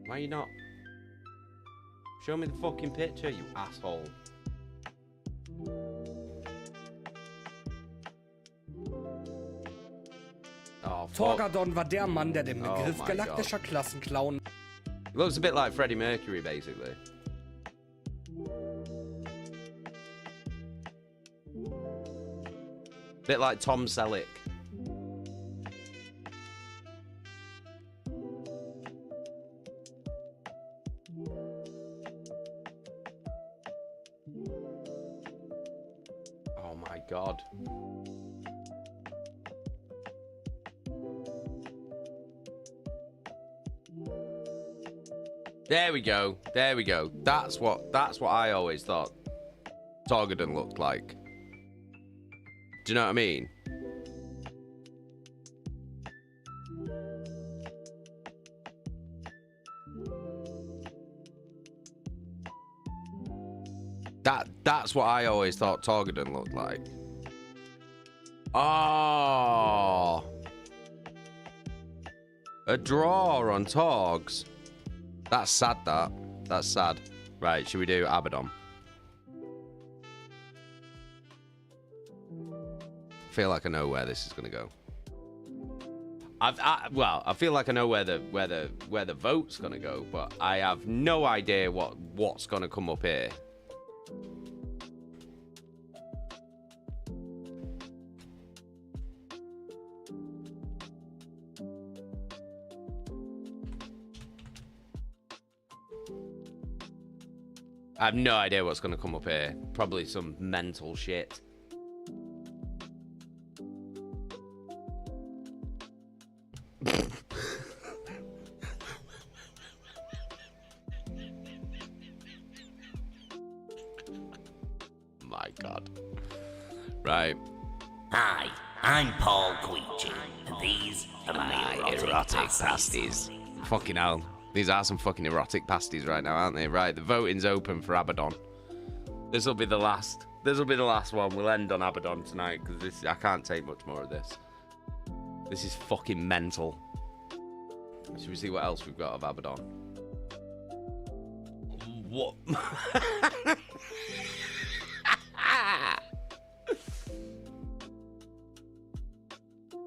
Why are you not? Show me the fucking picture, you asshole. Oh, Torgaddon war der Mann, der den Begriff my galaktischer Klassenclown. He looks a bit like Freddie Mercury, basically. Bit like Tom Selleck. Oh my God. There we go. There we go. That's what I always thought Torgaddon looked like. Do you know what I mean? That's what I always thought Torgaddon looked like. Oh, a draw on Torgs. That's sad. That's sad. Right, should we do Abaddon? I feel like I know where this is gonna go. I feel like I know where the vote's gonna go, but I have no idea what's gonna come up here. I have no idea what's gonna come up here. Probably some mental shit. My God. Right. Hi, I'm Paul Queechy, and these are my erotic pasties. Fucking hell. These are some fucking erotic pasties right now, aren't they? Right, the voting's open for Abaddon. This will be the last. This will be the last one. We'll end on Abaddon tonight because I can't take much more of this. This is fucking mental. Should we see what else we've got of Abaddon? What?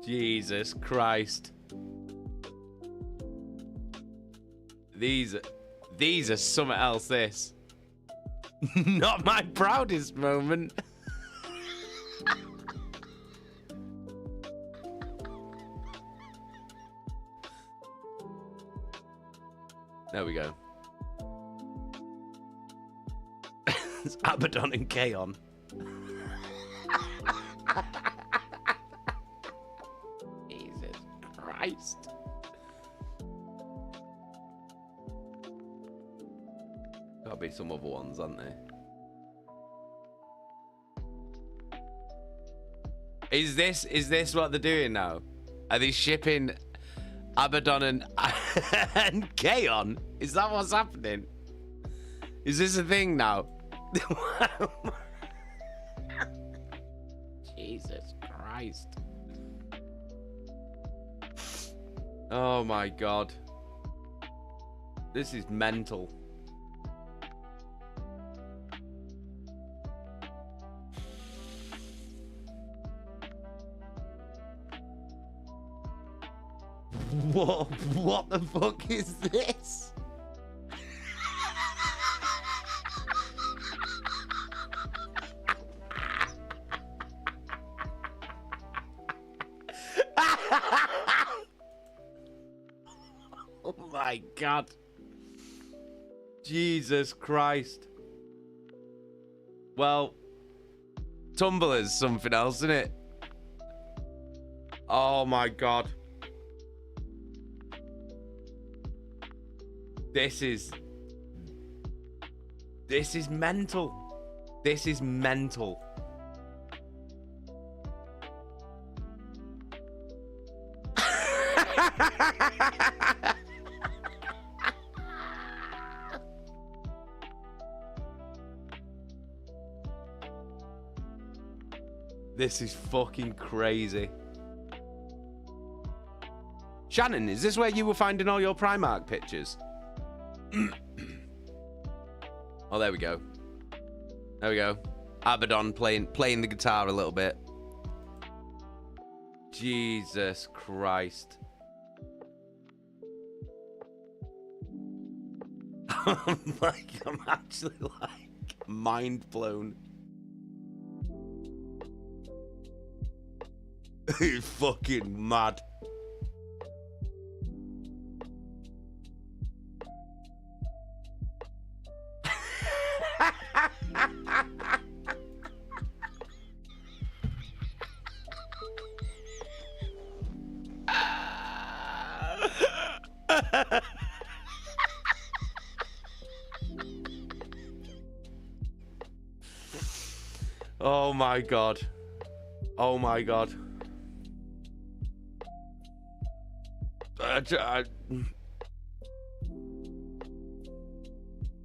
Jesus Christ. These are something else, this. Not my proudest moment. There we go. It's Abaddon and Kaon. Jesus Christ. Gotta be some other ones, aren't there? Is this what they're doing now? Are they shipping Abaddon and Kaon? Is that what's happening? Is this a thing now? Jesus Christ. Oh my God. This is mental. What the fuck is this? Oh my God. Jesus Christ. Well, Tumblr's something else, isn't it? Oh my God. This is mental. This is mental. This is fucking crazy. Shannon, is this where you were finding all your Primarch pictures? Oh, there we go. There we go. Abaddon playing the guitar a little bit. Jesus Christ. I'm actually like mind blown. He's fucking mad. Oh my God. Oh my God.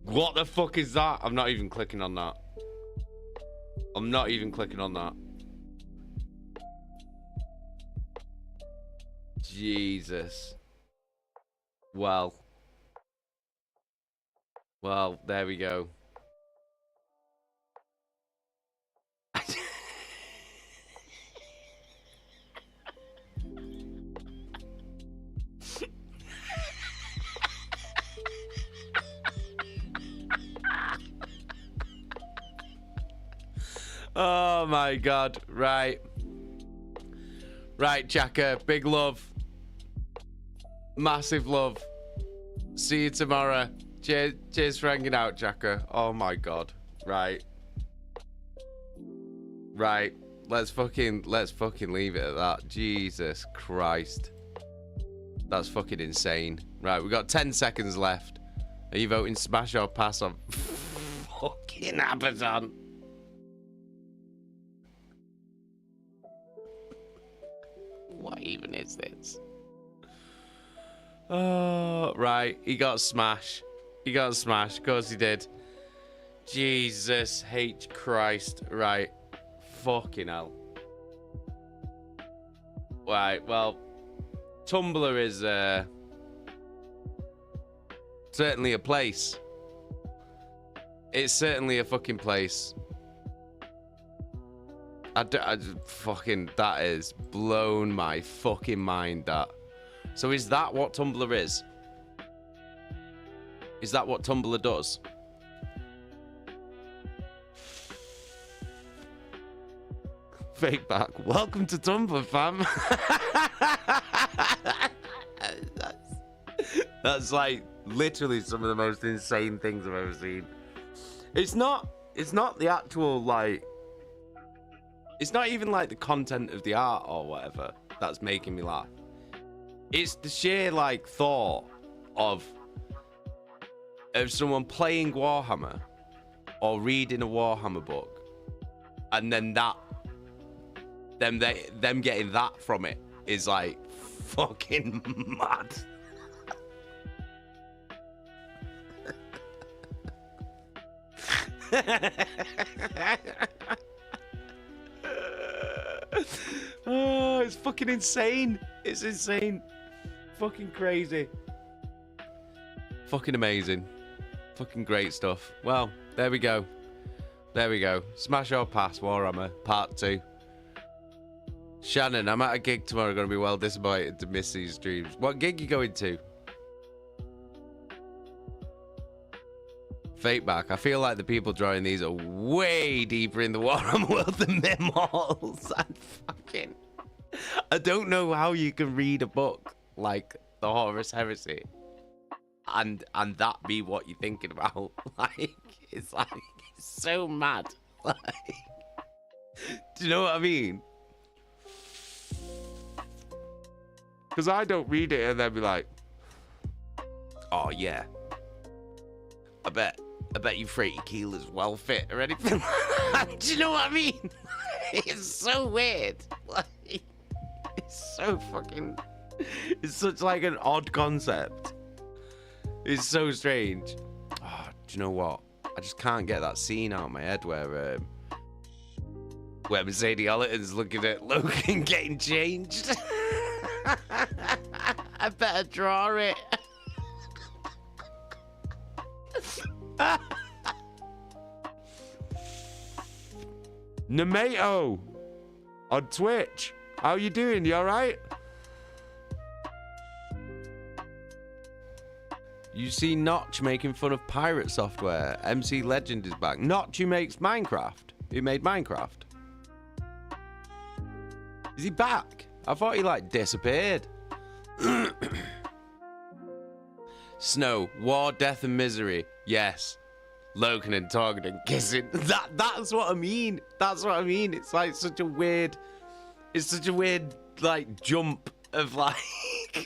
What the fuck is that? I'm not even clicking on that. I'm not even clicking on that. Jesus. Well, there we go. Oh my God. Right, Chaka. Big love. Massive love. See you tomorrow. Cheers for hanging out, Chaka. Oh my God. Right. Let's fucking leave it at that. Jesus Christ. That's fucking insane. Right, we've got 10 seconds left. Are you voting smash or pass on fucking Abaddon? What even is this? Oh, right. He got smash. Of course he did. Jesus H. Christ. Right. Fucking hell. Right, well, Tumblr is certainly a place. It's certainly a fucking place. Fucking, that is blown my fucking mind, that. So is that what Tumblr is? Is that what Tumblr does? Fake back. Welcome to Tumblr, fam. That's like literally some of the most insane things I've ever seen. It's not It's not the actual, like... It's not even, like, the content of the art or whatever that's making me laugh. It's the sheer, like, thought of someone playing Warhammer or reading a Warhammer book, and then them getting that from it is, like, fucking mad. Oh, it's fucking insane. It's insane. Fucking crazy. Fucking amazing. Fucking great stuff. Well, there we go. There we go. Smash or pass Warhammer Part 2. Shannon, I'm at a gig tomorrow. Gonna be well disappointed to miss these streams. What gig you going to? Fake back. I feel like the people drawing these are way deeper in the Warhammer world than Mimmals. I don't know how you can read a book like the Horus Heresy and that be what you're thinking about. It's so mad. Like, do you know what I mean? Because I don't read it and then be like, oh yeah, I bet you Freighty Keeler's well fit or anything like that. Do you know what I mean? It's so weird. Like, it's so fucking... It's such like an odd concept. It's so strange. Oh, do you know what? I just can't get that scene out of my head where Mercedes Ollerton's looking at Loken getting changed. I better draw it. Namato on Twitch. How you doing? You alright? You see Notch making fun of pirate software. MC Legend is back. Notch, who makes Minecraft. Who made Minecraft? Is he back? I thought he, like, disappeared. Snow, war, death, and misery. Yes. Loken and Torgaddon kissing. That's what I mean. That's what I mean. It's like such a weird... It's such a weird, like, jump of, like,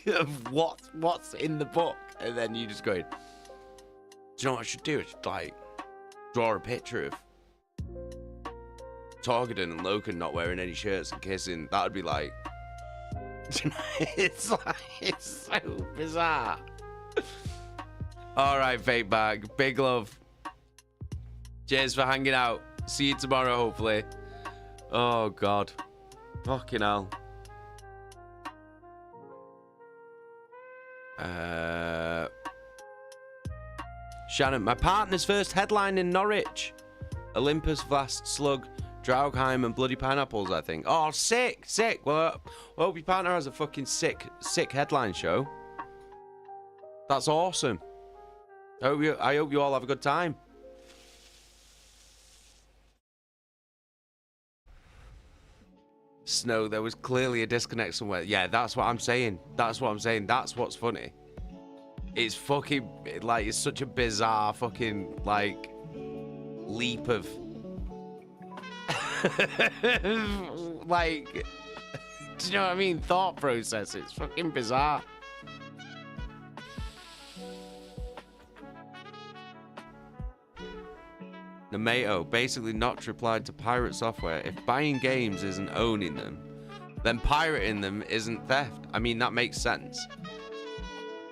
of what's in the book. And then you just go, do you know what I should do? I should, like, draw a picture of Torgaddon and Loken not wearing any shirts and kissing. That would be like... It's like... It's so bizarre. All right, Fake Bag. Big love. Cheers for hanging out. See you tomorrow, hopefully. Oh, God. Fucking hell. Shannon, my partner's first headline in Norwich. Olympus, Vast, Slug, Draugheim, and Bloody Pineapples, I think. Oh, sick, sick. Well, I hope your partner has a fucking sick headline show. That's awesome. I hope you all have a good time. Snow, there was clearly a disconnect somewhere. Yeah, that's what I'm saying. That's what I'm saying. That's what's funny. It's fucking, like, it's such a bizarre fucking, like, leap of... like, do you know what I mean? Thought process. It's fucking bizarre. Namato, basically Notch replied to pirate software. If buying games isn't owning them, then pirating them isn't theft. I mean, that makes sense.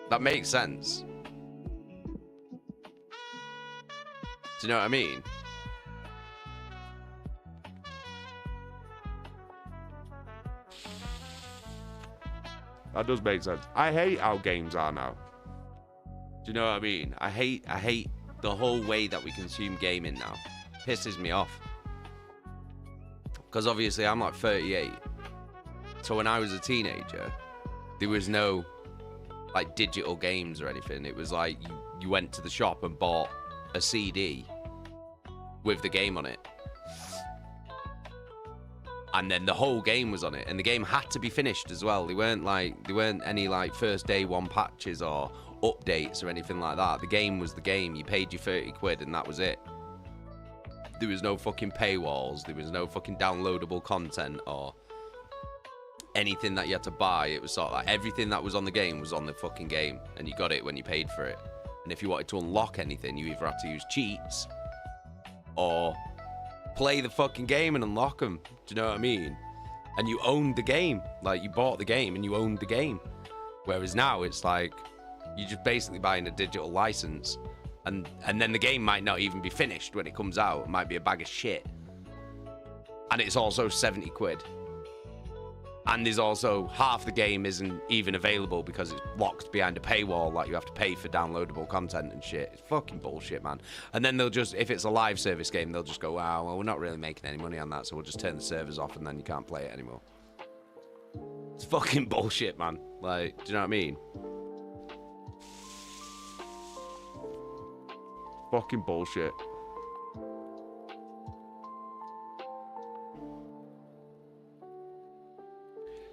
That makes sense. Do you know what I mean? That does make sense. I hate how games are now. Do you know what I mean? I hate the whole way that we consume gaming now. Pisses me off. Because obviously I'm like 38. So when I was a teenager, there was no like digital games or anything. It was like you went to the shop and bought a CD with the game on it. And then the whole game was on it. And the game had to be finished as well. There weren't any like first day one patches or updates or anything like that. The game was the game. You paid your 30 quid and that was it. there was no fucking paywalls, there was no fucking downloadable content or anything that you had to buy. It was sort of like everything that was on the game was on the fucking game, and you got it when you paid for it. And if you wanted to unlock anything, you either had to use cheats or play the fucking game and unlock them. Do you know what I mean? And you owned the game. Like, you bought the game and you owned the game. Whereas now it's like you're just basically buying a digital license, and then the game might not even be finished when it comes out. It might be a bag of shit. And it's also 70 quid. And there's also half the game isn't even available because it's locked behind a paywall, like you have to pay for downloadable content and shit. It's fucking bullshit, man. And then they'll just, if it's a live service game, they'll just go, wow, well, we're not really making any money on that, so we'll just turn the servers off and then you can't play it anymore. It's fucking bullshit, man. Like, do you know what I mean? Fucking bullshit.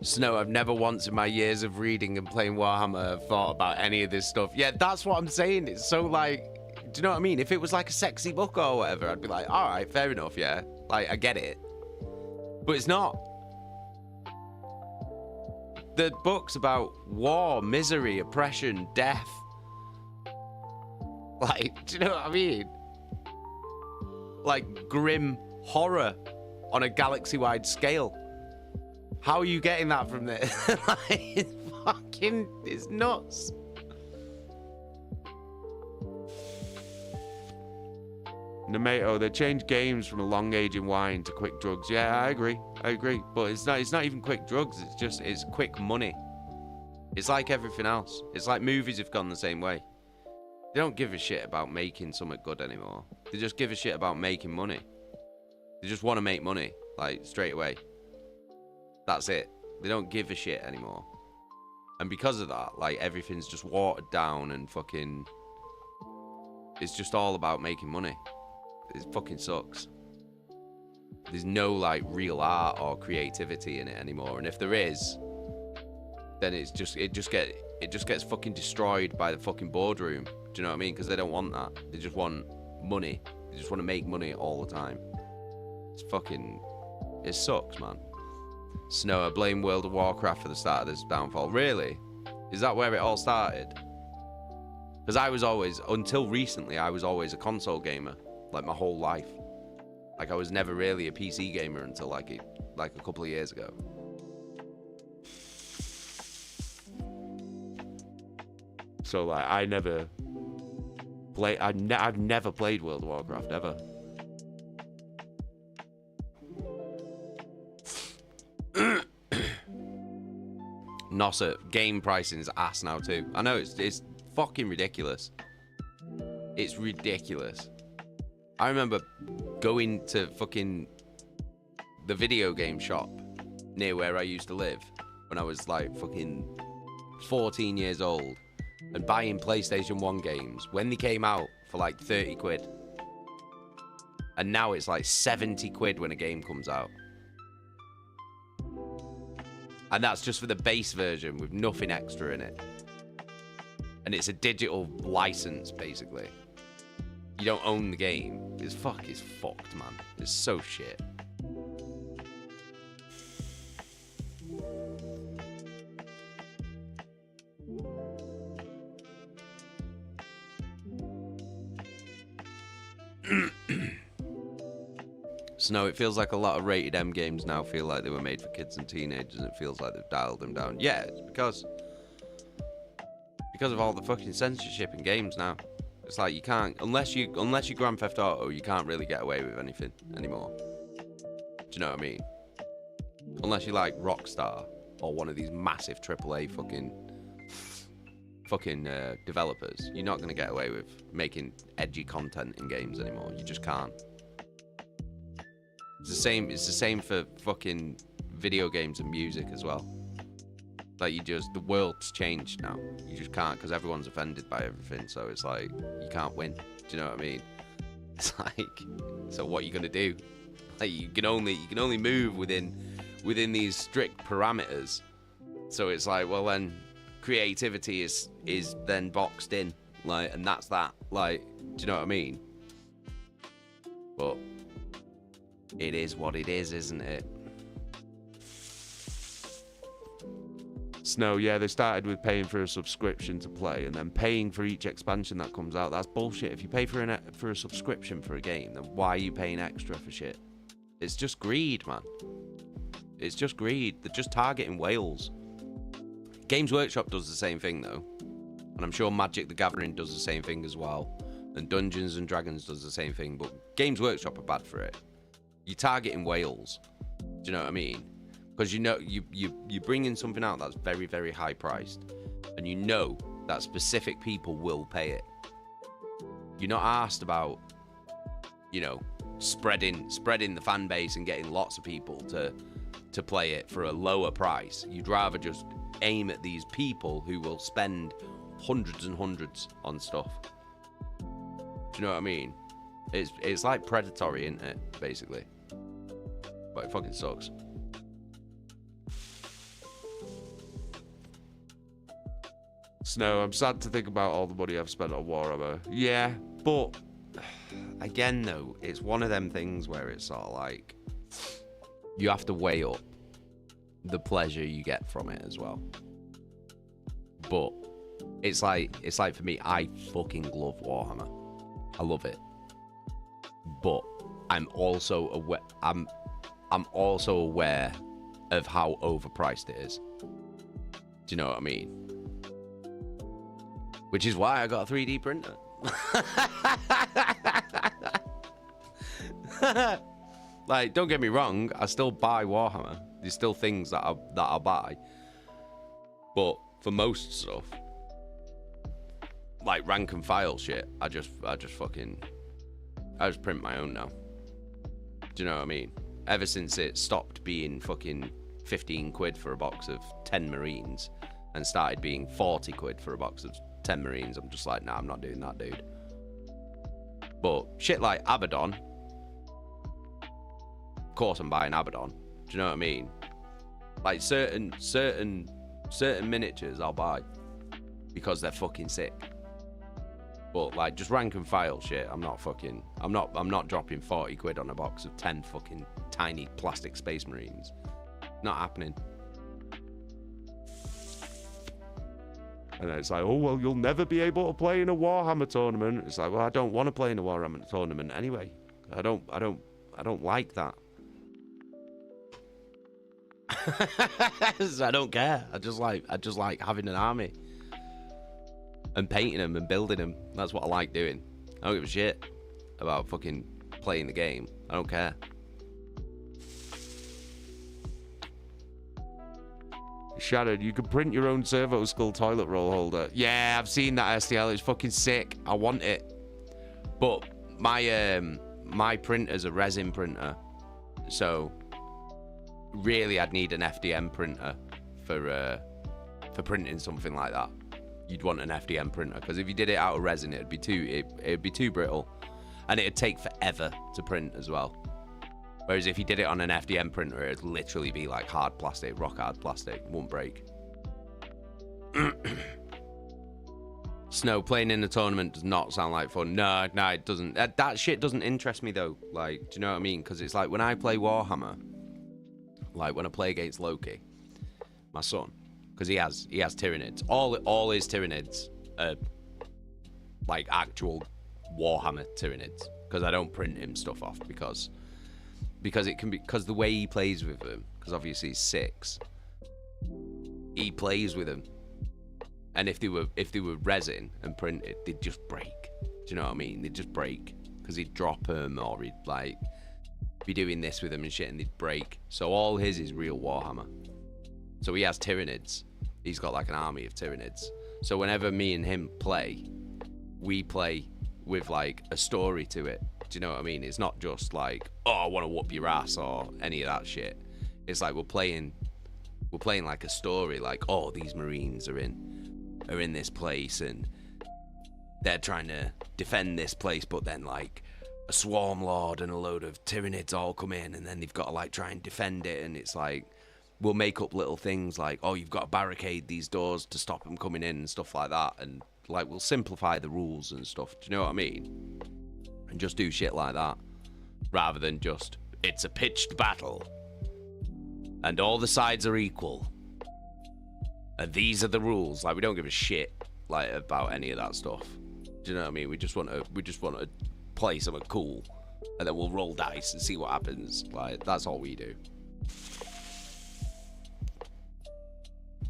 Snow, I've never once in my years of reading and playing Warhammer thought about any of this stuff. Yeah, that's what I'm saying. It's so like, do you know what I mean? If it was like a sexy book or whatever, I'd be like, all right, fair enough, yeah. Like, I get it. But it's not. The book's about war, misery, oppression, death. Like, do you know what I mean? Like, grim horror on a galaxy-wide scale. How are you getting that from there? Like, it's fucking, it's nuts. Namato, they changed games from a long aging wine to quick drugs. Yeah, I agree. But it's not even quick drugs, it's quick money. It's like everything else. It's like movies have gone the same way. They don't give a shit about making something good anymore. They just give a shit about making money. They just want to make money, like, straight away. That's it. They don't give a shit anymore. And because of that, like, everything's just watered down and fucking... It's just all about making money. It fucking sucks. There's no, like, real art or creativity in it anymore. And if there is, then it just gets fucking destroyed by the fucking boardroom. Do you know what I mean? Because they don't want that. They just want money. They just want to make money all the time. It's fucking... It sucks, man. Snow, I blame World of Warcraft for the start of this downfall. Really? Is that where it all started? Because I was always, until recently, I was always a console gamer. Like, my whole life. Like, I was never really a PC gamer until, like a couple of years ago. So, like, I've never played World of Warcraft, ever. Nossa, game pricing is ass now too. I know, it's fucking ridiculous. It's ridiculous. I remember going to fucking the video game shop near where I used to live when I was like fucking 14 years old and buying PlayStation 1 games when they came out for like 30 quid. And now it's like 70 quid when a game comes out. And that's just for the base version with nothing extra in it. And it's a digital license, basically. You don't own the game. It's fucked, man. It's so shit. Snow, it feels like a lot of rated M games now feel like they were made for kids and teenagers, and it feels like they've dialed them down. Yeah, it's because of all the fucking censorship in games now. It's like you can't, unless you Grand Theft Auto, you can't really get away with anything anymore. Do you know what I mean? Unless you like Rockstar or one of these massive AAA fucking developers, you're not gonna get away with making edgy content in games anymore. You just can't. It's the same for fucking video games and music as well. Like, the world's changed now. You just can't, because everyone's offended by everything. So it's like, you can't win. Do you know what I mean? It's like, so what are you gonna do? Like, you can only move within these strict parameters. So it's like, well then, creativity is then boxed in, like, and that's that. Like, do you know what I mean? But it is what it is, isn't it? Snow, yeah, they started with paying for a subscription to play and then paying for each expansion that comes out. That's bullshit. If you pay for a subscription for a game, then why are you paying extra for shit? It's just greed, man. It's just greed. They're just targeting whales. Games Workshop does the same thing, though. And I'm sure Magic the Gathering does the same thing as well. And Dungeons and Dragons does the same thing. But Games Workshop are bad for it. You're targeting whales. Do you know what I mean? Because you know you bring in something out that's very, very high priced, and you know that specific people will pay it. You're not asked about, you know, spreading the fan base and getting lots of people to play it for a lower price. You'd rather just aim at these people who will spend hundreds and hundreds on stuff. Do you know what I mean? It's like predatory, isn't it? Basically, but it fucking sucks. Snow, I'm sad to think about all the money I've spent on Warhammer. Yeah, but Again, though, it's one of them things where it's sort of like you have to weigh up the pleasure you get from it as well. But it's like for me, I fucking love Warhammer. I love it. But I'm also aware of how overpriced it is. Do you know what I mean? Which is why I got a 3D printer. Like, don't get me wrong, I still buy Warhammer. There's still things that I'll buy. But for most stuff, like rank and file shit, I just print my own now. Do you know what I mean? Ever since it stopped being fucking 15 quid for a box of 10 Marines and started being 40 quid for a box of 10 Marines, I'm just like, nah, I'm not doing that, dude. But shit like Abaddon, of course I'm buying Abaddon. Do you know what I mean? Like certain miniatures I'll buy because they're fucking sick. But like just rank and file shit, I'm not dropping 40 quid on a box of 10 fucking tiny plastic Space Marines. Not happening. And it's like, oh, well, you'll never be able to play in a Warhammer tournament. It's like, well, I don't want to play in a Warhammer tournament anyway. I don't like that. I don't care. I just like having an army and painting them and building them. That's what I like doing. I don't give a shit about fucking playing the game. I don't care. Shannon, you can print your own servo skull toilet roll holder. Yeah, I've seen that STL. It's fucking sick. I want it. But my printer's a resin printer, so really I'd need an FDM printer for printing something like that. You'd want an FDM printer because if you did it out of resin, it'd be too brittle, and it'd take forever to print as well. Whereas if you did it on an FDM printer, it'd literally be like hard plastic, rock hard plastic, won't break. Snow, playing in the tournament does not sound like fun. No, it doesn't. That shit doesn't interest me though. Like, do you know what I mean? Because it's like when I play Warhammer, like when I play against Loki, my son, because he has Tyranids. All his Tyranids are like actual Warhammer Tyranids. Because I don't print him stuff off because it can be, because the way he plays with them, because obviously he's 6, he plays with them, and if they were resin and printed, they'd just break. Do you know what I mean? They'd just break because he'd drop them, or he'd like be doing this with them and shit, and they'd break. So all his is real Warhammer. So he has Tyranids. He's got like an army of Tyranids. So whenever me and him play, we play with like a story to it. Do you know what I mean? It's not just like, oh, I want to whoop your ass or any of that shit. It's like we're playing like a story, like, oh, these Marines are in this place and they're trying to defend this place, but then like a swarm lord and a load of Tyranids all come in and then they've got to like try and defend it, and it's like we'll make up little things like, oh, you've got to barricade these doors to stop them coming in and stuff like that, and like we'll simplify the rules and stuff. Do you know what I mean? And just do shit like that rather than just it's a pitched battle. And all the sides are equal. And these are the rules. Like, we don't give a shit, like, about any of that stuff. Do you know what I mean? We just want to play something cool. And then we'll roll dice and see what happens. Like, that's all we do.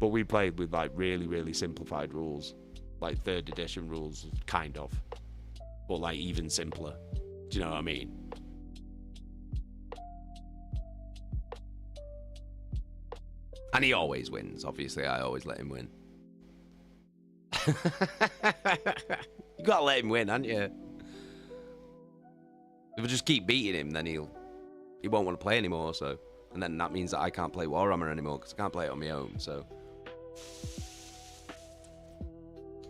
But we played with, like, really, really simplified rules. Like, 3rd edition rules, kind of. But, like, even simpler. Do you know what I mean? And he always wins. Obviously, I always let him win. You gotta let him win, haven't you? If I just keep beating him, then he won't want to play anymore, so... And then that means that I can't play Warhammer anymore, because I can't play it on my own, so...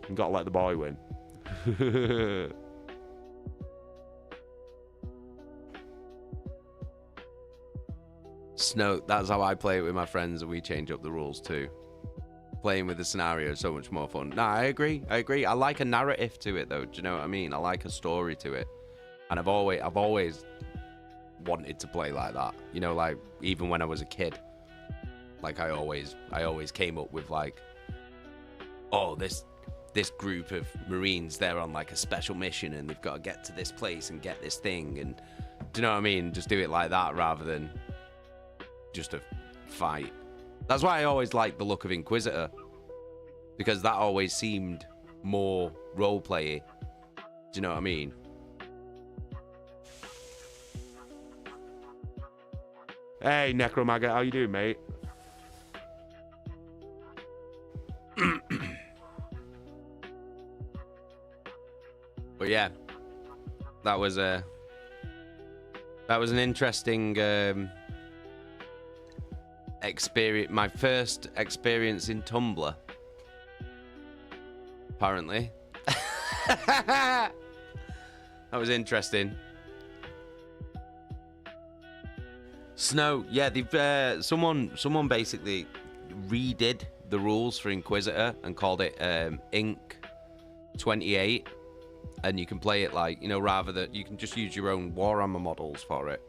You gotta let the boy win. Snow, that's how I play it with my friends, and we change up the rules too. Playing with the scenario is so much more fun. No, I agree. I like a narrative to it, though. Do you know what I mean? I like a story to it. And I've always wanted to play like that. You know, like, even when I was a kid. Like, I always came up with, like, oh, this group of Marines, they're on, like, a special mission, and they've got to get to this place and get this thing. And, do you know what I mean? Just do it like that, rather than just a fight. That's why I always liked the look of Inquisitor, because that always seemed more roleplay-y. Do you know what I mean? Hey, Necromaggot, how you doing, mate? But yeah, that was an interesting experience. My first experience in Tumblr, apparently. That was interesting. Snow, yeah, they've someone basically redid the rules for Inquisitor and called it Inc 28, and you can play it like, you know, rather than, you can just use your own Warhammer models for it,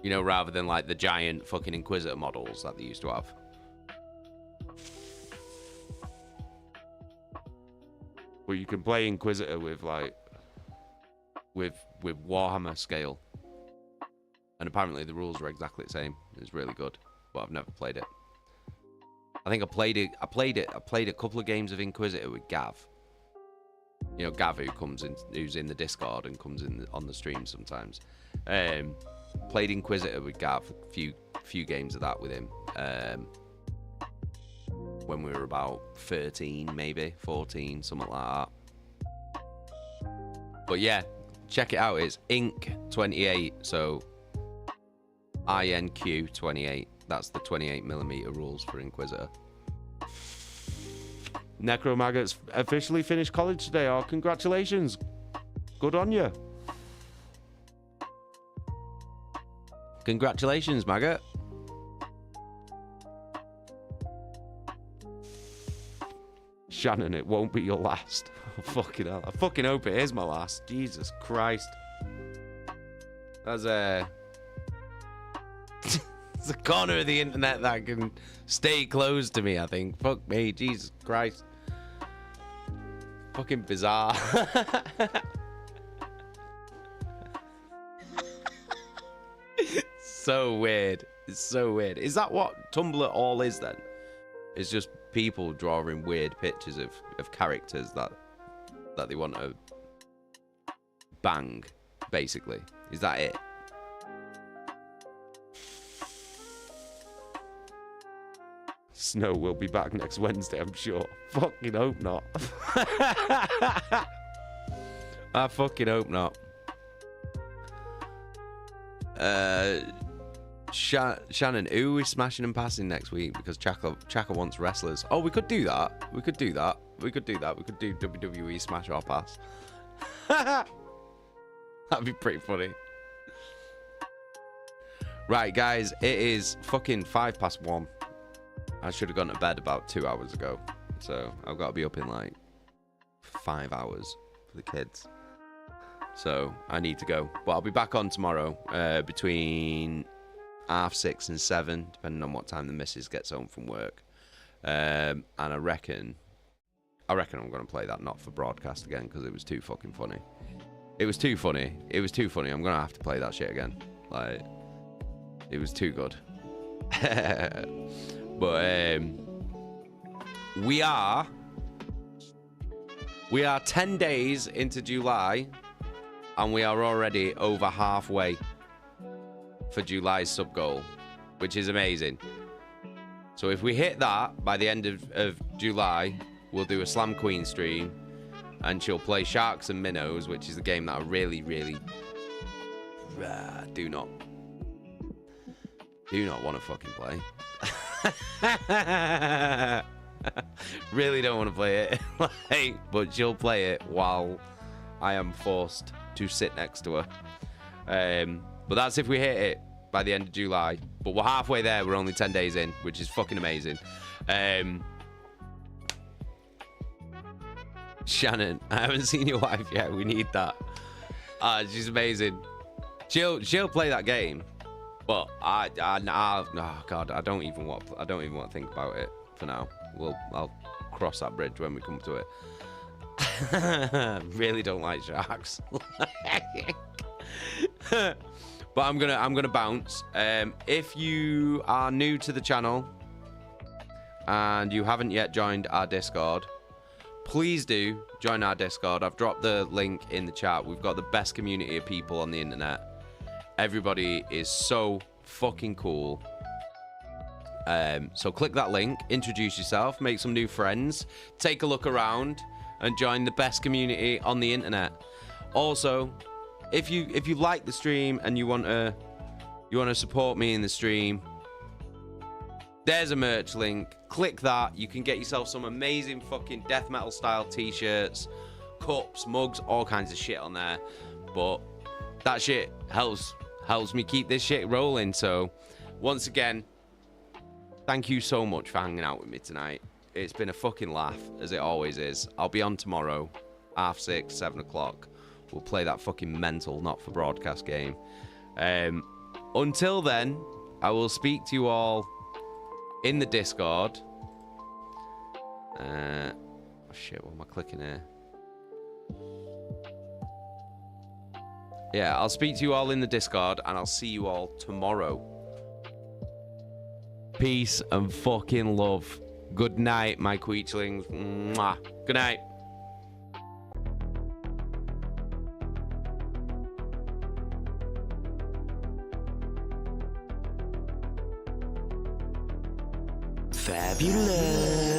you know, rather than like the giant fucking Inquisitor models that they used to have. Well, you can play Inquisitor with like with Warhammer scale. And apparently the rules are exactly the same. It's really good, but I've never played it. I think I played a couple of games of Inquisitor with Gav. You know, Gav, who's in the Discord and comes in on the stream sometimes. Played Inquisitor with Gav, a few games of that with him. When we were about 13, maybe 14, something like that. But yeah, check it out. It's Inc 28, so INQ 28. That's the 28mm rules for Inquisitor. Necromaggot's officially finished college today. Oh, congratulations. Good on you. Congratulations, Maggot. Shannon, it won't be your last. Oh, fucking hell. I fucking hope it is my last. Jesus Christ. That's it's a corner of the internet that can stay closed to me, I think. Fuck me, Jesus Christ. Fucking bizarre. So weird. It's so weird. Is that what Tumblr all is then? It's just people drawing weird pictures of characters that they want to bang, basically. Is that it? Snow will be back next Wednesday, I'm sure. Fucking hope not. I fucking hope not. Shannon, who is smashing and passing next week? Because Chaka wants wrestlers. Oh, we could do that. We could do WWE Smash or Pass. That'd be pretty funny. Right, guys, it is fucking 1:05. I should have gone to bed about 2 hours ago. So I've got to be up in like 5 hours for the kids. So I need to go. But I'll be back on tomorrow between 6:30 and 7, depending on what time the missus gets home from work. And I reckon I'm going to play that not for broadcast again because it was too fucking funny. It was too funny. I'm going to have to play that shit again. Like, it was too good. But we are 10 days into July, and we are already over halfway for July's sub goal, which is amazing. So if we hit that by the end of July, we'll do a Slam Queen stream, and she'll play Sharks and Minnows, which is the game that I really, really do not want to fucking play. Really don't want to play it. But she'll play it while I am forced to sit next to her. But that's if we hit it by the end of July. But we're halfway there. We're only 10 days in, which is fucking amazing. Shannon, I haven't seen your wife yet. We need that. She's amazing. She'll play that game, but oh god, I don't even want to think about it for now. I'll cross that bridge when we come to it. Really don't like sharks. But I'm gonna bounce. If you are new to the channel and you haven't yet joined our Discord, please do join our Discord. I've dropped the link in the chat. We've got the best community of people on the internet. Everybody is so fucking cool. So click that link, introduce yourself, make some new friends, take a look around, and join the best community on the internet. Also, if you like the stream and you want to support me in the stream, there's a merch link. Click that. You can get yourself some amazing fucking death metal style t-shirts, cups, mugs, all kinds of shit on there. But that shit helps me keep this shit rolling. So once again, thank you so much for hanging out with me tonight. It's been a fucking laugh, as it always is. I'll be on tomorrow, 6:30, 7 o'clock. We'll play that fucking mental not for broadcast game. Until then, I will speak to you all in the Discord. Oh shit, what am I clicking here? Yeah, I'll speak to you all in the Discord, and I'll see you all tomorrow. Peace and fucking love. Good night, my queechlings. Mwah. Good night. Fabulous.